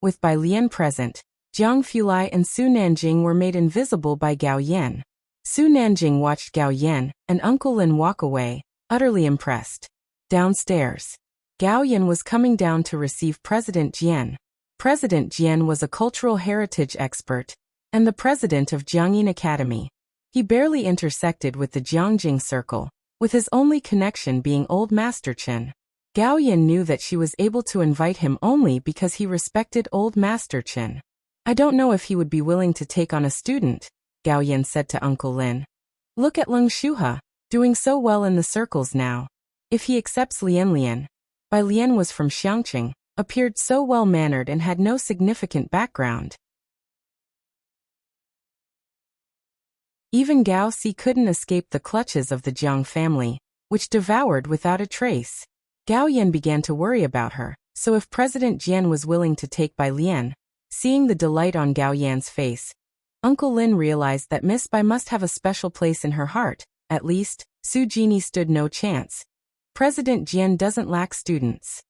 With Bai Lian present, Jiang Fulai and Su Nanjing were made invisible by Gao Yan. Su Nanjing watched Gao Yan and Uncle Lin walk away, utterly impressed. Downstairs, Gao Yan was coming down to receive President Jian. President Jian was a cultural heritage expert and the president of Jiangyin Academy. He barely intersected with the Jiangjing circle, with his only connection being Old Master Chen. Gao Yan knew that she was able to invite him only because he respected Old Master Chen. I don't know if he would be willing to take on a student, Gao Yan said to Uncle Lin. Look at Leng Shuhe, doing so well in the circles now. If he accepts Lian. Bai Lian was from Xiangqing, appeared so well-mannered and had no significant background. Even Gao Si couldn't escape the clutches of the Jiang family, which devoured without a trace. Gao Yan began to worry about her, so if President Jian was willing to take Bai Lian, seeing the delight on Gao Yan's face, Uncle Lin realized that Miss Bai must have a special place in her heart. At least, Su Genie stood no chance. President Jian doesn't lack students.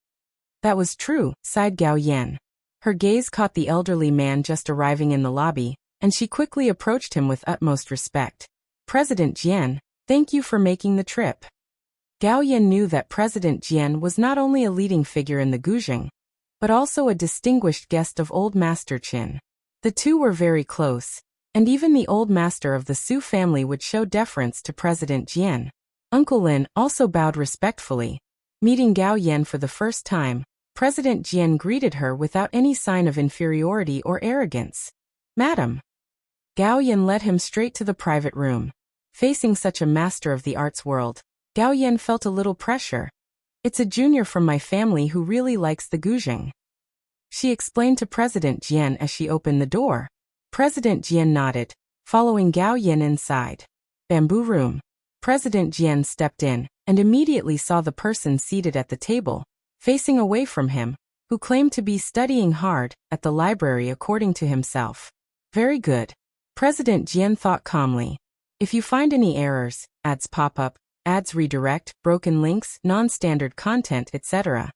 That was true, sighed Gao Yan. Her gaze caught the elderly man just arriving in the lobby, and she quickly approached him with utmost respect. President Jian, thank you for making the trip. Gao Yan knew that President Jian was not only a leading figure in the Guzheng, but also a distinguished guest of Old Master Qin. The two were very close, and even the old master of the Su family would show deference to President Jian. Uncle Lin also bowed respectfully. Meeting Gao Yan for the first time, President Jian greeted her without any sign of inferiority or arrogance. Madam. Gao Yan led him straight to the private room. Facing such a master of the arts world, Gao Yan felt a little pressure. It's a junior from my family who really likes the Guzheng, she explained to President Jian as she opened the door. President Jian nodded, following Gao Yan inside. Bamboo room. President Jian stepped in, and immediately saw the person seated at the table, facing away from him, who claimed to be studying hard at the library according to himself. Very good. President Jian thought calmly. If you find any errors, ads pop up, ads redirect, broken links, non-standard content, etc.,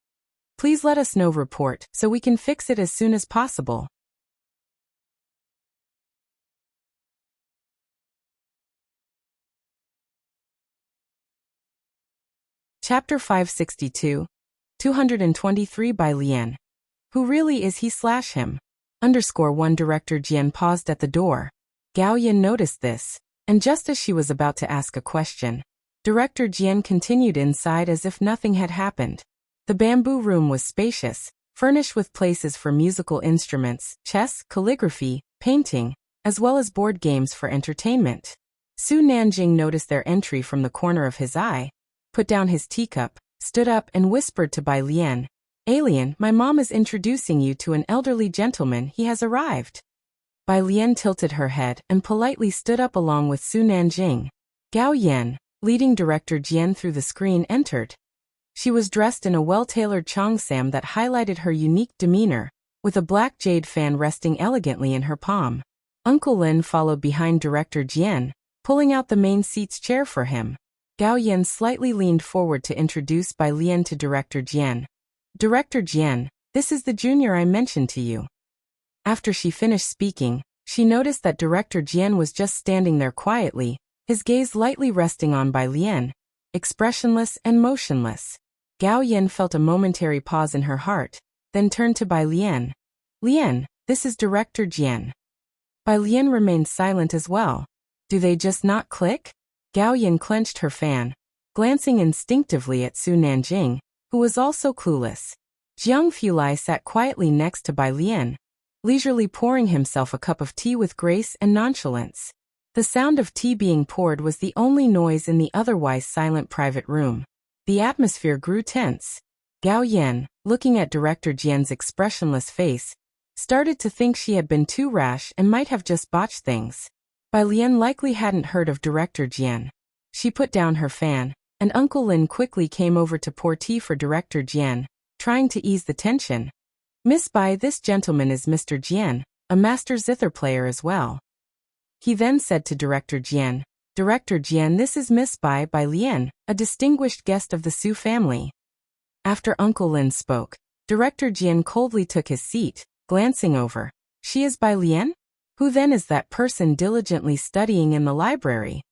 please let us know. Report so we can fix it as soon as possible. Chapter 562, 223 by Lian. Who really is he / him? _1 Director Jian paused at the door. Gao Yan noticed this, and just as she was about to ask a question, Director Jian continued inside as if nothing had happened. The bamboo room was spacious, furnished with places for musical instruments, chess, calligraphy, painting, as well as board games for entertainment. Su Nanjing noticed their entry from the corner of his eye, put down his teacup, stood up and whispered to Bai Lian, Alien, my mom is introducing you to an elderly gentleman. He has arrived. Bai Lian tilted her head and politely stood up along with Su Nanjing. Gao Yan, leading Director Jian through the screen, entered. She was dressed in a well-tailored cheongsam that highlighted her unique demeanor, with a black jade fan resting elegantly in her palm. Uncle Lin followed behind Director Jian, pulling out the main seat's chair for him. Gao Yan slightly leaned forward to introduce Bai Lian to Director Jian. Director Jian, this is the junior I mentioned to you. After she finished speaking, she noticed that Director Jian was just standing there quietly, his gaze lightly resting on Bai Lian, expressionless and motionless. Gao Yan felt a momentary pause in her heart, then turned to Bai Lian. Lian, this is Director Jian. Bai Lian remained silent as well. Do they just not click? Gao Yan clenched her fan, glancing instinctively at Su Nanjing, who was also clueless. Jiang Fulai sat quietly next to Bai Lian, leisurely pouring himself a cup of tea with grace and nonchalance. The sound of tea being poured was the only noise in the otherwise silent private room. The atmosphere grew tense. Gao Yan, looking at Director Jian's expressionless face, started to think she had been too rash and might have just botched things. Bai Lian likely hadn't heard of Director Jian. She put down her fan, and Uncle Lin quickly came over to pour tea for Director Jian, trying to ease the tension. Miss Bai, this gentleman is Mr. Jian, a master zither player as well. He then said to Director Jian, Director Jian, this is Miss Bai Lian, a distinguished guest of the Su family. After Uncle Lin spoke, Director Jian coldly took his seat, glancing over. She is Bai Lian? Who then is that person diligently studying in the library?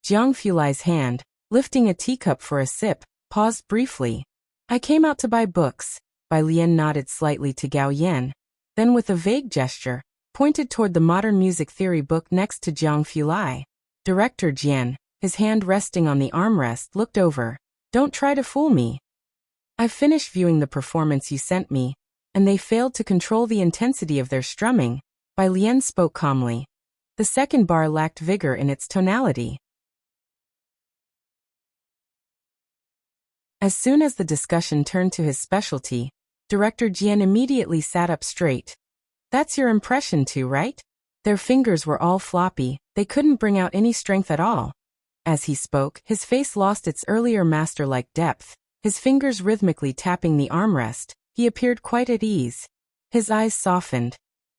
Jiang Fulai's hand, lifting a teacup for a sip, paused briefly. I came out to buy books. Bai Lian nodded slightly to Gao Yan, then with a vague gesture, pointed toward the modern music theory book next to Jiang Fulai. Director Jian, his hand resting on the armrest, looked over. Don't try to fool me. I've finished viewing the performance you sent me, and they failed to control the intensity of their strumming. Bai Lian spoke calmly. The second bar lacked vigor in its tonality. As soon as the discussion turned to his specialty, Director Jian immediately sat up straight. That's your impression too, right? Their fingers were all floppy, they couldn't bring out any strength at all. As he spoke, his face lost its earlier master-like depth, his fingers rhythmically tapping the armrest. He appeared quite at ease. His eyes softened.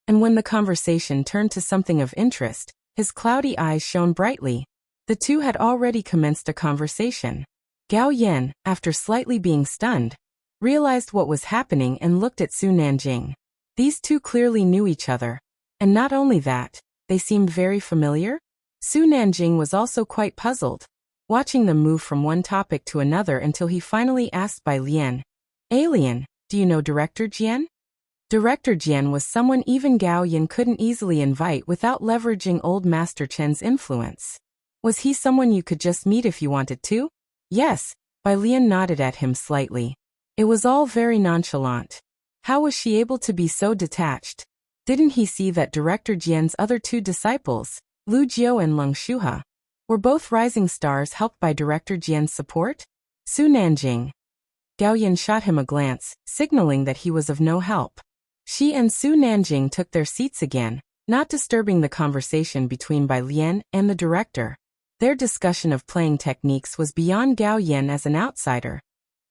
And when the conversation turned to something of interest, his cloudy eyes shone brightly. The two had already commenced a conversation. Gao Yan, after slightly being stunned, realized what was happening and looked at Su Nanjing. These two clearly knew each other. And not only that, they seemed very familiar. Su Nanjing was also quite puzzled, watching them move from one topic to another until he finally asked Bai Lian, "Alien, do you know Director Jian?" Director Jian was someone even Gao Yan couldn't easily invite without leveraging old Master Chen's influence. Was he someone you could just meet if you wanted to? Yes, Bai Lian nodded at him slightly. It was all very nonchalant. How was she able to be so detached? Didn't he see that Director Jian's other two disciples, Lu Jiu and Leng Shuhe, were both rising stars helped by Director Jian's support? Su Nanjing. Gao Yan shot him a glance, signaling that he was of no help. She and Su Nanjing took their seats again, not disturbing the conversation between Bai Lian and the director. Their discussion of playing techniques was beyond Gao Yan as an outsider.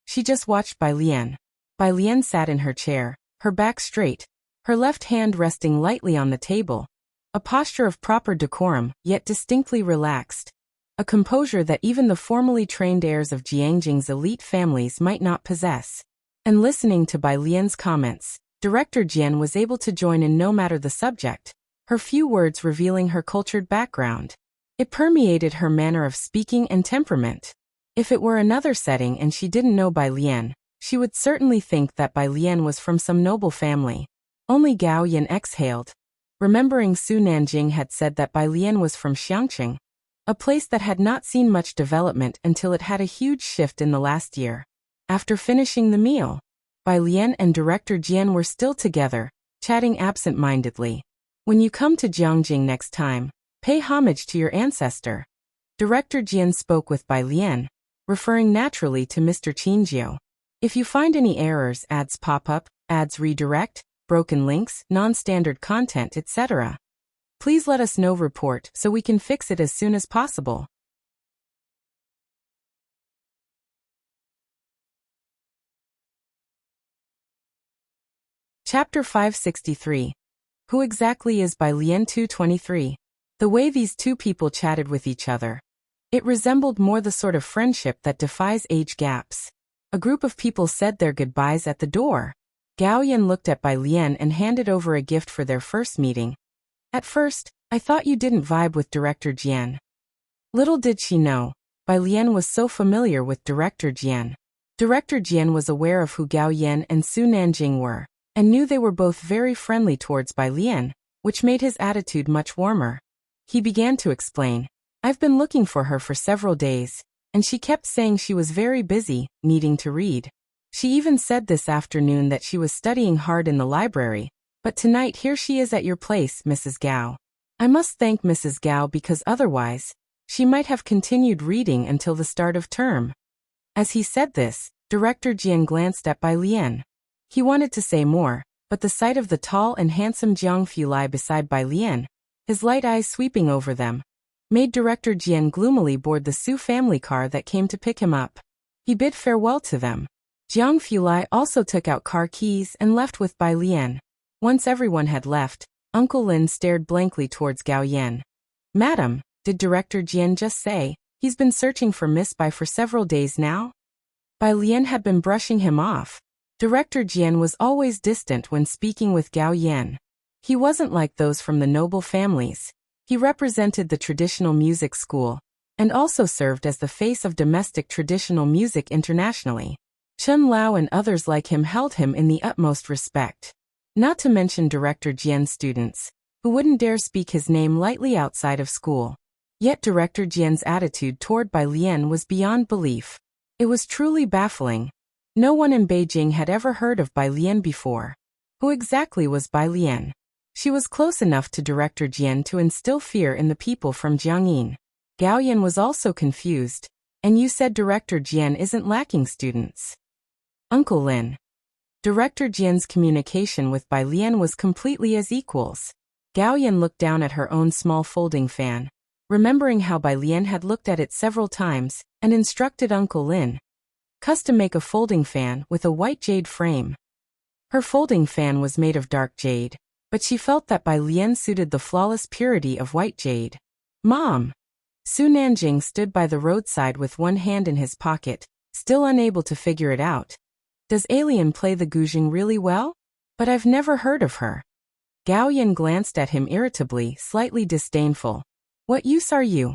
She just watched Bai Lian. Bai Lian sat in her chair, her back straight, her left hand resting lightly on the table. A posture of proper decorum, yet distinctly relaxed. A composure that even the formally trained heirs of Jiangjing's elite families might not possess. And listening to Bai Lian's comments, Director Jian was able to join in no matter the subject, her few words revealing her cultured background. It permeated her manner of speaking and temperament. If it were another setting and she didn't know Bai Lian, she would certainly think that Bai Lian was from some noble family. Only Gao Yan exhaled, remembering Su Nanjing had said that Bai Lian was from Xiangqing, a place that had not seen much development until it had a huge shift in the last year. After finishing the meal, Bai Lian and Director Jian were still together, chatting absent-mindedly. When you come to Jiangjing next time, pay homage to your ancestor. Director Jian spoke with Bai Lian, referring naturally to Mr. Qinjiu. If you find any errors, ads pop up, ads redirect, broken links, non-standard content, etc., please let us know. Report so we can fix it as soon as possible. Chapter 563. Who exactly is Bai Lian? 223. The way these two people chatted with each other. It resembled more the sort of friendship that defies age gaps. A group of people said their goodbyes at the door. Gao Yan looked at Bai Lian and handed over a gift for their first meeting. At first, I thought you didn't vibe with Director Jian. Little did she know, Bai Lian was so familiar with Director Jian. Director Jian was aware of who Gao Yan and Su Nanjing were, and knew they were both very friendly towards Bai Lian, which made his attitude much warmer. He began to explain, "I've been looking for her for several days, and she kept saying she was very busy, needing to read. She even said this afternoon that she was studying hard in the library, but tonight here she is at your place, Mrs. Gao. I must thank Mrs. Gao because otherwise, she might have continued reading until the start of term." As he said this, Director Jian glanced at Bai Lian. He wanted to say more, but the sight of the tall and handsome Jiang Fulai beside Bai Lian, his light eyes sweeping over them, made Director Jian gloomily board the Su family car that came to pick him up. He bid farewell to them. Jiang Fulai also took out car keys and left with Bai Lian. Once everyone had left, Uncle Lin stared blankly towards Gao Yan. "Madam, did Director Jian just say, he's been searching for Miss Bai for several days now?" Bai Lian had been brushing him off. Director Jian was always distant when speaking with Gao Yan. He wasn't like those from the noble families. He represented the traditional music school, and also served as the face of domestic traditional music internationally. Chen Lao and others like him held him in the utmost respect. Not to mention Director Jian's students, who wouldn't dare speak his name lightly outside of school. Yet Director Jian's attitude toward Bai Lian was beyond belief. It was truly baffling. No one in Beijing had ever heard of Bai Lian before. Who exactly was Bai Lian? She was close enough to Director Jian to instill fear in the people from Jiangyin. Gao Yan was also confused. "And you said Director Jian isn't lacking students?" Uncle Lin. Director Jian's communication with Bai Lian was completely as equals. Gao Yan looked down at her own small folding fan, remembering how Bai Lian had looked at it several times, and instructed Uncle Lin. Custom make a folding fan with a white jade frame. Her folding fan was made of dark jade, but she felt that Bai Lian suited the flawless purity of white jade. Mom! Su Nanjing stood by the roadside with one hand in his pocket, still unable to figure it out. Does Alien play the guzheng really well? But I've never heard of her. Gao Yan glanced at him irritably, slightly disdainful. What use are you?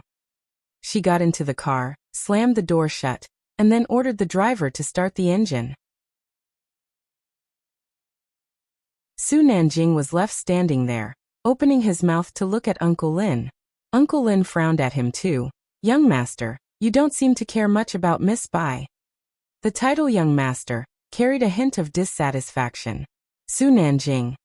She got into the car, slammed the door shut, and then ordered the driver to start the engine. Su Nanjing was left standing there, opening his mouth to look at Uncle Lin. Uncle Lin frowned at him too. Young master, you don't seem to care much about Miss Bai. The title young master carried a hint of dissatisfaction. Su Nanjing.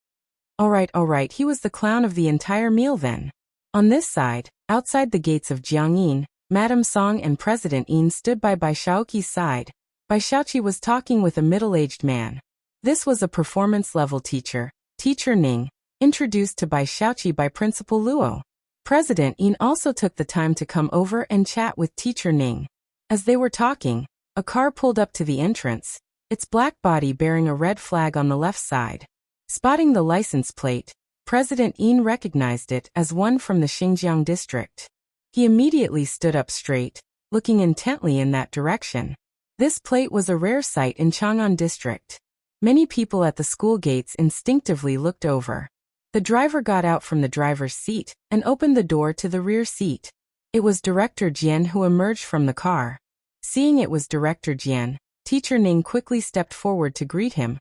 All right, he was the clown of the entire meal then. On this side, outside the gates of Jiangyin, Madame Song and President Yin stood by Shaoqi's side. Bai Shaoqi was talking with a middle-aged man. This was a performance-level teacher, Teacher Ning, introduced to Bai Shaoqi by Principal Luo. President Yin also took the time to come over and chat with Teacher Ning. As they were talking, a car pulled up to the entrance, its black body bearing a red flag on the left side. Spotting the license plate, President Yin recognized it as one from the Xinjiang district. He immediately stood up straight, looking intently in that direction. This plate was a rare sight in Chang'an district. Many people at the school gates instinctively looked over. The driver got out from the driver's seat and opened the door to the rear seat. It was Director Jian who emerged from the car. Seeing it was Director Jian, Teacher Ning quickly stepped forward to greet him.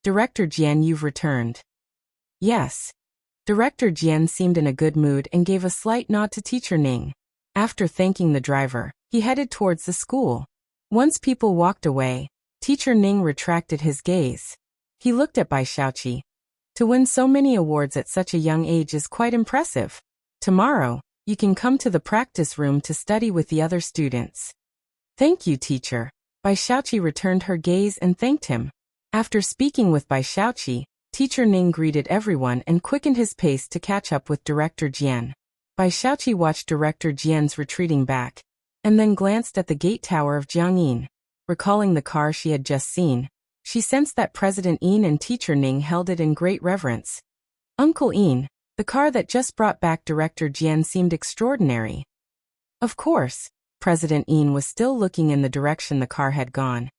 Director Jian, you've returned. Yes. Director Jian seemed in a good mood and gave a slight nod to Teacher Ning. After thanking the driver, he headed towards the school. Once people walked away, Teacher Ning retracted his gaze. He looked at Bai Shaoqi. To win so many awards at such a young age is quite impressive. Tomorrow, you can come to the practice room to study with the other students. Thank you, teacher. Bai Shaoqi returned her gaze and thanked him. After speaking with Bai Shaoqi, Teacher Ning greeted everyone and quickened his pace to catch up with Director Jian. Bai Shaoqi watched Director Jian's retreating back, and then glanced at the gate tower of Jiangyin. Recalling the car she had just seen, she sensed that President Yin and Teacher Ning held it in great reverence. Uncle Yin, the car that just brought back Director Jian seemed extraordinary. Of course, President Yin was still looking in the direction the car had gone.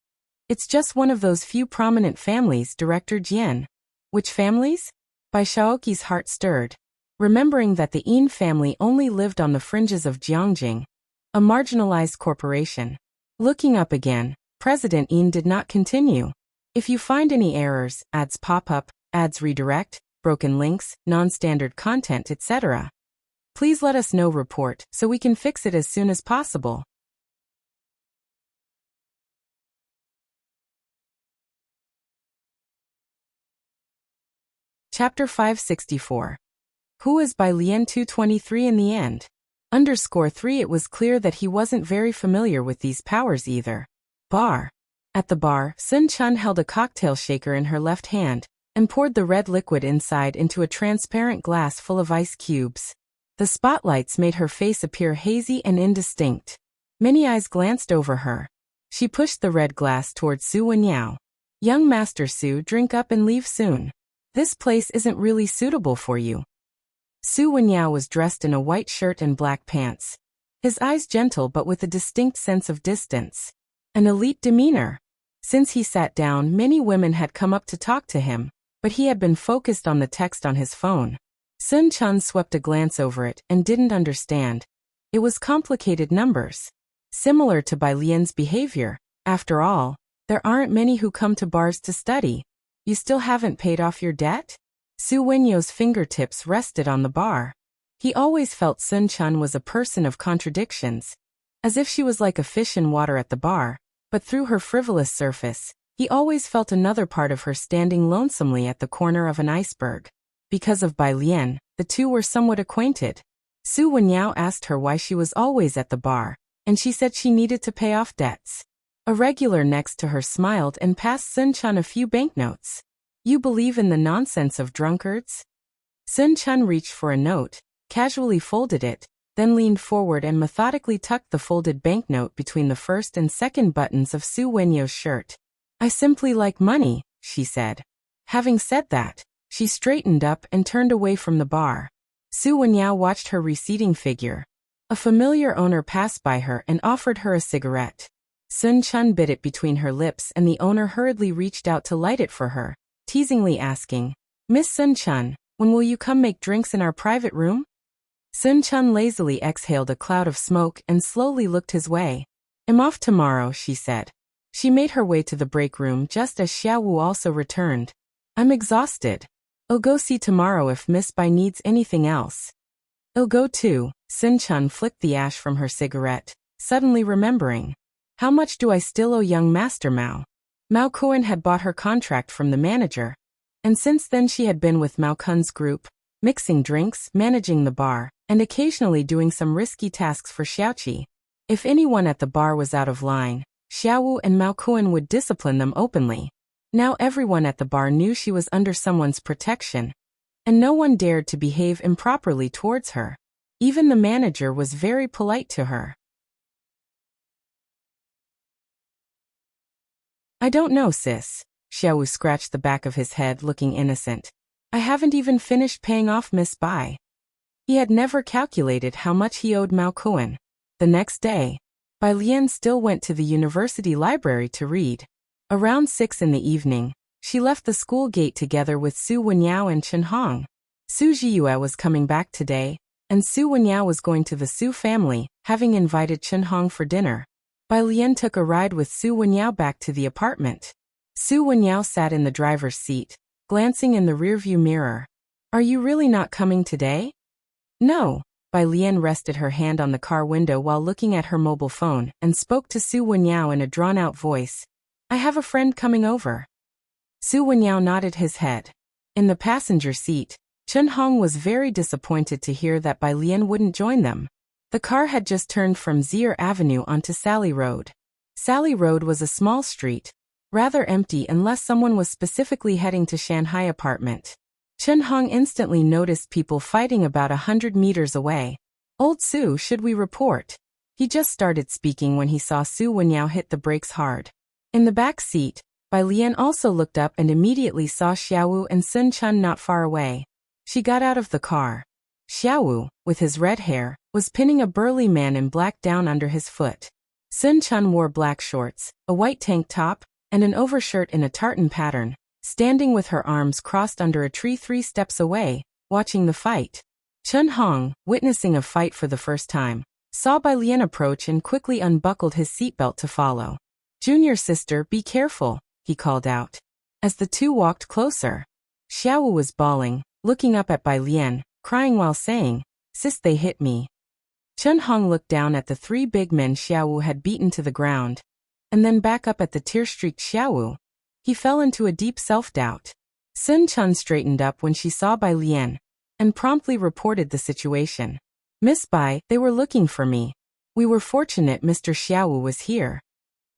It's just one of those few prominent families, Director Jian. Which families? Bai Shaoqi's heart stirred, remembering that the Yin family only lived on the fringes of Jiangjing, a marginalized corporation. Looking up again, President Yin did not continue. If you find any errors, ads pop up, ads redirect, broken links, non-standard content, etc., please let us know. Report so we can fix it as soon as possible. Chapter 564. Who is Bai Lian 223 in the end? _3 It was clear that he wasn't very familiar with these powers either. Bar. At the bar, Sun Chun held a cocktail shaker in her left hand and poured the red liquid inside into a transparent glass full of ice cubes. The spotlights made her face appear hazy and indistinct. Many eyes glanced over her. She pushed the red glass towards Su Wenyao. Young Master Su, drink up and leave soon. This place isn't really suitable for you. Su Wenyao was dressed in a white shirt and black pants. His eyes gentle but with a distinct sense of distance. An elite demeanor. Since he sat down, many women had come up to talk to him, but he had been focused on the text on his phone. Sun Chun swept a glance over it and didn't understand. It was complicated numbers. Similar to Bai Lian's behavior. After all, there aren't many who come to bars to study. You still haven't paid off your debt? Su Wenyo's fingertips rested on the bar. He always felt Sun Chun was a person of contradictions. As if she was like a fish in water at the bar, but through her frivolous surface, he always felt another part of her standing lonesomely at the corner of an iceberg. Because of Bai Lian, the two were somewhat acquainted. Su Wenyao asked her why she was always at the bar, and she said she needed to pay off debts. A regular next to her smiled and passed Sun Chun a few banknotes. You believe in the nonsense of drunkards? Sun Chun reached for a note, casually folded it, then leaned forward and methodically tucked the folded banknote between the first and second buttons of Su Wenyo's shirt. I simply like money, she said. Having said that, She straightened up and turned away from the bar. Su Wenyao watched her receding figure. A familiar owner passed by her and offered her a cigarette. Sun Chun bit it between her lips and the owner hurriedly reached out to light it for her, teasingly asking, "Miss Sun Chun, when will you come make drinks in our private room?" Sun Chun lazily exhaled a cloud of smoke and slowly looked his way. "I'm off tomorrow," she said. She made her way to the break room just as Xiao Wu also returned. "I'm exhausted. I'll go see tomorrow if Miss Bai needs anything else." "I'll go too." Sun Chun flicked the ash from her cigarette, suddenly remembering. "How much do I still owe young Master Mao?" Mao Kuan had bought her contract from the manager, and since then she had been with Mao Kun's group, mixing drinks, managing the bar, and occasionally doing some risky tasks for Xiaoqi. If anyone at the bar was out of line, Xiao Wu and Mao Kuan would discipline them openly. Now everyone at the bar knew she was under someone's protection, and no one dared to behave improperly towards her. Even the manager was very polite to her. "I don't know, sis." Xiao Wu scratched the back of his head, looking innocent. "I haven't even finished paying off Miss Bai." He had never calculated how much he owed Mao Kuan. The next day, Bai Lian still went to the university library to read. Around 6 in the evening, she left the school gate together with Su Wenyao and Chen Hong. Su Jiyue was coming back today, and Su Wenyao was going to the Su family, having invited Chen Hong for dinner. Bai Lian took a ride with Su Wenyao back to the apartment. Su Wenyao sat in the driver's seat, glancing in the rearview mirror. "Are you really not coming today?" "No." Bai Lian rested her hand on the car window while looking at her mobile phone and spoke to Su Wenyao in a drawn-out voice. "I have a friend coming over." Su Wenyao nodded his head. In the passenger seat, Chen Hong was very disappointed to hear that Bai Lian wouldn't join them. The car had just turned from Zier Avenue onto Sally Road. Sally Road was a small street, rather empty unless someone was specifically heading to Shanghai apartment. Chen Hong instantly noticed people fighting about 100 meters away. "Old Su, should we report?" He just started speaking when he saw Su Wenyao hit the brakes hard. In the back seat, Bai Lian also looked up and immediately saw Xiao Wu and Sun Chun not far away. She got out of the car. Xiao Wu, with his red hair, was pinning a burly man in black down under his foot. Sun Chun wore black shorts, a white tank top, and an overshirt in a tartan pattern, standing with her arms crossed under a tree 3 steps away, watching the fight. Chen Hong, witnessing a fight for the first time, saw Bai Lian approach and quickly unbuckled his seatbelt to follow. "Junior sister, be careful," he called out. As the two walked closer, Xiao Wu was bawling, looking up at Bai Lian, crying while saying, "Sis, they hit me." Chen Hong looked down at the 3 big men Xiao Wu had beaten to the ground, and then back up at the tear-streaked Xiao Wu. He fell into a deep self-doubt. Sun Chun straightened up when she saw Bai Lian, and promptly reported the situation. "Miss Bai, they were looking for me. We were fortunate Mr. Xiao Wu was here."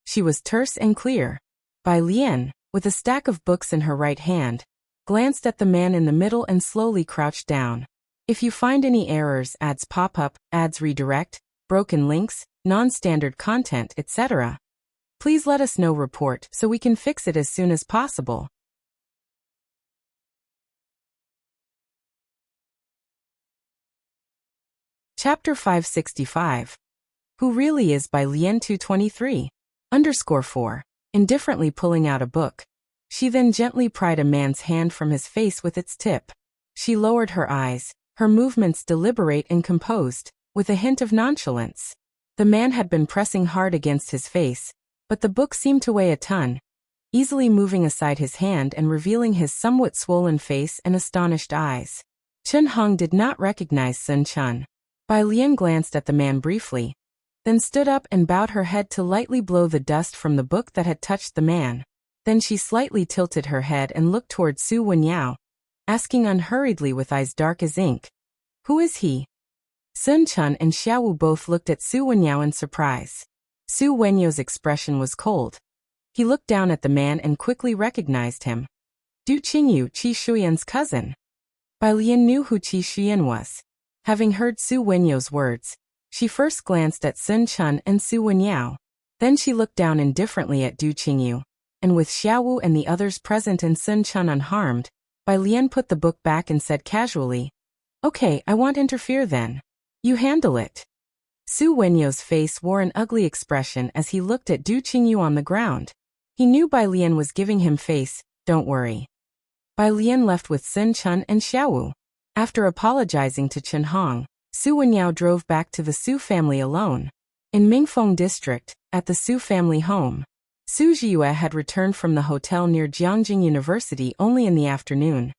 She was terse and clear. Bai Lian, with a stack of books in her right hand, glanced at the man in the middle and slowly crouched down. "If you find any errors, ads pop up, ads redirect, broken links, non-standard content, etc., please let us know. Report so we can fix it as soon as possible." Chapter 565. Who Really Is Bai Lian 223_4. Indifferently pulling out a book. She then gently pried a man's hand from his face with its tip. She lowered her eyes, her movements deliberate and composed, with a hint of nonchalance. The man had been pressing hard against his face, but the book seemed to weigh a ton, easily moving aside his hand and revealing his somewhat swollen face and astonished eyes. Chen Hong did not recognize Sun Chun. Bai Lian glanced at the man briefly, then stood up and bowed her head to lightly blow the dust from the book that had touched the man. Then she slightly tilted her head and looked toward Su Wenyao, asking unhurriedly with eyes dark as ink, "Who is he?" Sun Chun and Xiao Wu both looked at Su Wenyao in surprise. Su Wenyao's expression was cold. He looked down at the man and quickly recognized him. Du Qingyu, Qi Shuyan's cousin. Bai Lian knew who Qi Shuyan was. Having heard Su Wenyao's words, she first glanced at Sun Chun and Su Wenyao. Then she looked down indifferently at Du Qingyu, and with Xiao Wu and the others present and Sun Chun unharmed, Bai Lian put the book back and said casually, "Okay, I won't interfere then. You handle it." Su Wenyo's face wore an ugly expression as he looked at Du Qingyu on the ground. He knew Bai Lian was giving him face, "Don't worry." Bai Lian left with Sun Chun and Xiaowu. After apologizing to Chen Hong, Su Wenyao drove back to the Su family alone. In Mingfeng district, at the Su family home, Su Jiyue had returned from the hotel near Jiangjing University only in the afternoon.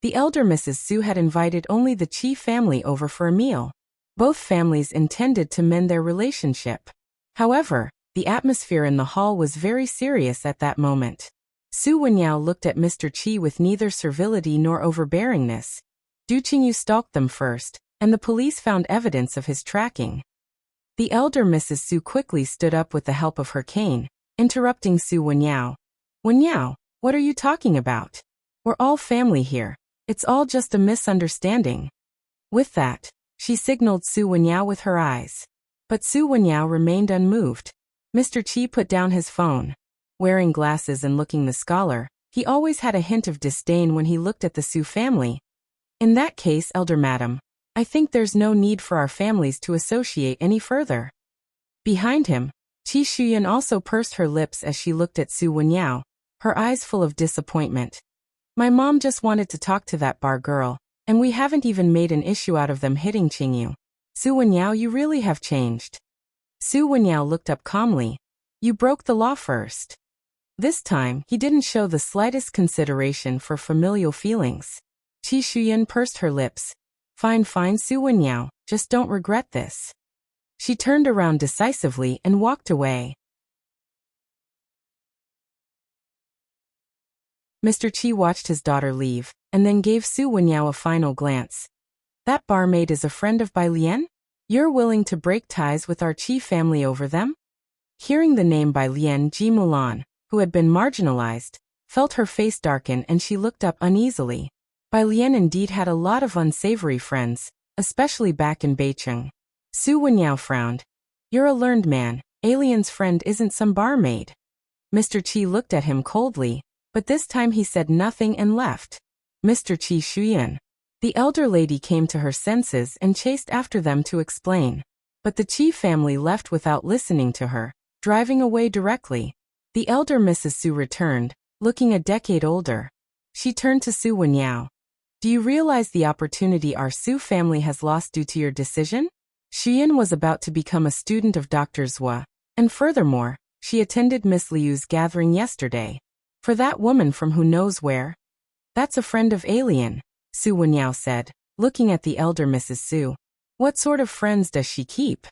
The elder Mrs. Su had invited only the Qi family over for a meal. Both families intended to mend their relationship. However, the atmosphere in the hall was very serious at that moment. Su Wenyao looked at Mr. Qi with neither servility nor overbearingness. Du Qingyu stalked them first, and the police found evidence of his tracking. The elder Mrs. Su quickly stood up with the help of her cane, interrupting Su Wenyao. "Wenyao, what are you talking about? We're all family here. It's all just a misunderstanding." With that, she signaled Su Wenyao with her eyes. But Su Wenyao remained unmoved. Mr. Qi put down his phone. Wearing glasses and looking the scholar, he always had a hint of disdain when he looked at the Su family. "In that case, elder madam, I think there's no need for our families to associate any further." Behind him, Qi Shuyan also pursed her lips as she looked at Su Wenyao, her eyes full of disappointment. "My mom just wanted to talk to that bar girl, and we haven't even made an issue out of them hitting Qingyu. Su Wenyao, you really have changed." Su Wenyao looked up calmly. "You broke the law first." This time, he didn't show the slightest consideration for familial feelings. Qi Shuyan pursed her lips. Fine, Su Wenyao, just don't regret this." She turned around decisively and walked away. Mr. Qi watched his daughter leave, and then gave Su Wenyao a final glance. "That barmaid is a friend of Bai Lian? You're willing to break ties with our Qi family over them?" Hearing the name Bai Lian, Ji Mulan, who had been marginalized, felt her face darken and she looked up uneasily. Bai Lian indeed had a lot of unsavory friends, especially back in Beicheng. Su Wenyao frowned. "You're a learned man, Alien's friend isn't some barmaid." Mr. Qi looked at him coldly, but this time he said nothing and left. Mr. Qi Shuyan. The elder lady came to her senses and chased after them to explain. But the Qi family left without listening to her, driving away directly. The elder Mrs. Su returned, looking a decade older. She turned to Su Wenyao. "Do you realize the opportunity our Su family has lost due to your decision?" Xian was about to become a student of Dr. Zhua, and furthermore, she attended Miss Liu's gathering yesterday. "For that woman from who knows where?" "That's a friend of Alien," Su Wenyao said, looking at the elder Mrs. Su. "What sort of friends does she keep?"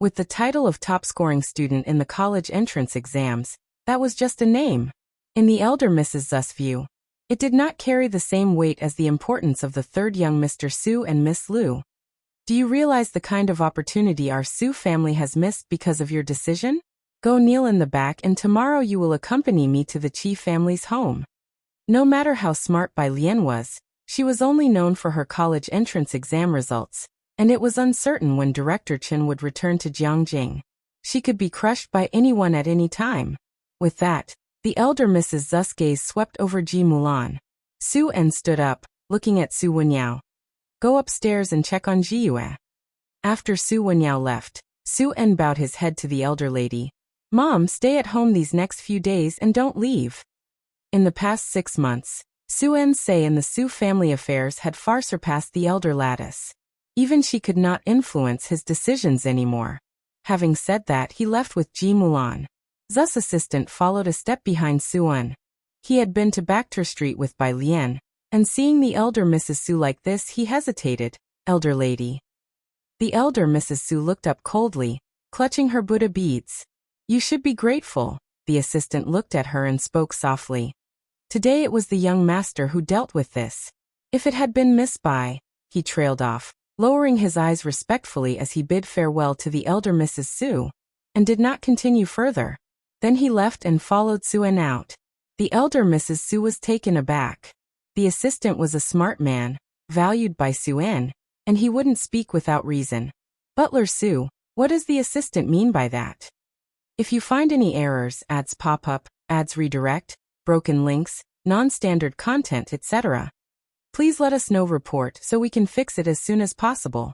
With the title of top-scoring student in the college entrance exams, that was just a name. In the elder Mrs. Zu's view, it did not carry the same weight as the importance of the third young Mr. Su and Miss Liu. "Do you realize the kind of opportunity our Su family has missed because of your decision? Go kneel in the back and tomorrow you will accompany me to the Qi family's home." No matter how smart Bai Lian was, she was only known for her college entrance exam results, and it was uncertain when Director Chen would return to Jiangjing. She could be crushed by anyone at any time. With that, the elder Mrs. Zu's gaze swept over Ji Mulan. Su En stood up, looking at Su Wenyao. "Go upstairs and check on Jiyue." After Su Wenyao left, Su En bowed his head to the elder lady. "Mom, stay at home these next few days and don't leave." In the past 6 months, Su En's say in the Su family affairs had far surpassed the elder lattice. Even she could not influence his decisions anymore. Having said that, he left with Ji Mulan. Zu's assistant followed a step behind Su En. He had been to Bacter Street with Bai Lian, and seeing the elder Mrs. Su like this, he hesitated. "Elder lady." The elder Mrs. Su looked up coldly, clutching her Buddha beads. "You should be grateful." The assistant looked at her and spoke softly. "Today it was the young master who dealt with this. If it had been Miss Bai," he trailed off, lowering his eyes respectfully as he bid farewell to the elder Mrs. Su, and did not continue further. Then he left and followed Su En out. The elder Mrs. Su was taken aback. The assistant was a smart man, valued by Su En, and he wouldn't speak without reason. "Butler Su, what does the assistant mean by that?" "If you find any errors, ads pop up, ads redirect, broken links, non-standard content, etc., Please let us know report so we can fix it as soon as possible.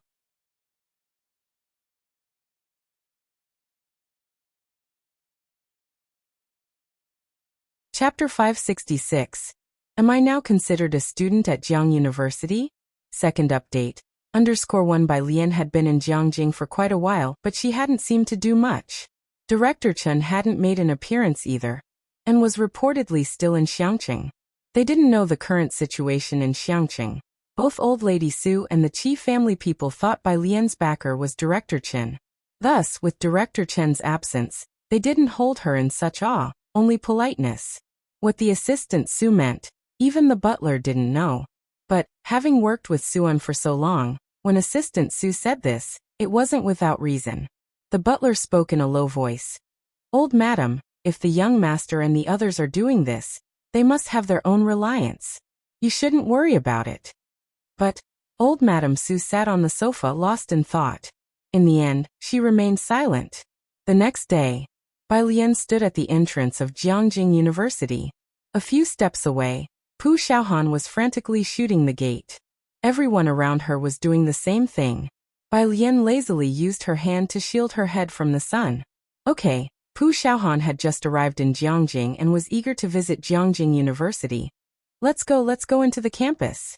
Chapter 566. Am I now considered a student at Jiang University? Second update. _1 by Lian had been in Jiangjing for quite a while, but she hadn't seemed to do much. Director Chen hadn't made an appearance either, and was reportedly still in Xiangqing. They didn't know the current situation in Xiangqing. Both Old Lady Su and the Qi family people thought Bai Lian's backer was Director Chen. Thus, with Director Chen's absence, they didn't hold her in such awe, only politeness. What the assistant Su meant, even the butler didn't know. But, having worked with Suan for so long, when Assistant Su said this, it wasn't without reason. The butler spoke in a low voice. Old madam, if the young master and the others are doing this, they must have their own reliance. You shouldn't worry about it. But, old Madam Su sat on the sofa lost in thought. In the end, she remained silent. The next day, Bai Lian stood at the entrance of Jiangjing University. A few steps away, Pu Xiaohan was frantically shooting the gate. Everyone around her was doing the same thing. Bai Lian lazily used her hand to shield her head from the sun. Okay, Pu Xiaohan had just arrived in Jiangjing and was eager to visit Jiangjing University. Let's go into the campus.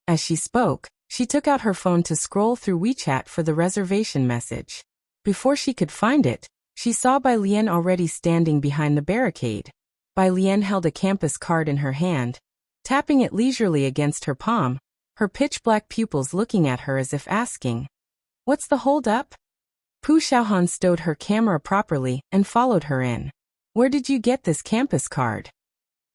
As she spoke, she took out her phone to scroll through WeChat for the reservation message. Before she could find it, she saw Bai Lian already standing behind the barricade. Bai Lian held a campus card in her hand, tapping it leisurely against her palm, her pitch-black pupils looking at her as if asking, "What's the hold-up?" Pu Xiaohan stowed her camera properly and followed her in. "Where did you get this campus card?"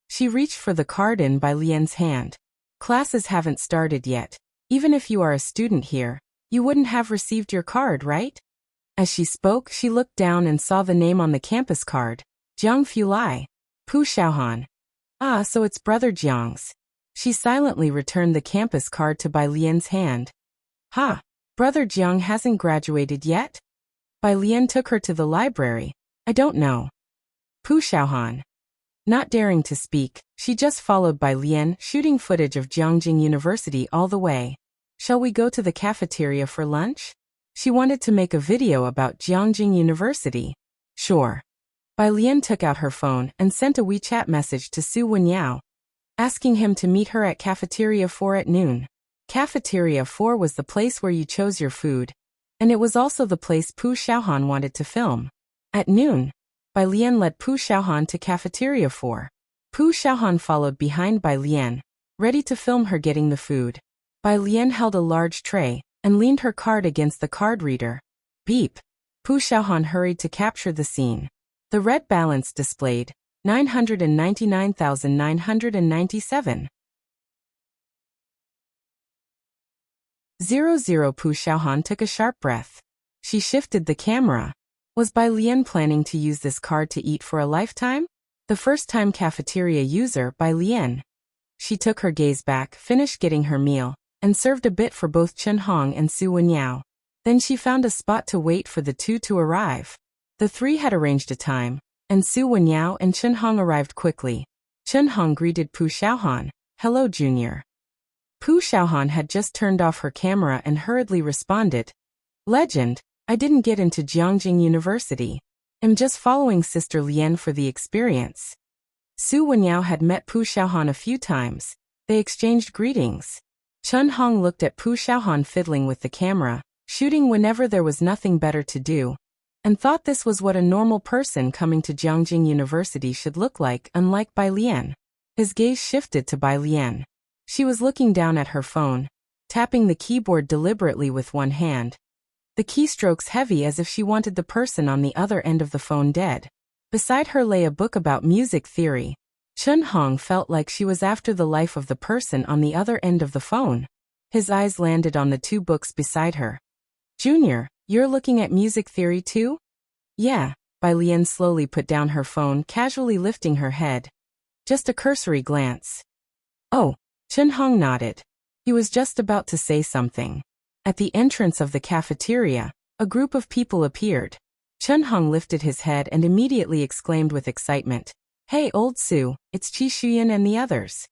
She reached for the card in Bai Lian's hand. "Classes haven't started yet. Even if you are a student here, you wouldn't have received your card, right?" As she spoke, she looked down and saw the name on the campus card, Jiang Fulai. Pu Xiaohan. Ah, so it's Brother Jiang's. She silently returned the campus card to Bai Lian's hand. Ha! Brother Jiang hasn't graduated yet? Bai Lian took her to the library. I don't know. Pu Xiaohan. Not daring to speak, she just followed Bai Lian, shooting footage of Jiangjing University all the way. Shall we go to the cafeteria for lunch? She wanted to make a video about Jiangjing University. Sure. Bai Lian took out her phone and sent a WeChat message to Su Wenyao, asking him to meet her at Cafeteria 4 at noon. Cafeteria 4 was the place where you chose your food, and it was also the place Pu Xiaohan wanted to film. At noon, Bai Lian led Pu Xiaohan to Cafeteria 4. Pu Xiaohan followed behind Bai Lian, ready to film her getting the food. Bai Lian held a large tray and leaned her card against the card reader. Beep. Pu Xiaohan hurried to capture the scene. The red balance displayed 999,997. 00. Pu Xiaohan took a sharp breath. She shifted the camera. Was Bai Lian planning to use this card to eat for a lifetime? The first-time cafeteria user, Bai Lian. She took her gaze back, finished getting her meal, and served a bit for both Chen Hong and Su Wenyao. Then she found a spot to wait for the two to arrive. The three had arranged a time, and Su Wenyao and Chen Hong arrived quickly. Chen Hong greeted Pu Xiaohan. Hello, Junior. Pu Xiaohan had just turned off her camera and hurriedly responded. Legend, I didn't get into Jiangjing University. I'm just following Sister Lian for the experience. Su Wenyao had met Pu Xiaohan a few times. They exchanged greetings. Chen Hong looked at Pu Xiaohan fiddling with the camera, shooting whenever there was nothing better to do, and thought this was what a normal person coming to Jiangjing University should look like, unlike Bai Lian. His gaze shifted to Bai Lian. She was looking down at her phone, tapping the keyboard deliberately with one hand, the keystrokes heavy as if she wanted the person on the other end of the phone dead. Beside her lay a book about music theory. Chen Hong felt like she was after the life of the person on the other end of the phone. His eyes landed on the two books beside her. Junior, you're looking at music theory too? Yeah, Bai Lian slowly put down her phone, casually lifting her head. Just a cursory glance. Oh, Chen Hong nodded. He was just about to say something. At the entrance of the cafeteria, a group of people appeared. Chen Hong lifted his head and immediately exclaimed with excitement, Hey, old Su, it's Qi Shuyan and the others.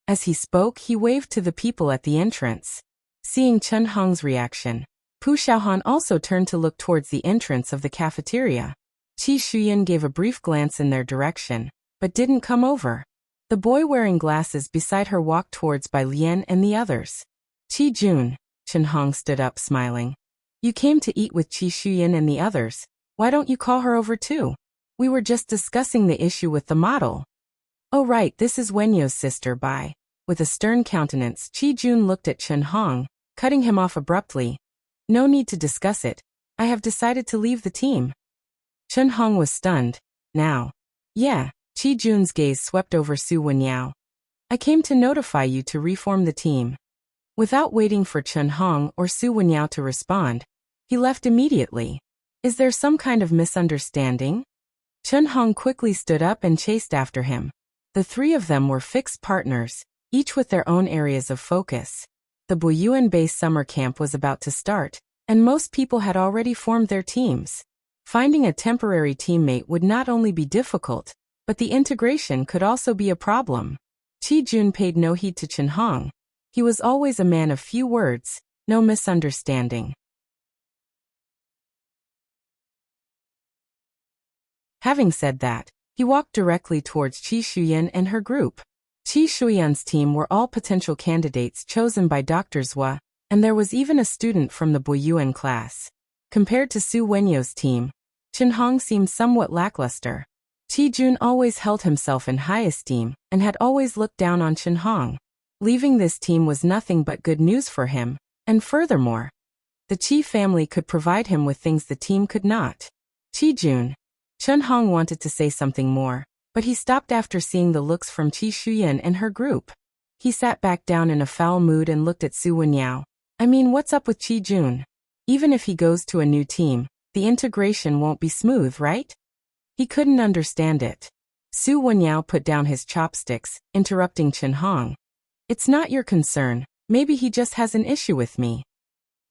As he spoke, he waved to the people at the entrance. Seeing Chen Hong's reaction, Pu Xiaohan also turned to look towards the entrance of the cafeteria. Qi Shuyan gave a brief glance in their direction, but didn't come over. The boy wearing glasses beside her walked towards Bai Lian and the others. Qi Jun, Chen Hong stood up smiling. You came to eat with Qi Shuyan and the others. Why don't you call her over too? We were just discussing the issue with the model. Oh right, this is Wenyo's sister Bai. With a stern countenance, Qi Jun looked at Chen Hong, cutting him off abruptly. No need to discuss it. I have decided to leave the team. Chen Hong was stunned. Now. Yeah, Qi Jun's gaze swept over Su Wenyao. I came to notify you to reform the team. Without waiting for Chen Hong or Su Wenyao to respond, he left immediately. Is there some kind of misunderstanding? Chen Hong quickly stood up and chased after him. The three of them were fixed partners, each with their own areas of focus. The Boyuan Base summer camp was about to start, and most people had already formed their teams. Finding a temporary teammate would not only be difficult, but the integration could also be a problem. Qi Jun paid no heed to Chen Hong. He was always a man of few words, no misunderstanding. Having said that, he walked directly towards Qi Shuyan and her group. Qi Shuyan's team were all potential candidates chosen by Dr. Zhua, and there was even a student from the Boyuan class. Compared to Su Wenyo's team, Chen Hong seemed somewhat lackluster. Qi Jun always held himself in high esteem and had always looked down on Chen Hong. Leaving this team was nothing but good news for him, and furthermore, the Qi family could provide him with things the team could not. Qi Jun. Chen Hong wanted to say something more, but he stopped after seeing the looks from Qi Shuyan and her group. He sat back down in a foul mood and looked at Su Wenyao. I mean, what's up with Qi Jun? Even if he goes to a new team, the integration won't be smooth, right? He couldn't understand it. Su Wenyao put down his chopsticks, interrupting Chen Hong. It's not your concern, maybe he just has an issue with me.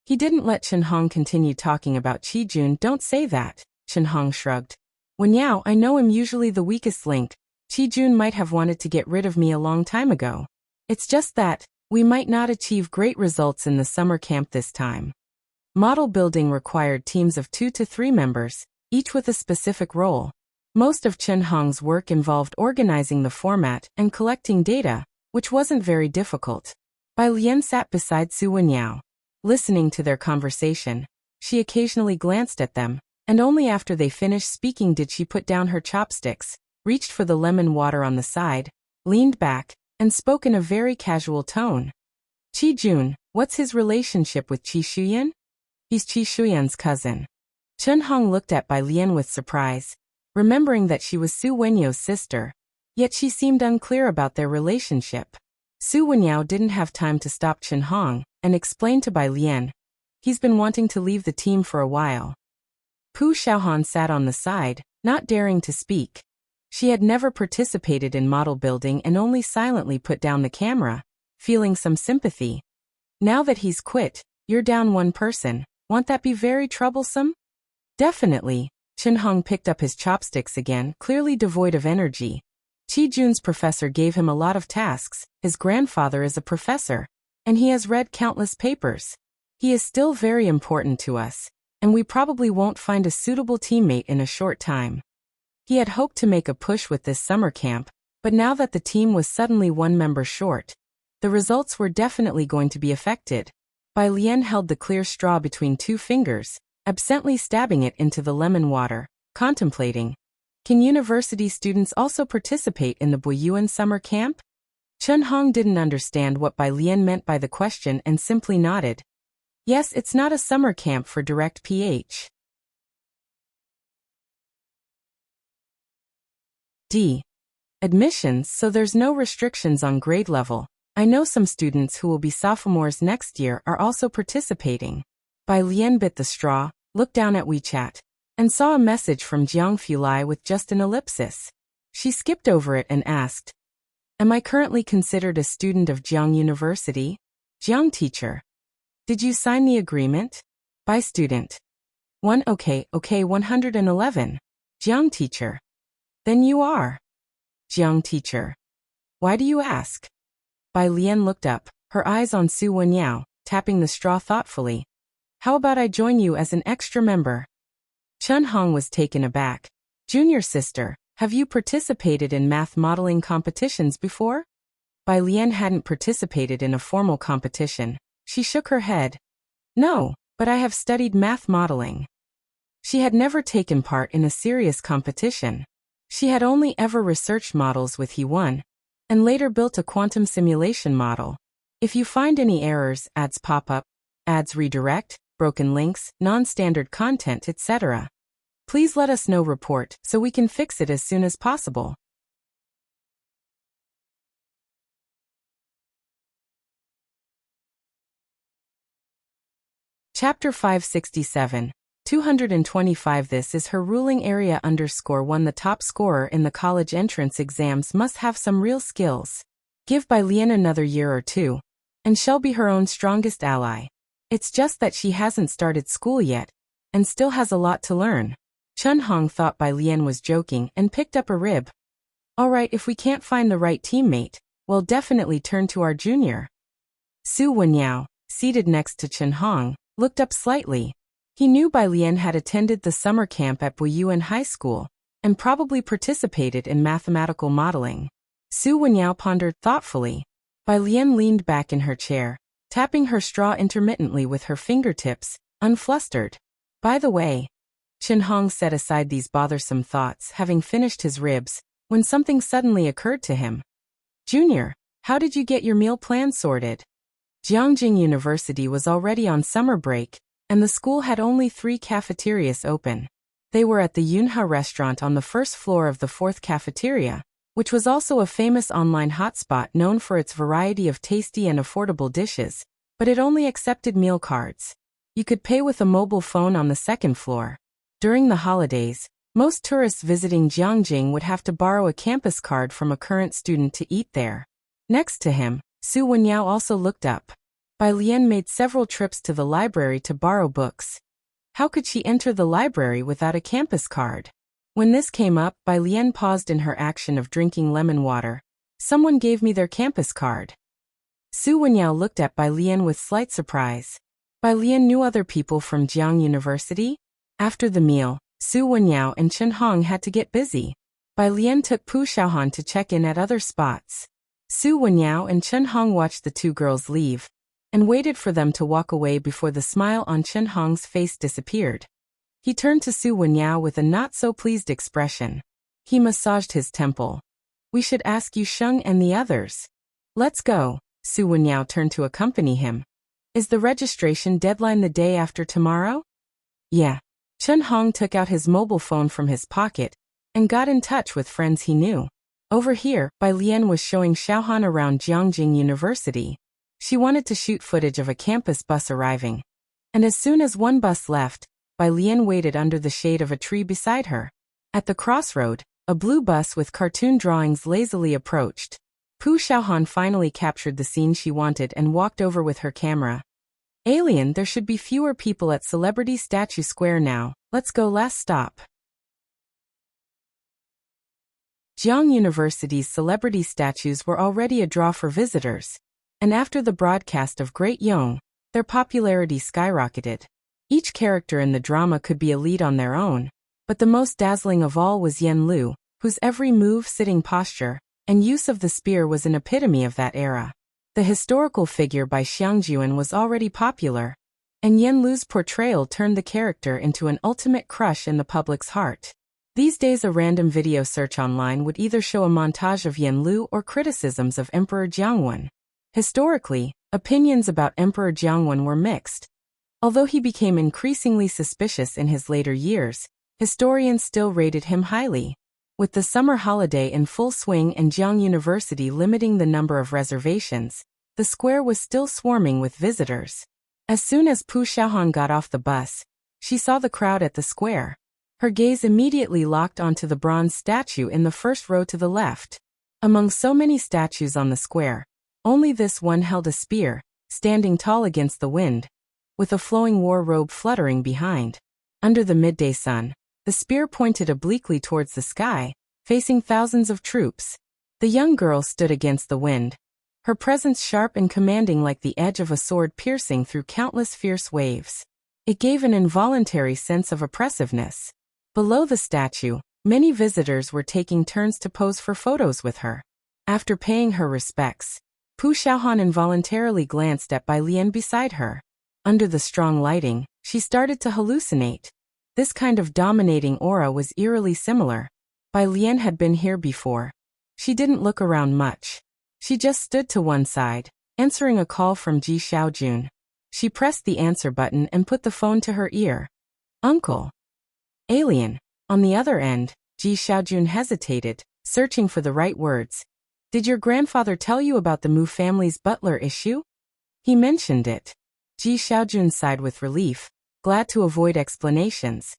He didn't let Chen Hong continue talking about Qi Jun. Don't say that, Chen Hong shrugged. Wenyao, I know I'm usually the weakest link. Qi Jun might have wanted to get rid of me a long time ago. It's just that, we might not achieve great results in the summer camp this time. Model building required teams of 2 to 3 members, each with a specific role. Most of Chen Hong's work involved organizing the format and collecting data, which wasn't very difficult. Bai Lian sat beside Su Wenyao. Listening to their conversation, she occasionally glanced at them, and only after they finished speaking did she put down her chopsticks, reached for the lemon water on the side, leaned back, and spoke in a very casual tone. Qi Jun, what's his relationship with Qi Shuyan? He's Qi Shuyan's cousin. Chen Hong looked at Bai Lian with surprise, remembering that she was Su Wenyo's sister, yet she seemed unclear about their relationship. Su Wenyao didn't have time to stop Chen Hong and explain to Bai Lian. He's been wanting to leave the team for a while. Pu Xiaohan sat on the side, not daring to speak. She had never participated in model building and only silently put down the camera, feeling some sympathy. Now that he's quit, you're down one person. Won't that be very troublesome? Definitely. Chen Hong picked up his chopsticks again, clearly devoid of energy. Qi Jun's professor gave him a lot of tasks. His grandfather is a professor, and he has read countless papers. He is still very important to us, and we probably won't find a suitable teammate in a short time. He had hoped to make a push with this summer camp, but now that the team was suddenly one member short, the results were definitely going to be affected. Bai Lian held the clear straw between 2 fingers, absently stabbing it into the lemon water, contemplating. Can university students also participate in the Boyuan summer camp? Chen Hong didn't understand what Bai Lian meant by the question and simply nodded. Yes, it's not a summer camp for direct PhD. Admissions, so there's no restrictions on grade level. I know some students who will be sophomores next year are also participating. Bai Lian bit the straw, looked down at WeChat, and saw a message from Jiang Fulai with just an ellipsis. She skipped over it and asked, Am I currently considered a student of Jiang University? Jiang teacher. Did you sign the agreement? Bai student. 1 Okay, 111. Jiang teacher. Then you are. Jiang teacher. Why do you ask? Bai Lian looked up, her eyes on Su Wenyao, tapping the straw thoughtfully. How about I join you as an extra member? Chun Hong was taken aback. Junior sister, have you participated in math modeling competitions before? Bai Lian hadn't participated in a formal competition. She shook her head. No, but I have studied math modeling. She had never taken part in a serious competition. She had only ever researched models with He1, and later built a quantum simulation model. If you find any errors, ads pop up, ads redirect, broken links, non-standard content, etc., please let us know report so we can fix it as soon as possible. Chapter 567, 225. This is her ruling area _1. The top scorer in the college entrance exams must have some real skills. Give Bai Lian another year or two, and she'll be her own strongest ally. It's just that she hasn't started school yet, and still has a lot to learn. Chun Hong thought Bai Lian was joking and picked up a rib. Alright, if we can't find the right teammate, we'll definitely turn to our junior. Su Wenyao, seated next to Chun Hong, looked up slightly. He knew Bai Lian had attended the summer camp at Wuxia High School, and probably participated in mathematical modeling. Su Wenyao pondered thoughtfully. Bai Lian leaned back in her chair, tapping her straw intermittently with her fingertips, unflustered. By the way, Chun Hong set aside these bothersome thoughts, having finished his ribs, when something suddenly occurred to him. Junior, how did you get your meal plan sorted? Jiangjing University was already on summer break, and the school had only 3 cafeterias open. They were at the Yunha restaurant on the first floor of the 4th cafeteria, which was also a famous online hotspot known for its variety of tasty and affordable dishes, but it only accepted meal cards. You could pay with a mobile phone on the 2nd floor. During the holidays, most tourists visiting Jiangjing would have to borrow a campus card from a current student to eat there. Next to him, Su Wenyao also looked up. Bai Lian made several trips to the library to borrow books. How could she enter the library without a campus card? When this came up, Bai Lian paused in her action of drinking lemon water. Someone gave me their campus card. Su Wenyao looked at Bai Lian with slight surprise. Bai Lian knew other people from Jiang University? After the meal, Su Wenyao and Chun Hong had to get busy. Bai Lian took Pu Xiaohan to check in at other spots. Su Wenyao and Chun Hong watched the 2 girls leave, and waited for them to walk away before the smile on Chun Hong's face disappeared. He turned to Su Wenyao with a not-so-pleased expression. He massaged his temple. We should ask Yu Sheng and the others. Let's go. Su Wenyao turned to accompany him. Is the registration deadline the day after tomorrow? Yeah. Chun Hong took out his mobile phone from his pocket, and got in touch with friends he knew. Over here, Bai Lian was showing Xiaohan around Jiangjing University. She wanted to shoot footage of a campus bus arriving. And as soon as one bus left, Bai Lian waited under the shade of a tree beside her. At the crossroad, a blue bus with cartoon drawings lazily approached. Pu Xiaohan finally captured the scene she wanted and walked over with her camera. Alien, there should be fewer people at Celebrity Statue Square now. Let's go. Last stop. Jiang University's celebrity statues were already a draw for visitors, and after the broadcast of Great Yong, their popularity skyrocketed. Each character in the drama could be a lead on their own, but the most dazzling of all was Yen Lu, whose every move, sitting posture, and use of the spear was an epitome of that era. The historical figure by Xiang Juan was already popular, and Yen Lu's portrayal turned the character into an ultimate crush in the public's heart. These days a random video search online would either show a montage of Yen Lu or criticisms of Emperor Jiangwen. Historically, opinions about Emperor Jiangwen were mixed. Although he became increasingly suspicious in his later years, historians still rated him highly. With the summer holiday in full swing and Jiang University limiting the number of reservations, the square was still swarming with visitors. As soon as Pu Xiaohan got off the bus, she saw the crowd at the square. Her gaze immediately locked onto the bronze statue in the first row to the left. Among so many statues on the square, only this one held a spear, standing tall against the wind, with a flowing war robe fluttering behind. Under the midday sun, the spear pointed obliquely towards the sky, facing thousands of troops. The young girl stood against the wind, her presence sharp and commanding like the edge of a sword piercing through countless fierce waves. It gave an involuntary sense of oppressiveness. Below the statue, many visitors were taking turns to pose for photos with her. After paying her respects, Pu Xiaohan involuntarily glanced at Bai Lian beside her. Under the strong lighting, she started to hallucinate. This kind of dominating aura was eerily similar. Bai Lian had been here before. She didn't look around much. She just stood to one side, answering a call from Ji Xiaojun. She pressed the answer button and put the phone to her ear. "Uncle." "Alien." On the other end, Ji Xiaojun hesitated, searching for the right words. "Did your grandfather tell you about the Mu family's butler issue?" "He mentioned it." Ji Xiaojun sighed with relief, glad to avoid explanations.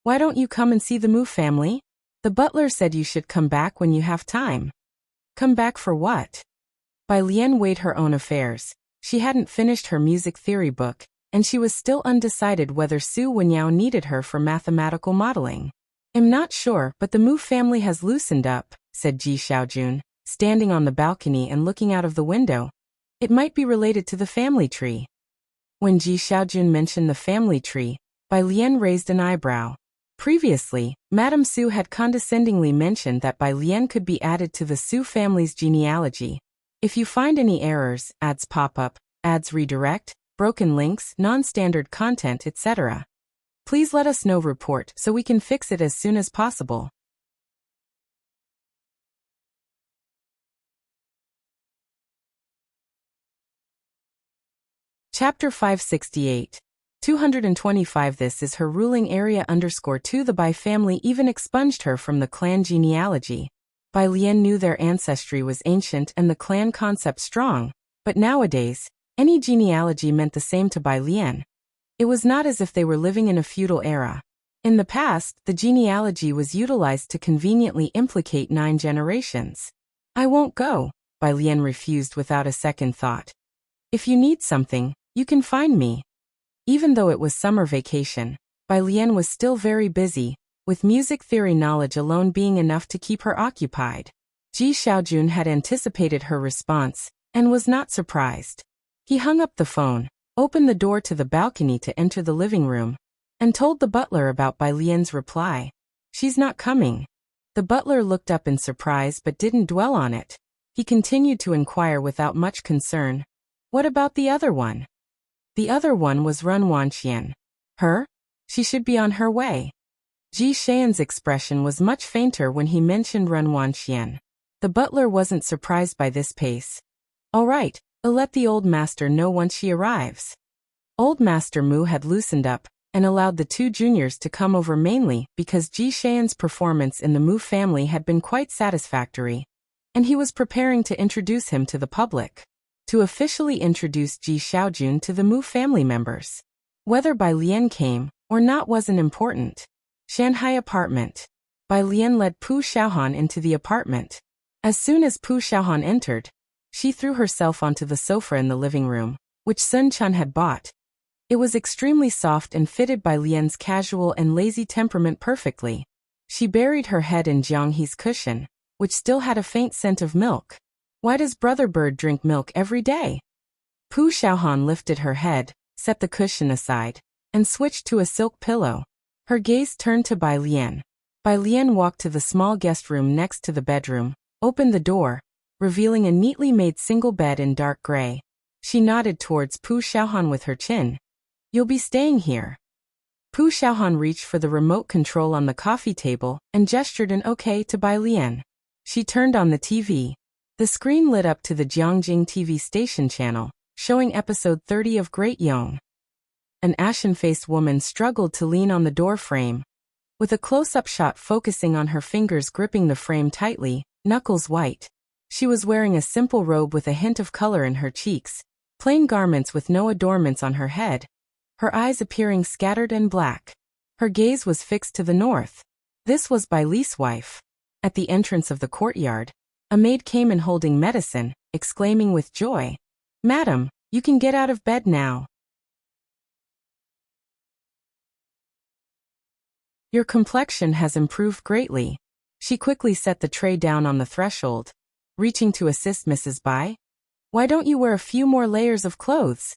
"Why don't you come and see the Mu family? The butler said you should come back when you have time." "Come back for what?" Bai Lian weighed her own affairs. She hadn't finished her music theory book, and she was still undecided whether Su Wenyao needed her for mathematical modeling. "I'm not sure, but the Mu family has loosened up," said Ji Xiaojun, standing on the balcony and looking out of the window. "It might be related to the family tree." When Ji Xiaojun mentioned the family tree, Bai Lian raised an eyebrow. Previously, Madame Su had condescendingly mentioned that Bai Lian could be added to the Su family's genealogy. If you find any errors, ads pop up, ads redirect, broken links, non-standard content, etc., please let us know. Report so we can fix it as soon as possible. Chapter 568. 225. This is her ruling area _2. The Bai family even expunged her from the clan genealogy. Bai Lian knew their ancestry was ancient and the clan concept strong, but nowadays, any genealogy meant the same to Bai Lian. It was not as if they were living in a feudal era. In the past, the genealogy was utilized to conveniently implicate 9 generations. "I won't go," Bai Lian refused without a second thought. "If you need something, you can find me." Even though it was summer vacation, Bai Lian was still very busy, with music theory knowledge alone being enough to keep her occupied. Ji Xiaojun had anticipated her response, and was not surprised. He hung up the phone, opened the door to the balcony to enter the living room, and told the butler about Bai Lian's reply. "She's not coming." The butler looked up in surprise but didn't dwell on it. He continued to inquire without much concern. "What about the other one?" "The other one was Ren Wanxian." "Her? She should be on her way." Ji Xian's expression was much fainter when he mentioned Ren Wanxian. The butler wasn't surprised by this pace. "All right, I'll let the old master know once she arrives." Old Master Mu had loosened up, and allowed the 2 juniors to come over mainly because Ji Xian's performance in the Mu family had been quite satisfactory, and he was preparing to introduce him to the public. To officially introduce Ji Xiaojun to the Mu family members. Whether Bai Lian came or not wasn't important. Shanghai apartment. Bai Lian led Pu Xiaohan into the apartment. As soon as Pu Xiaohan entered, she threw herself onto the sofa in the living room, which Sun Chun had bought. It was extremely soft and fitted Bai Lian's casual and lazy temperament perfectly. She buried her head in Jiang He's cushion, which still had a faint scent of milk. "Why does Brother Bird drink milk every day?" Pu Xiaohan lifted her head, set the cushion aside, and switched to a silk pillow. Her gaze turned to Bai Lian. Bai Lian walked to the small guest room next to the bedroom, opened the door, revealing a neatly made single bed in dark gray. She nodded towards Pu Xiaohan with her chin. "You'll be staying here." Pu Xiaohan reached for the remote control on the coffee table and gestured an okay to Bai Lian. She turned on the TV. The screen lit up to the Jiangjing TV station channel, showing episode 30 of Great Yong. An ashen-faced woman struggled to lean on the door frame, with a close-up shot focusing on her fingers gripping the frame tightly, knuckles white. She was wearing a simple robe with a hint of color in her cheeks, plain garments with no adornments on her head, her eyes appearing scattered and black. Her gaze was fixed to the north. This was Bai Li's wife. At the entrance of the courtyard, a maid came in holding medicine, exclaiming with joy, "Madam, you can get out of bed now. Your complexion has improved greatly." She quickly set the tray down on the threshold. "Reaching to assist Mrs. Bai?" Why don't you wear a few more layers of clothes?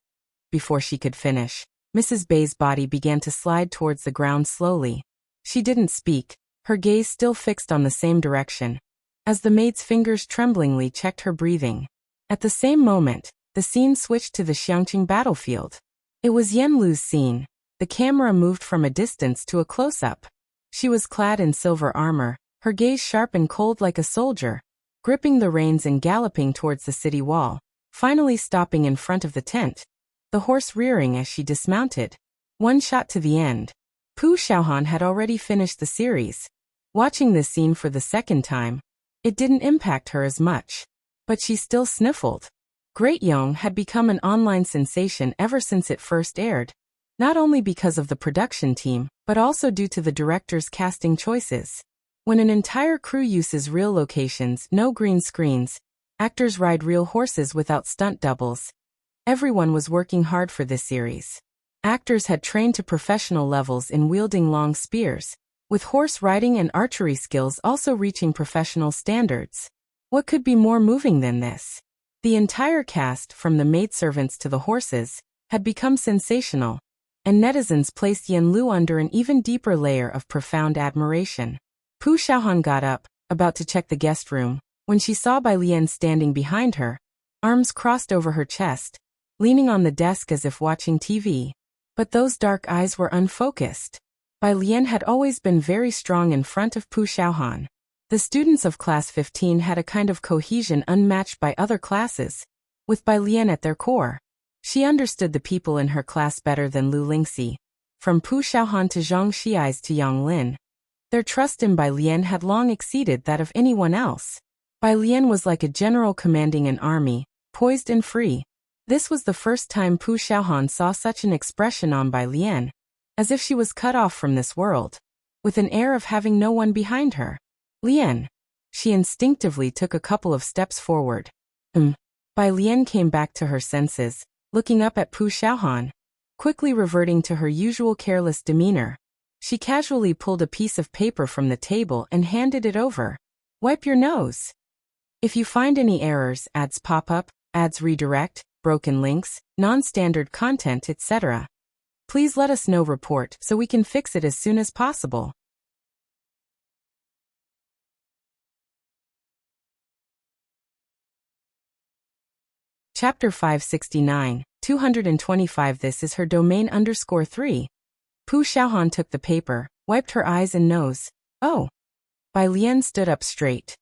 Before she could finish, Mrs. Bay's body began to slide towards the ground slowly. She didn't speak, her gaze still fixed on the same direction, as the maid's fingers tremblingly checked her breathing. At the same moment, the scene switched to the Xiangqing battlefield. It was Yan Lu's scene. The camera moved from a distance to a close-up. She was clad in silver armor, her gaze sharp and cold like a soldier, gripping the reins and galloping towards the city wall, finally stopping in front of the tent, the horse rearing as she dismounted. One shot to the end. Pu Xiaohan had already finished the series. Watching this scene for the second time, it didn't impact her as much. But she still sniffled. Great Yong had become an online sensation ever since it first aired, not only because of the production team, but also due to the director's casting choices. When an entire crew uses real locations, no green screens, actors ride real horses without stunt doubles. Everyone was working hard for this series. Actors had trained to professional levels in wielding long spears, with horse riding and archery skills also reaching professional standards. What could be more moving than this? The entire cast, from the maidservants to the horses, had become sensational, and netizens placed Yan Lu under an even deeper layer of profound admiration. Pu Xiaohan got up, about to check the guest room, when she saw Bai Lian standing behind her, arms crossed over her chest, leaning on the desk as if watching TV. But those dark eyes were unfocused. Bai Lian had always been very strong in front of Pu Xiaohan. The students of Class 15 had a kind of cohesion unmatched by other classes, with Bai Lian at their core. She understood the people in her class better than Lu Lingxi. From Pu Xiaohan to Zhang Xiais to Yang Lin, their trust in Bai Lian had long exceeded that of anyone else. Bai Lian was like a general commanding an army, poised and free. This was the first time Pu Xiaohan saw such an expression on Bai Lian, as if she was cut off from this world, with an air of having no one behind her. Lian. She instinctively took a couple of steps forward. Bai Lian came back to her senses, looking up at Pu Xiaohan, quickly reverting to her usual careless demeanor. She casually pulled a piece of paper from the table and handed it over. Wipe your nose. If you find any errors, ads pop up, ads redirect, broken links, non-standard content, etc., please let us know. Report so we can fix it as soon as possible. Chapter 569, 225. This is her domain _3. Pu Xiaohan took the paper, wiped her eyes and nose. Oh. Bai Lian stood up straight.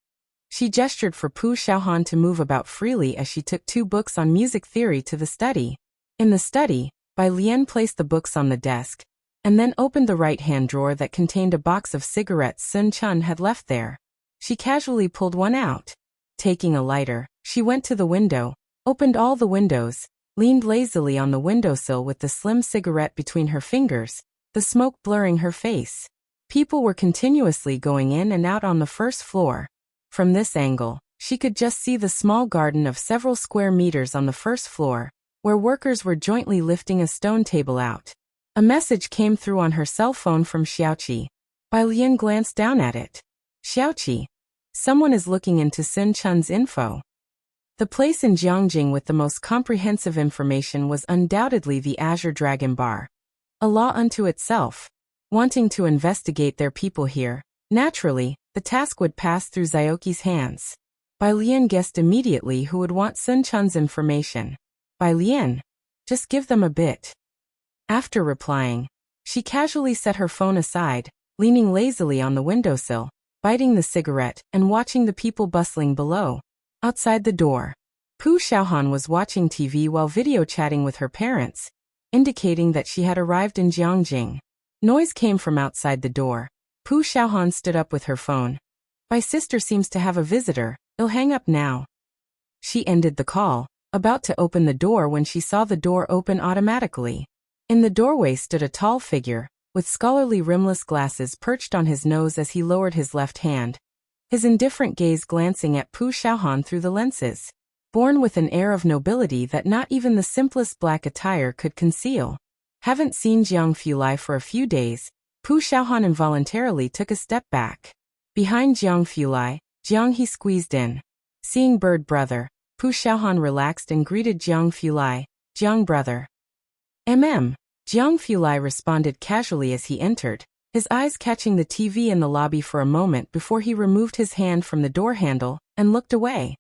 She gestured for Pu Xiaohan to move about freely as she took 2 books on music theory to the study. In the study, Bai Lian placed the books on the desk, and then opened the right-hand drawer that contained a box of cigarettes Sun Chun had left there. She casually pulled one out. Taking a lighter, she went to the window, opened all the windows, leaned lazily on the windowsill with the slim cigarette between her fingers, the smoke blurring her face. People were continuously going in and out on the first floor. From this angle, she could just see the small garden of several square meters on the first floor, where workers were jointly lifting a stone table out. A message came through on her cell phone from Xiaoqi. Bai Lian glanced down at it. Xiaoqi. Someone is looking into Sun Chun's info. The place in Jiangjing with the most comprehensive information was undoubtedly the Azure Dragon Bar. A law unto itself. Wanting to investigate their people here, naturally, the task would pass through Xiaoqi's hands. Bai Lian guessed immediately who would want Sun Chun's information. Bai Lian. Just give them a bit. After replying, she casually set her phone aside, leaning lazily on the windowsill, biting the cigarette and watching the people bustling below. Outside the door, Pu Xiaohan was watching TV while video chatting with her parents, indicating that she had arrived in Jiangjing. Noise came from outside the door. Pu Xiaohan stood up with her phone. My sister seems to have a visitor. I'll hang up now. She ended the call, about to open the door when she saw the door open automatically. In the doorway stood a tall figure, with scholarly rimless glasses perched on his nose as he lowered his left hand, his indifferent gaze glancing at Pu Xiaohan through the lenses. Born with an air of nobility that not even the simplest black attire could conceal. Haven't seen Jiang Fulai for a few days. Pu Xiaohan involuntarily took a step back. Behind Jiang Fulai, Jiang He squeezed in. Seeing bird brother, Pu Xiaohan relaxed and greeted Jiang Fulai, "Jiang brother." Jiang Fulai responded casually as he entered, his eyes catching the TV in the lobby for a moment before he removed his hand from the door handle and looked away.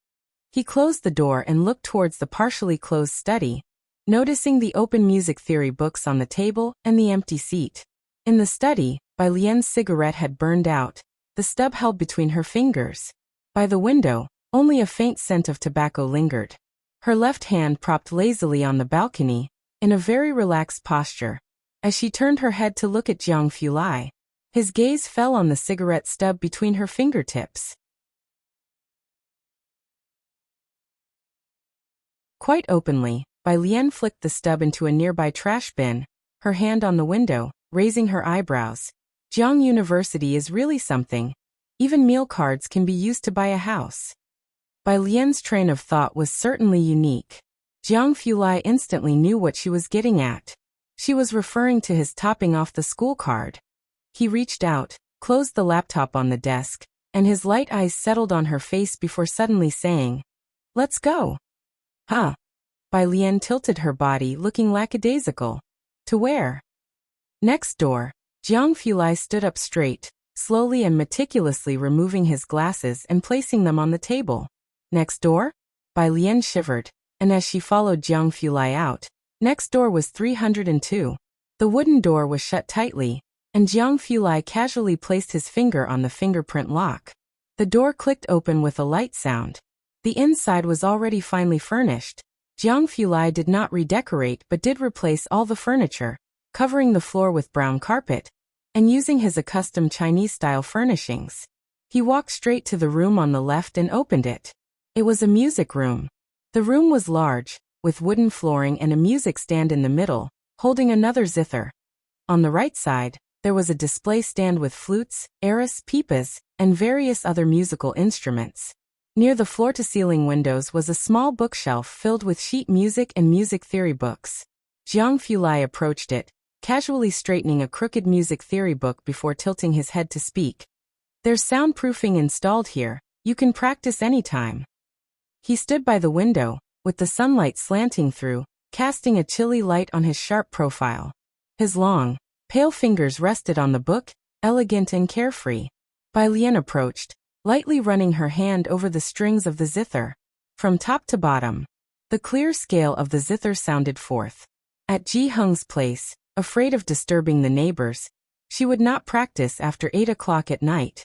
He closed the door and looked towards the partially closed study, noticing the open music theory books on the table and the empty seat. In the study, Bai Lian's cigarette had burned out, the stub held between her fingers. By the window, only a faint scent of tobacco lingered. Her left hand propped lazily on the balcony, in a very relaxed posture. As she turned her head to look at Jiang Fulai, his gaze fell on the cigarette stub between her fingertips. Quite openly, Bai Lian flicked the stub into a nearby trash bin, her hand on the window, raising her eyebrows. Jiang University is really something. Even meal cards can be used to buy a house. Bai Lian's train of thought was certainly unique. Jiang Fulai instantly knew what she was getting at. She was referring to his topping off the school card. He reached out, closed the laptop on the desk, and his light eyes settled on her face before suddenly saying, "Let's go." "Huh?" Bai Lian tilted her body, looking lackadaisical. "To where?" "Next door." Jiang Fulai stood up straight, slowly and meticulously removing his glasses and placing them on the table. "Next door?" Bai Lian shivered, and as she followed Jiang Fulai out, next door was 302. The wooden door was shut tightly, and Jiang Fulai casually placed his finger on the fingerprint lock. The door clicked open with a light sound. The inside was already finely furnished. Jiang Fulai did not redecorate but did replace all the furniture, covering the floor with brown carpet, and using his accustomed Chinese-style furnishings. He walked straight to the room on the left and opened it. It was a music room. The room was large, with wooden flooring and a music stand in the middle, holding another zither. On the right side, there was a display stand with flutes, eras, pipas, and various other musical instruments. Near the floor-to-ceiling windows was a small bookshelf filled with sheet music and music theory books. Jiang Fulai approached it, casually straightening a crooked music theory book before tilting his head to speak. "There's soundproofing installed here, you can practice anytime." He stood by the window, with the sunlight slanting through, casting a chilly light on his sharp profile. His long, pale fingers rested on the book, elegant and carefree. Bai Lian approached, lightly running her hand over the strings of the zither. From top to bottom, the clear scale of the zither sounded forth. At Ji Heng's place, afraid of disturbing the neighbors, she would not practice after 8 o'clock at night.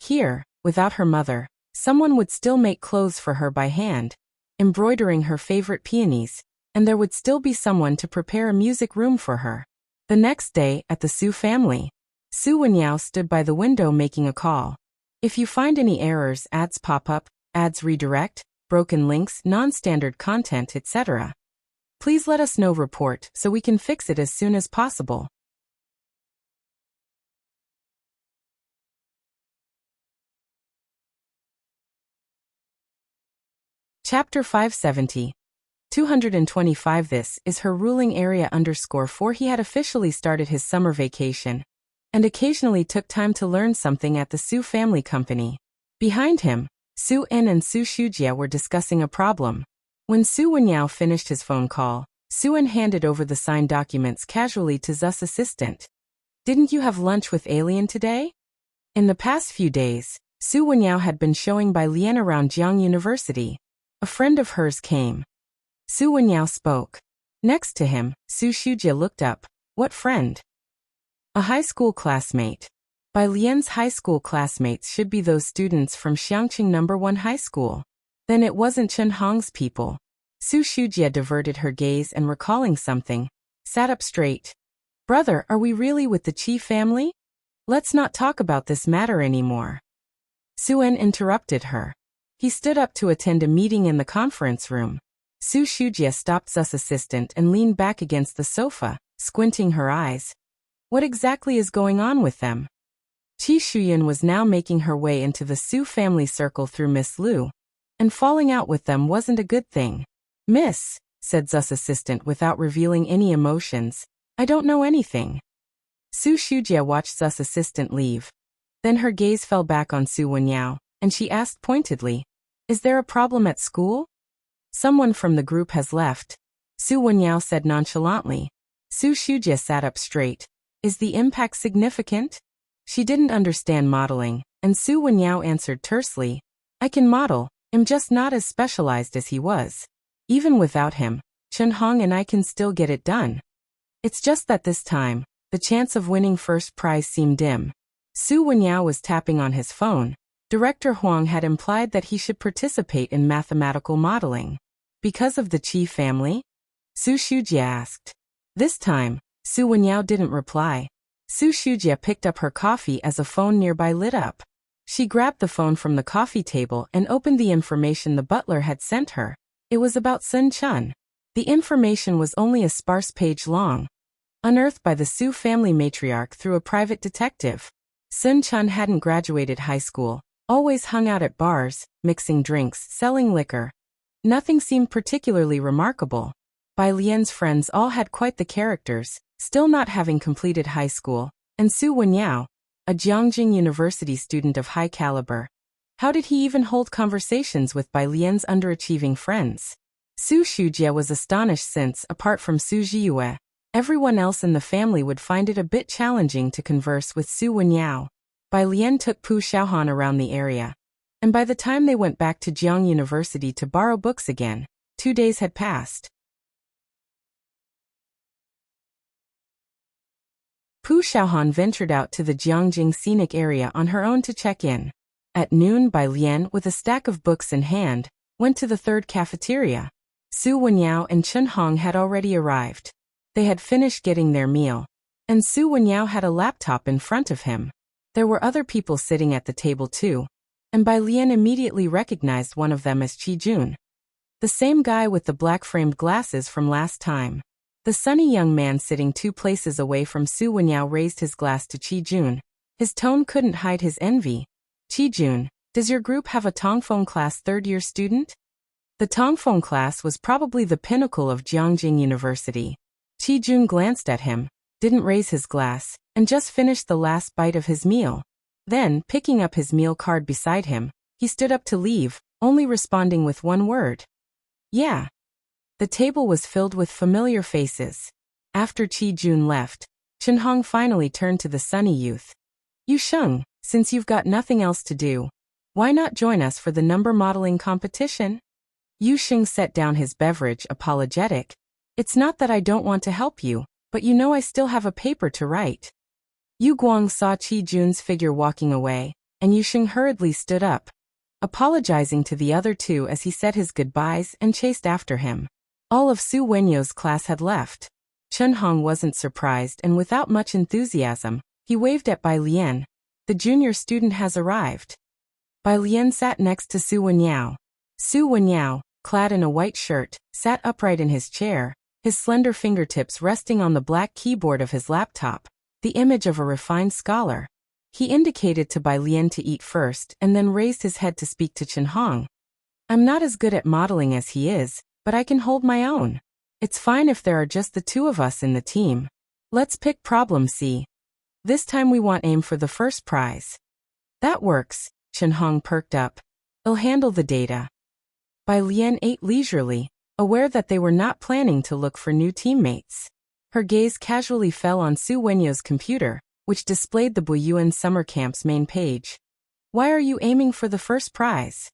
Here, without her mother, someone would still make clothes for her by hand, embroidering her favorite peonies, and there would still be someone to prepare a music room for her. The next day, at the Su family, Su Wenyao stood by the window making a call. "If you find any errors, ads pop up, ads redirect, broken links, non-standard content, etc., please let us know. Report so we can fix it as soon as possible." Chapter 570. 225. This is her ruling area _4. He had officially started his summer vacation, and occasionally took time to learn something at the Su family company. Behind him, Su En and Su Shujia were discussing a problem. When Su Wenyao finished his phone call, Su En handed over the signed documents casually to Zu's assistant. "Didn't you have lunch with Alien today?" In the past few days, Su Wenyao had been showing Bai Lian around Jiang University. A friend of hers came. Su Wenyao spoke. Next to him, Su Shujia looked up. "What friend?" "A high school classmate." Bai Lian's high school classmates should be those students from Xiangqing No. 1 High School. Then it wasn't Chen Hong's people. Su Shujia diverted her gaze and, recalling something, sat up straight. "Brother, are we really with the Qi family? Let's not talk about this matter anymore." Su En interrupted her. He stood up to attend a meeting in the conference room. Su Shujia stopped Zu's assistant and leaned back against the sofa, squinting her eyes. What exactly is going on with them? Qi Shuyan was now making her way into the Su family circle through Miss Lu, and falling out with them wasn't a good thing. "Miss," said Zu's assistant without revealing any emotions, "I don't know anything." Su Shujia watched Zu's assistant leave. Then her gaze fell back on Su Wenyao, and she asked pointedly, "Is there a problem at school?" Someone from the group has left, Su Wenyao said nonchalantly. Su Shujie sat up straight. Is the impact significant? She didn't understand modeling, and Su Wenyao answered tersely. I can model, I'm just not as specialized as he was. Even without him, Chen Hong and I can still get it done. It's just that this time, the chance of winning first prize seemed dim. Su Wenyao was tapping on his phone. Director Huang had implied that he should participate in mathematical modeling. Because of the Qi family? Su Shujie asked. This time, Su Wenyao didn't reply. Su Shujie picked up her coffee as a phone nearby lit up. She grabbed the phone from the coffee table and opened the information the butler had sent her. It was about Sun Chun. The information was only a sparse page long. Unearthed by the Su family matriarch through a private detective. Sun Chun hadn't graduated high school, always hung out at bars, mixing drinks, selling liquor. Nothing seemed particularly remarkable. Bai Lian's friends all had quite the characters, still not having completed high school, and Su Wenyao, a Jiangjing University student of high caliber. How did he even hold conversations with Bai Lian's underachieving friends? Su Shujie was astonished since, apart from Su Zhiyue, everyone else in the family would find it a bit challenging to converse with Su Wenyao. Bai Lian took Pu Xiaohan around the area, and by the time they went back to Jiang University to borrow books again, 2 days had passed. Pu Xiaohan ventured out to the Jiangjing scenic area on her own to check in. At noon, Bai Lian, with a stack of books in hand, went to the third cafeteria. Su Wenyao and Chen Hong had already arrived. They had finished getting their meal, and Su Wenyao had a laptop in front of him. There were other people sitting at the table too, and Bai Lian immediately recognized one of them as Qi Jun. The same guy with the black-framed glasses from last time. The sunny young man sitting 2 places away from Su Wenyao raised his glass to Qi Jun. His tone couldn't hide his envy. Qi Jun, does your group have a Tongfeng class third-year student? The Tongfeng class was probably the pinnacle of Jiangjing University. Qi Jun glanced at him, didn't raise his glass, and just finished the last bite of his meal. Then, picking up his meal card beside him, he stood up to leave, only responding with one word. Yeah. The table was filled with familiar faces. After Qi Jun left, Chen Hong finally turned to the sunny youth. Yu Sheng, since you've got nothing else to do, why not join us for the number modeling competition? Yu Sheng set down his beverage, apologetic. It's not that I don't want to help you, but you know I still have a paper to write. Yu Guang saw Qi Jun's figure walking away, and Yu Sheng hurriedly stood up, apologizing to the other two as he said his goodbyes and chased after him. All of Su Wenyo's class had left. Chen Hong wasn't surprised, and without much enthusiasm, he waved at Bai Lian. The junior student has arrived. Bai Lian sat next to Su Wenyao. Su Wenyao, clad in a white shirt, sat upright in his chair, his slender fingertips resting on the black keyboard of his laptop, the image of a refined scholar. He indicated to Bai Lian to eat first and then raised his head to speak to Chen Hong. I'm not as good at modeling as he is, but I can hold my own. It's fine if there are just the 2 of us in the team. Let's pick problem C. This time we want aim for the first prize. That works, Chen Hong perked up. I'll handle the data. Bai Lian ate leisurely, aware that they were not planning to look for new teammates. Her gaze casually fell on Su Wenyo's computer, which displayed the Buyuan Summer Camp's main page. Why are you aiming for the first prize?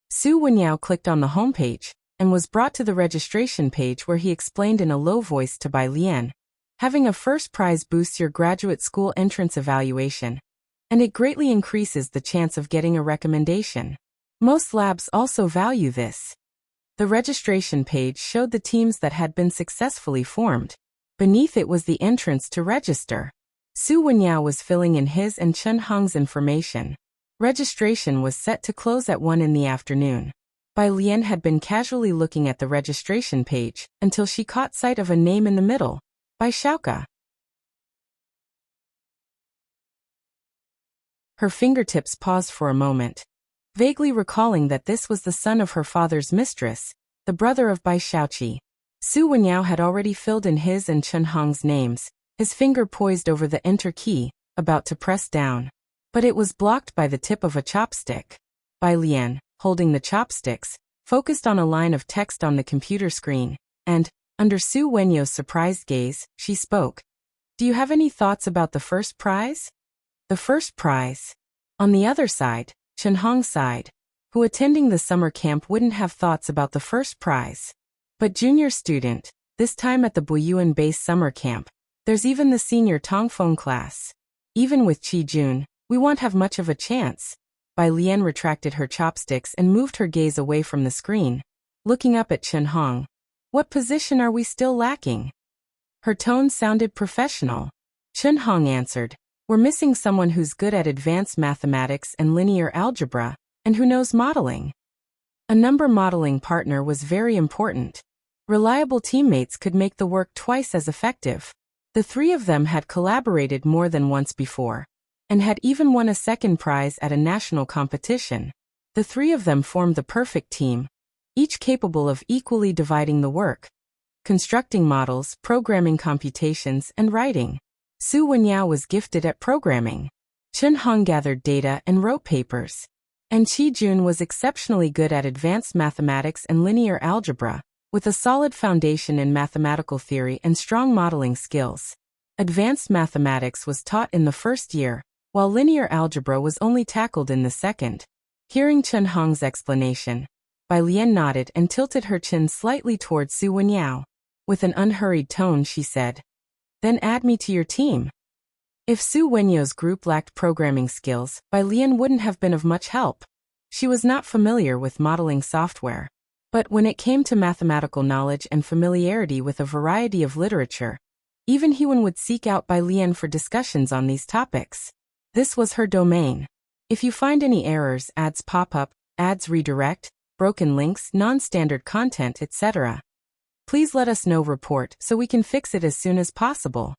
Su Wenyao clicked on the homepage, and was brought to the registration page where he explained in a low voice to Bai Lian. Having a first prize boosts your graduate school entrance evaluation, and it greatly increases the chance of getting a recommendation. Most labs also value this. The registration page showed the teams that had been successfully formed. Beneath it was the entrance to register. Su Wenyao was filling in his and Chen Hong's information. Registration was set to close at 1 in the afternoon. Bai Lian had been casually looking at the registration page until she caught sight of a name in the middle, Bai Xiaoka. Her fingertips paused for a moment, vaguely recalling that this was the son of her father's mistress, the brother of Bai Xiaoqi. Su Wenyao had already filled in his and Chen Hong's names, his finger poised over the enter key, about to press down. But it was blocked by the tip of a chopstick. Bai Lian, holding the chopsticks, focused on a line of text on the computer screen, and, under Su Wenyo's surprised gaze, she spoke. Do you have any thoughts about the first prize? The first prize. On the other side, Chen Hong sighed. Who attending the summer camp wouldn't have thoughts about the first prize? But junior student, this time at the Buyuan base summer camp, there's even the senior Tongfeng class. Even with Qi Jun, we won't have much of a chance. Bai Lian retracted her chopsticks and moved her gaze away from the screen, looking up at Chen Hong. What position are we still lacking? Her tone sounded professional. Chen Hong answered, we're missing someone who's good at advanced mathematics and linear algebra, and who knows modeling. A number modeling partner was very important. Reliable teammates could make the work twice as effective. The three of them had collaborated more than once before, and had even won a second prize at a national competition. The three of them formed the perfect team, each capable of equally dividing the work. Constructing models, programming computations, and writing. Su Wenyao was gifted at programming. Chen Hong gathered data and wrote papers. And Qi Jun was exceptionally good at advanced mathematics and linear algebra, with a solid foundation in mathematical theory and strong modeling skills. Advanced mathematics was taught in the first year, while linear algebra was only tackled in the second. Hearing Chen Hong's explanation, Bai Lian nodded and tilted her chin slightly toward Su Wenyao. With an unhurried tone she said, then add me to your team. If Su Wenyo's group lacked programming skills, Bai Lian wouldn't have been of much help. She was not familiar with modeling software. But when it came to mathematical knowledge and familiarity with a variety of literature, even Hewen would seek out Bai Lian for discussions on these topics. This was her domain. If you find any errors, ads pop up, ads redirect, broken links, non-standard content, etc., please let us know. Report so we can fix it as soon as possible.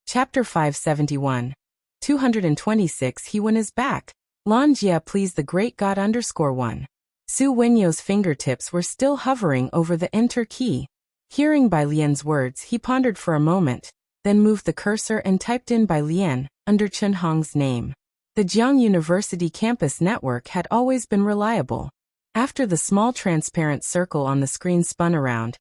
Chapter 571. 226 Hewen is back. Lan Jia please the great god _1. Su Wenyo's fingertips were still hovering over the enter key. Hearing Bai Lian's words, he pondered for a moment, then moved the cursor and typed in Bai Lian, under Chen Hong's name. The Jiang University campus network had always been reliable. After the small transparent circle on the screen spun around,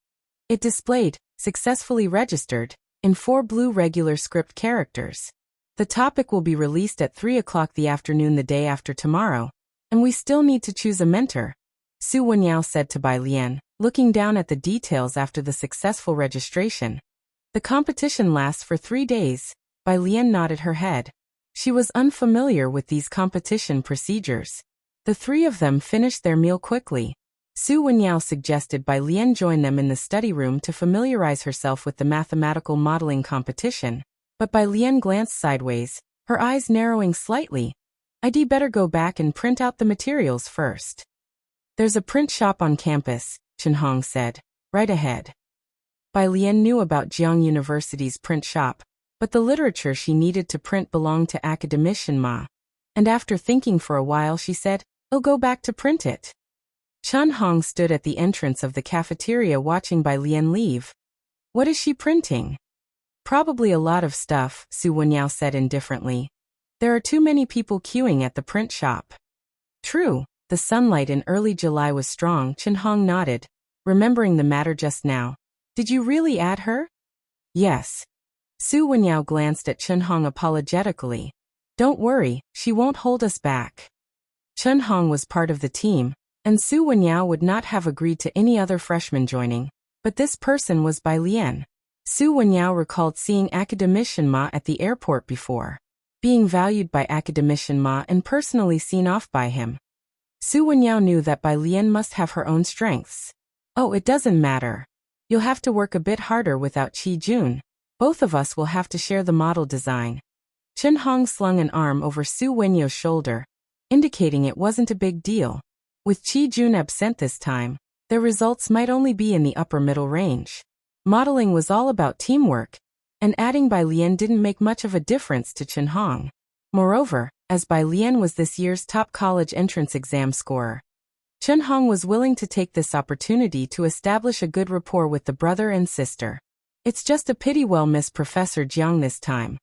it displayed, successfully registered, in 4 blue regular script characters. The topic will be released at 3 o'clock the afternoon the day after tomorrow, and we still need to choose a mentor, Su Wenyao said to Bai Lian, looking down at the details after the successful registration. The competition lasts for 3 days. Bai Lian nodded her head. She was unfamiliar with these competition procedures. The three of them finished their meal quickly. Su Wenyao suggested Bai Lian join them in the study room to familiarize herself with the mathematical modeling competition, but Bai Lian glanced sideways, her eyes narrowing slightly. I'd better go back and print out the materials first. There's a print shop on campus, Chen Hong said. Right ahead. Bai Lian knew about Jiang University's print shop, but the literature she needed to print belonged to Academician Ma. And after thinking for a while she said, I'll go back to print it. Chen Hong stood at the entrance of the cafeteria watching Bai Lian leave. What is she printing? Probably a lot of stuff, Su Wenyao said indifferently. There are too many people queuing at the print shop. True, the sunlight in early July was strong. Chen Hong nodded, remembering the matter just now. Did you really add her? Yes. Su Wenyao glanced at Chen Hong apologetically. Don't worry, she won't hold us back. Chen Hong was part of the team, and Su Wenyao would not have agreed to any other freshman joining, but this person was Bai Lian. Su Wenyao recalled seeing Academician Ma at the airport before, being valued by Academician Ma and personally seen off by him. Su Wenyao knew that Bai Lian must have her own strengths. Oh, it doesn't matter. You'll have to work a bit harder without Qi Jun. Both of us will have to share the model design. Chen Hong slung an arm over Su Wenyo's shoulder, indicating it wasn't a big deal. With Qi Jun absent this time, their results might only be in the upper middle range. Modeling was all about teamwork, and adding Bai Lian didn't make much of a difference to Chen Hong. Moreover, as Bai Lian was this year's top college entrance exam scorer, Chen Hong was willing to take this opportunity to establish a good rapport with the brother and sister. It's just a pity we'll miss Professor Jiang this time.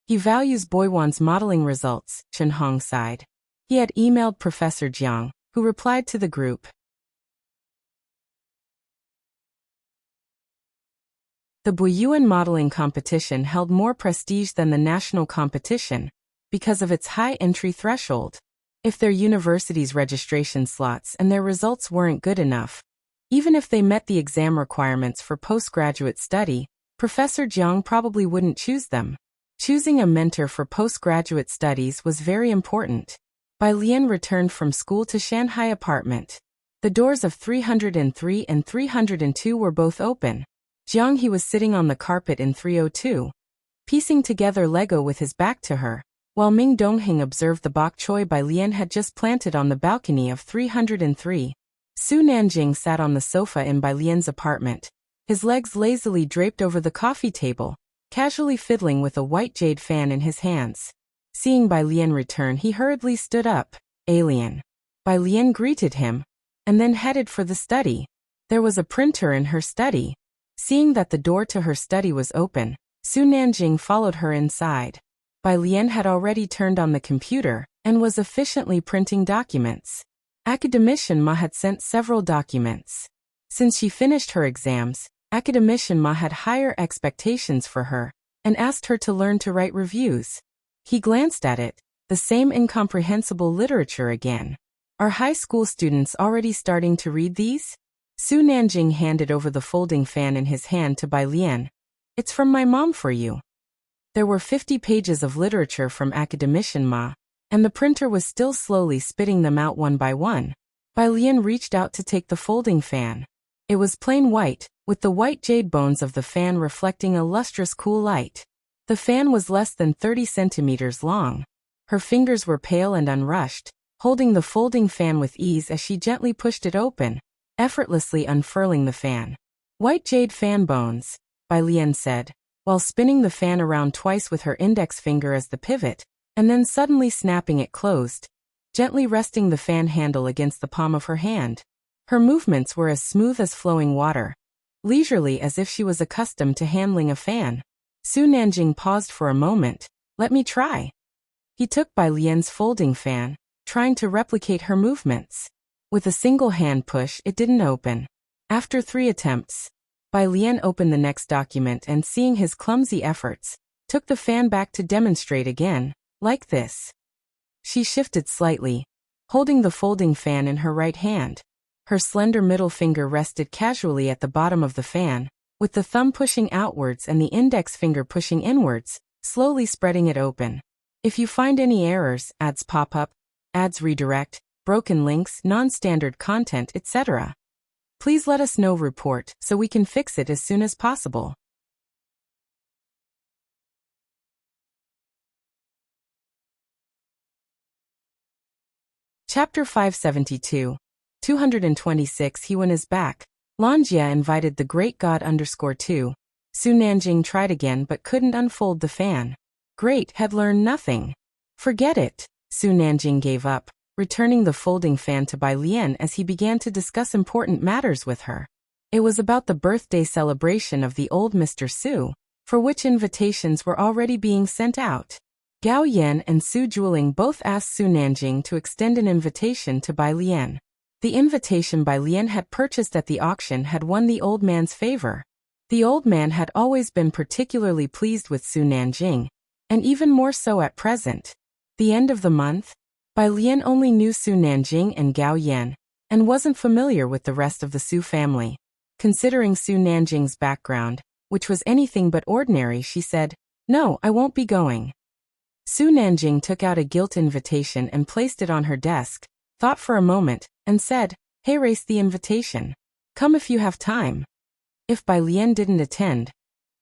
He values Boiwan's modeling results, Chen Hong sighed. He had emailed Professor Jiang, who replied to the group. The Boyuan modeling competition held more prestige than the national competition because of its high entry threshold. If their university's registration slots and their results weren't good enough, even if they met the exam requirements for postgraduate study, Professor Jiang probably wouldn't choose them. Choosing a mentor for postgraduate studies was very important. Bai Lian returned from school to Shanghai apartment. The doors of 303 and 302 were both open. Jiang He was sitting on the carpet in 302, piecing together Lego with his back to her, while Ming Dongheng observed the bok choy Bai Lian had just planted on the balcony of 303. Su Nanjing sat on the sofa in Bai Lian's apartment, his legs lazily draped over the coffee table, casually fiddling with a white jade fan in his hands. Seeing Bai Lian return, he hurriedly stood up. Alien. Bai Lian greeted him, and then headed for the study. There was a printer in her study. Seeing that the door to her study was open, Su Nanjing followed her inside. Bai Lian had already turned on the computer and was efficiently printing documents. Academician Ma had sent several documents. Since she finished her exams, Academician Ma had higher expectations for her and asked her to learn to write reviews. He glanced at it, the same incomprehensible literature again. Are high school students already starting to read these? Su Nanjing handed over the folding fan in his hand to Bai Lian. It's from my mom for you. There were 50 pages of literature from Academician Ma, and the printer was still slowly spitting them out one by one. Bai Lian reached out to take the folding fan. It was plain white, with the white jade bones of the fan reflecting a lustrous cool light. The fan was less than 30 centimeters long. Her fingers were pale and unrushed, holding the folding fan with ease as she gently pushed it open, effortlessly unfurling the fan. White jade fan bones, Bai Lian said, while spinning the fan around twice with her index finger as the pivot, and then suddenly snapping it closed, gently resting the fan handle against the palm of her hand. Her movements were as smooth as flowing water, leisurely as if she was accustomed to handling a fan. Su Nanjing paused for a moment. Let me try. He took Bai Lian's folding fan, trying to replicate her movements. With a single hand push, it didn't open. After 3 attempts, Bai Lian opened the next document and, seeing his clumsy efforts, took the fan back to demonstrate again, like this. She shifted slightly, holding the folding fan in her right hand. Her slender middle finger rested casually at the bottom of the fan, with the thumb pushing outwards and the index finger pushing inwards, slowly spreading it open. If you find any errors, ads pop up, ads redirect, broken links, non-standard content, etc., please let us know. Report so we can fix it as soon as possible. Chapter 572. 226. Hewan is back. Lanjia invited the great god _2. Su Nanjing tried again but couldn't unfold the fan. Great had learned nothing. Forget it. Su Nanjing gave up, returning the folding fan to Bai Lian as he began to discuss important matters with her. It was about the birthday celebration of the old Mr. Su, for which invitations were already being sent out. Gao Yan and Su Juling both asked Su Nanjing to extend an invitation to Bai Lian. The invitation Bai Lian had purchased at the auction had won the old man's favor. The old man had always been particularly pleased with Su Nanjing, and even more so at present. The end of the month, Bai Lian only knew Su Nanjing and Gao Yan, and wasn't familiar with the rest of the Su family. Considering Su Nanjing's background, which was anything but ordinary, she said, "No, I won't be going." Su Nanjing took out a gilt invitation and placed it on her desk, thought for a moment, and said, "Hey, race the invitation. Come if you have time." If Bai Lian didn't attend,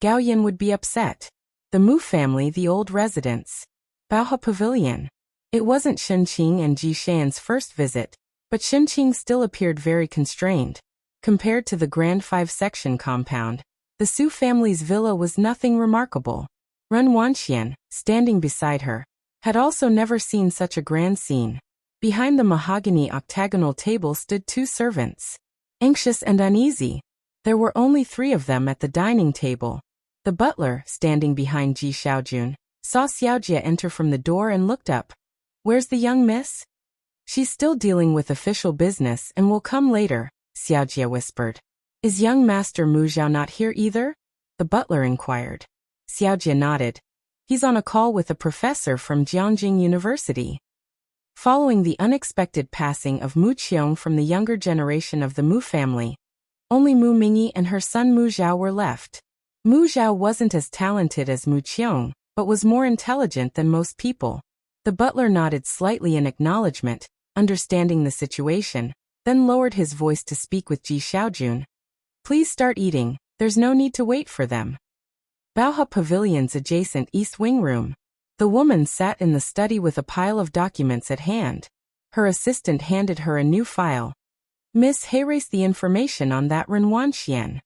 Gao Yan would be upset. The Mu family, the old residence. Baohe Pavilion. It wasn't Shenqing and Ji Shan's first visit, but Shenqing still appeared very constrained. Compared to the grand 5-section compound, the Su family's villa was nothing remarkable. Ren Wanxian, standing beside her, had also never seen such a grand scene. Behind the mahogany octagonal table stood 2 servants. Anxious and uneasy. There were only 3 of them at the dining table. The butler, standing behind Ji Xiaojun, saw Xiaojia enter from the door and looked up. Where's the young miss? She's still dealing with official business and will come later, Xiaojia whispered. Is young Master Mu Zhao not here either? The butler inquired. Xiaojia nodded. He's on a call with a professor from Jiangjing University. Following the unexpected passing of Mu Qiong from the younger generation of the Mu family, only Mu Mingyi and her son Mu Zhao were left. Mu Zhao wasn't as talented as Mu Qiong, but was more intelligent than most people. The butler nodded slightly in acknowledgement, understanding the situation, then lowered his voice to speak with Ji Xiaojun. Please start eating, there's no need to wait for them. Baohe Pavilion's adjacent East Wing room. The woman sat in the study with a pile of documents at hand. Her assistant handed her a new file. Miss, erase the information on that Renwanxian.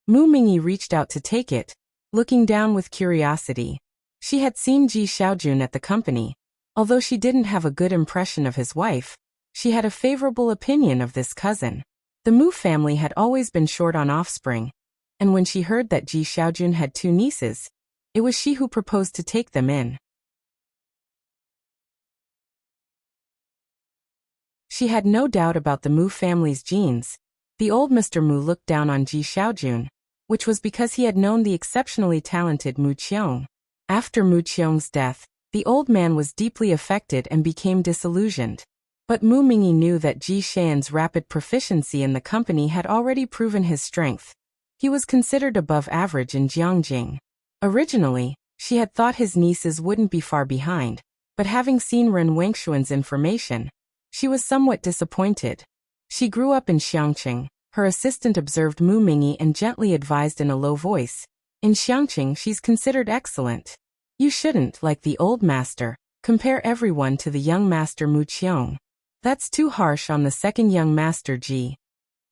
Mu Mingyi reached out to take it, looking down with curiosity. She had seen Ji Xiaojun at the company. Although she didn't have a good impression of his wife, she had a favorable opinion of this cousin. The Mu family had always been short on offspring, and when she heard that Ji Xiaojun had 2 nieces, it was she who proposed to take them in. She had no doubt about the Mu family's genes. The old Mr. Mu looked down on Ji Xiaojun, which was because he had known the exceptionally talented Mu Qiong. After Mu Qiong's death, the old man was deeply affected and became disillusioned. But Mu Mingyi knew that Ji Xian's rapid proficiency in the company had already proven his strength. He was considered above average in Jiangjing. Originally, she had thought his nieces wouldn't be far behind, but having seen Ren Wengshuan's information, she was somewhat disappointed. She grew up in Xiangqing. Her assistant observed Mu Mingyi and gently advised in a low voice. In Xiangqing she's considered excellent. You shouldn't, like the old master, compare everyone to the young master Mu Qiong. That's too harsh on the second young master Ji.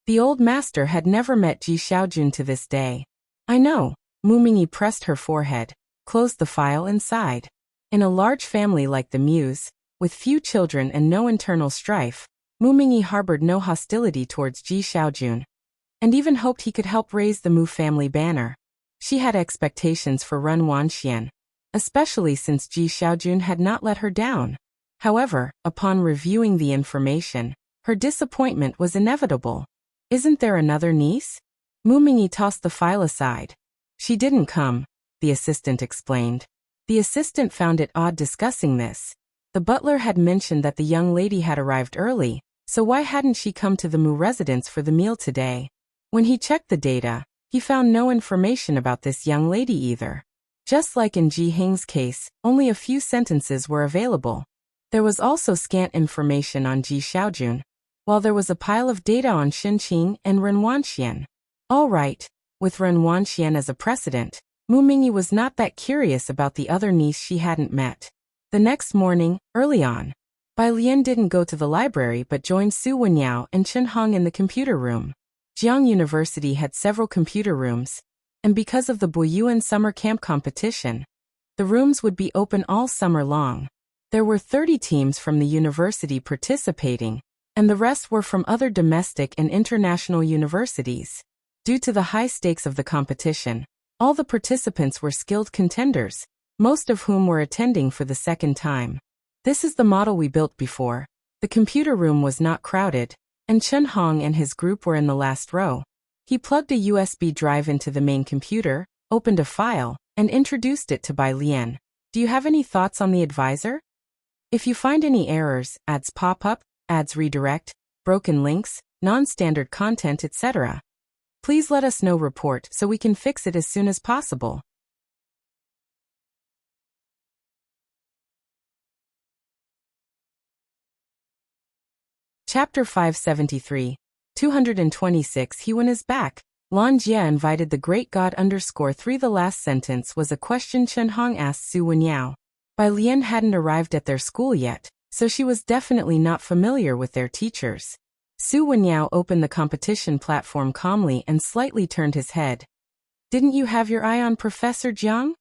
The old master had never met Ji Xiaojun to this day. I know. Mu Mingyi pressed her forehead, closed the file and sighed. In a large family like the Mu's, with few children and no internal strife, Mu Mingyi harbored no hostility towards Ji Xiaojun, and even hoped he could help raise the Mu family banner. She had expectations for Ren Wanxian, especially since Ji Xiaojun had not let her down. However, upon reviewing the information, her disappointment was inevitable. Isn't there another niece? Mu Mingyi tossed the file aside. She didn't come, the assistant explained. The assistant found it odd discussing this. The butler had mentioned that the young lady had arrived early, so why hadn't she come to the Mu residence for the meal today? When he checked the data, he found no information about this young lady either. Just like in Ji Hing's case, only a few sentences were available. There was also scant information on Ji Xiaojun, while there was a pile of data on Xinqing and Ren Wanxian. All right, with Ren Wanxian as a precedent, Mu Mingyi was not that curious about the other niece she hadn't met. The next morning, early on, Bai Lian didn't go to the library but joined Su Wenyao and Chen Hong in the computer room. Jiang University had several computer rooms, and because of the Boyuan summer camp competition, the rooms would be open all summer long. There were 30 teams from the university participating, and the rest were from other domestic and international universities. Due to the high stakes of the competition, all the participants were skilled contenders, most of whom were attending for the second time. This is the model we built before. The computer room was not crowded, and Chen Hong and his group were in the last row. He plugged a USB drive into the main computer, opened a file, and introduced it to Bai Lian. Do you have any thoughts on the advisor? If you find any errors, ads pop up, ads redirect, broken links, non-standard content, etc., please let us know. Report so we can fix it as soon as possible. Chapter 573. 226. Hewen is back. Lan Jia invited the great god _3. The last sentence was a question Chen Hong asked Su Wenyao. Bai Lian hadn't arrived at their school yet, so she was definitely not familiar with their teachers. Su Wenyao opened the competition platform calmly and slightly turned his head. Didn't you have your eye on Professor Jiang?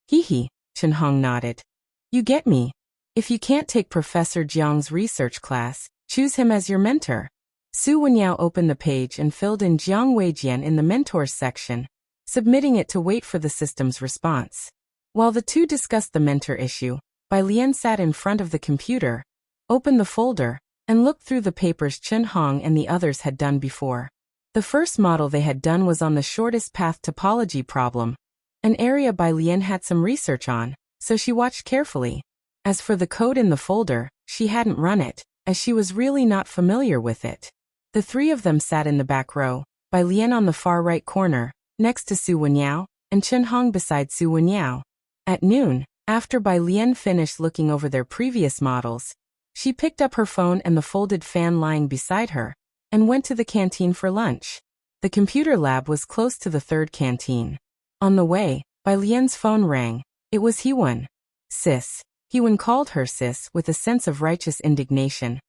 Hee, Chen Hong nodded. You get me. If you can't take Professor Jiang's research class, choose him as your mentor. Su Wenyao opened the page and filled in Jiang Weijian in the mentors section, submitting it to wait for the system's response. While the two discussed the mentor issue, Bai Lian sat in front of the computer, opened the folder, and looked through the papers Chen Hong and the others had done before. The first model they had done was on the shortest path topology problem, an area Bai Lian had some research on, so she watched carefully. As for the code in the folder, she hadn't run it, as she was really not familiar with it. The three of them sat in the back row, Bai Lian on the far right corner, next to Su Wenyao, and Chen Hong beside Su Wenyao. At noon, after Bai Lian finished looking over their previous models, she picked up her phone and the folded fan lying beside her, and went to the canteen for lunch. The computer lab was close to the third canteen. On the way, Bai Lian's phone rang. It was Heewon. Sis. Heewon called her sis with a sense of righteous indignation.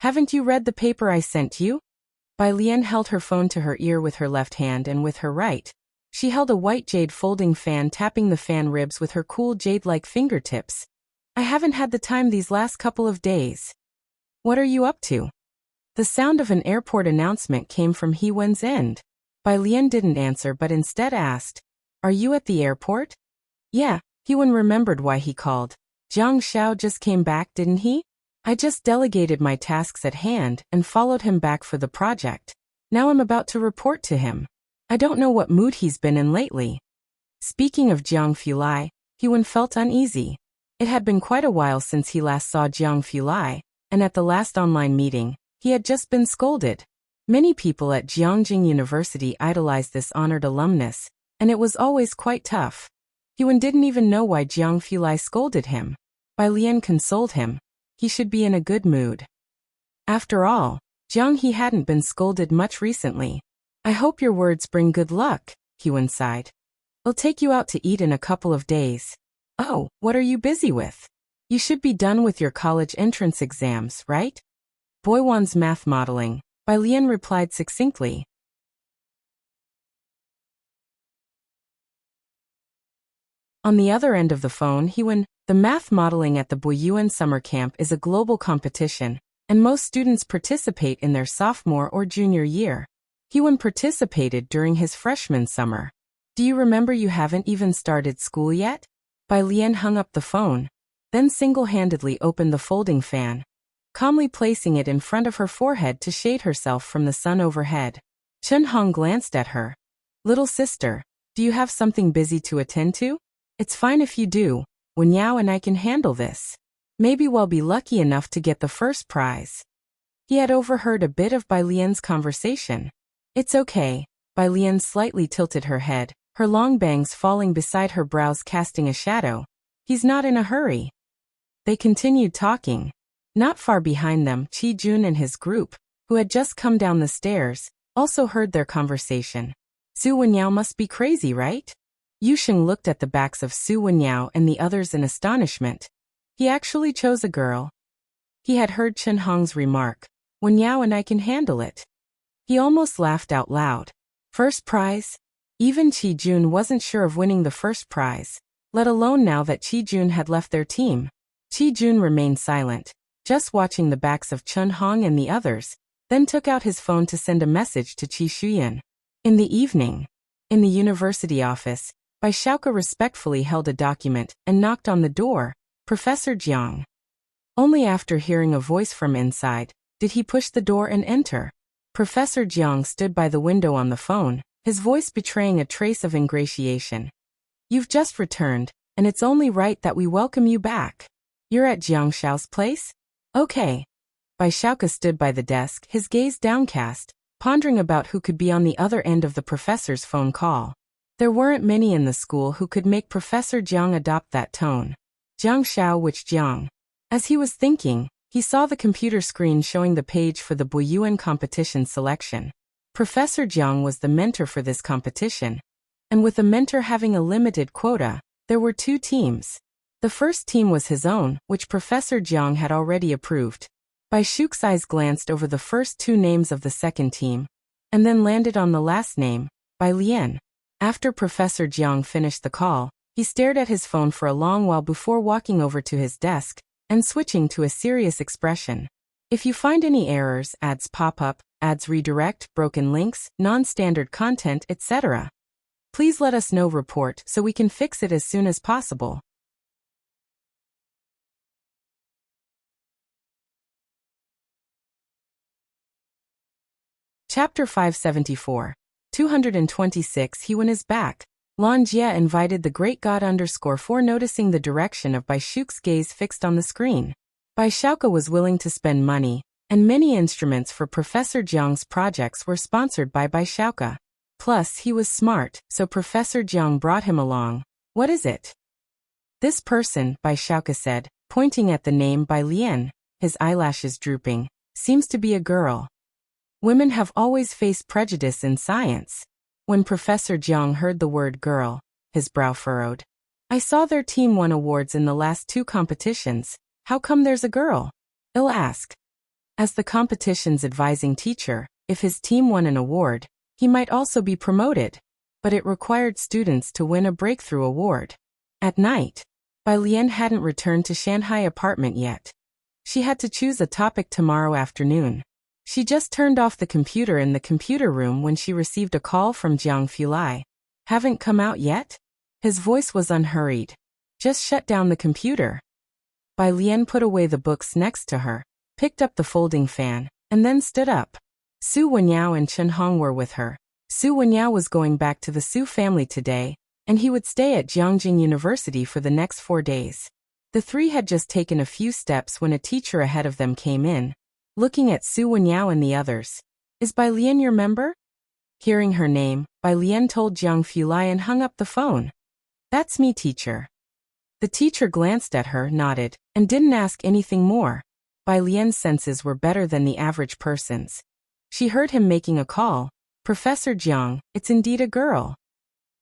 Haven't you read the paper I sent you? Bai Lian held her phone to her ear with her left hand and with her right. She held a white jade folding fan, tapping the fan ribs with her cool jade-like fingertips. I haven't had the time these last couple of days. What are you up to? The sound of an airport announcement came from Heewon's end. Bai Lian didn't answer but instead asked, Are you at the airport? Yeah, Heewon remembered why he called. Jiang Xiao just came back, didn't he? I just delegated my tasks at hand and followed him back for the project. Now I'm about to report to him. I don't know what mood he's been in lately. Speaking of Jiang Fulai, Heewon felt uneasy. It had been quite a while since he last saw Jiang Fulai, and at the last online meeting, he had just been scolded. Many people at Jiangjing University idolized this honored alumnus, and it was always quite tough. Heewon didn't even know why Jiang Fulai scolded him. Bai Lian consoled him. He should be in a good mood. After all, Jiang he hadn't been scolded much recently. I hope your words bring good luck, Heewon sighed. I'll take you out to eat in a couple of days. Oh, what are you busy with? You should be done with your college entrance exams, right? Boiwan's math modeling, Bai Lian replied succinctly. On the other end of the phone, Heewon, the math modeling at the Boyuan summer camp is a global competition, and most students participate in their sophomore or junior year. Heewon participated during his freshman summer. Do you remember you haven't even started school yet? Bai Lian hung up the phone, then single-handedly opened the folding fan, calmly placing it in front of her forehead to shade herself from the sun overhead. Chen Hong glanced at her. Little sister, do you have something busy to attend to? It's fine if you do. Wenyao and I can handle this. Maybe we'll be lucky enough to get the first prize. He had overheard a bit of Bai Lian's conversation. It's okay. Bai Lian slightly tilted her head, her long bangs falling beside her brows casting a shadow. He's not in a hurry. They continued talking. Not far behind them, Qi Jun and his group, who had just come down the stairs, also heard their conversation. Su Wenyao must be crazy, right? Yusheng looked at the backs of Su Wenyao and the others in astonishment. He actually chose a girl. He had heard Chen Hong's remark, Wenyao and I can handle it. He almost laughed out loud. First prize? Even Qi Jun wasn't sure of winning the first prize, let alone now that Qi Jun had left their team. Qi Jun remained silent, just watching the backs of Chen Hong and the others, then took out his phone to send a message to Qi Shuyan. In the evening, in the university office, Bai Xiaoke respectfully held a document and knocked on the door. Professor Jiang. Only after hearing a voice from inside did he push the door and enter. Professor Jiang stood by the window on the phone, his voice betraying a trace of ingratiation. You've just returned, and it's only right that we welcome you back. You're at Jiang Xiao's place? Okay. Bai Xiaoke stood by the desk, his gaze downcast, pondering about who could be on the other end of the professor's phone call. There weren't many in the school who could make Professor Jiang adopt that tone. Jiang Xiao, which Jiang? As he was thinking, he saw the computer screen showing the page for the Boyuan competition selection. Professor Jiang was the mentor for this competition, and with the mentor having a limited quota, there were two teams. The first team was his own, which Professor Jiang had already approved. Bai Shuke's eyes glanced over the first two names of the second team, and then landed on the last name, Bai Lian. After Professor Jiang finished the call, he stared at his phone for a long while before walking over to his desk and switching to a serious expression. If you find any errors, ads pop up, ads redirect, broken links, non-standard content, etc., Please let us know report so we can fix it as soon as possible. Chapter 574. 226 He When is back. Lan Jie invited the great god _4 noticing the direction of Bai Shuke's gaze fixed on the screen. Bai Shuke was willing to spend money, and many instruments for Professor Jiang's projects were sponsored by Bai Shuke. Plus, he was smart, so Professor Jiang brought him along. What is it? This person, Bai Shuke said, pointing at the name Bai Lian, his eyelashes drooping, seems to be a girl. Women have always faced prejudice in science. When Professor Jiang heard the word girl, his brow furrowed. I saw their team won awards in the last 2 competitions. How come there's a girl? Il asked. As the competition's advising teacher, if his team won an award, he might also be promoted. But it required students to win a breakthrough award. At night, Bai Lian hadn't returned to Shanghai apartment yet. She had to choose a topic tomorrow afternoon. She just turned off the computer in the computer room when she received a call from Jiang Fulai. Haven't come out yet? His voice was unhurried. Just shut down the computer. Bai Lian put away the books next to her, picked up the folding fan, and then stood up. Su Wenyao and Chen Hong were with her. Su Wenyao was going back to the Su family today, and he would stay at Jiangjing University for the next 4 days. The 3 had just taken a few steps when a teacher ahead of them came in. Looking at Su Wenyao and the others. Is Bai Lian your member? Hearing her name, Bai Lian told Jiang Fulai and hung up the phone. That's me, teacher. The teacher glanced at her, nodded, and didn't ask anything more. Bai Lian's senses were better than the average person's. She heard him making a call. Professor Jiang, it's indeed a girl.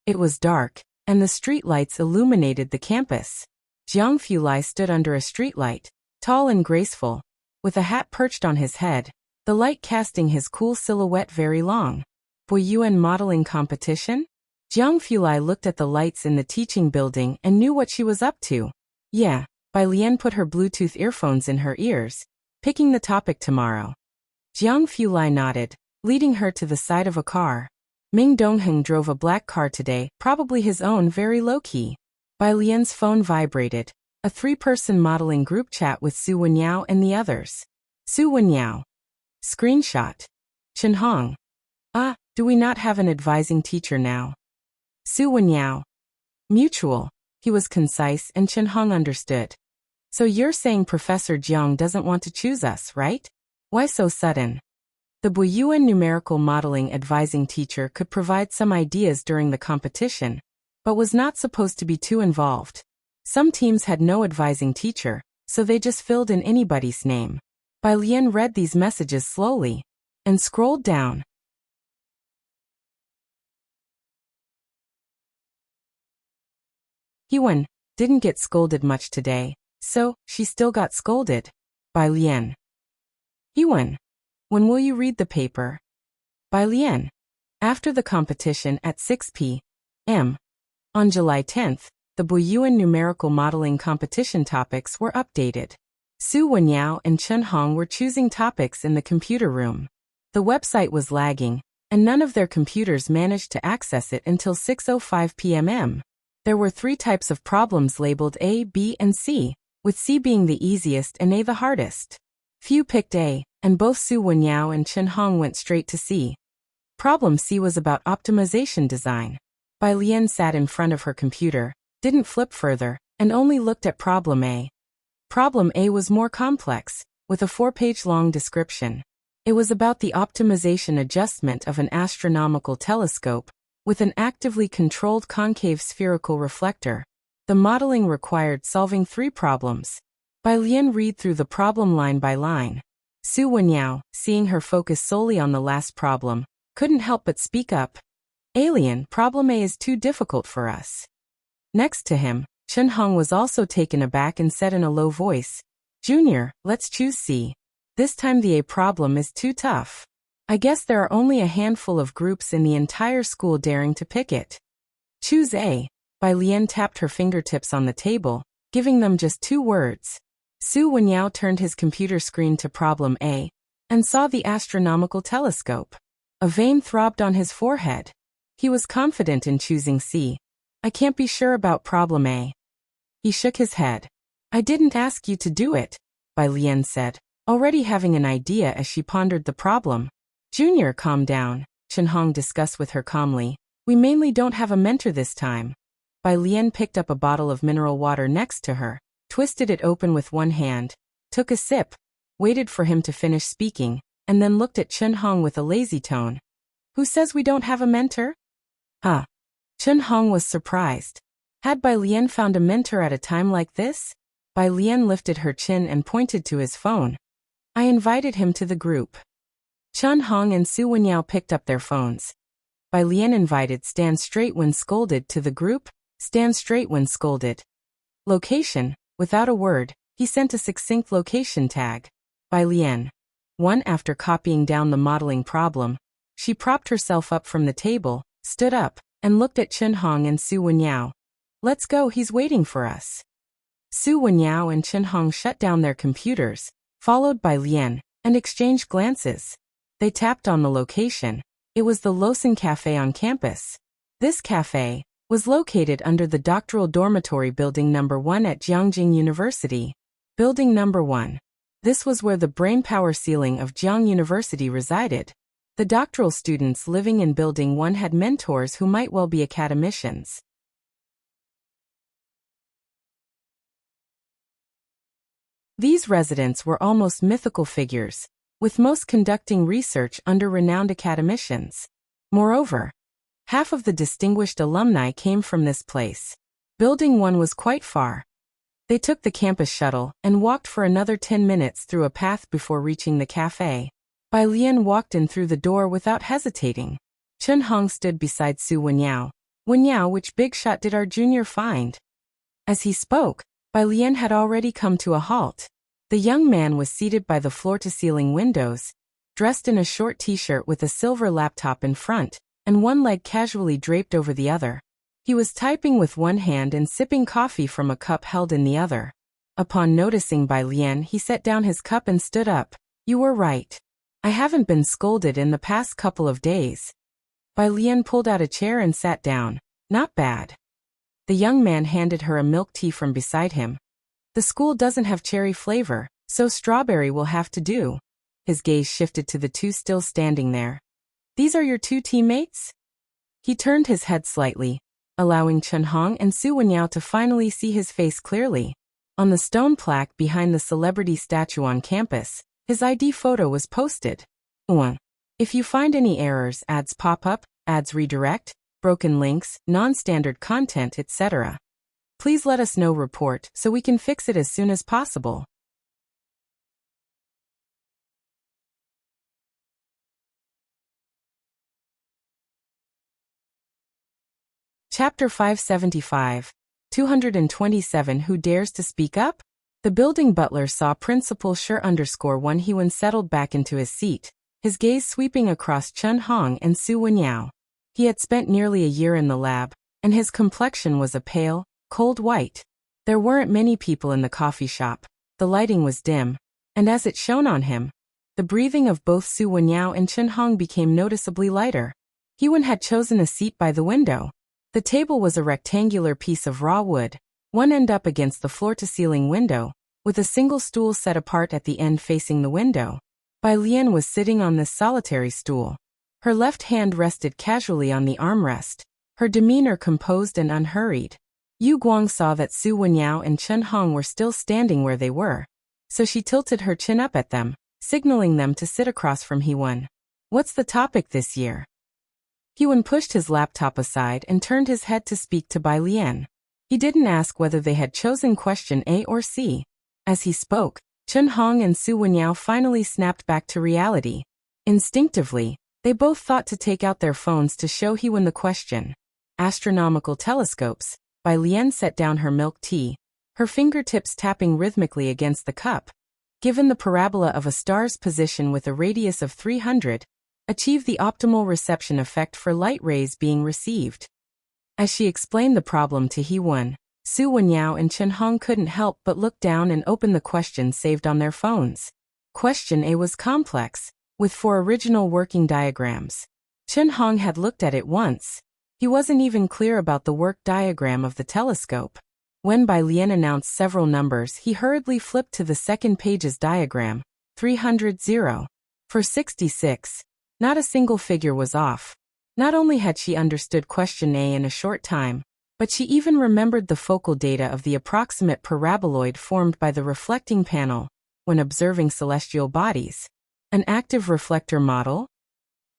It was dark, and the streetlights illuminated the campus. Jiang Fulai stood under a streetlight, tall and graceful, with a hat perched on his head, the light casting his cool silhouette very long. Boyuan modeling competition? Jiang Fulai looked at the lights in the teaching building and knew what she was up to. Yeah, Bai Lian put her Bluetooth earphones in her ears, picking the topic tomorrow. Jiang Fulai nodded, leading her to the side of a car. Ming Dongheng drove a black car today, probably his own, very low-key. Bai Lian's phone vibrated. A 3-person modeling group chat with Su Wenyao and the others. Su Wenyao. Screenshot. Chen Hong. Ah, do we not have an advising teacher now? Su Wenyao. Mutual. He was concise and Chen Hong understood. So you're saying Professor Jiang doesn't want to choose us, right? Why so sudden? The Boyuan numerical modeling advising teacher could provide some ideas during the competition, but was not supposed to be too involved. Some teams had no advising teacher, so they just filled in anybody's name. Bai Lian read these messages slowly and scrolled down. Hewen didn't get scolded much today, so she still got scolded. Bai Lian. Hewen, when will you read the paper? Bai Lian. After the competition at 6 p.m. On July 10th, the Boyuan numerical modeling competition topics were updated. Su Wenyao and Chen Hong were choosing topics in the computer room. The website was lagging, and none of their computers managed to access it until 6:05 p.m. There were 3 types of problems labeled A, B, and C, with C being the easiest and A the hardest. Few picked A, and both Su Wenyao and Chen Hong went straight to C. Problem C was about optimization design. Bai Lian sat in front of her computer, didn't flip further, and only looked at problem A. Problem A was more complex, with a 4-page-long description. It was about the optimization adjustment of an astronomical telescope, with an actively controlled concave spherical reflector. The modeling required solving 3 problems. Bai Lian read through the problem line by line. Su Wenyao, seeing her focus solely on the last problem, couldn't help but speak up. Alien, problem A is too difficult for us. Next to him, Chen Hong was also taken aback and said in a low voice, Junior, let's choose C. This time the A problem is too tough. I guess there are only a handful of groups in the entire school daring to pick it. Choose A. Bai Lian tapped her fingertips on the table, giving them just 2 words. Su Wenyao turned his computer screen to problem A, and saw the astronomical telescope. A vein throbbed on his forehead. He was confident in choosing C. I can't be sure about problem A. He shook his head. I didn't ask you to do it, Bai Lian said, already having an idea as she pondered the problem. Junior, calm down, Chen Hong discussed with her calmly. We mainly don't have a mentor this time. Bai Lian picked up a bottle of mineral water next to her, twisted it open with one hand, took a sip, waited for him to finish speaking, and then looked at Chen Hong with a lazy tone. Who says we don't have a mentor? Huh. Chen Hong was surprised. Had Bai Lian found a mentor at a time like this? Bai Lian lifted her chin and pointed to his phone. I invited him to the group. Chen Hong and Su Wenyao picked up their phones. Bai Lian invited Stand Straight When Scolded to the group. Stand straight when scolded. Location, without a word, he sent a succinct location tag. Bai Lian. 1. After copying down the modeling problem, she propped herself up from the table, stood up, and looked at Chen Hong and Su Wenyao. Let's go, he's waiting for us. Su Wenyao and Chen Hong shut down their computers, followed by Lian, and exchanged glances. They tapped on the location. It was the Lawson Cafe on campus. This cafe was located under the doctoral dormitory building number 1 at Jiangjing University. Building number 1. This was where the brainpower ceiling of Jiang University resided. The doctoral students living in building 1 had mentors who might well be academicians. These residents were almost mythical figures, with most conducting research under renowned academicians. Moreover, half of the distinguished alumni came from this place. Building 1 was quite far. They took the campus shuttle and walked for another 10 minutes through a path before reaching the cafe. Bai Lian walked in through the door without hesitating. Chen Hong stood beside Su Wenyao. Wenyao, which big shot did our junior find? As he spoke, Bai Lian had already come to a halt. The young man was seated by the floor-to-ceiling windows, dressed in a short t-shirt with a silver laptop in front, and one leg casually draped over the other. He was typing with one hand and sipping coffee from a cup held in the other. Upon noticing Bai Lian, he set down his cup and stood up. You were right. I haven't been scolded in the past couple of days. Bai Lian pulled out a chair and sat down. Not bad. The young man handed her a milk tea from beside him. The school doesn't have cherry flavor, so strawberry will have to do. His gaze shifted to the two still standing there. These are your two teammates? He turned his head slightly, allowing Chen Hong and Su Wenyao to finally see his face clearly. On the stone plaque behind the celebrity statue on campus, his ID photo was posted. 1. If you find any errors, ads pop up, ads redirect, broken links, non-standard content, etc. Please let us know report so we can fix it as soon as possible. Chapter 575. 227 Who Dares to Speak Up? The building butler saw Principal Sure_1 Hewen settled back into his seat, his gaze sweeping across Chen Hong and Su Wenyao. He had spent nearly a year in the lab, and his complexion was a pale, cold white. There weren't many people in the coffee shop, the lighting was dim, and as it shone on him, the breathing of both Su Wenyao and Chen Hong became noticeably lighter. Hewen had chosen a seat by the window. The table was a rectangular piece of raw wood, one end up against the floor-to-ceiling window, with a single stool set apart at the end facing the window. Bai Lian was sitting on this solitary stool. Her left hand rested casually on the armrest, her demeanor composed and unhurried. Yu Guang saw that Su Wenyao and Chen Hong were still standing where they were, so she tilted her chin up at them, signaling them to sit across from Hewen. What's the topic this year? Hewen pushed his laptop aside and turned his head to speak to Bai Lian. He didn't ask whether they had chosen question A or C. As he spoke, Chen Hong and Su Wenyao finally snapped back to reality. Instinctively, they both thought to take out their phones to show Hewen the question. Astronomical telescopes. Bai Lian set down her milk tea, her fingertips tapping rhythmically against the cup. Given the parabola of a star's position with a radius of 300, achieve the optimal reception effect for light rays being received. As she explained the problem to Hewen, Su Wenyao and Chen Hong couldn't help but look down and open the question saved on their phones. Question A was complex, with 4 original working diagrams. Chen Hong had looked at it once, He wasn't even clear about the work diagram of the telescope. When Bai Lian announced several numbers, he hurriedly flipped to the second page's diagram. 300 for 66. Not a single figure was off. Not only had she understood question A in a short time, but she even remembered the focal data of the approximate paraboloid formed by the reflecting panel when observing celestial bodies. An active reflector model?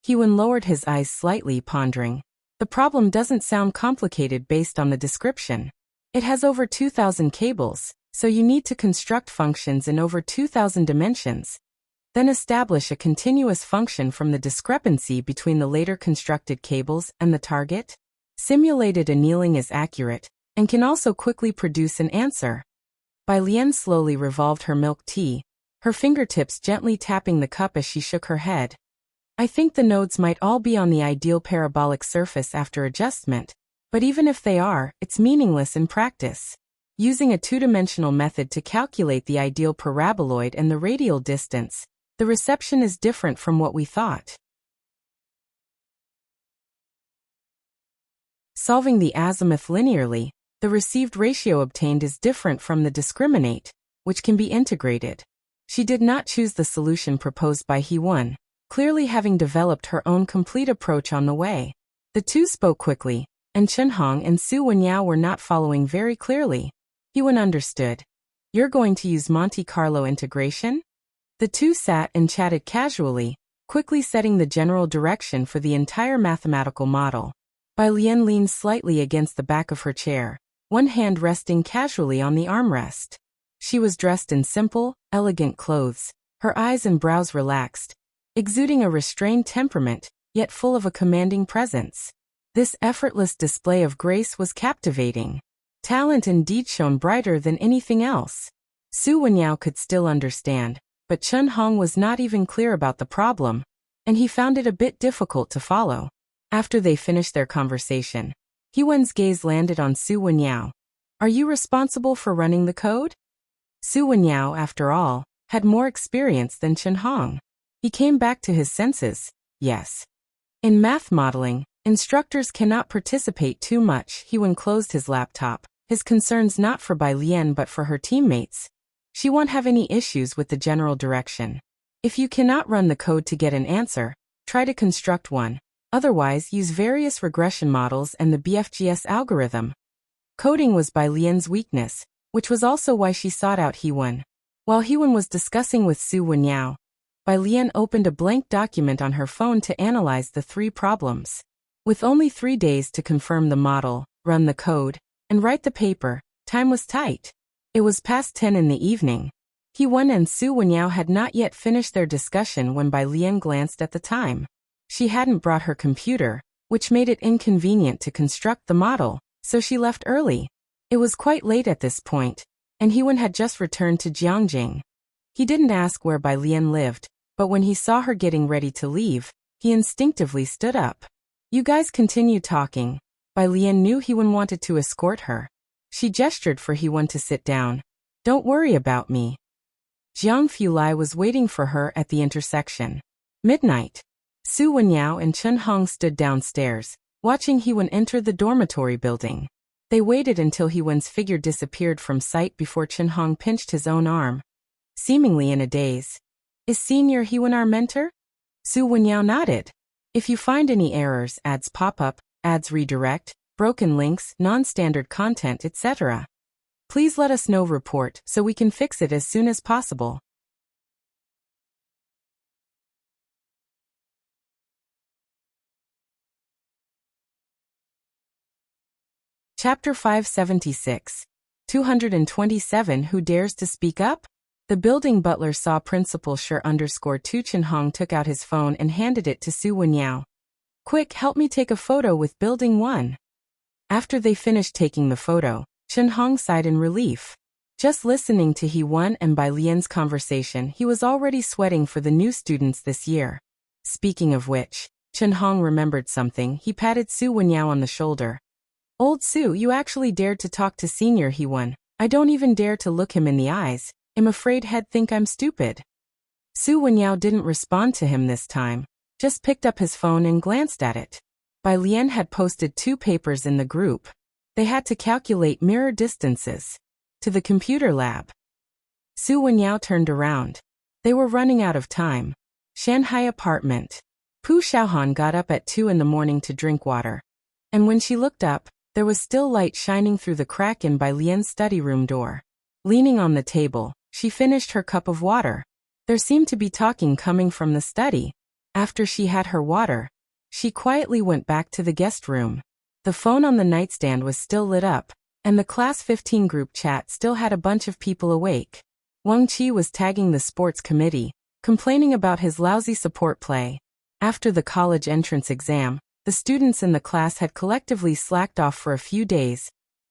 Hewen lowered his eyes slightly, pondering. The problem doesn't sound complicated based on the description. It has over 2,000 cables, so you need to construct functions in over 2,000 dimensions. Then establish a continuous function from the discrepancy between the later constructed cables and the target. Simulated annealing is accurate, and can also quickly produce an answer. Bai Lian slowly revolved her milk tea, her fingertips gently tapping the cup as she shook her head. I think the nodes might all be on the ideal parabolic surface after adjustment, but even if they are, it's meaningless in practice. Using a two-dimensional method to calculate the ideal paraboloid and the radial distance, the reception is different from what we thought. Solving the azimuth linearly, the received ratio obtained is different from the discriminate, which can be integrated. She did not choose the solution proposed by Hewen, clearly having developed her own complete approach on the way. The two spoke quickly, and Chenhong and Su Wenyao were not following very clearly. Hewen understood. You're going to use Monte Carlo integration? The two sat and chatted casually, quickly setting the general direction for the entire mathematical model. Bai Lian leaned slightly against the back of her chair, one hand resting casually on the armrest. She was dressed in simple, elegant clothes, her eyes and brows relaxed, exuding a restrained temperament, yet full of a commanding presence. This effortless display of grace was captivating. Talent indeed shone brighter than anything else. Su Wenyao could still understand, but Chen Hong was not even clear about the problem, and he found it a bit difficult to follow. After they finished their conversation, Hewen's gaze landed on Su Wenyao. Are you responsible for running the code? Su Wenyao, after all, had more experience than Chen Hong. He came back to his senses. Yes. In math modeling, instructors cannot participate too much. Hewen closed his laptop, his concerns not for Bai Lian but for her teammates. She won't have any issues with the general direction. If you cannot run the code to get an answer, try to construct one. Otherwise, use various regression models and the BFGS algorithm. Coding was Bai Lian's weakness, which was also why she sought out Hewen. While Hewen was discussing with Su Wenyao, Bai Lian opened a blank document on her phone to analyze the three problems. With only 3 days to confirm the model, run the code, and write the paper, time was tight. It was past 10 in the evening. Hewen and Su Wenyao had not yet finished their discussion when Bai Lian glanced at the time. She hadn't brought her computer, which made it inconvenient to construct the model, so she left early. It was quite late at this point, and Hewen had just returned to Jiangjing. He didn't ask where Bai Lian lived, but when he saw her getting ready to leave, he instinctively stood up. You guys continue talking. Bai Lian knew Hewen wanted to escort her. She gestured for Hewen to sit down. Don't worry about me. Jiang Fulai was waiting for her at the intersection. Midnight. Su Wenyao and Chen Hong stood downstairs, watching Hewen enter the dormitory building. They waited until Hewen's figure disappeared from sight before Chen Hong pinched his own arm. Seemingly in a daze. Is Senior Hewen our mentor? Su Wenyao nodded. If you find any errors, ads pop up, ads redirect, broken links, non-standard content, etc., please let us know. Report so we can fix it as soon as possible. Chapter 576. 227 Who Dares to Speak Up? The building butler saw Principal Sure_2 Chen Hong took out his phone and handed it to Su Wenyao. Quick, help me take a photo with Building 1. After they finished taking the photo, Chen Hong sighed in relief. Just listening to Hewen and Bai Lian's conversation, he was already sweating for the new students this year. Speaking of which, Chen Hong remembered something. He patted Su Wenyao on the shoulder. Old Su, you actually dared to talk to Senior Hewen. I don't even dare to look him in the eyes. I'm afraid he'd think I'm stupid. Su Wenyao didn't respond to him this time, just picked up his phone and glanced at it. Bai Lian had posted 2 papers in the group. They had to calculate mirror distances. To the computer lab. Su Wenyao turned around. They were running out of time. Shanghai apartment. Pu Xiaohan got up at 2 in the morning to drink water. And when she looked up, there was still light shining through the crack in Bai Lian's study room door. Leaning on the table, she finished her cup of water. There seemed to be talking coming from the study. After she had her water, she quietly went back to the guest room. The phone on the nightstand was still lit up, and the Class 15 group chat still had a bunch of people awake. Wang Qi was tagging the sports committee, complaining about his lousy support play. After the college entrance exam, the students in the class had collectively slacked off for a few days,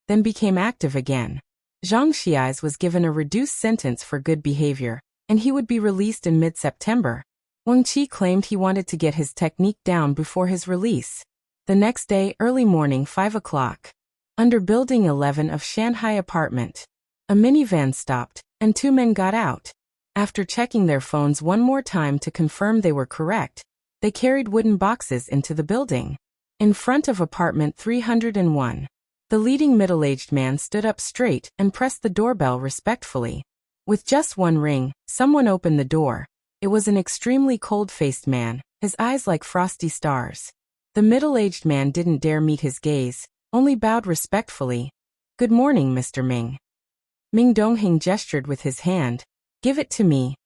then became active again. Zhang Xiais was given a reduced sentence for good behavior, and he would be released in mid-September. Wang Qi claimed he wanted to get his technique down before his release. The next day, early morning, 5 o'clock. Under Building 11 of Shanghai apartment. A minivan stopped, and 2 men got out. After checking their phones one more time to confirm they were correct, they carried wooden boxes into the building. In front of apartment 301. The leading middle-aged man stood up straight and pressed the doorbell respectfully. With just one ring, someone opened the door. It was an extremely cold-faced man, his eyes like frosty stars. The middle-aged man didn't dare meet his gaze, only bowed respectfully. "Good morning, Mr. Ming." Ming Dongheng gestured with his hand. "Give it to me."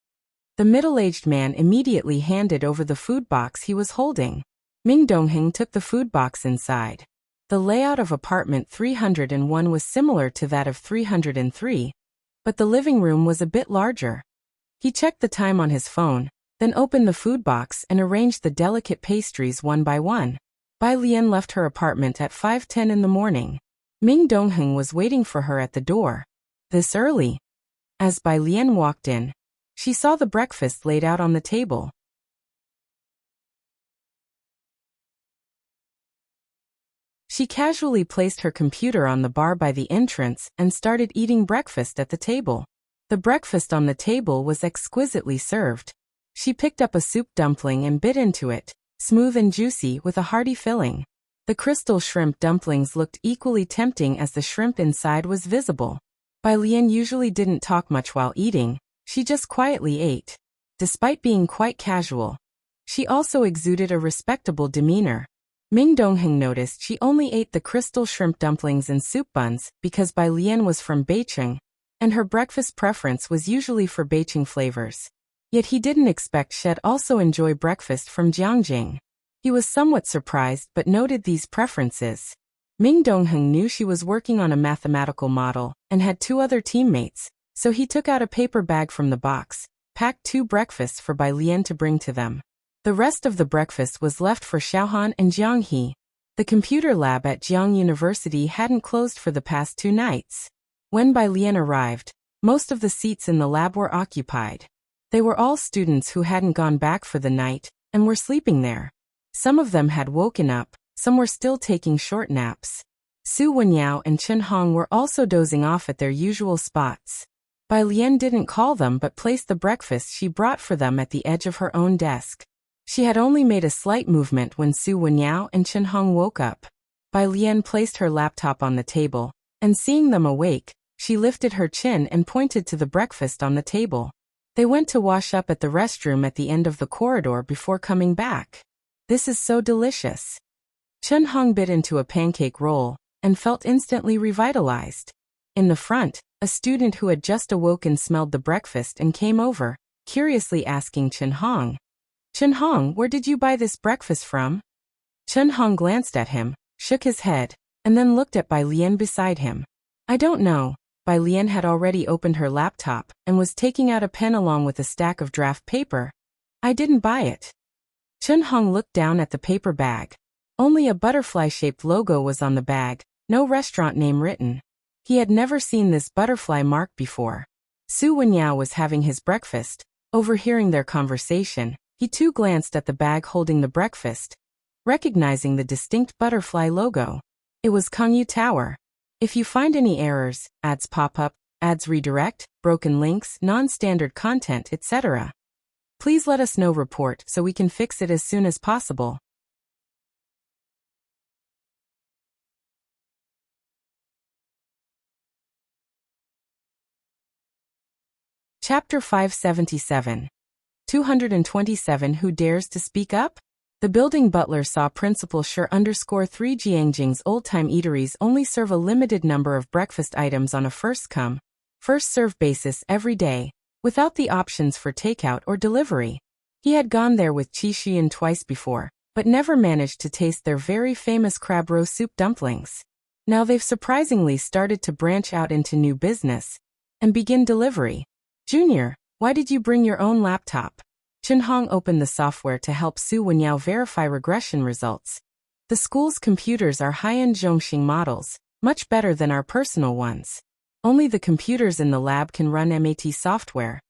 The middle-aged man immediately handed over the food box he was holding. Ming Dongheng took the food box inside. The layout of apartment 301 was similar to that of 303, but the living room was a bit larger. He checked the time on his phone, then opened the food box and arranged the delicate pastries one by one. Bai Lian left her apartment at 5:10 in the morning. Ming Dongheng was waiting for her at the door. This early? As Bai Lian walked in, she saw the breakfast laid out on the table. She casually placed her computer on the bar by the entrance and started eating breakfast at the table. The breakfast on the table was exquisitely served. She picked up a soup dumpling and bit into it, smooth and juicy with a hearty filling. The crystal shrimp dumplings looked equally tempting as the shrimp inside was visible. Bai Lian usually didn't talk much while eating, she just quietly ate. Despite being quite casual, she also exuded a respectable demeanor. Ming Dongheng noticed she only ate the crystal shrimp dumplings and soup buns because Bai Lian was from Beijing, and her breakfast preference was usually for Beijing flavors. Yet he didn't expect she'd also enjoy breakfast from Jiangjing. He was somewhat surprised but noted these preferences. Ming Dongheng knew she was working on a mathematical model and had 2 other teammates, so he took out a paper bag from the box, packed 2 breakfasts for Bai Lian to bring to them. The rest of the breakfast was left for Xiaohan and Jiang He. The computer lab at Jiang University hadn't closed for the past 2 nights. When Bai Lian arrived, most of the seats in the lab were occupied. They were all students who hadn't gone back for the night and were sleeping there. Some of them had woken up, some were still taking short naps. Su Wenyao and Chen Hong were also dozing off at their usual spots. Bai Lian didn't call them but placed the breakfast she brought for them at the edge of her own desk. She had only made a slight movement when Su Wenyao and Chen Hong woke up. Bai Lian placed her laptop on the table, and seeing them awake, she lifted her chin and pointed to the breakfast on the table. They went to wash up at the restroom at the end of the corridor before coming back. "This is so delicious." Chen Hong bit into a pancake roll and felt instantly revitalized. In the front, a student who had just awoken smelled the breakfast and came over, curiously asking Chen Hong, "Chen Hong, where did you buy this breakfast from?" Chen Hong glanced at him, shook his head, and then looked at Bai Lian beside him. "I don't know." Bai Lian had already opened her laptop and was taking out a pen along with a stack of draft paper. "I didn't buy it." Chen Hong looked down at the paper bag. Only a butterfly-shaped logo was on the bag, no restaurant name written. He had never seen this butterfly mark before. Su Wenyao was having his breakfast. Overhearing their conversation, he too glanced at the bag holding the breakfast, recognizing the distinct butterfly logo. It was Kangyu Tower. If you find any errors, ads pop up, ads redirect, broken links, non-standard content, etc., please let us know report so we can fix it as soon as possible. Chapter 577. 227 Who Dares to Speak Up? The building butler saw Principal Sure_3 Jiangjing's old-time eateries only serve a limited number of breakfast items on a first-come, first-served basis every day, without the options for takeout or delivery. He had gone there with Qi Xian twice before, but never managed to taste their very famous crab roe soup dumplings. Now they've surprisingly started to branch out into new business and begin delivery. Junior, why did you bring your own laptop? Chen Hong opened the software to help Su Wenyao verify regression results. The school's computers are high-end Zhongxing models, much better than our personal ones. Only the computers in the lab can run MAT software.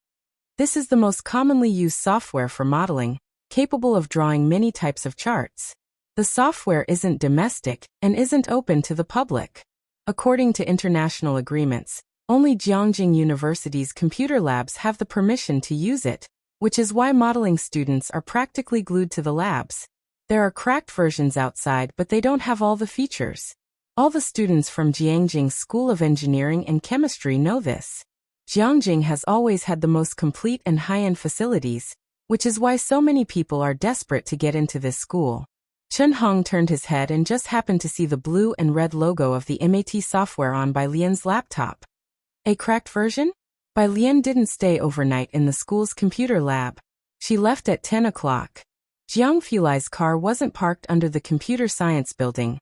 This is the most commonly used software for modeling, capable of drawing many types of charts. The software isn't domestic and isn't open to the public. According to international agreements, only Jiangjing University's computer labs have the permission to use it, which is why modeling students are practically glued to the labs. There are cracked versions outside, but they don't have all the features. All the students from Jiangjing's School of Engineering and Chemistry know this. Jiangjing has always had the most complete and high-end facilities, which is why so many people are desperate to get into this school. Chen Hong turned his head and just happened to see the blue and red logo of the MAT software on Bai Lian's laptop. A cracked version? Bai Lian didn't stay overnight in the school's computer lab. She left at 10 o'clock. Jiang Fulai's car wasn't parked under the computer science building,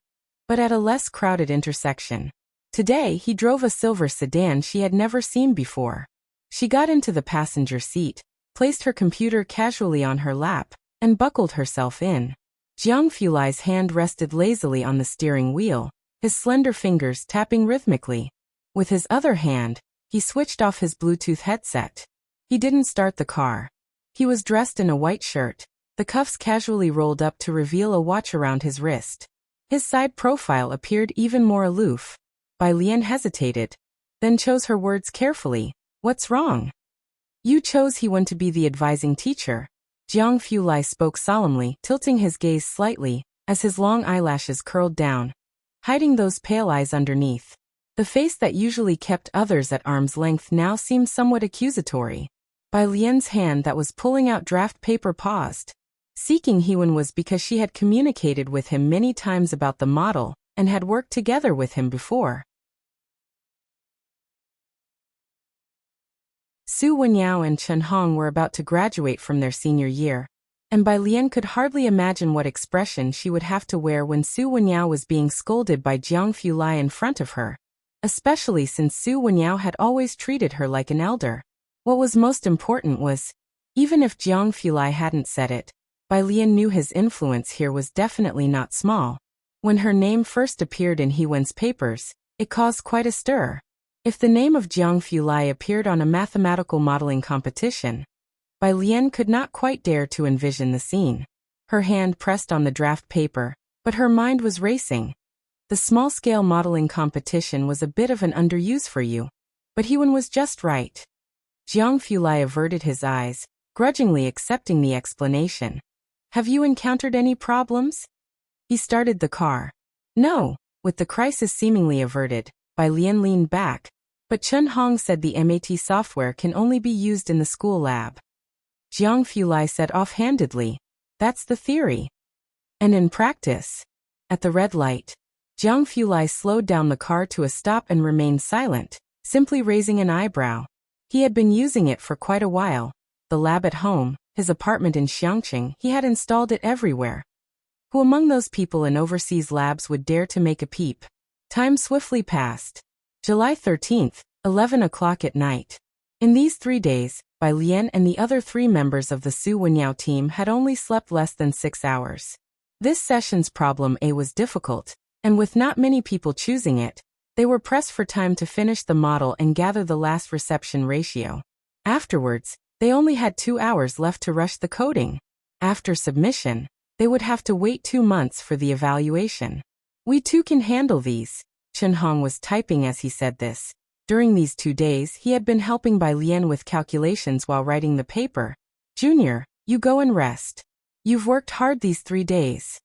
but at a less crowded intersection. Today he drove a silver sedan she had never seen before. She got into the passenger seat, placed her computer casually on her lap, and buckled herself in. Jiang Fulai's hand rested lazily on the steering wheel, his slender fingers tapping rhythmically. With his other hand, he switched off his Bluetooth headset. He didn't start the car. He was dressed in a white shirt, the cuffs casually rolled up to reveal a watch around his wrist. His side profile appeared even more aloof. Bai Lian hesitated, then chose her words carefully. What's wrong? You chose he want to be the advising teacher. Jiang Fulai spoke solemnly, tilting his gaze slightly, as his long eyelashes curled down, hiding those pale eyes underneath. The face that usually kept others at arm's length now seemed somewhat accusatory. Bai Lian's hand that was pulling out draft paper paused. Seeking Hewen was because she had communicated with him many times about the model, and had worked together with him before. Su Wenyao and Chen Hong were about to graduate from their senior year, and Bai Lian could hardly imagine what expression she would have to wear when Su Wenyao was being scolded by Jiang Fulai in front of her, especially since Su Wenyao had always treated her like an elder. What was most important was, even if Jiang Fulai hadn't said it, Bai Lian knew his influence here was definitely not small. When her name first appeared in Hewen's papers, it caused quite a stir. If the name of Jiang Fulai appeared on a mathematical modeling competition, Bai Lian could not quite dare to envision the scene. Her hand pressed on the draft paper, but her mind was racing. The small-scale modeling competition was a bit of an underuse for you, but Hewen was just right. Jiang Fulai averted his eyes, grudgingly accepting the explanation. Have you encountered any problems? He started the car. No, with the crisis seemingly averted, Bai Lian leaned back, but Chen Hong said the MAT software can only be used in the school lab. Jiang Fulai said offhandedly, that's the theory. And in practice? At the red light, Jiang Fulai slowed down the car to a stop and remained silent, simply raising an eyebrow. He had been using it for quite a while. The lab at home, his apartment in Xiangqing, he had installed it everywhere. Who among those people in overseas labs would dare to make a peep? Time swiftly passed. July 13th, 11 o'clock at night. In these 3 days, Bai Lian and the other 3 members of the Su Wenyao team had only slept less than 6 hours. This session's problem A was difficult, and with not many people choosing it, they were pressed for time to finish the model and gather the last reception ratio. Afterwards, they only had 2 hours left to rush the coding. After submission, they would have to wait 2 months for the evaluation. We too can handle these. Chen Hong was typing as he said this. During these 2 days, he had been helping Bai Lian with calculations while writing the paper. Junior, you go and rest. You've worked hard these 3 days.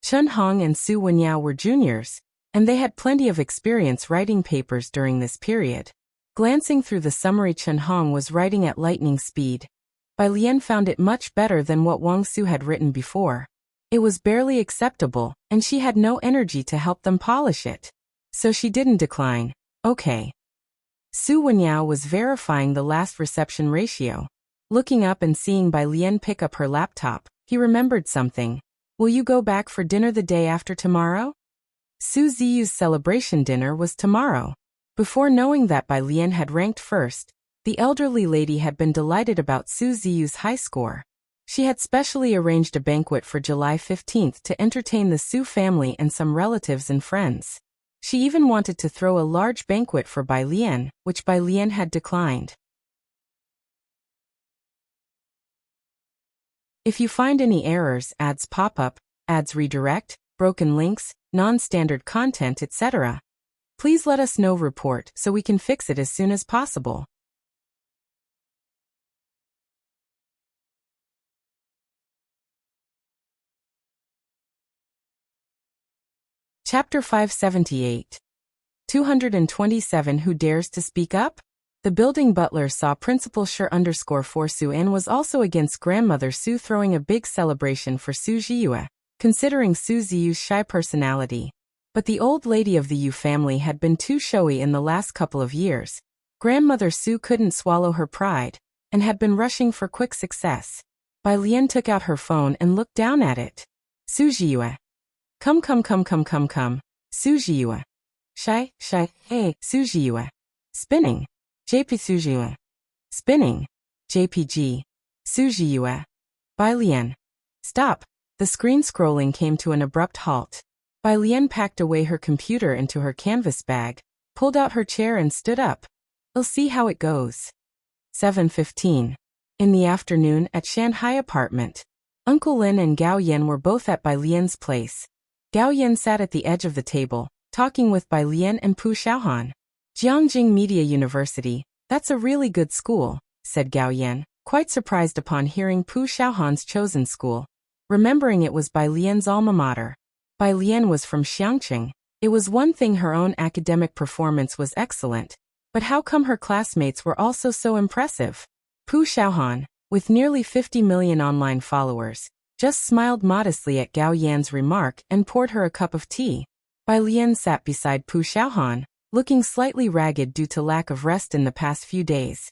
Chen Hong and Su Wenyao were juniors, and they had plenty of experience writing papers during this period. Glancing through the summary, Chen Hong was writing at lightning speed. Bai Lian found it much better than what Wang Su had written before. It was barely acceptable, and she had no energy to help them polish it. So she didn't decline. Okay. Su Wenyao was verifying the last reception ratio. Looking up and seeing Bai Lian pick up her laptop, he remembered something. Will you go back for dinner the day after tomorrow? Su Ziyu's celebration dinner was tomorrow. Before knowing that Bai Lian had ranked first, the elderly lady had been delighted about Su Ziyu's high score. She had specially arranged a banquet for July 15th to entertain the Su family and some relatives and friends. She even wanted to throw a large banquet for Bai Lian, which Bai Lian had declined. If you find any errors, ads pop up, ads redirect, broken links, non-standard content, etc., please let us know. Report so we can fix it as soon as possible. Chapter 578. 227 Who Dares to Speak Up? The building butler saw Principal Shi_4 Su and was also against Grandmother Su throwing a big celebration for Su Ziyue, considering Su Ziyu's shy personality. But the old lady of the Yu family had been too showy in the last couple of years. Grandmother Su couldn't swallow her pride, and had been rushing for quick success. Bai Lian took out her phone and looked down at it. Su Ziyue. Come. Su Ziyue. Shy, hey, Su Ziyue. Spinning. JP Su Ziyue. Spinning. JPG. Su Ziyue. Bai Lian. Stop. The screen scrolling came to an abrupt halt. Bai Lian packed away her computer into her canvas bag, pulled out her chair and stood up. We'll see how it goes. 7:15. In the afternoon at Shanghai apartment. Uncle Lin and Gao Yan were both at Bai Lian's place. Gao Yan sat at the edge of the table, talking with Bai Lian and Pu Xiaohan. Jiangjing Media University, that's a really good school, said Gao Yan, quite surprised upon hearing Pu Xiaohan's chosen school, remembering it was Bai Lian's alma mater. Bai Lian was from Xiangqing. It was one thing her own academic performance was excellent, but how come her classmates were also so impressive? Pu Xiaohan, with nearly 50 million online followers, just smiled modestly at Gao Yan's remark and poured her a cup of tea. Bai Lian sat beside Pu Xiaohan, looking slightly ragged due to lack of rest in the past few days.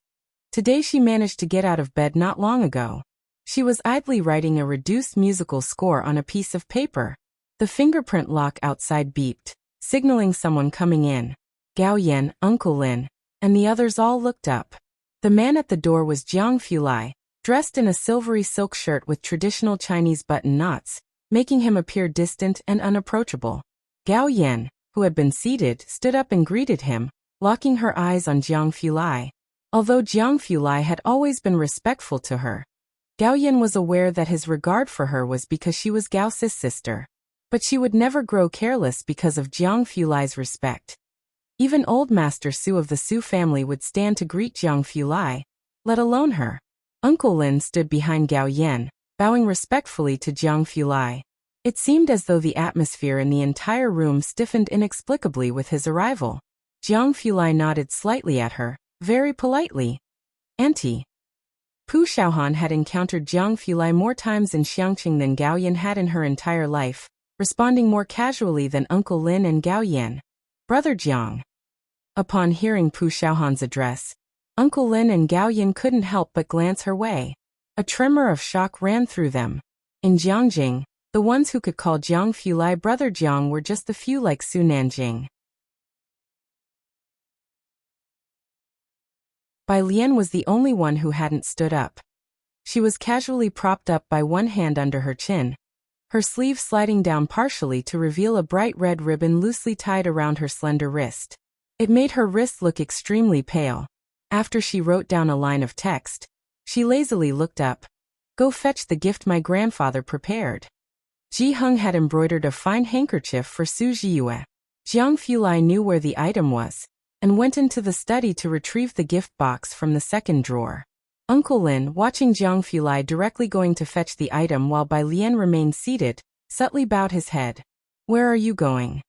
Today she managed to get out of bed not long ago. She was idly writing a reduced musical score on a piece of paper. The fingerprint lock outside beeped, signaling someone coming in. Gao Yan, Uncle Lin, and the others all looked up. The man at the door was Jiang Fulai, dressed in a silvery silk shirt with traditional Chinese button knots, making him appear distant and unapproachable. Gao Yan, who had been seated, stood up and greeted him, locking her eyes on Jiang Fulai. Although Jiang Fulai had always been respectful to her, Gao Yan was aware that his regard for her was because she was Gao Si's sister. But she would never grow careless because of Jiang Fulai's respect. Even old Master Su of the Su family would stand to greet Jiang Fulai, let alone her. Uncle Lin stood behind Gao Yan, bowing respectfully to Jiang Fulai. It seemed as though the atmosphere in the entire room stiffened inexplicably with his arrival. Jiang Fulai nodded slightly at her, very politely. Auntie. Pu Xiaohan had encountered Jiang Fulai more times in Xiangqing than Gao Yan had in her entire life, responding more casually than Uncle Lin and Gao Yan. Brother Jiang. Upon hearing Pu Xiaohan's address, Uncle Lin and Gao Yan couldn't help but glance her way. A tremor of shock ran through them. In Jiangjing, the ones who could call Jiang Fulai Brother Jiang were just a few like Su Nanjing. Bai Lian was the only one who hadn't stood up. She was casually propped up by one hand under her chin, her sleeve sliding down partially to reveal a bright red ribbon loosely tied around her slender wrist. It made her wrist look extremely pale. After she wrote down a line of text, she lazily looked up. Go fetch the gift my grandfather prepared. Ji Heng had embroidered a fine handkerchief for Su Ziyue. Jiang Fulai knew where the item was, and went into the study to retrieve the gift box from the second drawer. Uncle Lin, watching Jiang Fulai directly going to fetch the item while Bai Lian remained seated, subtly bowed his head. Where are you going?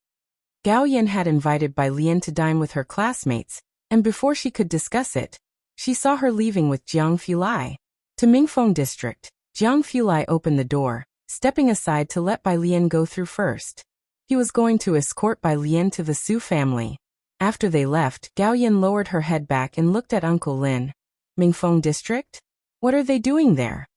Gao Yan had invited Bai Lian to dine with her classmates, And before she could discuss it, she saw her leaving with Jiang Fulai. To Mingfeng District, Jiang Fulai opened the door, stepping aside to let Bai Lian go through first. He was going to escort Bai Lian to the Su family. After they left, Gao Yin lowered her head back and looked at Uncle Lin. Mingfeng District? What are they doing there?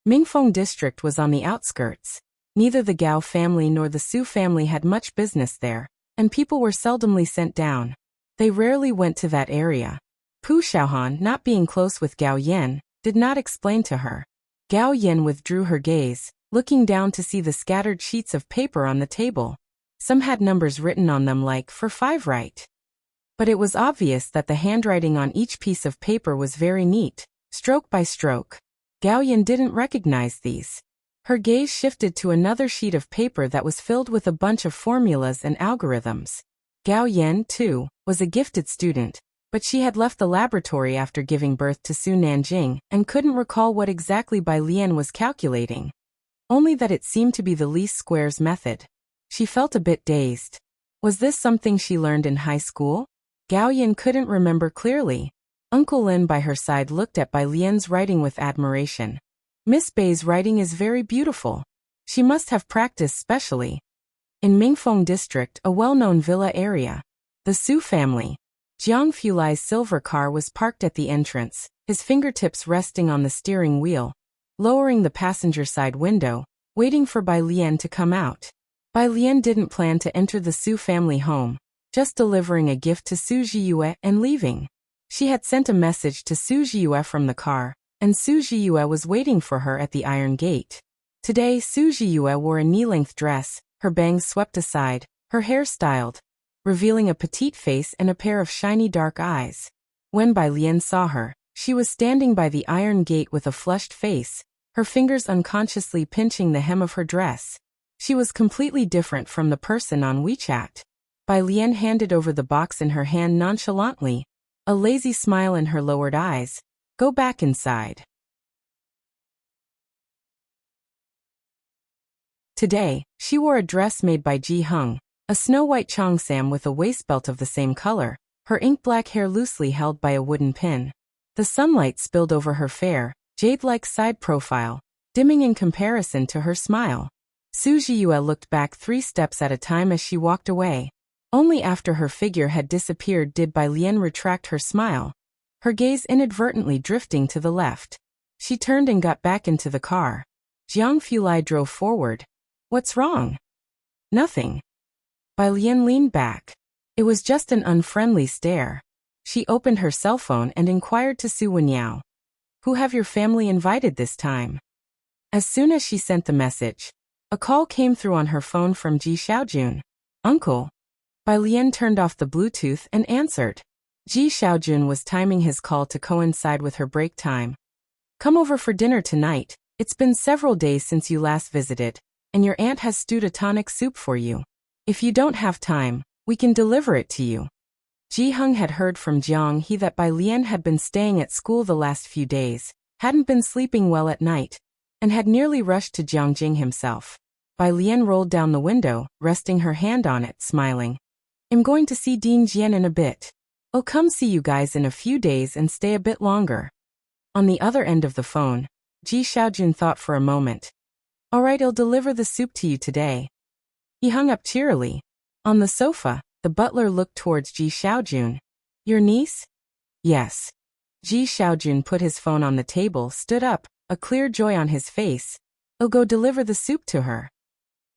Mingfeng District was on the outskirts. Neither the Gao family nor the Su family had much business there, and people were seldomly sent down. They rarely went to that area. Pu Xiaohan, not being close with Gao Yin, did not explain to her. Gao Yin withdrew her gaze, looking down to see the scattered sheets of paper on the table. Some had numbers written on them like, for 5 right. But it was obvious that the handwriting on each piece of paper was very neat, stroke by stroke. Gao Yin didn't recognize these. Her gaze shifted to another sheet of paper that was filled with a bunch of formulas and algorithms. Gao Yin, too, was a gifted student, but she had left the laboratory after giving birth to Su Nanjing and couldn't recall what exactly Bai Lian was calculating. Only that it seemed to be the least squares method. She felt a bit dazed. Was this something she learned in high school? Gao Yin couldn't remember clearly. Uncle Lin by her side looked at Bai Lian's writing with admiration. Miss Bai's writing is very beautiful. She must have practiced specially. In Mingfeng District, a well-known villa area, the Su family. Jiang Fulai's silver car was parked at the entrance, his fingertips resting on the steering wheel, lowering the passenger side window, waiting for Bai Lian to come out. Bai Lian didn't plan to enter the Su family home, just delivering a gift to Su Jiyue and leaving. She had sent a message to Su Jiyue from the car, and Su Jiyue was waiting for her at the iron gate. Today, Su Jiyue wore a knee-length dress, her bangs swept aside, her hair styled, revealing a petite face and a pair of shiny dark eyes. When Bai Lian saw her, she was standing by the iron gate with a flushed face, her fingers unconsciously pinching the hem of her dress. She was completely different from the person on WeChat. Bai Lian handed over the box in her hand nonchalantly, a lazy smile in her lowered eyes. Go back inside. Today, she wore a dress made by Ji Heng, a snow-white cheongsam with a waistbelt of the same color, her ink-black hair loosely held by a wooden pin. The sunlight spilled over her fair, jade-like side profile, dimming in comparison to her smile. Su Jiyue looked back 3 steps at a time as she walked away. Only after her figure had disappeared did Bai Lian retract her smile, her gaze inadvertently drifting to the left. She turned and got back into the car. Jiang Fulai drove forward. What's wrong? Nothing. Bai Lian leaned back. It was just an unfriendly stare. She opened her cell phone and inquired to Su Wenyao. Who have your family invited this time? As soon as she sent the message, a call came through on her phone from Ji Xiaojun. Uncle. Bai Lian turned off the Bluetooth and answered. Ji Xiaojun was timing his call to coincide with her break time. Come over for dinner tonight. It's been several days since you last visited, and your aunt has stewed a tonic soup for you. If you don't have time, we can deliver it to you. Ji Heng had heard from Jiang He that Bai Lian had been staying at school the last few days, hadn't been sleeping well at night, and had nearly rushed to Jiangjing himself. Bai Lian rolled down the window, resting her hand on it, smiling. I'm going to see Dean Jian in a bit. I'll come see you guys in a few days and stay a bit longer. On the other end of the phone, Ji Xiaojun thought for a moment. All right, I'll deliver the soup to you today. He hung up cheerily. On the sofa, the butler looked towards Ji Xiaojun. Your niece? Yes. Ji Xiaojun put his phone on the table, stood up, a clear joy on his face. I'll go deliver the soup to her.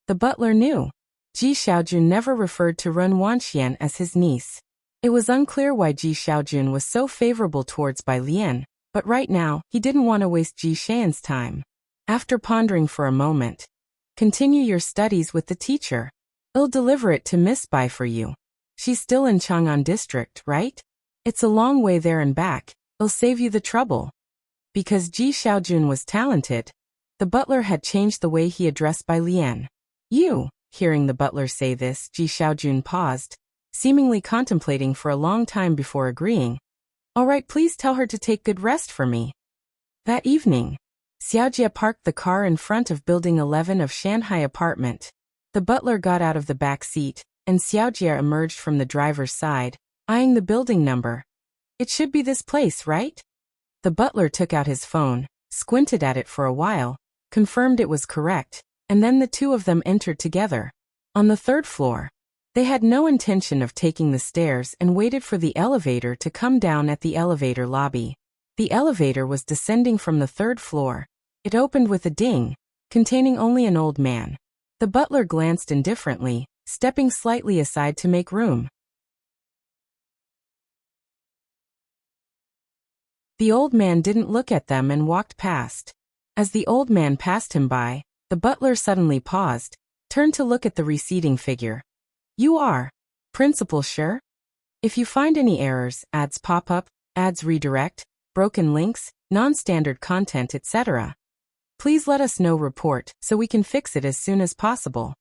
The butler knew. Ji Xiaojun never referred to Ren Wanxian as his niece. It was unclear why Ji Xiaojun was so favorable towards Bai Lian, but right now, he didn't want to waste Ji Xian's time. After pondering for a moment, continue your studies with the teacher. I'll deliver it to Miss Bai for you. She's still in Chang'an District, right? It's a long way there and back. I'll save you the trouble. Because Ji Xiaojun was talented, the butler had changed the way he addressed Bai Lian. You. Hearing the butler say this, Ji Xiaojun paused, seemingly contemplating for a long time before agreeing. All right, please tell her to take good rest for me. That evening, Xiaojie parked the car in front of Building 11 of Shanghai apartment. The butler got out of the back seat, and Xiaojie emerged from the driver's side, eyeing the building number, It should be this place, right? The butler took out his phone, squinted at it for a while, confirmed it was correct, and then the two of them entered together. On the third floor. They had no intention of taking the stairs and waited for the elevator to come down at the elevator lobby. The elevator was descending from the third floor. It opened with a ding, containing only an old man. The butler glanced indifferently, stepping slightly aside to make room. The old man didn't look at them and walked past. As the old man passed him by, the butler suddenly paused, turned to look at the receding figure. You are Principal sure? If you find any errors, ads pop up, ads redirect, broken links, non-standard content, etc., please let us know. Report so we can fix it as soon as possible.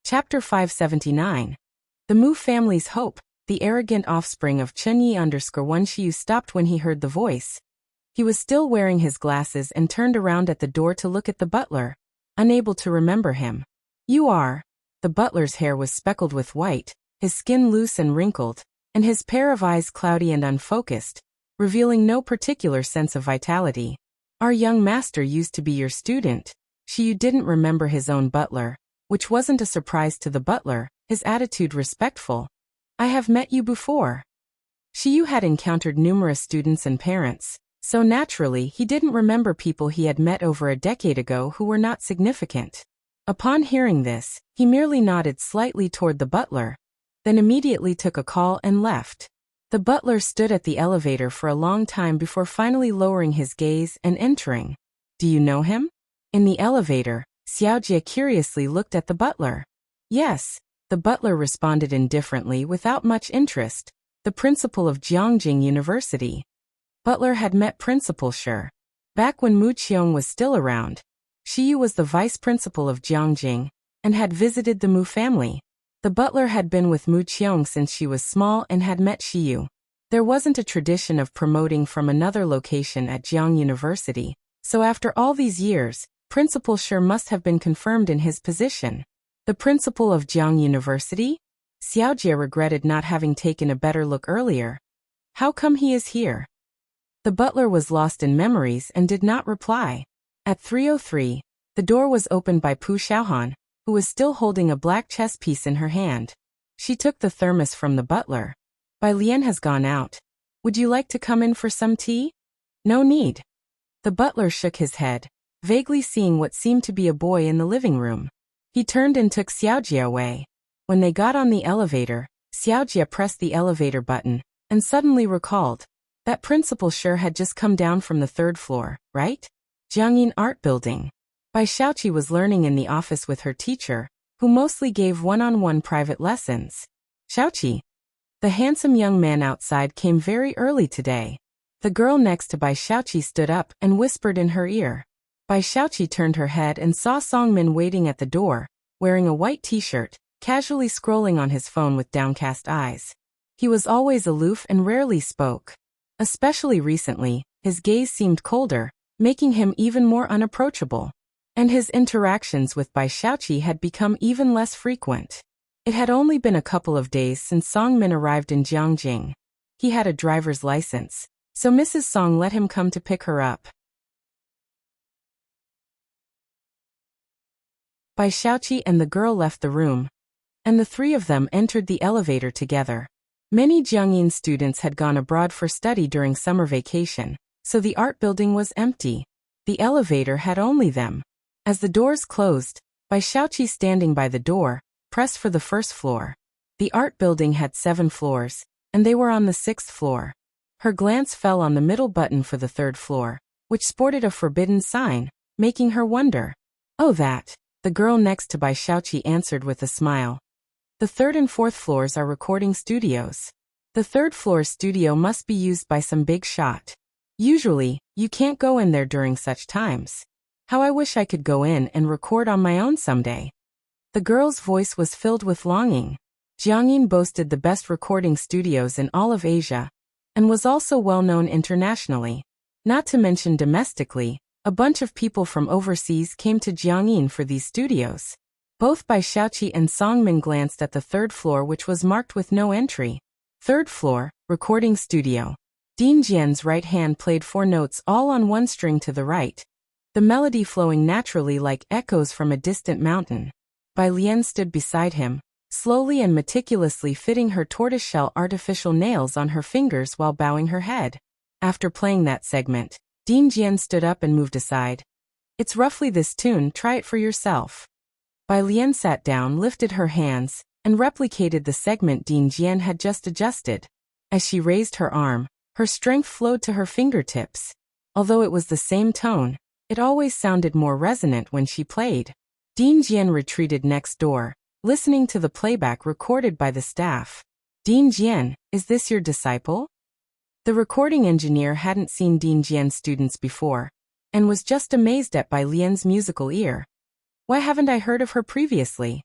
Chapter 579. The Mu family's hope. The arrogant offspring of Chunyi _1 stopped when he heard the voice. He was still wearing his glasses and turned around at the door to look at the butler, unable to remember him. You are. The butler's hair was speckled with white, his skin loose and wrinkled, and his pair of eyes cloudy and unfocused, revealing no particular sense of vitality. Our young master used to be your student. Shiyu didn't remember his own butler, which wasn't a surprise to the butler, his attitude respectful. I have met you before. Shiyu had encountered numerous students and parents, so naturally he didn't remember people he had met over a decade ago who were not significant. Upon hearing this, he merely nodded slightly toward the butler, then immediately took a call and left. The butler stood at the elevator for a long time before finally lowering his gaze and entering. Do you know him? In the elevator, Xiaojie curiously looked at the butler. Yes, the butler responded indifferently without much interest. The principal of Jiangjing University. Butler had met Principal Shi. Back when Mu Qiong was still around, Shiyu was the vice principal of Jiangjing and had visited the Mu family. The butler had been with Mu Qiong since she was small and had met Shiyu. There wasn't a tradition of promoting from another location at Jiang University, so after all these years, Principal Shi must have been confirmed in his position. The principal of Jiang University? Xiaojie regretted not having taken a better look earlier. How come he is here? The butler was lost in memories and did not reply. At 3:03, the door was opened by Pu Xiaohan, who was still holding a black chess piece in her hand. She took the thermos from the butler. Bai Lian has gone out. Would you like to come in for some tea? No need. The butler shook his head, vaguely seeing what seemed to be a boy in the living room. He turned and took Xiaojie away. When they got on the elevator, Xiaojie pressed the elevator button and suddenly recalled that Principal Shi had just come down from the third floor, right? Jiangyin Art Building. Bai Xiaoqi was learning in the office with her teacher, who mostly gave one-on-one private lessons. Xiaoqi. The handsome young man outside came very early today. The girl next to Bai Xiaoqi stood up and whispered in her ear. Bai Xiaoqi turned her head and saw Songmin waiting at the door, wearing a white t-shirt, casually scrolling on his phone with downcast eyes. He was always aloof and rarely spoke. Especially recently, his gaze seemed colder, making him even more unapproachable. And his interactions with Bai Xiaoqi had become even less frequent. It had only been a couple of days since Songmin arrived in Jiangjing. He had a driver's license, so Mrs. Song let him come to pick her up. Bai Xiaoqi and the girl left the room, and the three of them entered the elevator together. Many Jiangyin students had gone abroad for study during summer vacation, so the art building was empty. The elevator had only them. As the doors closed, Bai Xiaoqi, standing by the door, pressed for the first floor. The art building had 7 floors, and they were on the 6th floor. Her glance fell on the middle button for the 3rd floor, which sported a forbidden sign, making her wonder. Oh, that. The girl next to Bai Xiaoqi answered with a smile. The 3rd and 4th floors are recording studios. The 3rd floor's studio must be used by some big shot. Usually, you can't go in there during such times. How I wish I could go in and record on my own someday. The girl's voice was filled with longing. Jiangyin boasted the best recording studios in all of Asia, and was also well known internationally. Not to mention domestically, A bunch of people from overseas came to Jiangyin for these studios. Both Bai Xiaoqi and Song Min glanced at the third floor, which was marked with no entry. Third floor, recording studio. Ding Jian's right hand played 4 notes all on one string to the right, the melody flowing naturally like echoes from a distant mountain. Bai Lian stood beside him, slowly and meticulously fitting her tortoiseshell artificial nails on her fingers while bowing her head. After playing that segment, Ding Jian stood up and moved aside. It's roughly this tune, try it for yourself. Bai Lian sat down, lifted her hands, and replicated the segment Ding Jian had just adjusted. As she raised her arm, her strength flowed to her fingertips. Although it was the same tone, it always sounded more resonant when she played. Ding Jian retreated next door, listening to the playback recorded by the staff. Ding Jian, is this your disciple? The recording engineer hadn't seen Ding Jian's students before, and was just amazed at Bai Lian's musical ear. Why haven't I heard of her previously?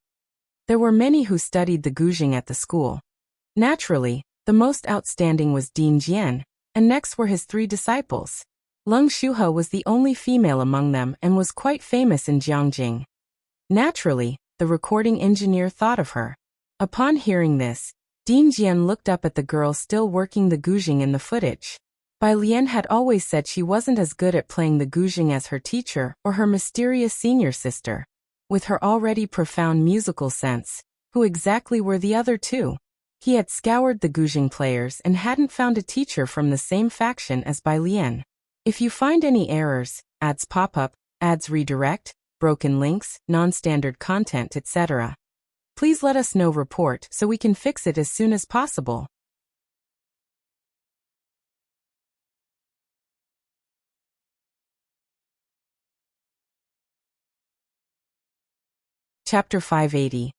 There were many who studied the guzheng at the school. Naturally, the most outstanding was Ding Jian, and next were his 3 disciples. Leng Shuhe was the only female among them and was quite famous in Jiangjing. Naturally, the recording engineer thought of her. Upon hearing this, Ding Jian looked up at the girl still working the guzheng in the footage. Bai Lian had always said she wasn't as good at playing the guzheng as her teacher or her mysterious senior sister. With her already profound musical sense, who exactly were the other 2? He had scoured the guzheng players and hadn't found a teacher from the same faction as Bai Lian. If you find any errors, ads pop up, ads redirect, broken links, non-standard content, etc., please let us know report so we can fix it as soon as possible. Chapter 580.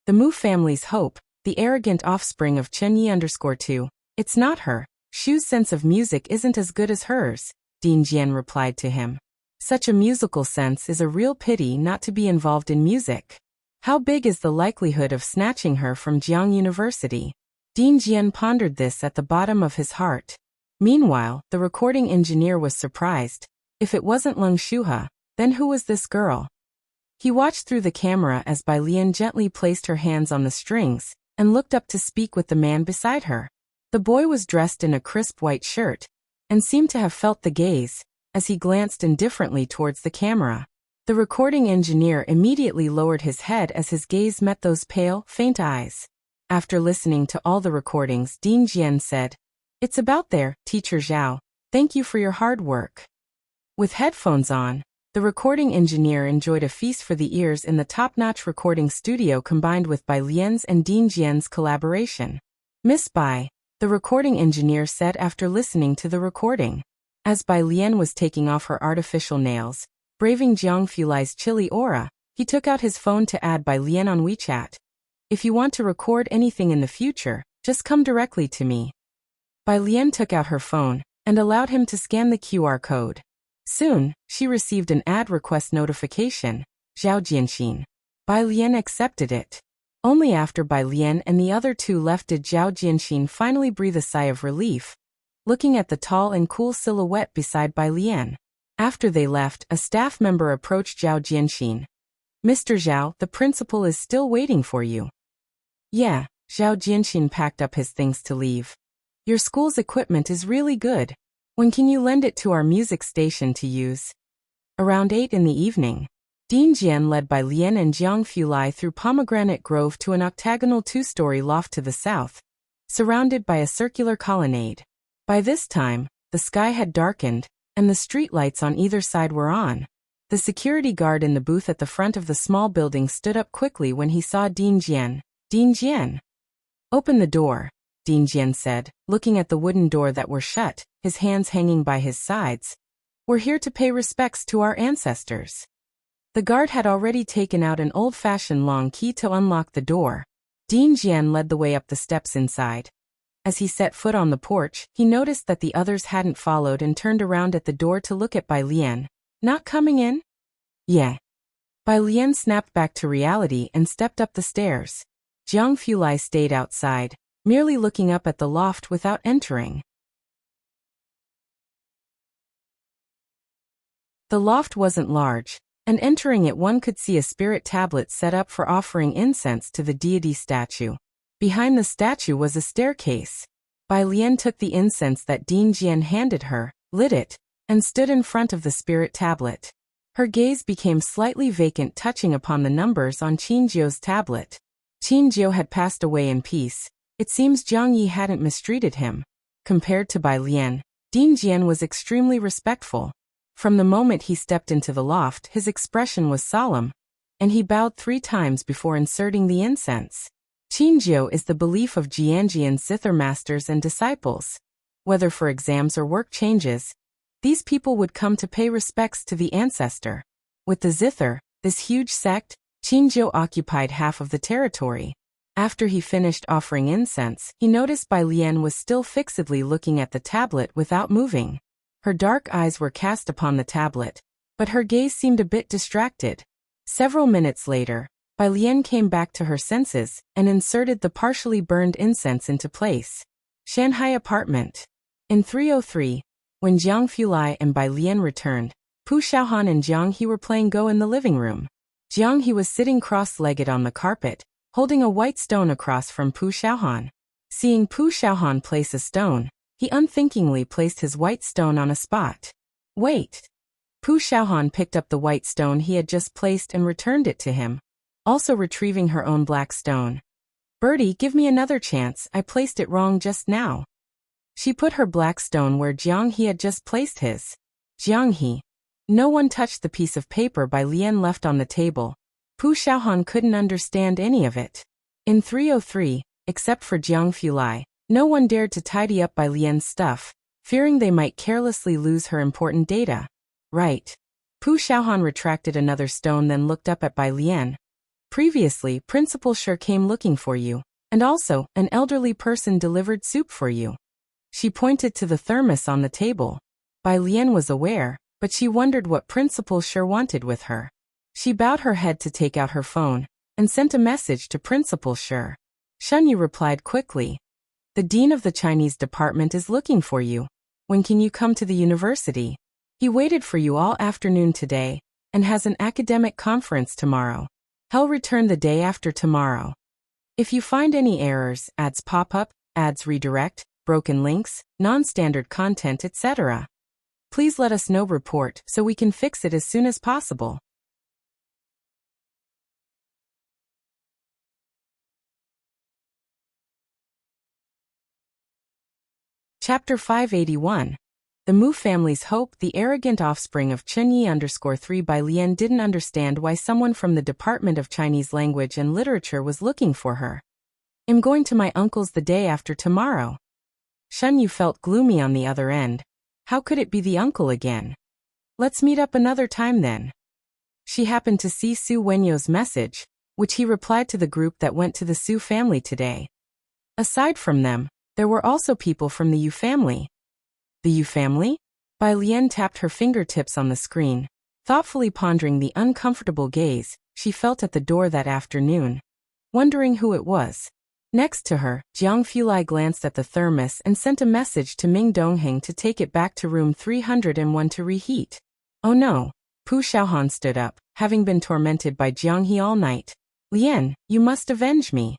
The Mu family's hope, the arrogant offspring of Chen Yi_2. It's not her. Shu's sense of music isn't as good as hers, Ding Jian replied to him. Such a musical sense is a real pity not to be involved in music. How big is the likelihood of snatching her from Jiang University? Ding Jian pondered this at the bottom of his heart. Meanwhile, the recording engineer was surprised. If it wasn't Leng Shuhe, then who was this girl? He watched through the camera as Bai Lian gently placed her hands on the strings and looked up to speak with the man beside her. The boy was dressed in a crisp white shirt and seemed to have felt the gaze as he glanced indifferently towards the camera. The recording engineer immediately lowered his head as his gaze met those pale, faint eyes. After listening to all the recordings, Ding Jian said, "It's about there, Teacher Zhao. Thank you for your hard work." With headphones on, the recording engineer enjoyed a feast for the ears in the top-notch recording studio combined with Bai Lian's and Ding Jian's collaboration. "Miss Bai," the recording engineer said after listening to the recording. As Bai Lian was taking off her artificial nails, braving Jiang Fulai's chilly aura, he took out his phone to add Bai Lian on WeChat. "If you want to record anything in the future, just come directly to me." Bai Lian took out her phone and allowed him to scan the QR code. Soon, she received an ad request notification, Zhao Jianxin. Bai Lian accepted it. Only after Bai Lian and the other 2 left did Zhao Jianxin finally breathe a sigh of relief, looking at the tall and cool silhouette beside Bai Lian. After they left, a staff member approached Zhao Jianxin. "Mr. Zhao, the principal is still waiting for you." "Yeah," Zhao Jianxin packed up his things to leave. "Your school's equipment is really good. When can you lend it to our music station to use?" Around 8 in the evening, Ding Jian led Bai Lian and Jiang Fulai through Pomegranate Grove to an octagonal 2-story loft to the south, surrounded by a circular colonnade. By this time, the sky had darkened, and the street lights on either side were on. The security guard in the booth at the front of the small building stood up quickly when he saw Ding Jian. "Ding Jian." "Open the door," Ding Jian said, looking at the wooden door that were shut, his hands hanging by his sides. "We're here to pay respects to our ancestors." The guard had already taken out an old-fashioned long key to unlock the door. Ding Jian led the way up the steps inside. As he set foot on the porch, he noticed that the others hadn't followed and turned around at the door to look at Bai Lian. "Not coming in?" "Yeah." Bai Lian snapped back to reality and stepped up the stairs. Jiang Fulai stayed outside, merely looking up at the loft without entering. The loft wasn't large, and entering it one could see a spirit tablet set up for offering incense to the deity statue. Behind the statue was a staircase. Bai Lian took the incense that Ding Jian handed her, lit it, and stood in front of the spirit tablet. Her gaze became slightly vacant, touching upon the numbers on Qin Jiu's tablet. Qin Jiu had passed away in peace. It seems Jiang Yi hadn't mistreated him. Compared to Bai Lian, Ding Jian was extremely respectful. From the moment he stepped into the loft, his expression was solemn, and he bowed 3 times before inserting the incense. Qin Jiu is the belief of Jianjian Zither masters and disciples. Whether for exams or work changes, these people would come to pay respects to the ancestor. With the Zither, this huge sect, Qin Jiu occupied half of the territory. After he finished offering incense, he noticed Bai Lian was still fixedly looking at the tablet without moving. Her dark eyes were cast upon the tablet, but her gaze seemed a bit distracted. Several minutes later, Bai Lian came back to her senses and inserted the partially burned incense into place. Shanghai apartment. In 303, when Jiang Fulai and Bai Lian returned, Pu Xiaohan and Jiang He were playing Go in the living room. Jiang He was sitting cross-legged on the carpet, holding a white stone across from Pu Xiaohan. Seeing Pu Xiaohan place a stone, he unthinkingly placed his white stone on a spot. Wait! Pu Xiaohan picked up the white stone he had just placed and returned it to him, also retrieving her own black stone. Birdie, give me another chance, I placed it wrong just now. She put her black stone where Jiang He had just placed his. Jiang He. No one touched the piece of paper Bai Lian left on the table. Pu Xiaohan couldn't understand any of it. In 303, except for Jiang Fulai, no one dared to tidy up Bai Lian's stuff, fearing they might carelessly lose her important data. Right. Pu Xiaohan retracted another stone, then looked up at Bai Lian. Previously, Principal Shi came looking for you, and also, an elderly person delivered soup for you. She pointed to the thermos on the table. Bai Lian was aware, but she wondered what Principal Shi wanted with her. She bowed her head to take out her phone, and sent a message to Principal Shi. Shunyu replied quickly. The dean of the Chinese department is looking for you. When can you come to the university? He waited for you all afternoon today, and has an academic conference tomorrow. He'll return the day after tomorrow. If you find any errors, ads pop up, ads redirect, broken links, non-standard content, etc., please let us know. Report so we can fix it as soon as possible. Chapter 581. The Mu family's hope. The arrogant offspring of Chenyi _3 Bai Lian didn't understand why someone from the Department of Chinese Language and Literature was looking for her. I'm going to my uncle's the day after tomorrow. Shunyu felt gloomy on the other end. How could it be the uncle again? Let's meet up another time then. She happened to see Su Wenyo's message, which he replied to the group that went to the Su family today. Aside from them, there were also people from the Yu family. The Yu family? Bai Lian tapped her fingertips on the screen, thoughtfully pondering the uncomfortable gaze she felt at the door that afternoon, wondering who it was. Next to her, Jiang Fulai glanced at the thermos and sent a message to Ming Dongheng to take it back to room 301 to reheat. Oh no. Pu Xiaohan stood up, having been tormented by Jiang He all night. Lian, you must avenge me.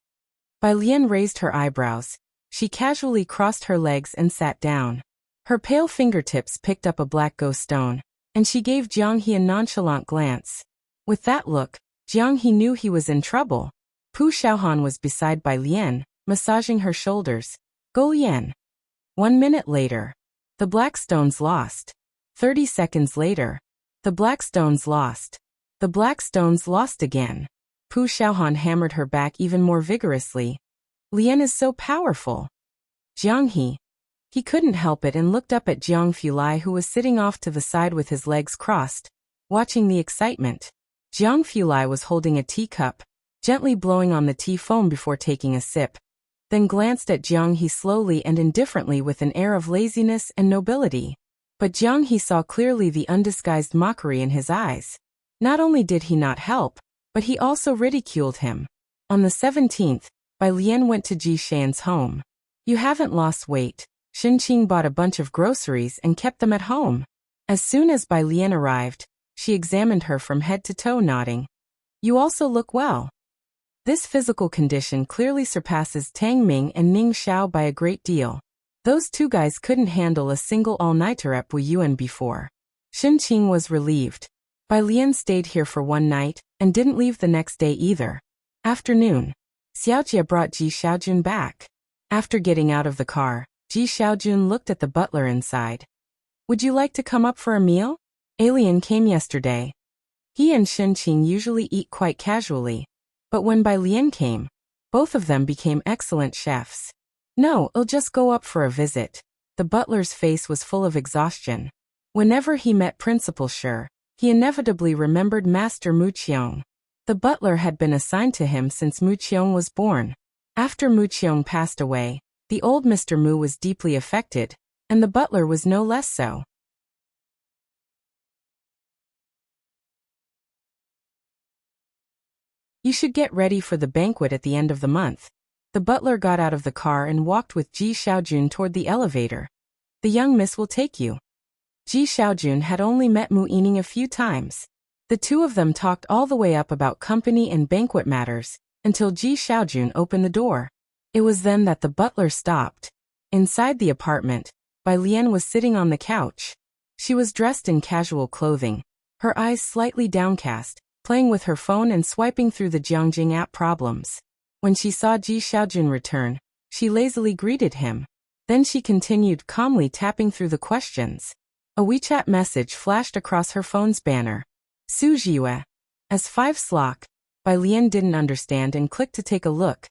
Bai Lian raised her eyebrows. She casually crossed her legs and sat down. Her pale fingertips picked up a black ghost stone, and she gave Jiang He a nonchalant glance. With that look, Jiang He knew he was in trouble. Pu Xiaohan was beside Bai Lian, massaging her shoulders. Go Lian. 1 minute later. The black stone's lost. 30 seconds later. The black stone's lost. The black stone's lost again. Pu Xiaohan hammered her back even more vigorously. Lian is so powerful. Jiang He. He couldn't help it and looked up at Jiang Fulai, who was sitting off to the side with his legs crossed, watching the excitement. Jiang Fulai was holding a teacup, gently blowing on the tea foam before taking a sip, then glanced at Jiang He slowly and indifferently with an air of laziness and nobility. But Jiang He saw clearly the undisguised mockery in his eyes. Not only did he not help, but he also ridiculed him. On the 17th, Bai Lian went to Ji Shan's home. You haven't lost weight. Xinqing bought a bunch of groceries and kept them at home. As soon as Bai Lian arrived, she examined her from head to toe, nodding. You also look well. This physical condition clearly surpasses Tang Ming and Ning Xiao by a great deal. Those two guys couldn't handle a single all-nighter at Wu Yuan before. Xin Qing was relieved. Bai Lian stayed here for one night, and didn't leave the next day either. Afternoon. Xiaojia brought Ji Xiaojun back. After getting out of the car, Ji Xiaojun looked at the butler inside. Would you like to come up for a meal? Alien came yesterday. He and Xin Qing usually eat quite casually. But when Bai Lian came, both of them became excellent chefs. No, I'll just go up for a visit. The butler's face was full of exhaustion. Whenever he met Principal Shi, he inevitably remembered Master Mu Qiong. The butler had been assigned to him since Mu Qiong was born. After Mu Qiong passed away, the old Mr. Mu was deeply affected, and the butler was no less so. You should get ready for the banquet at the end of the month. The butler got out of the car and walked with Ji Xiaojun toward the elevator. The young miss will take you. Ji Xiaojun had only met Mu Yining a few times. The two of them talked all the way up about company and banquet matters, until Ji Xiaojun opened the door. It was then that the butler stopped. Inside the apartment, Bai Lian was sitting on the couch. She was dressed in casual clothing, her eyes slightly downcast, playing with her phone and swiping through the Jiangjing app problems. When she saw Ji Xiaojun return, she lazily greeted him. Then she continued calmly tapping through the questions. A WeChat message flashed across her phone's banner. Su Jiyue. As 5 slok, Bai Lian didn't understand and clicked to take a look.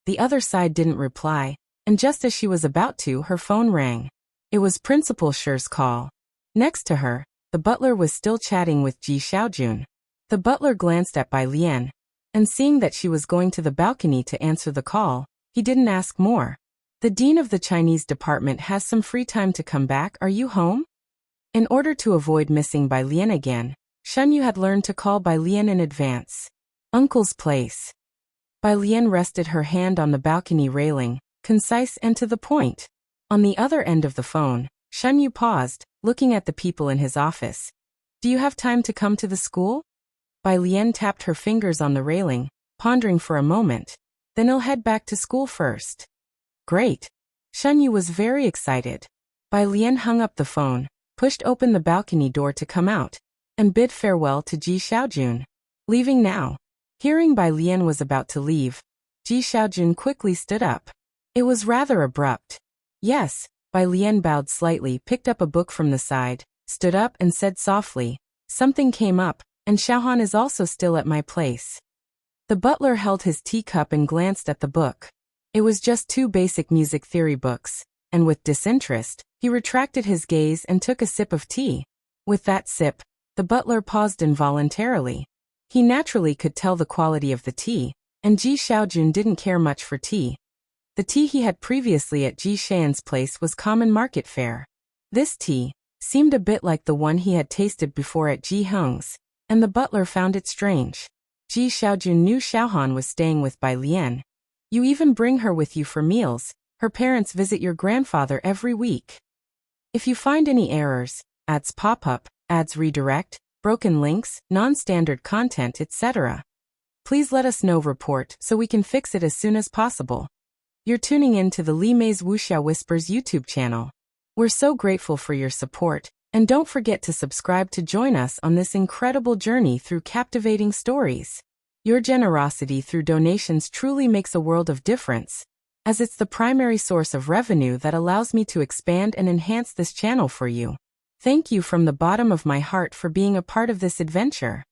The other side didn't reply, and just as she was about to, her phone rang. It was Principal Shi's call. Next to her, the butler was still chatting with Ji Xiaojun. The butler glanced at Bai Lian, and seeing that she was going to the balcony to answer the call, he didn't ask more. The dean of the Chinese department has some free time to come back. Are you home? In order to avoid missing Bai Lian again, Shen Yu had learned to call Bai Lian in advance. Uncle's place. Bai Lian rested her hand on the balcony railing, concise and to the point. On the other end of the phone, Shen Yu paused, looking at the people in his office. Do you have time to come to the school? Bai Lian tapped her fingers on the railing, pondering for a moment. Then I'll head back to school first. Great. Shen Yu was very excited. Bai Lian hung up the phone, pushed open the balcony door to come out, and bid farewell to Ji Xiaojun. Leaving now. Hearing Bai Lian was about to leave, Ji Xiaojun quickly stood up. It was rather abrupt. Yes, Bai Lian bowed slightly, picked up a book from the side, stood up and said softly, something came up, and Xiaohan is also still at my place. The butler held his teacup and glanced at the book. It was just 2 basic music theory books, and with disinterest, he retracted his gaze and took a sip of tea. With that sip, the butler paused involuntarily. He naturally could tell the quality of the tea, and Ji Xiaojun didn't care much for tea. The tea he had previously at Ji Xian's place was common market fare. This tea seemed a bit like the one he had tasted before at Ji Heng's, and the butler found it strange. Ji Xiaojun knew Xiaohan was staying with Bai Lian. You even bring her with you for meals. Her parents visit your grandfather every week. If you find any errors, ads pop up, ads redirect, broken links, non-standard content, etc., please let us know. Report so we can fix it as soon as possible. You're tuning in to the Li Mei's Wuxia Whispers YouTube channel. We're so grateful for your support, and don't forget to subscribe to join us on this incredible journey through captivating stories. Your generosity through donations truly makes a world of difference, as it's the primary source of revenue that allows me to expand and enhance this channel for you. Thank you from the bottom of my heart for being a part of this adventure.